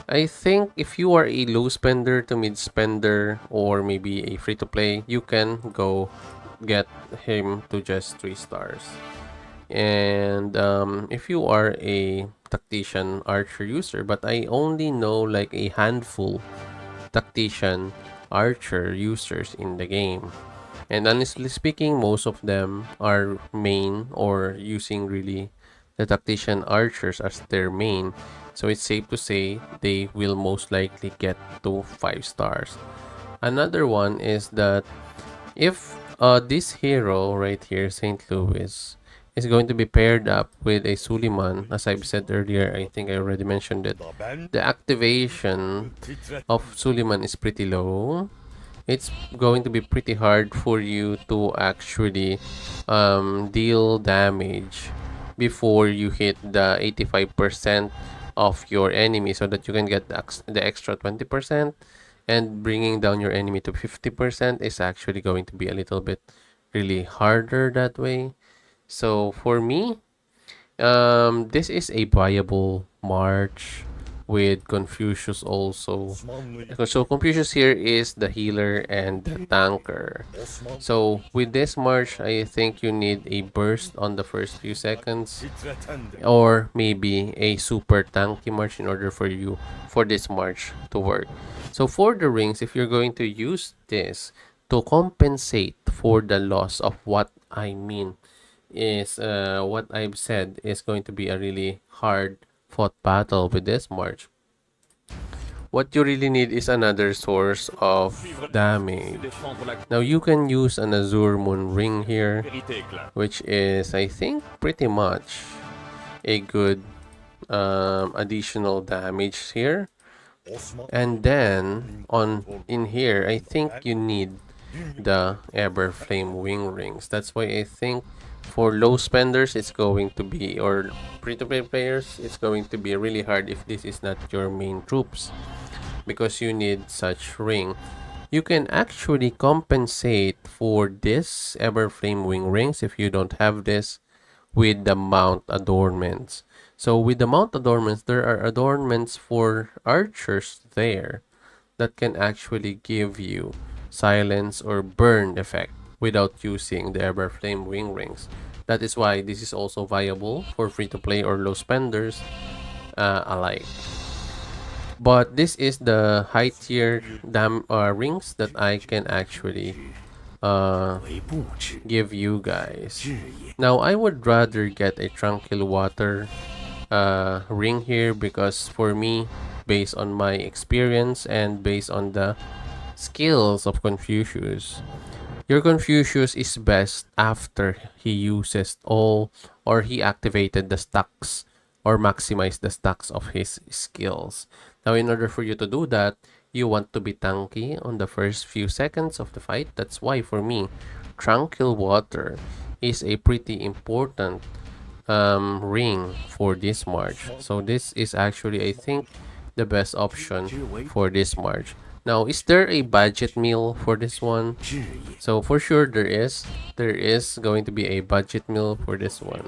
I think if you are a low spender to mid spender or maybe a free to play, you can go get him to just 3 stars. And if you are a tactician archer user, but I only know like a handful tactician archer users in the game, and honestly speaking, most of them are main or using really the tactician archers as their main, so it's safe to say they will most likely get to 5 stars. Another one is that if this hero right here, St. Louis, is going to be paired up with a Suleiman, as I've said earlier, I think I already mentioned it, the activation of Suleiman is pretty low. It's going to be pretty hard for you to actually deal damage before you hit the 85% of your enemy, so that you can get the extra 20%, and bringing down your enemy to 50% is actually going to be a little bit really harder that way. So for me, this is a viable march with Confucius also. So Confucius here is the healer and the tanker. So with this march, I think you need a burst on the first few seconds, or maybe a super tanky march in order for this march to work. So for the rings, if you're going to use this to compensate for the loss of what I mean is what I've said is going to be a really hard fought battle with this march. What you really need is another source of damage. Now you can use an Azure Moon ring here, which is, I think, pretty much a good additional damage here. And then in here, I think you need the Everflame wing rings. That's why I think for low spenders it's going to be, or free-to-play players, it's going to be really hard if this is not your main troops, because you need such ring. You can actually compensate for this Everflame wing rings if you don't have this with the mount adornments. So with the mount adornments, there are adornments for archers there that can actually give you silence or burn effect without using the Everflame wing rings. That is why this is also viable for free-to-play or low spenders alike. But this is the high tier rings that I can actually give you guys. Now I would rather get a Tranquil Water ring here, because for me, based on my experience and based on the skills of Confucius, your Confucius is best after he uses all, or he activated the stacks or maximized the stacks of his skills. Now in order for you to do that, you want to be tanky on the first few seconds of the fight. That's why for me, Tranquil Water is a pretty important ring for this march. So this is actually, I think, the best option for this march. Now, is there a budget meal for this one? So for sure there is. There is going to be a budget meal for this one.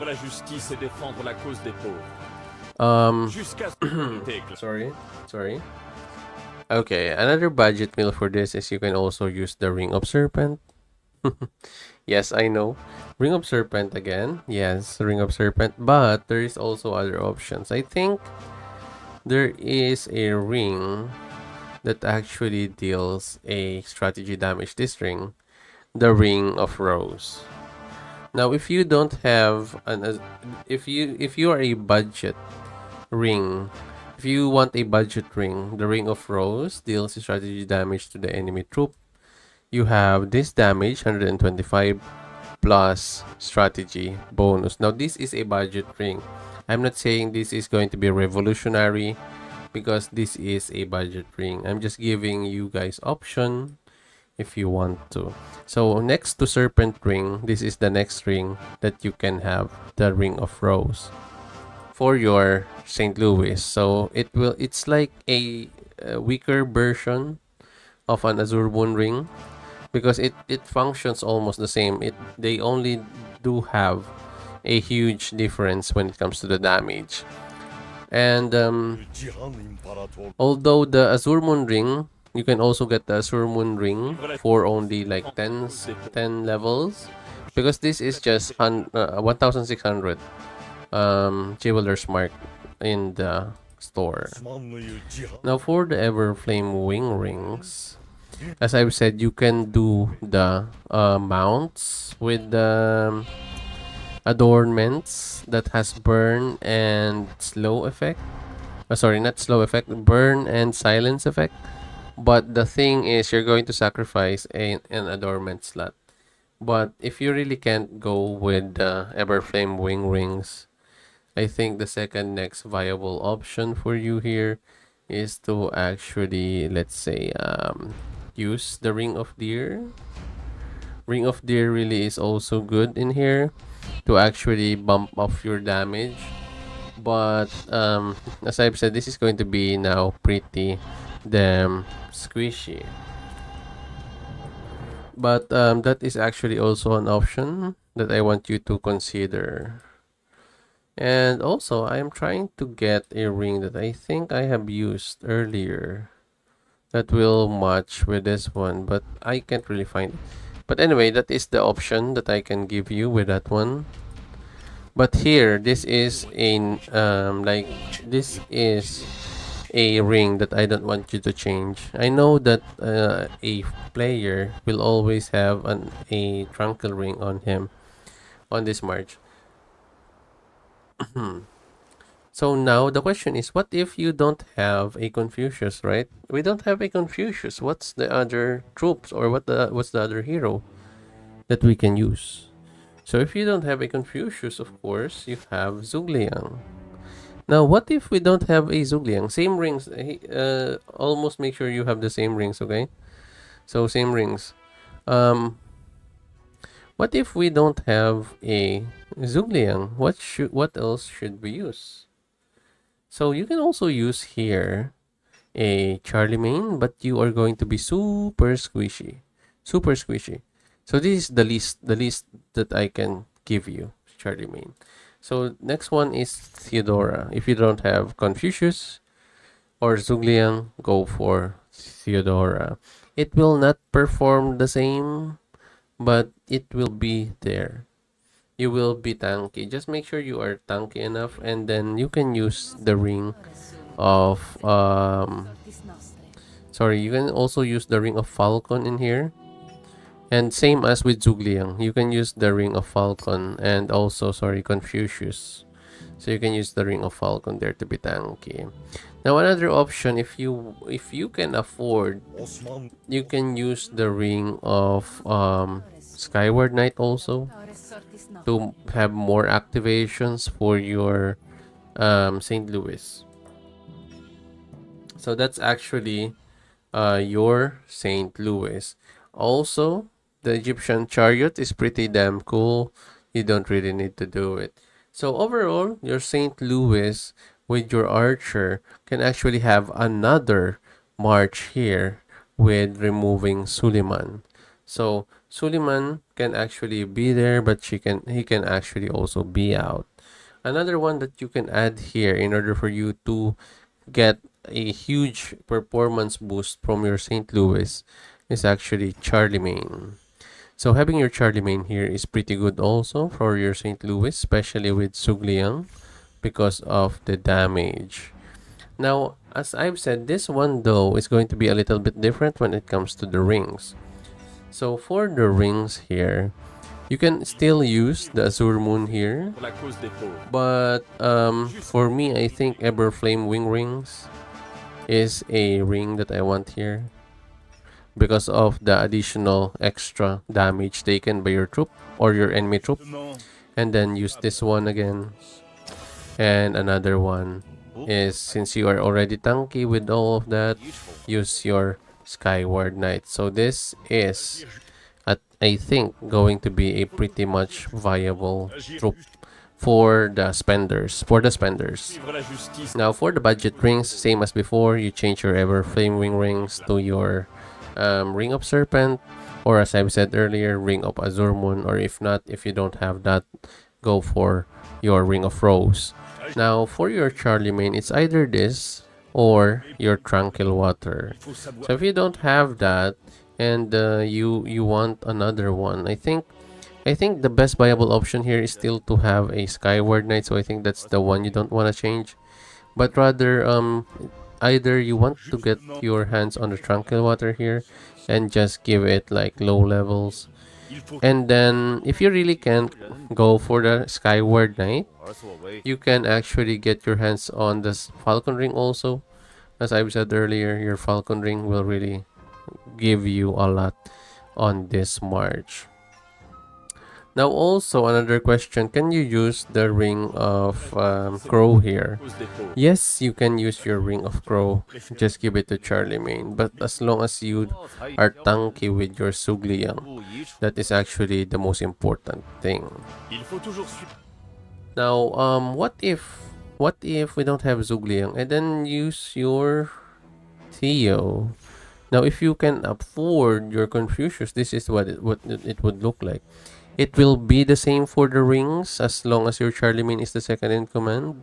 Sorry. Okay, another budget meal for this is you can also use the Ring of Serpent. Yes, I know. Ring of Serpent again. Yes, Ring of Serpent. But there is also other options. I think there is a ring that actually deals a strategy damage. This ring, the Ring of Rose. Now, if you don't have if you are a budget ring, if you want a budget ring, the Ring of Rose deals strategy damage to the enemy troop. You have this damage, 125 plus strategy bonus. Now, this is a budget ring. I'm not saying this is going to be revolutionary, because this is a budget ring. I'm just giving you guys option if you want to. So next to Serpent Ring, this is the next ring that you can have, the Ring of Rose for your St. Louis. So it's like a weaker version of an Azure Moon ring, because it functions almost the same. They only do have a huge difference when it comes to the damage. And although the Azure Moon ring, you can also get the Azure Moon ring for only like 10 levels, because this is just 1600 Jeweler's Mark in the store. Now for the Everflame wing rings, as I've said, you can do the mounts with the adornments that has burn and slow effect. Sorry, not slow effect, burn and silence effect. But the thing is, you're going to sacrifice an adornment slot. But if you really can't go with the Everflame wing rings, I think the second next viable option for you here is to actually, let's say, use the Ring of Deer. Ring of Deer really is also good in here to actually bump off your damage. But as I've said, this is going to be now pretty damn squishy. But that is actually also an option that I want you to consider. And also, I am trying to get a ring that I think I have used earlier that will match with this one, but I can't really find it. But anyway, that is the option that I can give you with that one. But here, this is a this is a ring that I don't want you to change. I know that a player will always have a Tranquil ring on him on this march. So now the question is, what if you don't have a Confucius, right? We don't have a Confucius. What's the other troops, or what's the other hero that we can use? So if you don't have a Confucius, of course, you have Zhugliang. Now, what if we don't have a Zhugliang? Same rings. Almost make sure you have the same rings, okay? So same rings. What if we don't have a Zhugliang? What else should we use? So you can also use here a Charlemagne, but you are going to be super squishy. Super squishy. So this is the least that I can give you, Charlemagne. So next one is Theodora. If you don't have Confucius or Zhugliang, go for Theodora. It will not perform the same, but it will be there. You will be tanky. Just make sure you are tanky enough, and then you can use the ring of you can also use the ring of Falcon in here. And same as with Zhugliang, you can use the ring of Falcon and also Confucius. So you can use the ring of Falcon there to be tanky. Now another option, if you can afford, you can use the ring of Skyward Knight also to have more activations for your St. Louis. So that's actually your St. Louis. Also, the Egyptian chariot is pretty damn cool. You don't really need to do it. So overall, your St. Louis with your archer can actually have another march here with removing Suleiman. So Suleiman can actually be there, but he can actually also be out. Another one that you can add here in order for you to get a huge performance boost from your St. Louis is actually Charlemagne. So having your Charlemagne here is pretty good also for your St. Louis, especially with Zhugliang, because of the damage. Now, as I've said, this one though is going to be a little bit different when it comes to the rings. So for the rings here, you can still use the Azure Moon here, but for me, I think Everflame wing rings is a ring that I want here, because of the additional extra damage taken by your troop or your enemy troop. And then use this one again. And another one is, since you are already tanky with all of that, use your Skyward Knight. So this is, I think, going to be a pretty much viable troop for the spenders. Suivre la justice. Now for the budget rings, same as before, you change your ever flaming rings to your ring of serpent, or as I've said earlier, ring of azure moon, or if not, if you don't have that, go for your ring of rose. Now for your Charlemagne, it's either this or your tranquil water. So if you don't have that and you want another one, I think the best viable option here is still to have a Skyward Knight. So I think that's the one you don't want to change, but rather either you want to get your hands on the tranquil water here and just give it like low levels, and then if you really can't go for the Skyward Knight, you can actually get your hands on this Falcon Ring also. As I've said earlier, your Falcon Ring will really give you a lot on this march. Now also another question, can you use the ring of crow here? Yes, you can use your ring of crow, just give it to Charlemagne, but as long as you are tanky with your Sugliang, that is actually the most important thing. Now what if we don't have Zugliang and then use your Theo? Now if you can afford your Confucius, this is what it would look like. It will be the same for the rings as long as your Charlemagne is the second in command.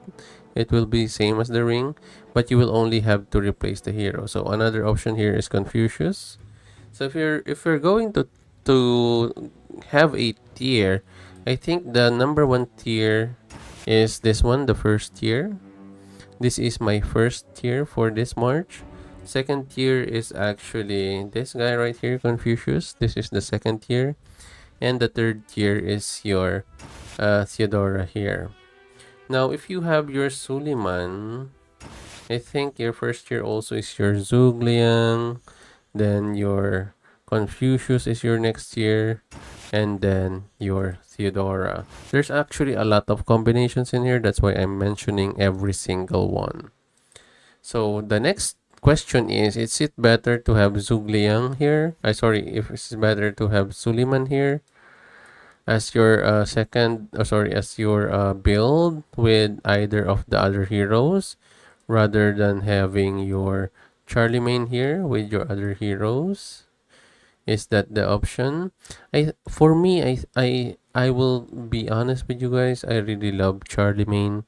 It will be same as the ring, but you will only have to replace the hero. So another option here is Confucius. So if you're going to have a tier, I think the number one tier is this one, the first tier. This is my first tier for this march. Second tier is actually this guy right here, Confucius. This is the second tier. And the third tier is your Theodora here. Now, if you have your Suleiman, I think your first tier also is your Zugliang. Then your Confucius is your next tier. And then your Theodora. There's actually a lot of combinations in here. That's why I'm mentioning every single one. So the next question is it better to have Zugliang here? If it's better to have Suleiman here as your as your build with either of the other heroes, rather than having your Charlemagne here with your other heroes. Is that the option? For me, I will be honest with you guys. I really love Charlemagne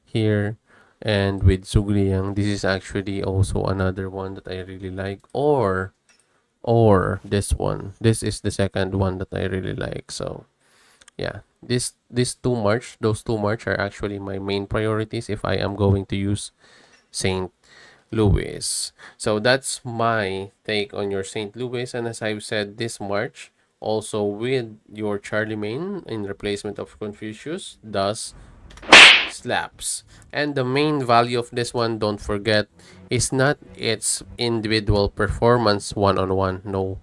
here, and with Zugliang, this is actually also another one that I really like. Or this one. This is the second one that I really like. So yeah, those two march are actually my main priorities if I am going to use Saint Louis. So that's my take on your St. Louis, and as I've said, this march also with your Charlemagne in replacement of Confucius does slaps. And the main value of this one, don't forget, is not its individual performance one-on-one. No,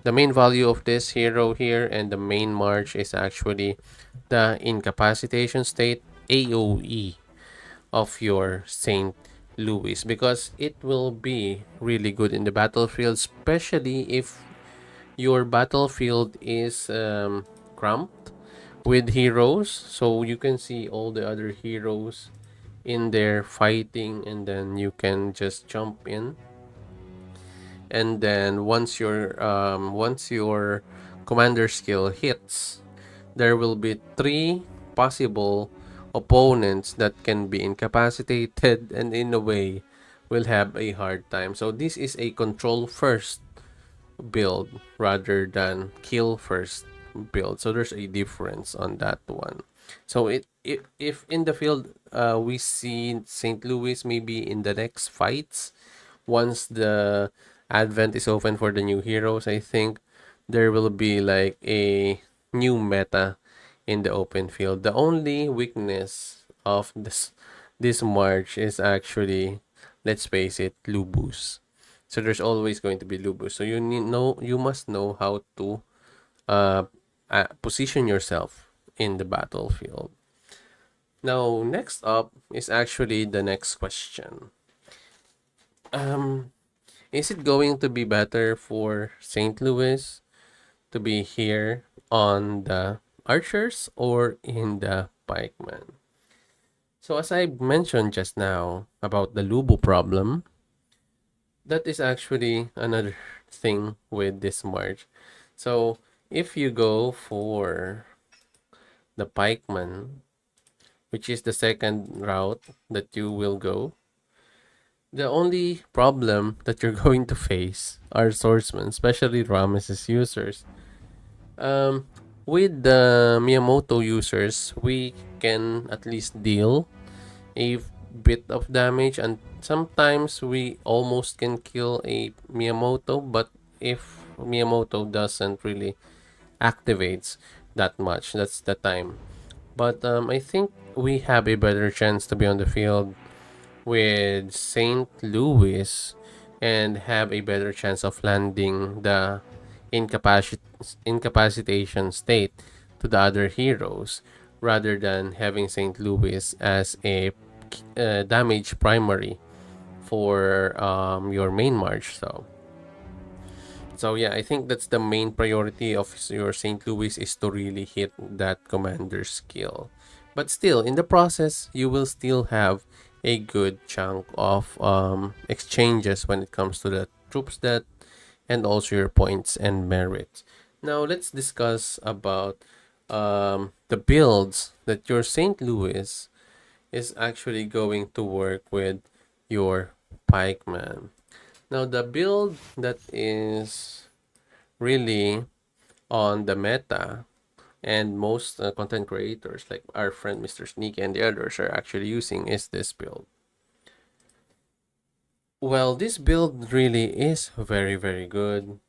the main value of this hero here and the main march is actually the incapacitation state, AOE, of your Saint Louis, because it will be really good in the battlefield, especially if your battlefield is cramped with heroes. So you can see all the other heroes in there fighting, and then you can just jump in, and then once your commander skill hits, there will be 3 possible opponents that can be incapacitated, and in a way will have a hard time. So this is a control first build rather than kill first build. So there's a difference on that one. So if in the field we see St. Louis maybe in the next fights, once the advent is open for the new heroes, I think there will be like a new meta in the open field. The only weakness of this march is actually, let's face it, Lubus. So there's always going to be Lubus. So you must know how to position yourself in the battlefield. Now, next up is actually the next question. Is it going to be better for St. Louis to be here on the archers or in the pikemen? So as I mentioned just now about the Lubo problem, that is actually another thing with this march. So if you go for the pikeman, which is the second route that you will go, the only problem that you're going to face are swordsmen, especially Ramesses users. With the Miyamoto users, we can at least deal a bit of damage, and sometimes we almost can kill a Miyamoto, but if Miyamoto doesn't really activates that much, that's the time. But I think we have a better chance to be on the field with St. Louis and have a better chance of landing the incapacitation state to the other heroes rather than having St. Louis as a damage primary for your main march. So yeah, I think that's the main priority of your St. Louis, is to really hit that commander skill. But still, in the process, you will still have a good chunk of exchanges when it comes to the troops that and also your points and merit. Now let's discuss about the builds that your St. Louis is actually going to work with your pikeman. Now the build that is really on the meta and most content creators like our friend Mr. Sneaky and the others are actually using is this build. Well, this build really is very, very good.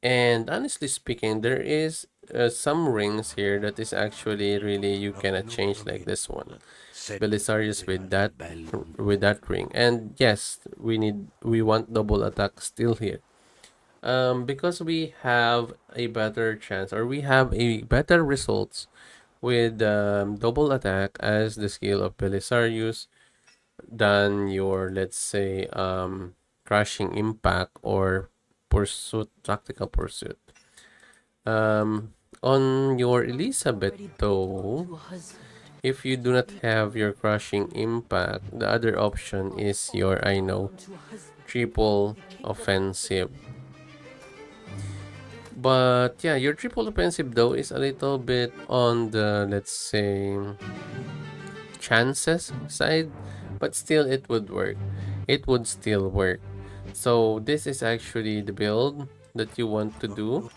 And honestly speaking, there is some rings here that is actually really you cannot change, like this one. Belisarius with that ring. And yes, we want double attack still here. Because we have a better chance, or we have a better results with double attack as the skill of Belisarius than your, let's say, crushing impact or tactical pursuit. On your Elizabeth though, if you do not have your crushing impact, the other option is your, I know, triple offensive. But yeah, your triple offensive though is a little bit on the, let's say, chances side, but still it would work. It would still work. So this is actually the build that you want to do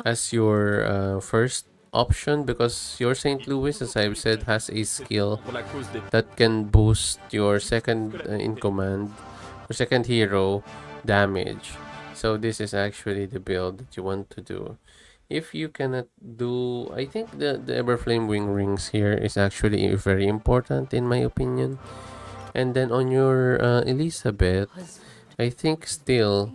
as your first option, because your St. Louis, as I've said, has a skill that can boost your second in command or second hero damage. So this is actually the build that you want to do. If you cannot do, I think the Everflame Wing Rings here is actually very important in my opinion. And then on your Elizabeth, I think still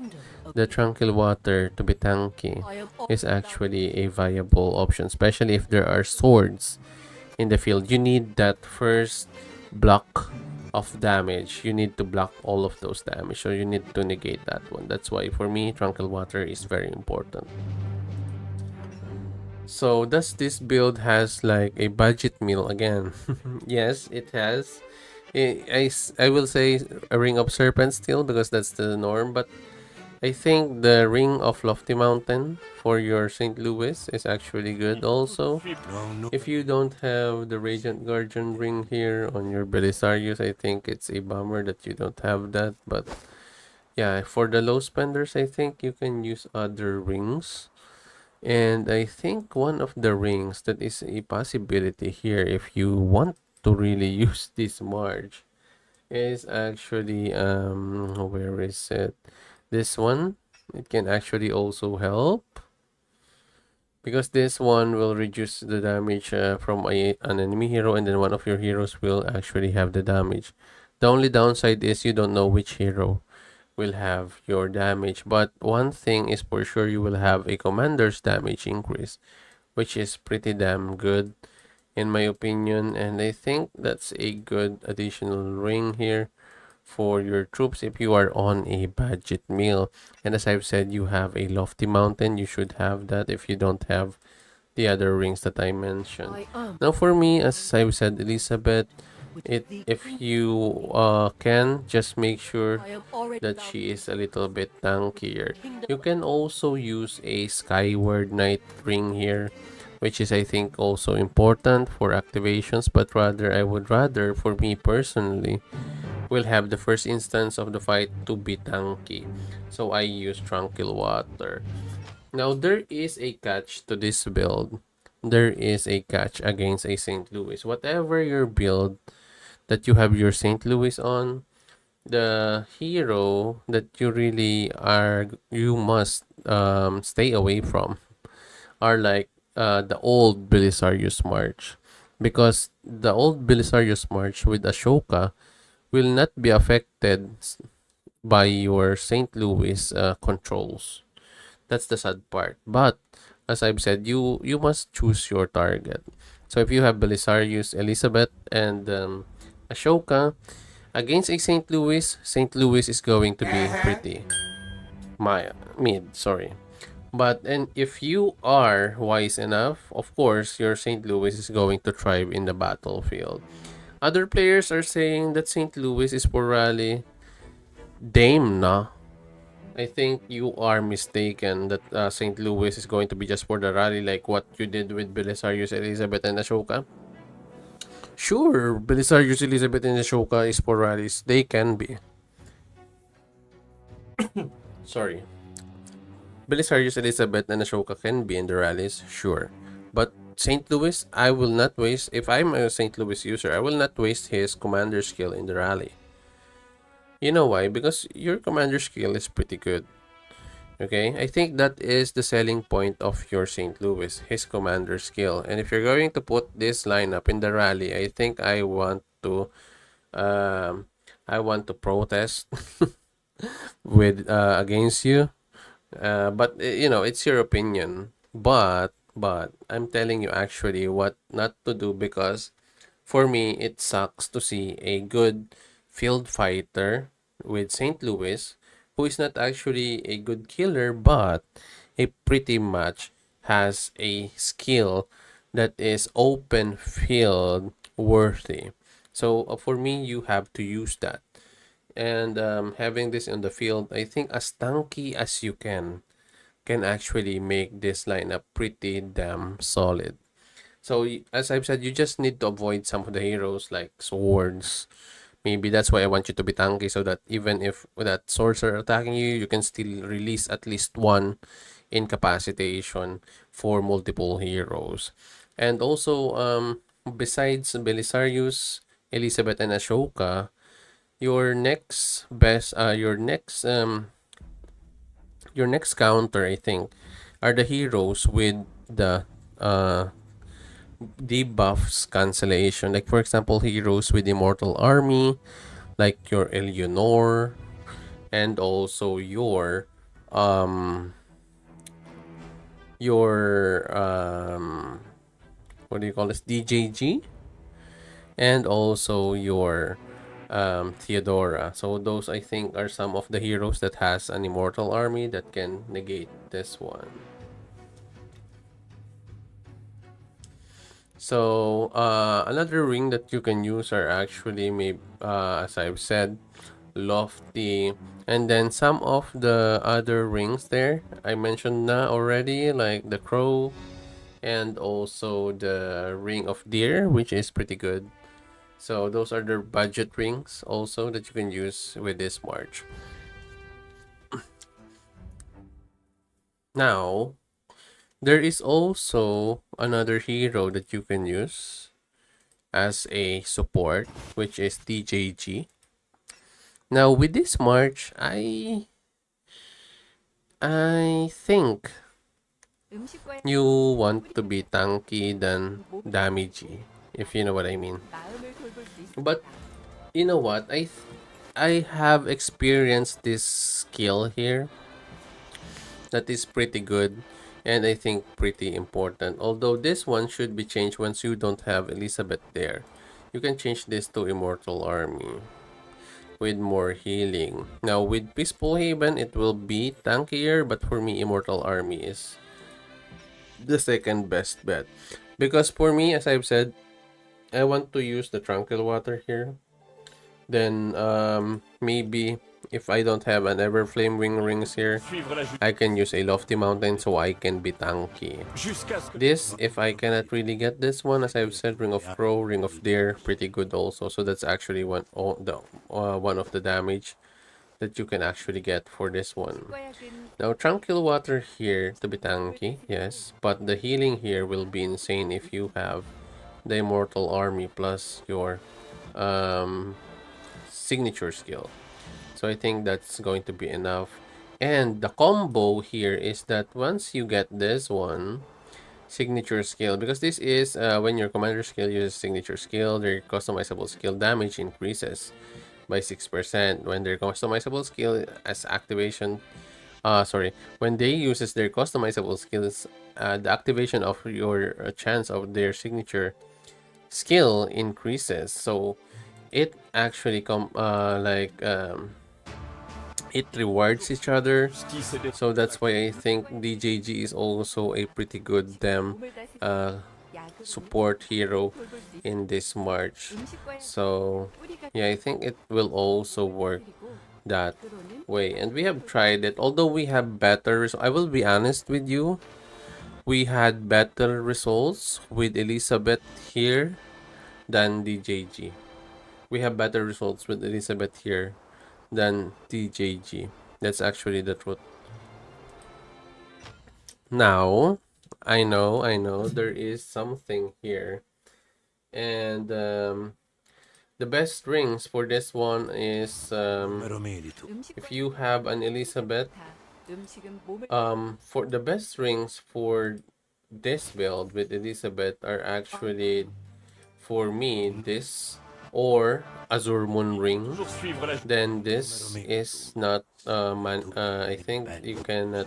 the Tranquil Water to be tanky is actually a viable option, especially if there are swords in the field. You need that first block of damage. You need to block all of those damage, so you need to negate that one. That's why for me Tranquil Water is very important. So does this build has like a budget meal again? Yes, it has. I will say a Ring of Serpents still, because that's the norm, but I think the Ring of Lofty Mountain for your St. Louis is actually good also. If you don't have the Radiant Guardian ring here on your Belisarius, I think it's a bummer that you don't have that. But yeah, for the low spenders, I think you can use other rings. And I think one of the rings that is a possibility here, if you want to really use this march, is actually where is it? This one. It can actually also help, because this one will reduce the damage from an enemy hero, and then one of your heroes will actually have the damage. The only downside is you don't know which hero will have your damage, but one thing is for sure, you will have a commander's damage increase, which is pretty damn good in my opinion. And I think that's a good additional ring here for your troops if you are on a budget meal. And as I've said, you have a lofty mountain. You should have that if you don't have the other rings that I mentioned. Now for me, as I've said, Elizabeth, if you can just make sure that she is a little bit tankier. You can also use a Skyward Knight ring here, which is I think also important for activations, but rather I would rather, for me personally, will have the first instance of the fight to be tanky. So I use Tranquil Water. Now there is a catch to this build. There is a catch against a St. Louis. Whatever your build that you have your St. Louis on, the hero that you must stay away from are like the old Belisarius March, because the old Belisarius March with Ashoka will not be affected by your St. Louis controls. That's the sad part. But as I've said, you must choose your target. So if you have Belisarius, Elizabeth, and Ashoka against a St. Louis is going to be pretty mid. Sorry. And if you are wise enough, of course, your St. Louis is going to thrive in the battlefield. Other players are saying that St. Louis is for rally. Dame na. I think you are mistaken that St. Louis is going to be just for the rally, like what you did with Belisarius, Elizabeth, and Ashoka. Sure, Belisarius, Elizabeth, and Ashoka is for rallies. They can be. Sorry. Belisarius, Elizabeth, and Ashoka can be in the rallies, sure. But St. Louis, I will not waste. If I'm a St. Louis user, I will not waste his commander skill in the rally. You know why? Because your commander skill is pretty good. Okay? I think that is the selling point of your St. Louis, his commander skill. And if you're going to put this lineup in the rally, I think I want to protest with against you. But you know, it's your opinion. But I'm telling you actually what not to do, because for me it sucks to see a good field fighter with St. Louis who is not actually a good killer, but a pretty much has a skill that is open field worthy. So for me, you have to use that. And having this in the field, I think as tanky as you can actually make this lineup pretty damn solid. So as I've said, you just need to avoid some of the heroes like swords. Maybe that's why I want you to be tanky, so that even if that swords are attacking you, you can still release at least one incapacitation for multiple heroes. And also, besides Belisarius, Elizabeth, and Ashoka, your next counter, I think, are the heroes with the debuffs cancellation. Like for example, heroes with Immortal Army, like your Eleanor, and also your what do you call this, DJG, and also your Theodora. So those I think are some of the heroes that has an Immortal Army that can negate this one. So another ring that you can use are actually maybe as I've said, Lofty, and then some of the other rings there I mentioned na already, like the Crow, and also the Ring of Deer, which is pretty good. So those are the budget rings also that you can use with this march. Now, there is also another hero that you can use as a support, which is DJG. Now, with this march, I think you want to be tanky than damagey, if you know what I mean. But you know what? I have experienced this skill here that is pretty good, and I think pretty important. Although this one should be changed once you don't have Elizabeth there. You can change this to Immortal Army. with more healing. Now with Peaceful Haven, it will be tankier, but for me, Immortal Army is the second best bet. Because for me, as I've said, I want to use the Tranquil Water here. Then maybe if I don't have an Everflame Wing Rings here, I can use a Lofty Mountain so I can be tanky. This, if I cannot really get this one, as I've said, Ring of Crow, Ring of Deer, pretty good also. So that's actually one of the damage that you can actually get for this one. Now, Tranquil Water here to be tanky, yes, but the healing here will be insane if you have the Immortal Army plus your signature skill. So I think that's going to be enough. And the combo here is that once you get this one, signature skill, because this is when your commander skill uses signature skill, their customizable skill damage increases by 6%. When their customizable skill as activation, when they uses their customizable skills, the activation of your chance of their signature skill increases. So it actually it rewards each other. So that's why I think DJG is also a pretty good support hero in this march. So yeah, I think it will also work that way. And we have tried it, although we have better I will be honest with you, we had better results with Elizabeth here than DJG. We have better results with Elizabeth here than DJG. That's actually the truth. Now, I know, there is something here. And the best rings for this one is if you have an Elizabeth, for the best rings for this build with Elizabeth are actually, for me, this or Azure Moon Ring. Then this is not I think you cannot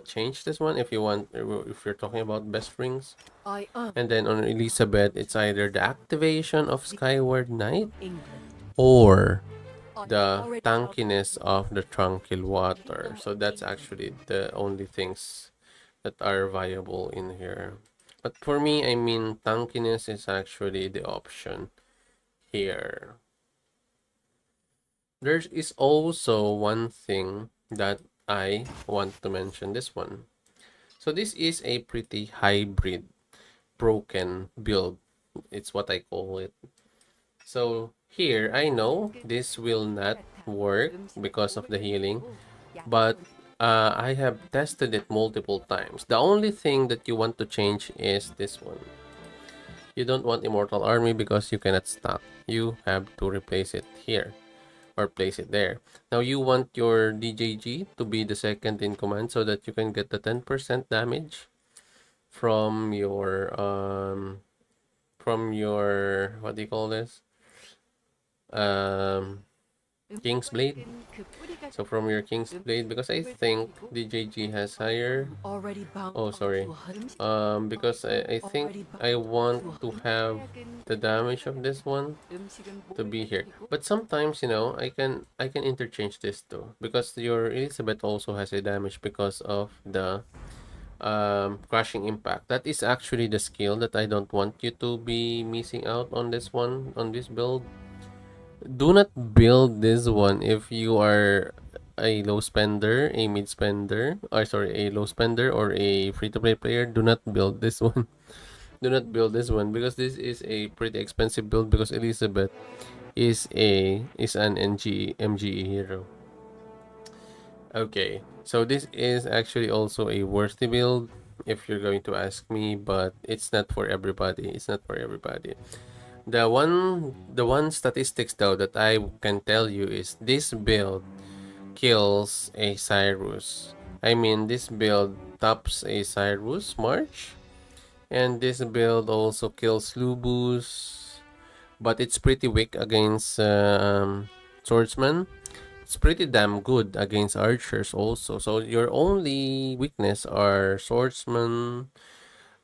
change this one if you want, if you're talking about best rings. And then on Elizabeth, it's either the activation of Skyward Knight or the tankiness of the Tranquil Water. So that's actually the only things that are viable in here. But for me, I mean, tankiness is actually the option here. There is also one thing that I want to mention, this one. So this is a pretty hybrid broken build. It's what I call it. So here, I know this will not work because of the healing, but I have tested it multiple times. The only thing that you want to change is this one. You don't want Immortal Army because you cannot stack. You have to replace it here or place it there. Now you want your DJG to be the second in command so that you can get the 10% damage from your what do you call this? King's Blade. So from your King's Blade, because I think DJG has higher. Oh, sorry. Because I think I want to have the damage of this one to be here. But sometimes, you know, I can interchange this too, because your Elizabeth also has a damage because of the crushing impact. That is actually the skill that I don't want you to be missing out on this one, on this build. Do not build this one if you are a low spender, a mid spender, or sorry, a low spender or a free-to-play player. Do not build this one. Do not build this one because this is a pretty expensive build, because Elizabeth is an MGE hero. Okay, so this is actually also a worthy build if you're going to ask me, but it's not for everybody. It's not for everybody. The one statistics though that I can tell you is this build kills a Cyrus. I mean, this build tops a Cyrus March, and this build also kills Lubus, but it's pretty weak against Swordsmen. It's pretty damn good against archers also. So your only weakness are Swordsmen,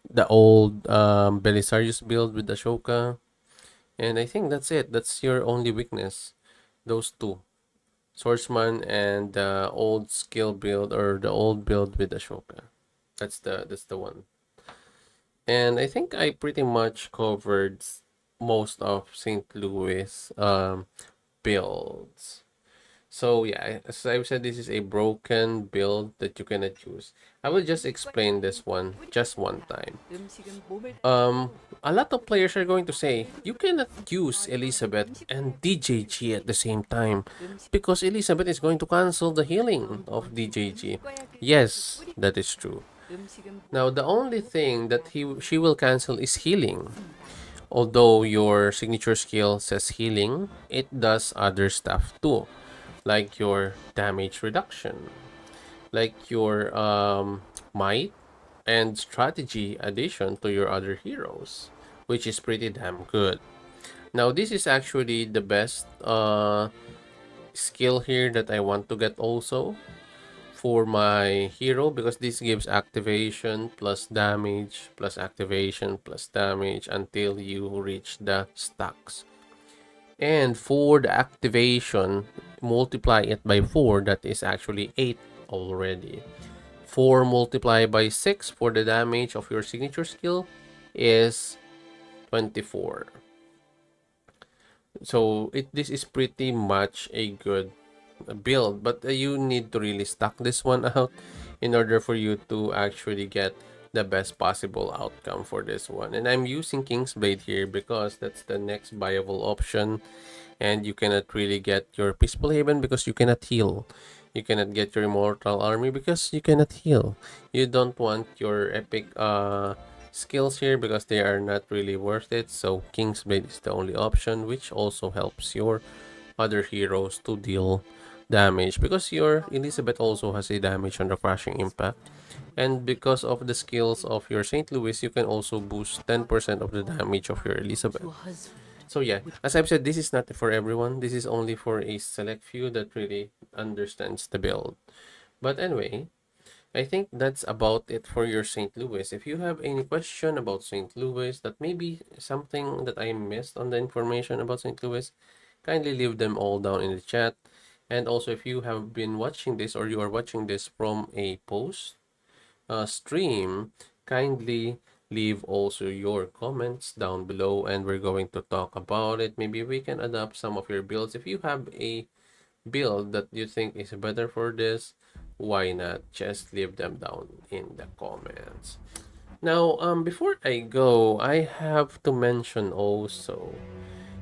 the old Belisarius build with Ashoka. And I think that's it. That's your only weakness. those two, Swordsman and the old skill build, or the old build with Ashoka. That's the one. And I think I pretty much covered most of St. Louis builds. So yeah, as I said, this is a broken build that you cannot use. I will just explain this one just one time. A lot of players are going to say you cannot use Elizabeth and DJG at the same time because Elizabeth is going to cancel the healing of DJG. Yes, that is true. Now the only thing that she will cancel is healing. Although your signature skill says healing, it does other stuff too, like your damage reduction, like your might and strategy addition to your other heroes, which is pretty damn good. Now this is actually the best skill here that I want to get also for my hero, because this gives activation plus damage plus activation plus damage until you reach the stacks. And for the activation, multiply it by 4, that is actually 8 already. 4 multiplied by 6 for the damage of your signature skill is 24. So this is pretty much a good build, but you need to really stack this one out in order for you to actually get the best possible outcome for this one. And I'm using Kingsblade here because that's the next viable option, and you cannot really get your Peaceful Haven because you cannot heal. You cannot get your Immortal Army because you cannot heal. You don't want your epic skills here because they are not really worth it. So Kingsblade is the only option, which also helps your other heroes to deal damage because your Elizabeth also has a damage on the Crushing Impact. And because of the skills of your St. Louis, you can also boost 10% of the damage of your Elizabeth. So yeah, as I've said, this is not for everyone. This is only for a select few that really understands the build. But anyway, I think that's about it for your St. Louis. If you have any question about St. Louis, that may be something that I missed on the information about St. Louis, kindly leave them all down in the chat. And also, if you have been watching this or you are watching this from a post stream, kindly leave also your comments down below and we're going to talk about it. Maybe we can adapt some of your builds. If you have a build that you think is better for this, why not just leave them down in the comments. Now, before I go, I have to mention also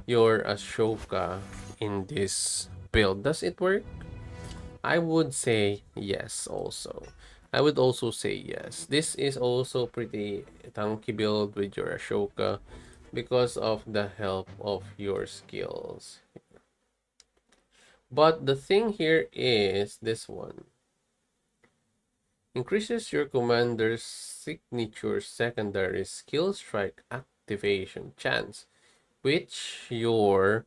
your Ashoka in this build. Does it work? I would say yes also. I would also say yes. This is also pretty tanky build with your Ashoka because of the help of your skills. But the thing here is this one. Increases your commander's signature secondary skill strike activation chance, which your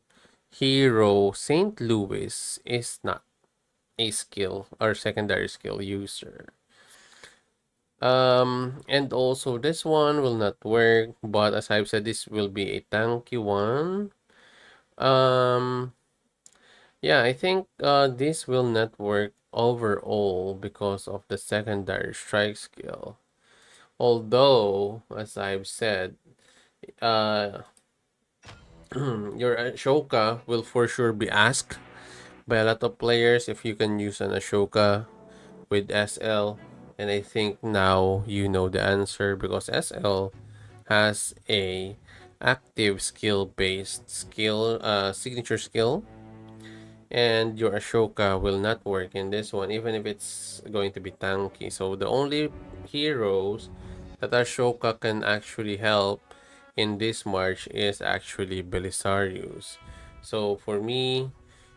hero St. Louis is not a skill or secondary skill user. And also this one will not work, but as I've said, this will be a tanky one. Yeah, I think this will not work overall because of the secondary strike skill. Although, as I've said, your Ashoka will for sure be asked by a lot of players if you can use an Ashoka with SL. And I think now you know the answer because SL has a active skill based signature skill, and your Ashoka will not work in this one even if it's going to be tanky. So the only heroes that Ashoka can actually help in this march is actually Belisarius. So for me,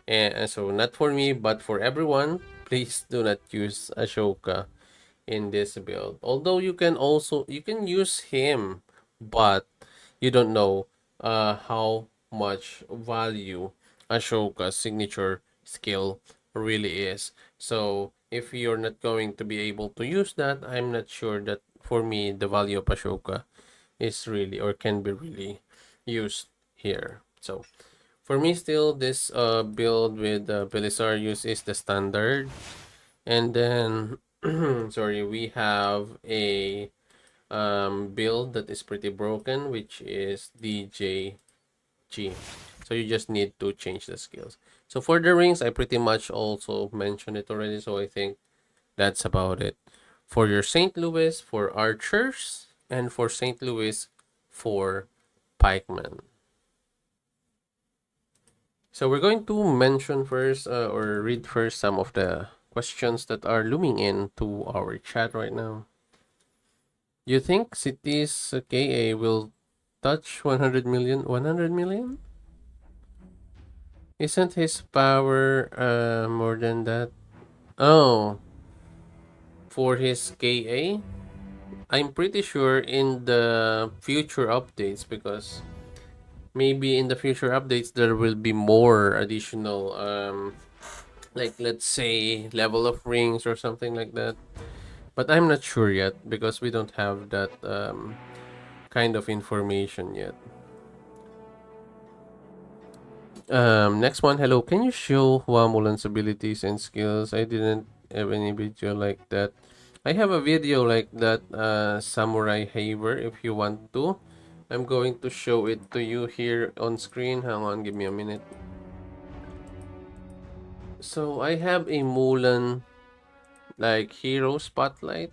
and so not for me but for everyone, please do not use Ashoka in this build. Although you can use him, but you don't know how much value Ashoka's signature skill really is. So if you're not going to be able to use that, I'm not sure that for me the value of Ashoka is really or can be really used here. So For me, still, this build with Belisarius is the standard. And then, sorry, we have a build that is pretty broken, which is DJG. So you just need to change the skills. So for the rings, I pretty much also mentioned it already. So I think that's about it. For your St. Louis, for archers, and for St. Louis, for pikemen. So we're going to mention first, or read first some of the questions that are looming into our chat right now. You think City's KA will touch 100 million? 100 million? Isn't his power more than that? Oh, for his KA? I'm pretty sure in the future updates, because maybe in the future updates there will be more additional like, let's say, level of rings or something like that. But I'm not sure yet, because we don't have that kind of information yet. Next one. Hello, can you show Mulan's abilities and skills? I didn't have any video like that. I have a video like that, Samurai Haver, if you want to. I'm going to show it to you here on screen. Hang on, give me a minute. So I have a Mulan like hero spotlight.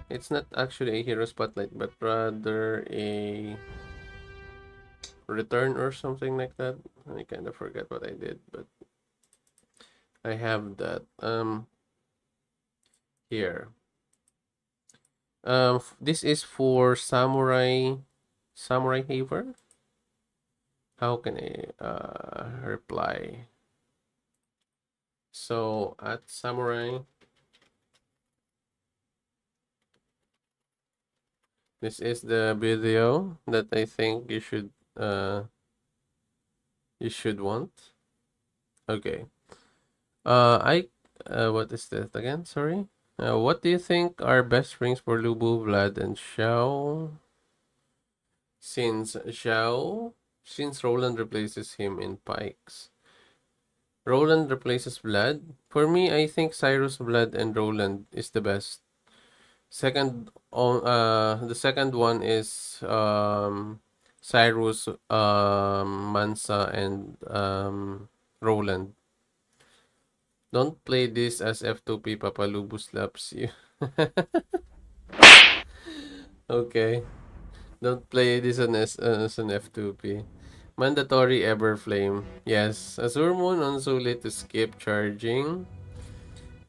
It's not actually a hero spotlight, but rather a return or something like that. I kind of forget what I did, but I have that here. This is for Samurai Haver. How can I reply? So at Samurai, this is the video that I think you should want. Okay. What is that again? Sorry. What do you think are best rings for Lubu, Vlad, and Xiao? Since Roland replaces him in pikes. Roland replaces Vlad. For me, I think Cyrus, Vlad, and Roland is the best. The second one is Cyrus, Mansa, and Roland. Don't play this as F2P. Papalubu slaps you. Okay. Don't play this as an F2P. Mandatory Everflame. Yes. Azure Moon on Zulit to skip charging.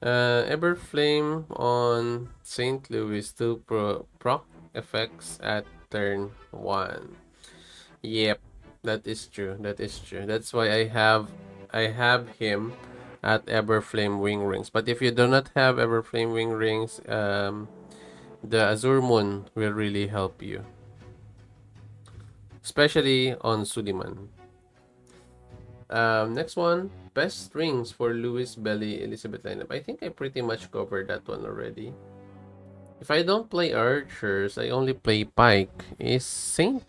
Everflame on St. Louis to proc effects at turn 1. Yep. That is true. That is true. That's why I have him at Everflame Wing Rings. But if you do not have Everflame Wing Rings, the Azure Moon will really help you. Especially on Suliman. Next one. Best rings for Louis Belly Elizabeth lineup. I think I pretty much covered that one already. If I don't play archers, I only play pike. Is Saint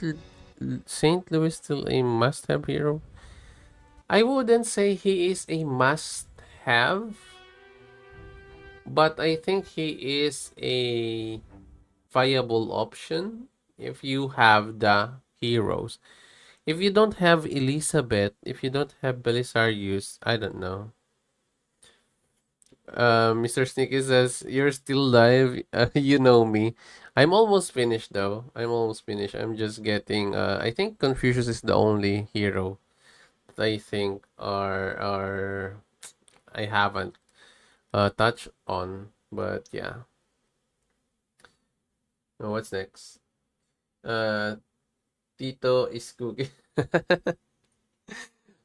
Louis still a must-have hero? I wouldn't say he is a must-have, but I think he is a viable option if you have the heroes. If you don't have Elizabeth, if you don't have Belisarius, I don't know. Mr. Sneaky says, you're still live. You know me. I'm almost finished though. I'm almost finished. I'm just getting, I think Confucius is the only hero that I think are I haven't touched on. But yeah. Now what's next? Tito is cooking.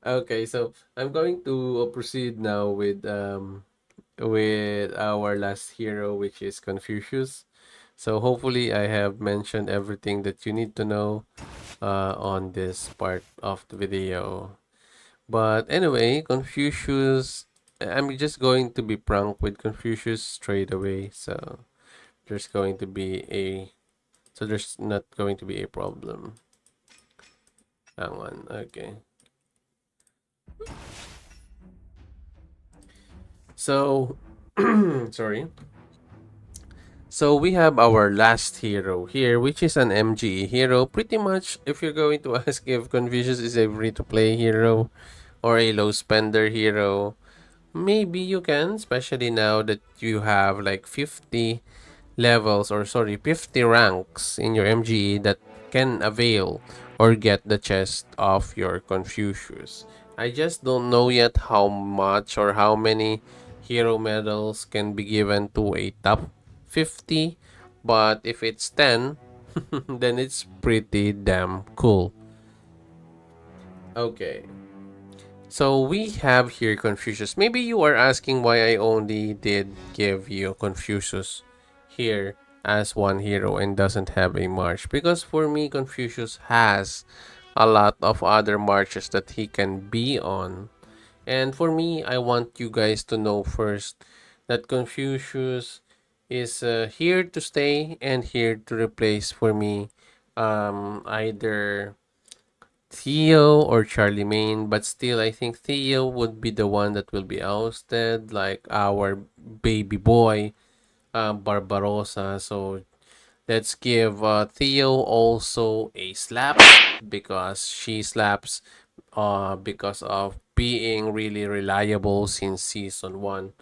Okay, so I'm going to proceed now with our last hero, which is Confucius. So hopefully I have mentioned everything that you need to know on this part of the video. But anyway, Confucius, I'm just going to be pranked with Confucius straight away. So there's not going to be a problem. That one. Okay. So, sorry. So we have our last hero here, which is an MGE hero. Pretty much, if you're going to ask if Confucius is a free-to-play hero or a low-spender hero, maybe you can, especially now that you have like 50 levels, or sorry, 50 ranks in your MGE that can avail or get the chest of your Confucius. I just don't know yet how much or how many hero medals can be given to a top 50, but if it's 10, then it's pretty damn cool. Okay. So we have here Confucius. Maybe you are asking why I only did give you Confucius here as one hero and doesn't have a march. Because for me, Confucius has a lot of other marches that he can be on. And for me, I want you guys to know first that Confucius is here to stay and here to replace for me either Theo or Charlemagne, but still I think Theo would be the one that will be ousted, like our baby boy, Barbarossa. So let's give Theo also a slap because she slaps because of being really reliable since season 1.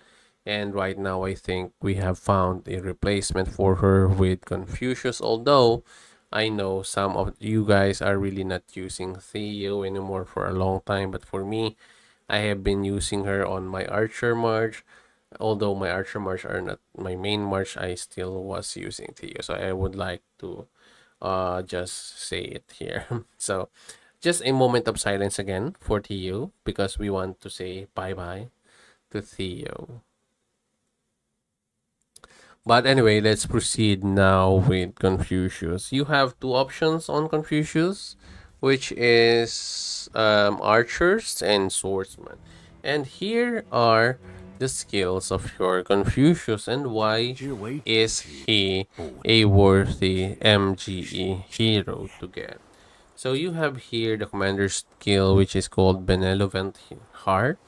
And right now, I think we have found a replacement for her with Confucius. Although I know some of you guys are really not using Theo anymore for a long time, but for me, I have been using her on my Archer March. Although my Archer March are not my main march, I still was using Theo. So I would like to just say it here. So just a moment of silence again for Theo because we want to say bye bye to Theo. But anyway, let's proceed now with Confucius. You have two options on Confucius, which is archers and swordsmen. And here are the skills of your Confucius and why is he a worthy MGE hero to get. So you have here the commander's skill, which is called Benevolent Heart,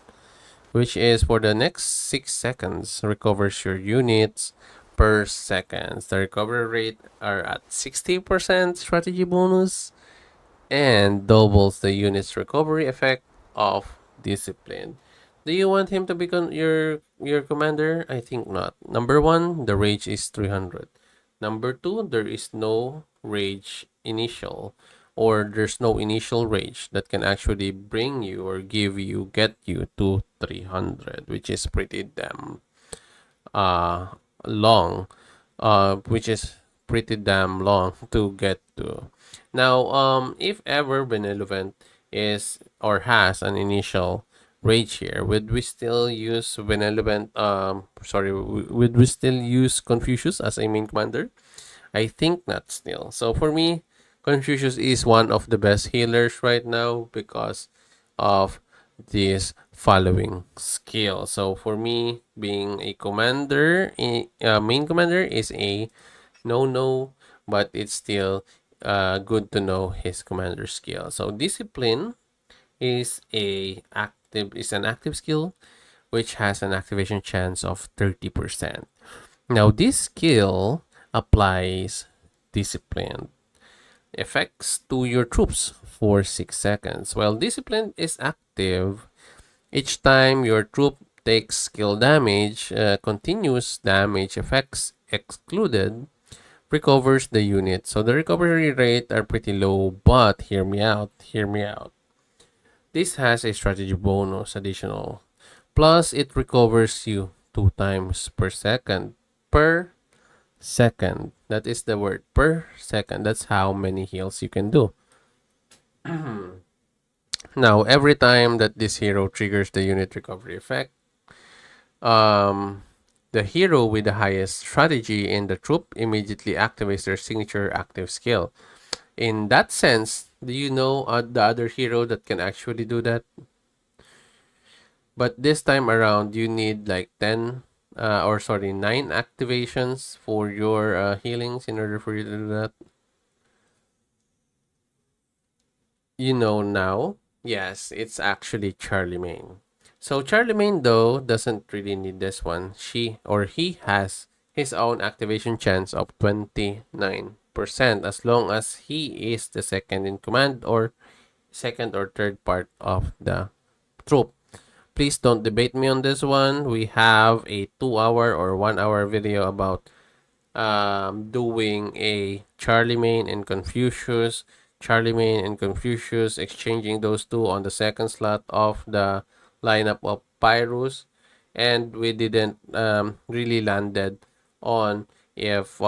which is for the next 6 seconds recovers your units per second. The recovery rate are at 60% strategy bonus and doubles the unit's recovery effect of discipline. Do you want him to become your commander? I think not. Number 1, the rage is 300. Number 2, there is no rage initial, or there's no initial rage that can actually bring you or get you to 300, which is pretty damn long, which is pretty damn long to get to. Now, if ever Benevolent is or has an initial rage here, would we still use Benevolent? Would we still use Confucius as a main commander? I think not still. So for me, Confucius is one of the best healers right now because of this following skill. So for me, being a commander, main commander is a no, but it's still good to know his commander skill. So discipline is an active skill which has an activation chance of 30%. Now this skill applies discipline effects to your troops for 6 seconds. While discipline is active, each time your troop takes skill damage, continuous damage effects excluded recovers the unit. So the recovery rate are pretty low, but hear me out. This has a strategy bonus additional. Plus, it recovers you 2 times per second. Per second. That is the word. Per second. That's how many heals you can do. Now, every time that this hero triggers the unit recovery effect, the hero with the highest strategy in the troop immediately activates their signature active skill. In that sense, do you know the other hero that can actually do that? But this time around, you need like 9 activations for your healings in order for you to do that. you know now. Yes, it's actually Charlemagne. So Charlemagne though doesn't really need this one. She or he has his own activation chance of 29% as long as he is the second in command or second or third part of the troop. Please don't debate me on this one. We have a 2-hour or 1-hour video about doing a Charlemagne and Confucius, Charlemagne and Confucius, exchanging those two on the second slot of the lineup of Pyrrhus, and we didn't really landed on if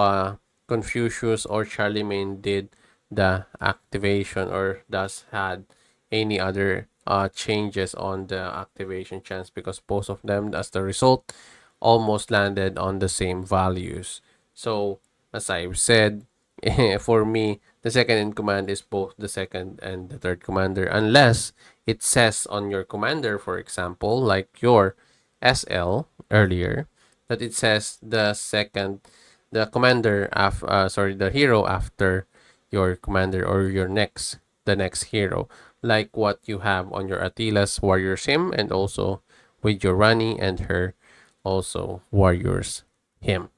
Confucius or Charlemagne did the activation or thus had any other changes on the activation chance, because both of them as the result almost landed on the same values. So as I've said, for me, the second in command is both the second and the third commander, unless it says on your commander, for example, like your SL earlier, that it says the commander the hero after your commander, or the next hero, like what you have on your Attila's Warrior Sim, and also with your Rani and her also Warriors him.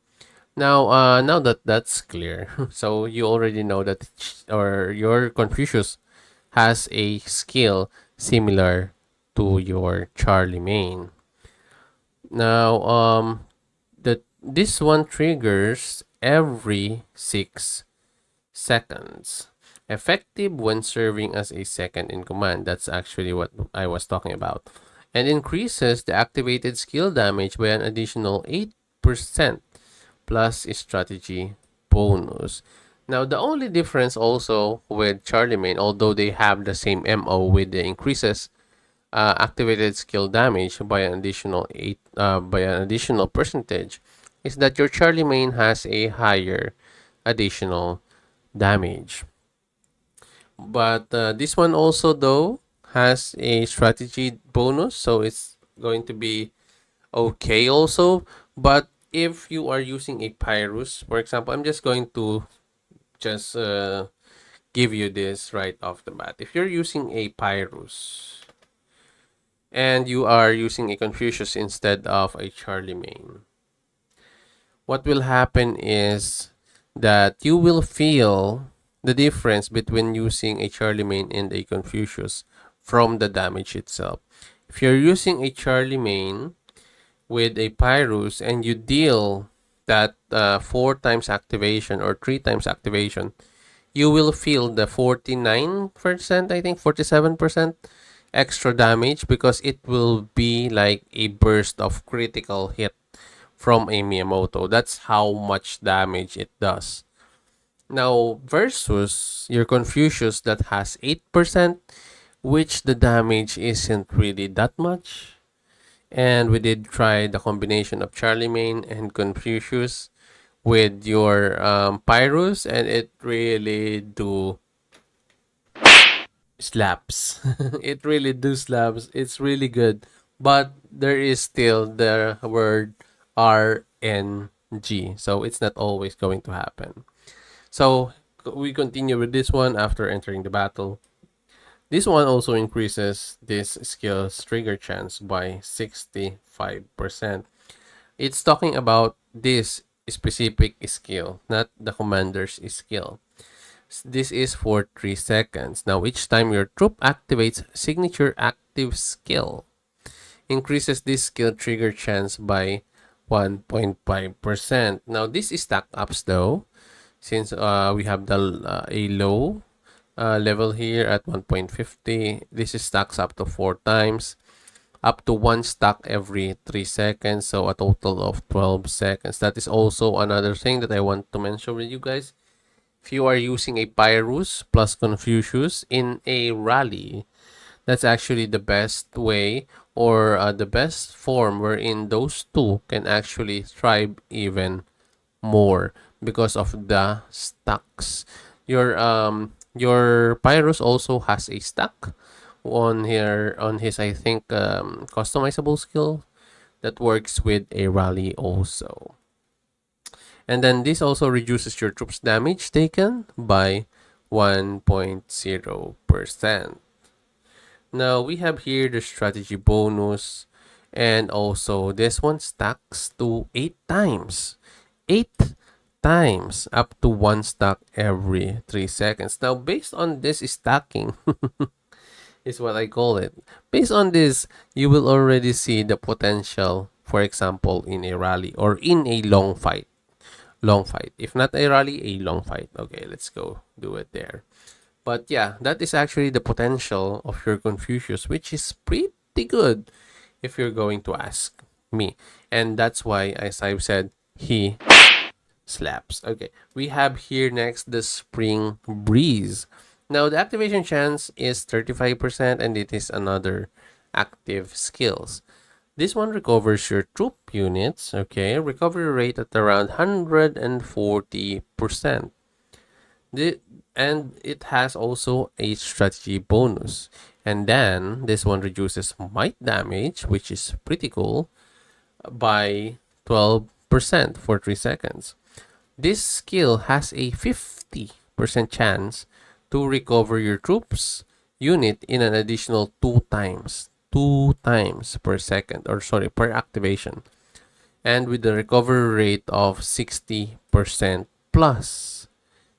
Now that that's clear, so you already know that or your Confucius has a skill similar to your Charlemagne. Now, this one triggers every 6 seconds. Effective when serving as a second in command. That's actually what I was talking about. And increases the activated skill damage by an additional 8% plus strategy bonus. Now, the only difference also with Charlemagne, although they have the same MO with the increases activated skill damage by an additional percentage, is that your Charlemagne has a higher additional damage. But this one also though has a strategy bonus, so it's going to be okay also. But if you are using a Pyrrhus, for example, I'm just going to give you this right off the bat. If you're using a Pyrrhus and you are using a Confucius instead of a Charlemagne, what will happen is that you will feel the difference between using a Charlemagne and a Confucius from the damage itself. If you're using a Charlemagne with a Pyrrhus and you deal that 4 times activation or 3 times activation, you will feel the 49%, I think 47% extra damage, because it will be like a burst of critical hit from a Miyamoto. That's how much damage it does. Now, versus your Confucius that has 8%, which the damage isn't really that much. And we did try the combination of Charlemagne and Confucius with your Pyrrhus, and it really do slaps. It really do slaps. It's really good. But there is still the word RNG. So it's not always going to happen. So we continue with this one after entering the battle. This one also increases this skill's trigger chance by 65%. It's talking about this specific skill, not the commander's skill. This is for 3 seconds. Now, each time your troop activates signature active skill, increases this skill trigger chance by 1.5%. Now, this is stack ups though, since we have a low level here at 1.50. This is stacks up to 4 times, up to 1 stack every 3 seconds, so a total of 12 seconds. That is also another thing that I want to mention with you guys. If you are using a Pyrrhus plus Confucius in a rally, that's actually the best way, or the best form wherein those two can actually thrive even more because of the stacks. Your Pyrrhus also has a stack on his I think customizable skill that works with a rally also. And then this also reduces your troops damage taken by 1.0%. Now we have here the strategy bonus, and also this one stacks to 8 times. 8 times, up to 1 stack every 3 seconds. Now based on this stacking is what I call it. Based on this, you will already see the potential, for example, in a rally or in a long fight. Long fight. If not a rally, a long fight. Okay, let's go do it there. But yeah, that is actually the potential of your Confucius, which is pretty good if you're going to ask me. And that's why, as I've said, he slaps. Okay, we have here next the Spring Breeze. Now, the activation chance is 35%, and it is another active skills. This one recovers your troop units, okay? Recovery rate at around 140%. And it has also a strategy bonus. And then, this one reduces might damage, which is pretty cool, by 12% for 3 seconds. This skill has a 50% chance to recover your troops unit in an additional 2 times. 2 times per second, or sorry, per activation. And with the recovery rate of 60% plus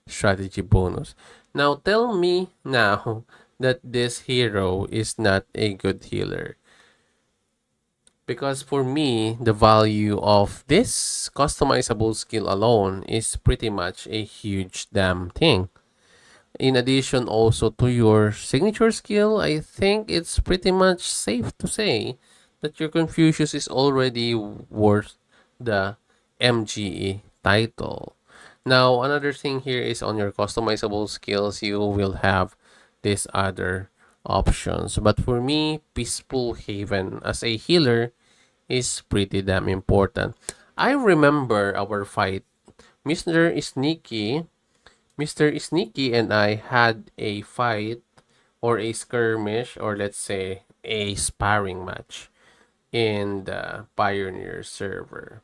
strategy bonus. Now tell me now that this hero is not a good healer. Because for me, the value of this customizable skill alone is pretty much a huge damn thing. In addition also to your signature skill, I think it's pretty much safe to say that your Confucius is already worth the MGE title. Now, another thing here is on your customizable skills, you will have these other options. But for me, Peaceful Haven as a healer is pretty damn important. I remember our fight. Mr. Sneaky and I had a fight or a skirmish, or let's say a sparring match in the Pioneer server.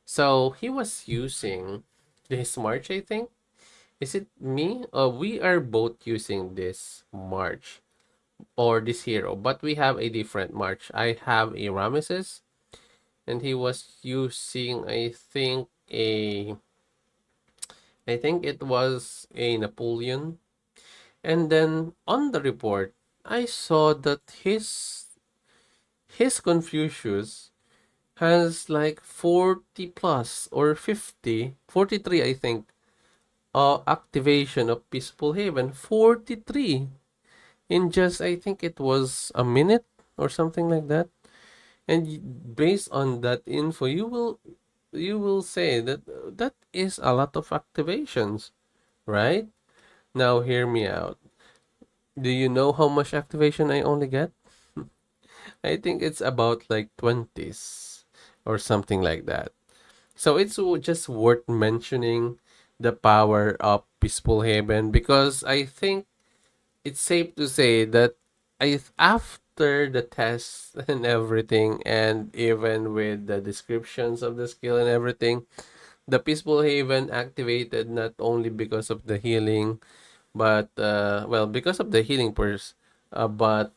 So he was using this March, I think. Is it me? We are both using this March or this hero, but we have a different March. I have a Ramesses, and he was using, I think it was a Napoleon. And then on the report, I saw that his Confucius has like 40 plus or 50, 43 I think, activation of Peaceful Haven. 43 in just, I think it was a minute or something like that. And based on that info, you will say that that is a lot of activations, right? Now hear me out. Do you know how much activation I only get? I think it's about like 20s or something like that. So it's just worth mentioning the power of Peaceful Haven, because I think it's safe to say that after the tests and everything, and even with the descriptions of the skill and everything, the Peaceful Haven activated not only because of the healing, but because of the healing but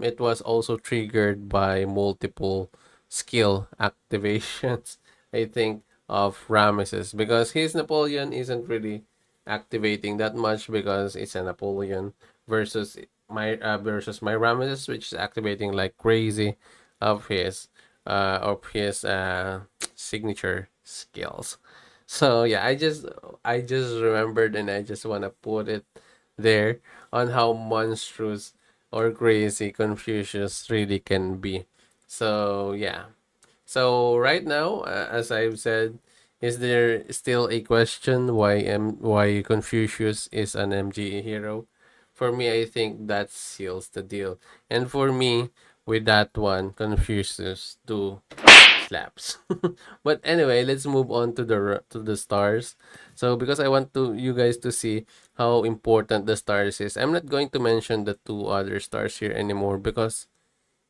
it was also triggered by multiple skill activations, I think, of Ramesses, because his Napoleon isn't really activating that much because it's a Napoleon, versus my Ramesses, which is activating like crazy of his signature skills. So yeah, I just remembered, and I just want to put it there on how monstrous or crazy Confucius really can be. So yeah. So right now, as I've said, is there still a question why Confucius is an MGE hero? For me, I think that seals the deal. And for me, with that one, Confucius do slaps. But anyway, let's move on to the stars. So because I want you guys to see how important the stars is, I'm not going to mention the 2 other stars here anymore, because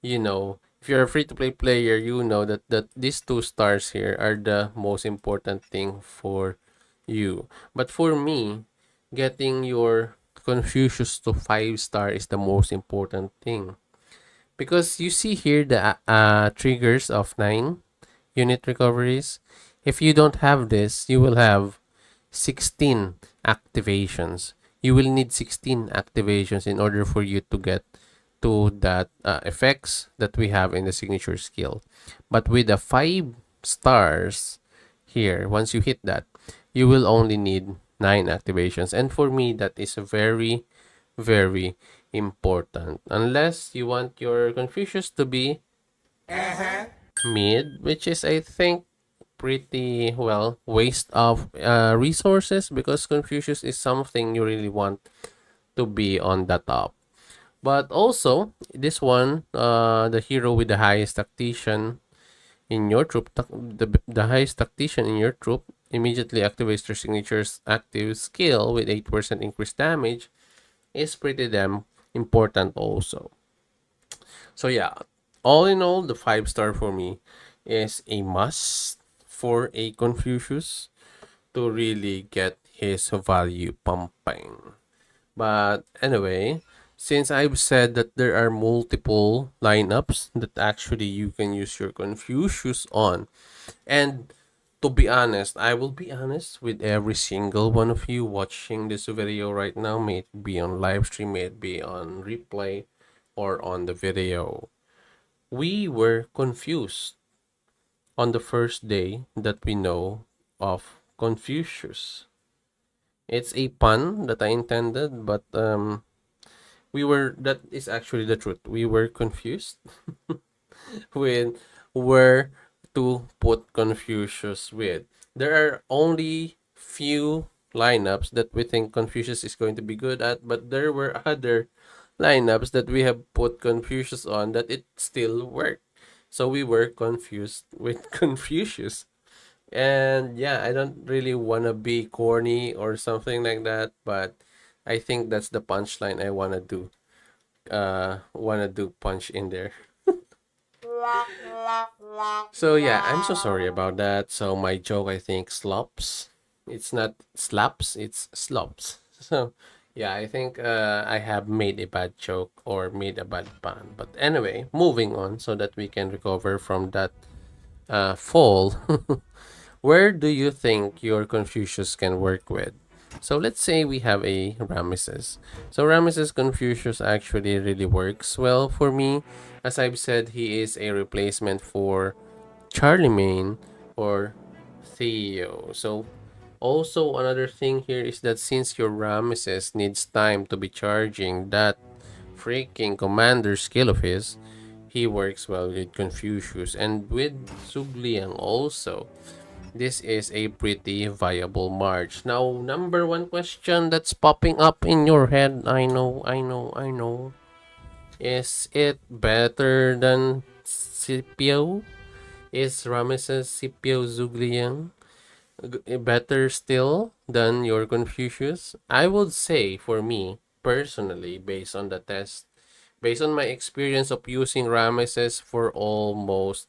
if you're a free-to-play player, you know that these 2 stars here are the most important thing for you. But for me, getting your Confucius to 5-star is the most important thing. Because you see here the triggers of 9 unit recoveries. If you don't have this, you will have 16 activations. You will need 16 activations in order for you to get to that effects that we have in the signature skill. But with the 5 stars here, once you hit that, you will only need 9 activations. And for me, that is very, very important. Unless you want your Confucius to be mid, which is, I think, pretty, well, waste of resources, because Confucius is something you really want to be on the top. But also, this one, the hero with the highest tactician in your troop, the highest tactician in your troop immediately activates their signature's active skill with 8% increased damage, is pretty damn important also. So yeah, all in all, the 5-star for me is a must for a Confucius to really get his value pumping. But anyway, since I've said that there are multiple lineups that actually you can use your Confucius on, and to be honest, I will be honest with every single one of you watching this video right now, may it be on live stream, may it be on replay, or on the video. We were confused on the first day that we know of Confucius. It's a pun that I intended, but that is actually the truth. We were confused with where to put Confucius with. There are only few lineups that we think Confucius is going to be good at, but there were other lineups that we have put Confucius on that it still worked. So we were confused with Confucius. And yeah, I don't really want to be corny or something like that, but I think that's the punchline I want to do. Punch in there. So yeah, I'm so sorry about that. So my joke, I think, slops. It's not slaps, it's slops. So yeah, I think I have made a bad joke or made a bad pun. But anyway, moving on so that we can recover from that fall. Where do you think your Confucius can work with? So let's say we have a Ramesses. So Ramesses Confucius actually really works well for me. As I've said, he is a replacement for Charlemagne or Theo. So also another thing here is that since your Ramesses needs time to be charging that freaking commander skill of his, he works well with Confucius and with Sugliang also. This is a pretty viable march. Now, number one question that's popping up in your head, I know. Is it better than Scipio? Is Ramesses Scipio Zugliang better still than your Confucius? I would say, for me, personally, based on the test, based on my experience of using Ramesses for almost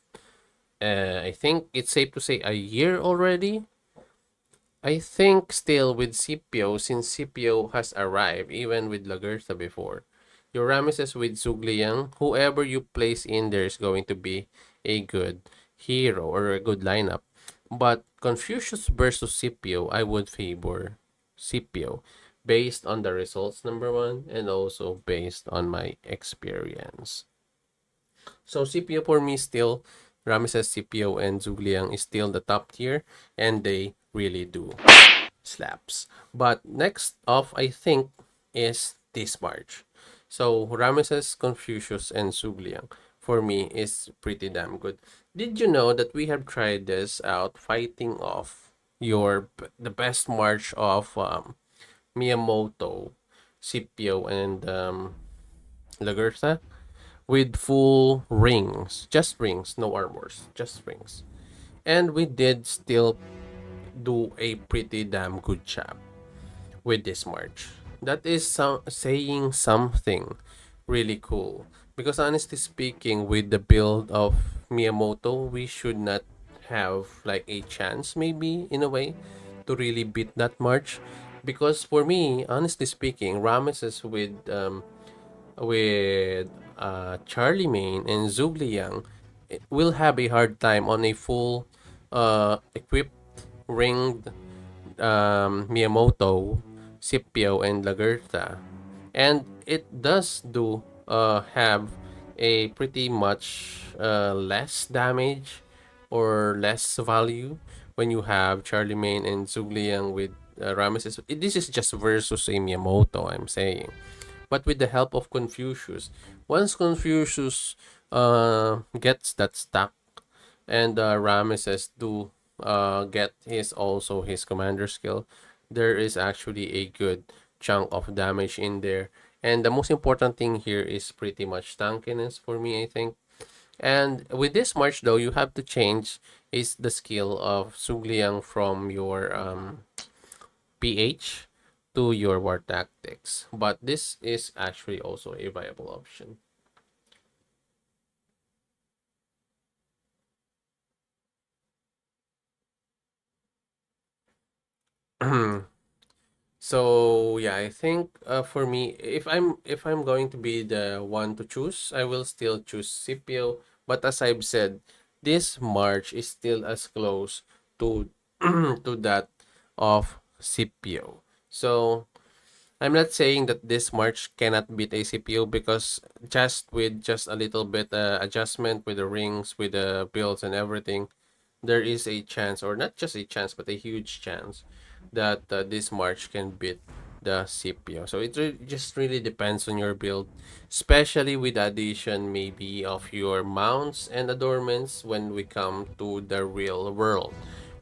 I think it's safe to say a year already. I think still with Scipio, since Scipio has arrived, even with Lagertha before. Your Ramesses with Zugliang, whoever you place in there is going to be a good hero or a good lineup. But Confucius versus Scipio, I would favor Scipio based on the results, number one, and also based on my experience. So Scipio for me still, Ramesses, Scipio, and Zugliang is still the top tier, and they really do slaps. But next off, I think, is this march. So Ramesses, Confucius, and Zugliang for me is pretty damn good. Did you know that we have tried this out, fighting off the best march of Miyamoto, Scipio, and Lagertha? With full rings, just rings, no armors, just rings. And we did still do a pretty damn good job with this march. That is saying something really cool. Because honestly speaking, with the build of Miyamoto, we should not have like a chance maybe in a way to really beat that march. Because for me, honestly speaking, Ramesses with Charlemagne and Zhugliang will have a hard time on a full equipped ringed Miyamoto, Scipio, and Lagertha. And it does do have a pretty much less damage or less value when you have Charlemagne and Zhugliang with Ramesses. This is just versus a Miyamoto, I'm saying. But with the help of Confucius, once Confucius gets that stack and Ramesses do get his commander skill, there is actually a good chunk of damage in there. And the most important thing here is pretty much tankiness for me, I think. And with this march though, you have to change is the skill of Sugliang from your PH to your war tactics. But this is actually also a viable option. So yeah, I think for me, if I'm going to be the one to choose, I will still choose Scipio. But as I've said, this march is still as close to to that of Scipio. So I'm not saying that this march cannot beat a CPU, because just with just a little bit adjustment with the rings, with the builds and everything, there is a chance, or not just a chance, but a huge chance that this march can beat the CPU. So it just really depends on your build, especially with the addition maybe of your mounts and adornments when we come to the real world.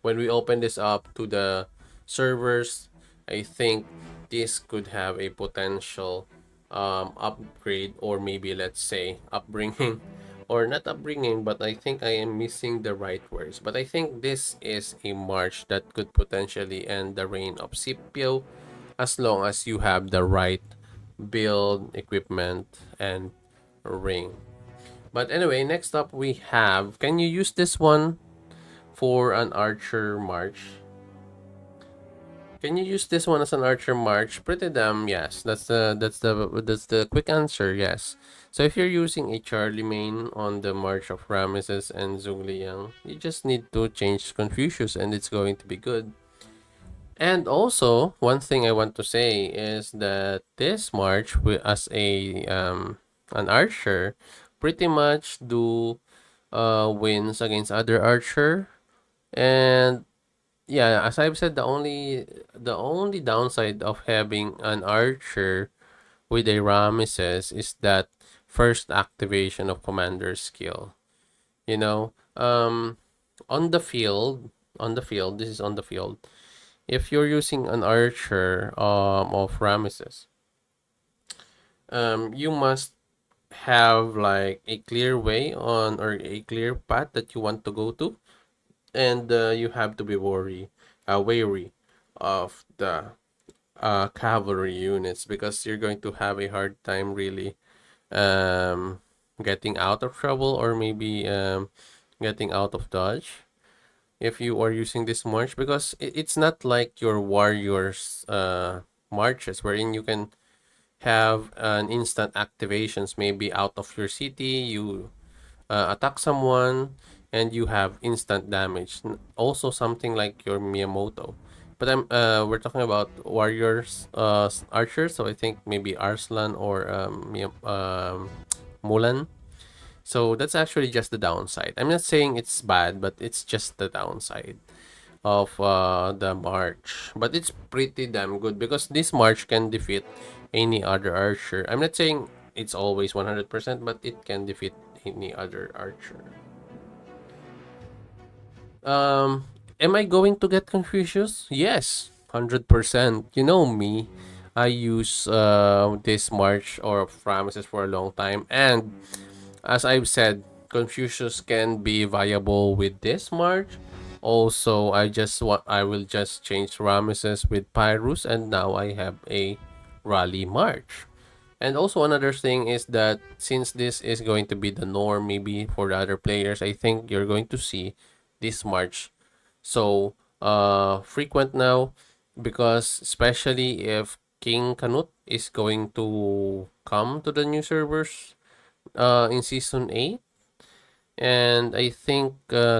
When we open this up to the servers, I think this could have a potential upgrade, or maybe let's say upbringing, or not upbringing, but I think I am missing the right words. But I think this is a march that could potentially end the reign of Scipio, as long as you have the right build, equipment, and ring. But anyway, next up we have, can you use this one for an archer march? Can you use this one as an archer march? Pretty damn yes. That's the quick answer. Yes. So if you're using a Charlemagne on the march of Ramesses and Zhugliang, you just need to change Confucius and it's going to be good. And also, one thing I want to say is that this march as a an archer pretty much do wins against other archer. And yeah, as I've said, the only downside of having an archer with a Ramesses is that first activation of commander skill. You know, on the field, this is on the field. If you're using an archer of Ramesses, you must have like a clear way on, or a clear path that you want to go to, and you have to be wary of the cavalry units, because you're going to have a hard time really getting out of trouble, or maybe getting out of dodge if you are using this march, because it's not like your warriors marches wherein you can have an instant activations, maybe out of your city you attack someone and you have instant damage. Also something like your Miyamoto. But we're talking about warriors, archers. So I think maybe Arslan or Mulan. So that's actually just the downside. I'm not saying it's bad, but it's just the downside of the march. But it's pretty damn good, because this march can defeat any other archer. I'm not saying it's always 100%, but it can defeat any other archer. Am I going to get Confucius? Yes, 100%. You know me. I use this march or Ramesses for a long time, and as I've said, Confucius can be viable with this march. Also, I will just change Ramesses with Pyrrhus, and now I have a rally march. And also another thing is that since this is going to be the norm maybe for the other players, I think you're going to see this march so frequent now, because especially if King Canute is going to come to the new servers in season 8, and I think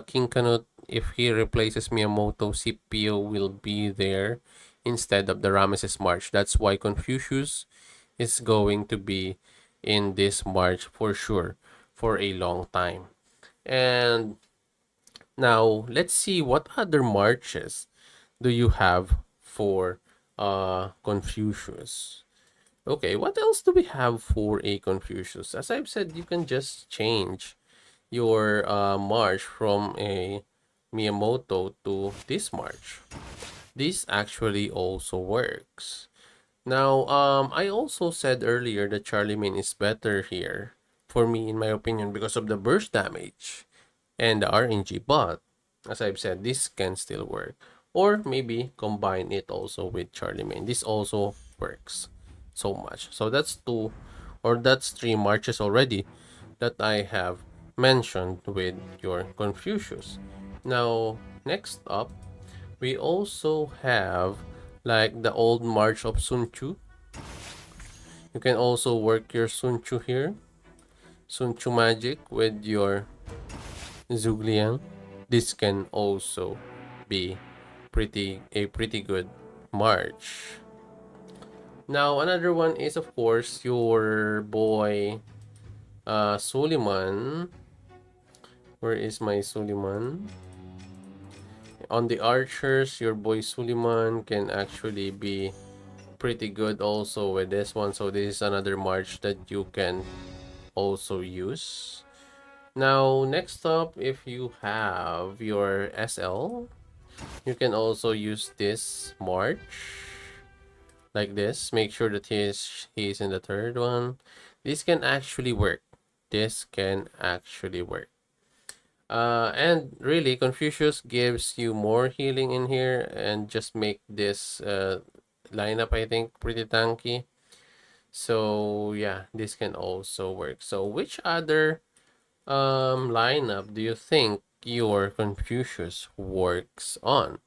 King Canute, if he replaces Miyamoto, CPO will be there instead of the Ramesses March. That's why Confucius is going to be in this march for sure for a long time. And now let's see what other marches do you have for Confucius. Okay, what else do we have for a Confucius? As I've said, you can just change your march from a Miyamoto to this march. This actually also works. Now, I also said earlier that Charlemagne is better here for me, in my opinion, because of the burst damage and the RNG. But as I've said, this can still work, or maybe combine it also with Charlemagne. This also works so much. So that's two, or that's three marches already that I have mentioned with your Confucius. Now, next up, we also have like the old march of Sun Tzu. You can also work your Sun Tzu here. Sun Tzu magic with your Zhugliang. This can also be a pretty good march. Now, another one is, of course, your boy Suleiman. Where is my Suleiman? On the archers, your boy Suleiman can actually be pretty good also with this one. So this is another march that you can also use. Now, next up, if you have your SL, you can also use this march like this. Make sure that he's in the third one. This can actually work. This can actually work. And really, Confucius gives you more healing in here, and just make this lineup, I think, pretty tanky. So yeah, this can also work. So which other lineup do you think your Confucius works on?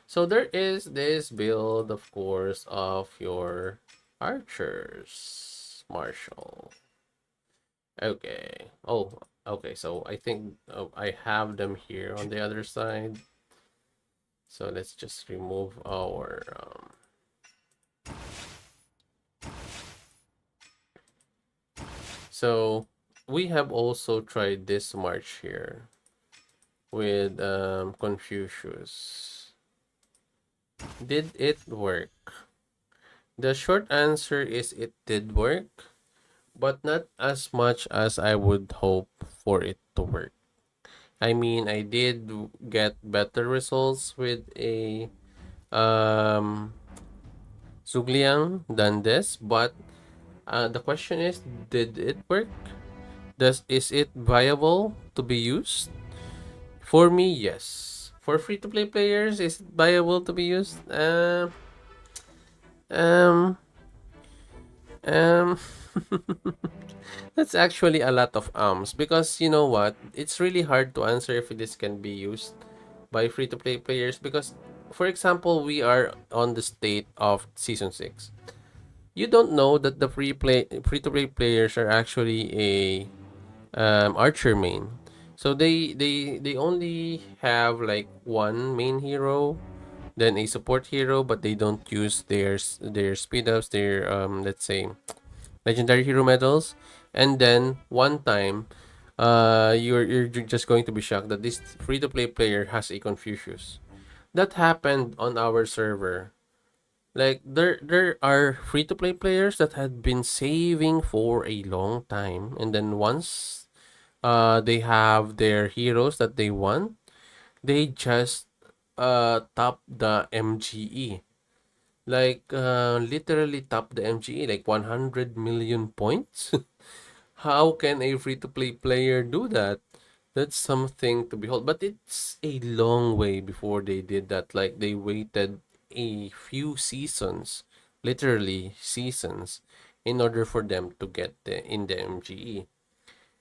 So there is this build, of course, of your archers, Marshal. Okay. Oh, okay. So I think I have them here on the other side. So let's just remove our So we have also tried this march here with Confucius. Did it work? The short answer is it did work, but not as much as I would hope for it to work. I mean, I did get better results with a Zhugliang than this, but the question is, did it work? Is it viable to be used? For me, yes. For free-to-play players, is it viable to be used? That's actually a lot of because you know what? It's really hard to answer if this can be used by free-to-play players because, for example, we are on the state of Season 6. You don't know that the free-to-play players are actually a archer main. So they only have like one main hero, then a support hero, but they don't use their speed ups, their let's say legendary hero medals. And then one time you're just going to be shocked that this free to play player has a Confucius. That happened on our server. Like there are free to play players that had been saving for a long time, and then once they have their heroes that they want, they just top the MGE. Like literally top the MGE, like 100 million points. How can a free to play player do that? That's something to behold. But it's a long way before they did that. Like they waited a few seasons, literally seasons, in order for them to get in the MGE.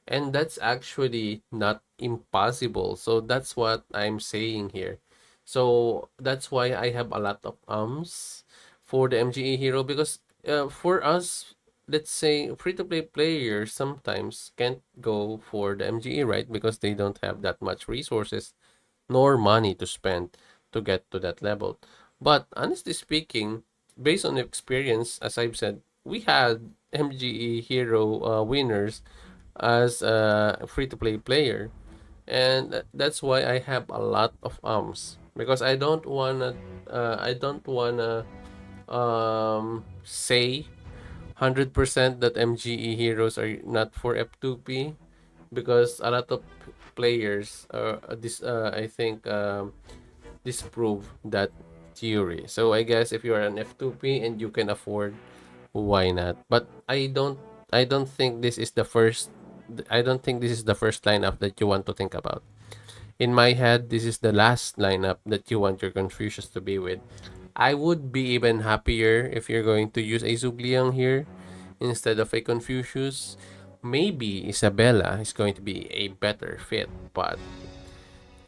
And that's actually not impossible. So that's what I'm saying here. So that's why I have a lot of for the MGE hero, because for us, let's say free-to-play players sometimes can't go for the MGE, right? Because they don't have that much resources nor money to spend to get to that level. But honestly speaking, based on experience, as I've said, we had MGE hero winners as a free-to-play player, and that's why I have a lot of because I don't wanna say 100% that MGE heroes are not for F2P, because a lot of players I think disprove that theory. So I guess if you are an F2P and you can afford, why not? But I don't think this is the first I don't think this is the first lineup that you want to think about. In my head, this is the last lineup that you want your Confucius to be with. I would be even happier if you're going to use a Zugliang here instead of a Confucius. Maybe Isabella is going to be a better fit, but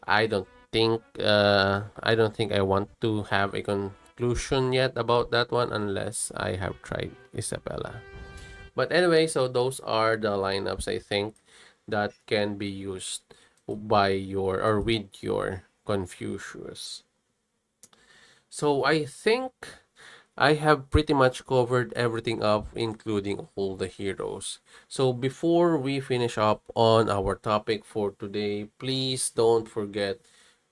I don't think I want to have a conclusion yet about that one unless I have tried Isabella. But anyway, so those are the lineups I think that can be used by your or with your Confucius. So I think I have pretty much covered everything up, including all the heroes. So before we finish up on our topic for today, please don't forget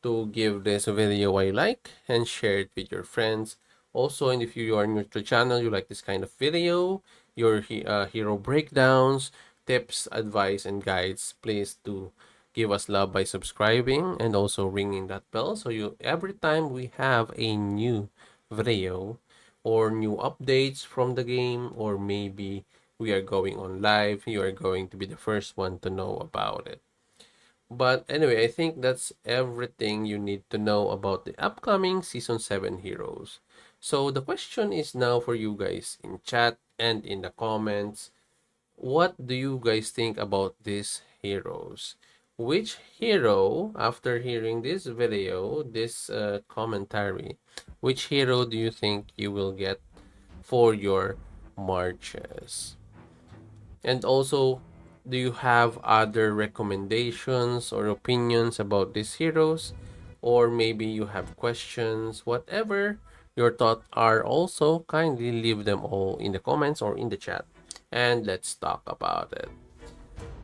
to give this video a like and share it with your friends. Also, and if you are new to the channel, you like this kind of video, your hero breakdowns, tips, advice, and guides, please do give us love by subscribing and also ringing that bell, so you every time we have a new video or new updates from the game, or maybe we are going on live, you are going to be the first one to know about it. But anyway, I think that's everything you need to know about the upcoming Season 7 heroes. So the question is now for you guys in chat and in the comments. What do you guys think about these heroes? Which hero, after hearing this video, this commentary, which hero do you think you will get for your marches? And also, do you have other recommendations or opinions about these heroes? Or maybe you have questions, whatever your thoughts are, also kindly leave them all in the comments or in the chat, and let's talk about it.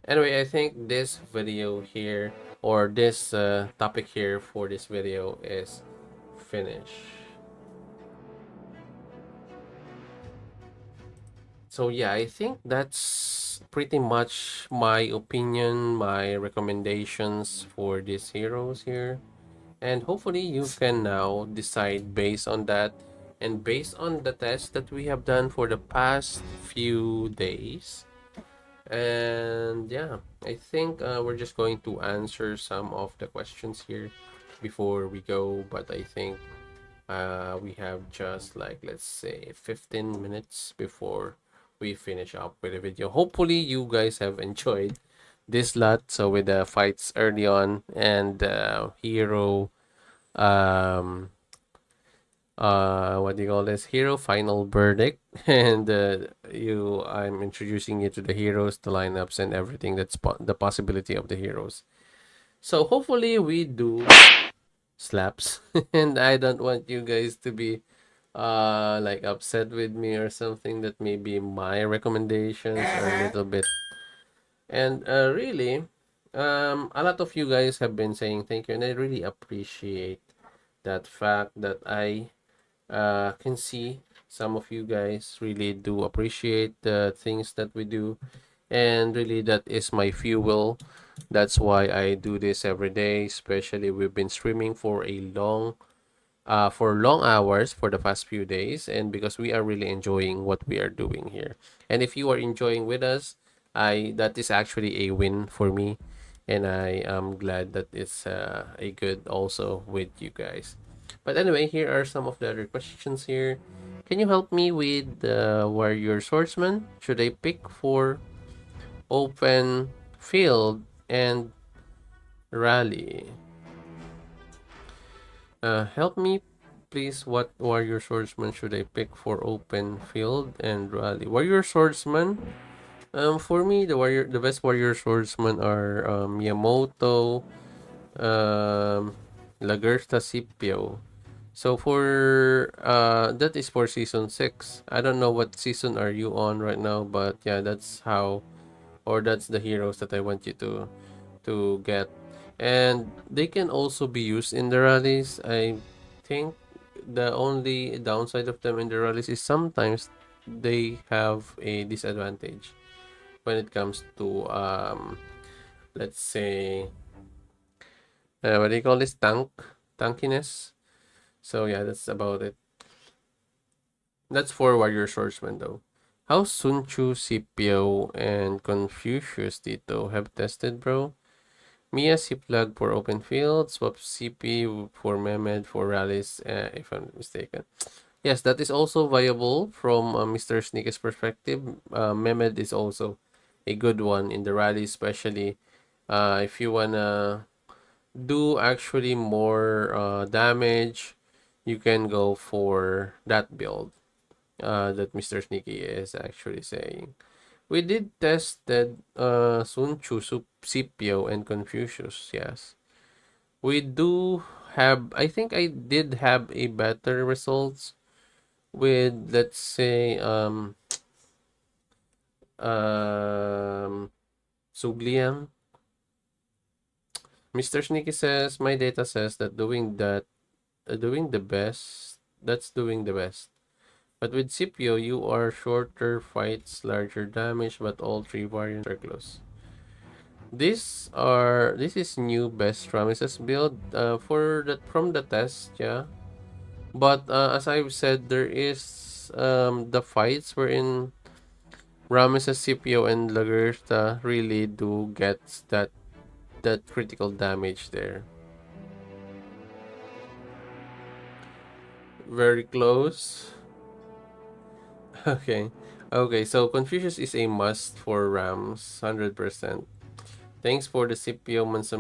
Anyway, I think this video here, or this topic here for this video is finished. So yeah, I think that's pretty much my opinion, my recommendations for these heroes here. And hopefully you can now decide based on that and based on the test that we have done for the past few days. And yeah, I think we're just going to answer some of the questions here before we go. But I think we have just like, let's say, 15 minutes before we finish up with the video. Hopefully you guys have enjoyed this lot. So with the fights early on and hero what do you call this, hero final verdict, and I'm introducing you to the heroes, the lineups, and everything that's the possibility of the heroes. So hopefully we do slaps and I don't want you guys to be like upset with me or something, that maybe my recommendations are a little bit. And really a lot of you guys have been saying thank you, and I really appreciate that fact that I can see some of you guys really do appreciate the things that we do, and really that is my fuel. That's why I do this every day, especially we've been streaming for long hours for the past few days, and because we are really enjoying what we are doing here. And if you are enjoying with us, that is actually a win for me, and I am glad that it's a good also with you guys. But anyway, here are some of the other questions here. Can you help me with the warrior swordsman? Should I pick for open field and rally? Help me, please. What warrior swordsman should I pick for open field and rally? Warrior swordsman. For me, the best warrior swordsmen are Miyamoto, um, Lagertha Scipio. So for that is for season 6. I don't know what season are you on right now, but yeah, that's how, or that's the heroes that I want you to get. And they can also be used in the rallies. I think the only downside of them in the rallies is sometimes they have a disadvantage when it comes to let's say what do you call this, tankiness. So yeah, that's about it. That's for warrior swordsman though. How Sun Tzu, Scipio, and Confucius Tito have tested, bro? Mia Ciplag for open field, swap CP for Mehmed for rallies, if I'm not mistaken. Yes, that is also viable from Mr. Sneaker's perspective. Mehmed is also a good one in the rally, especially if you wanna do actually more damage, you can go for that build that Mr. Sneaky is actually saying. We did tested Sun Tzu, Scipio, and Confucius, yes. We do have, I think I did have a better results with, let's say, Sugliang. Mr. Sneaky says, my data says that doing the best, that's doing the best. But with Scipio, you are shorter fights, larger damage, but all 3 variants are close. This is new best Ramesses build for that from the test, yeah. But as I've said, there is the fights wherein Ramesses, Scipio, and Lagertha really do get that critical damage there. Very close. Okay. Okay, so Confucius is a must for Rams, 100%. Thanks for the Scipio Mansa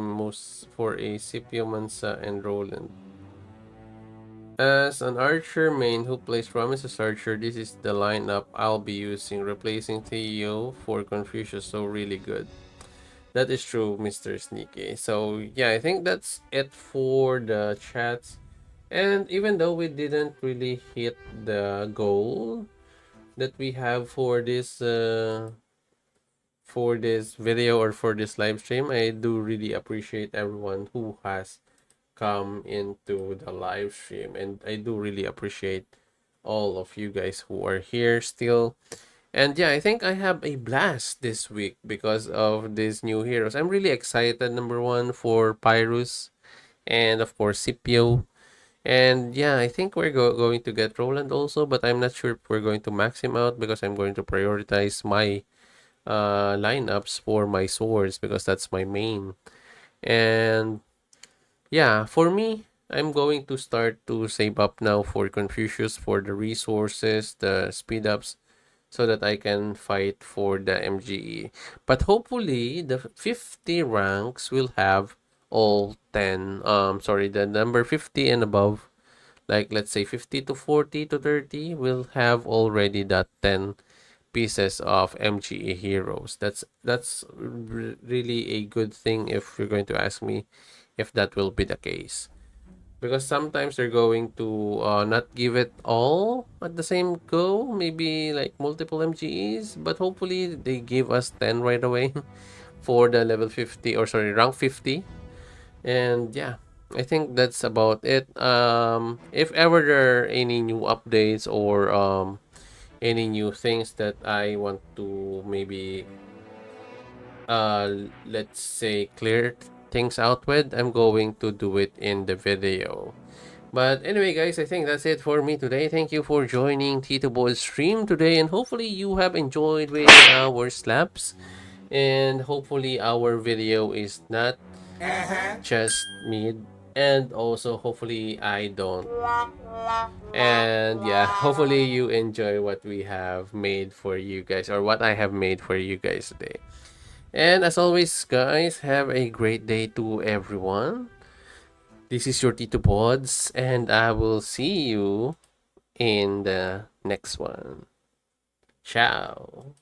for a Scipio Mansa and Roland. As an archer main who plays Ramesses Archer, this is the lineup I'll be using, replacing Theo for Confucius, so really good. That is true, Mr. Sneaky. So yeah, I think that's it for the chats. And even though we didn't really hit the goal that we have for this video or for this live stream, I do really appreciate everyone who has come into the live stream, and I do really appreciate all of you guys who are here still. And yeah, I think I have a blast this week because of these new heroes. I'm really excited, number one, for Pyrrhus and of course Scipio. And yeah, I think we're going to get Roland also, but I'm not sure if we're going to max him out because I'm going to prioritize my lineups for my swords because that's my main. And yeah, for me, I'm going to start to save up now for Confucius for the resources, the speed ups, so that I can fight for the MGE. But hopefully, the 50 ranks will have all 10, the number 50 and above, like let's say 50 to 40 to 30, will have already that 10 pieces of MGE heroes. That's really a good thing if you're going to ask me if that will be the case. Because sometimes they're going to not give it all at the same go, maybe like multiple MGEs, but hopefully they give us 10 right away for the level 50, or sorry, rank 50. And yeah, I think that's about it. If ever there are any new updates or any new things that I want to maybe let's say clear things out with, I'm going to do it in the video. But anyway, guys, I think that's it for me today. Thank you for joining TITOBODS stream today, and hopefully you have enjoyed with our slaps, and hopefully our video is not just mid, and also hopefully I don't. And yeah, hopefully you enjoy what we have made for you guys, or what I have made for you guys today. And as always, guys, have a great day to everyone. This is your TITOBODS, and I will see you in the next one. Ciao.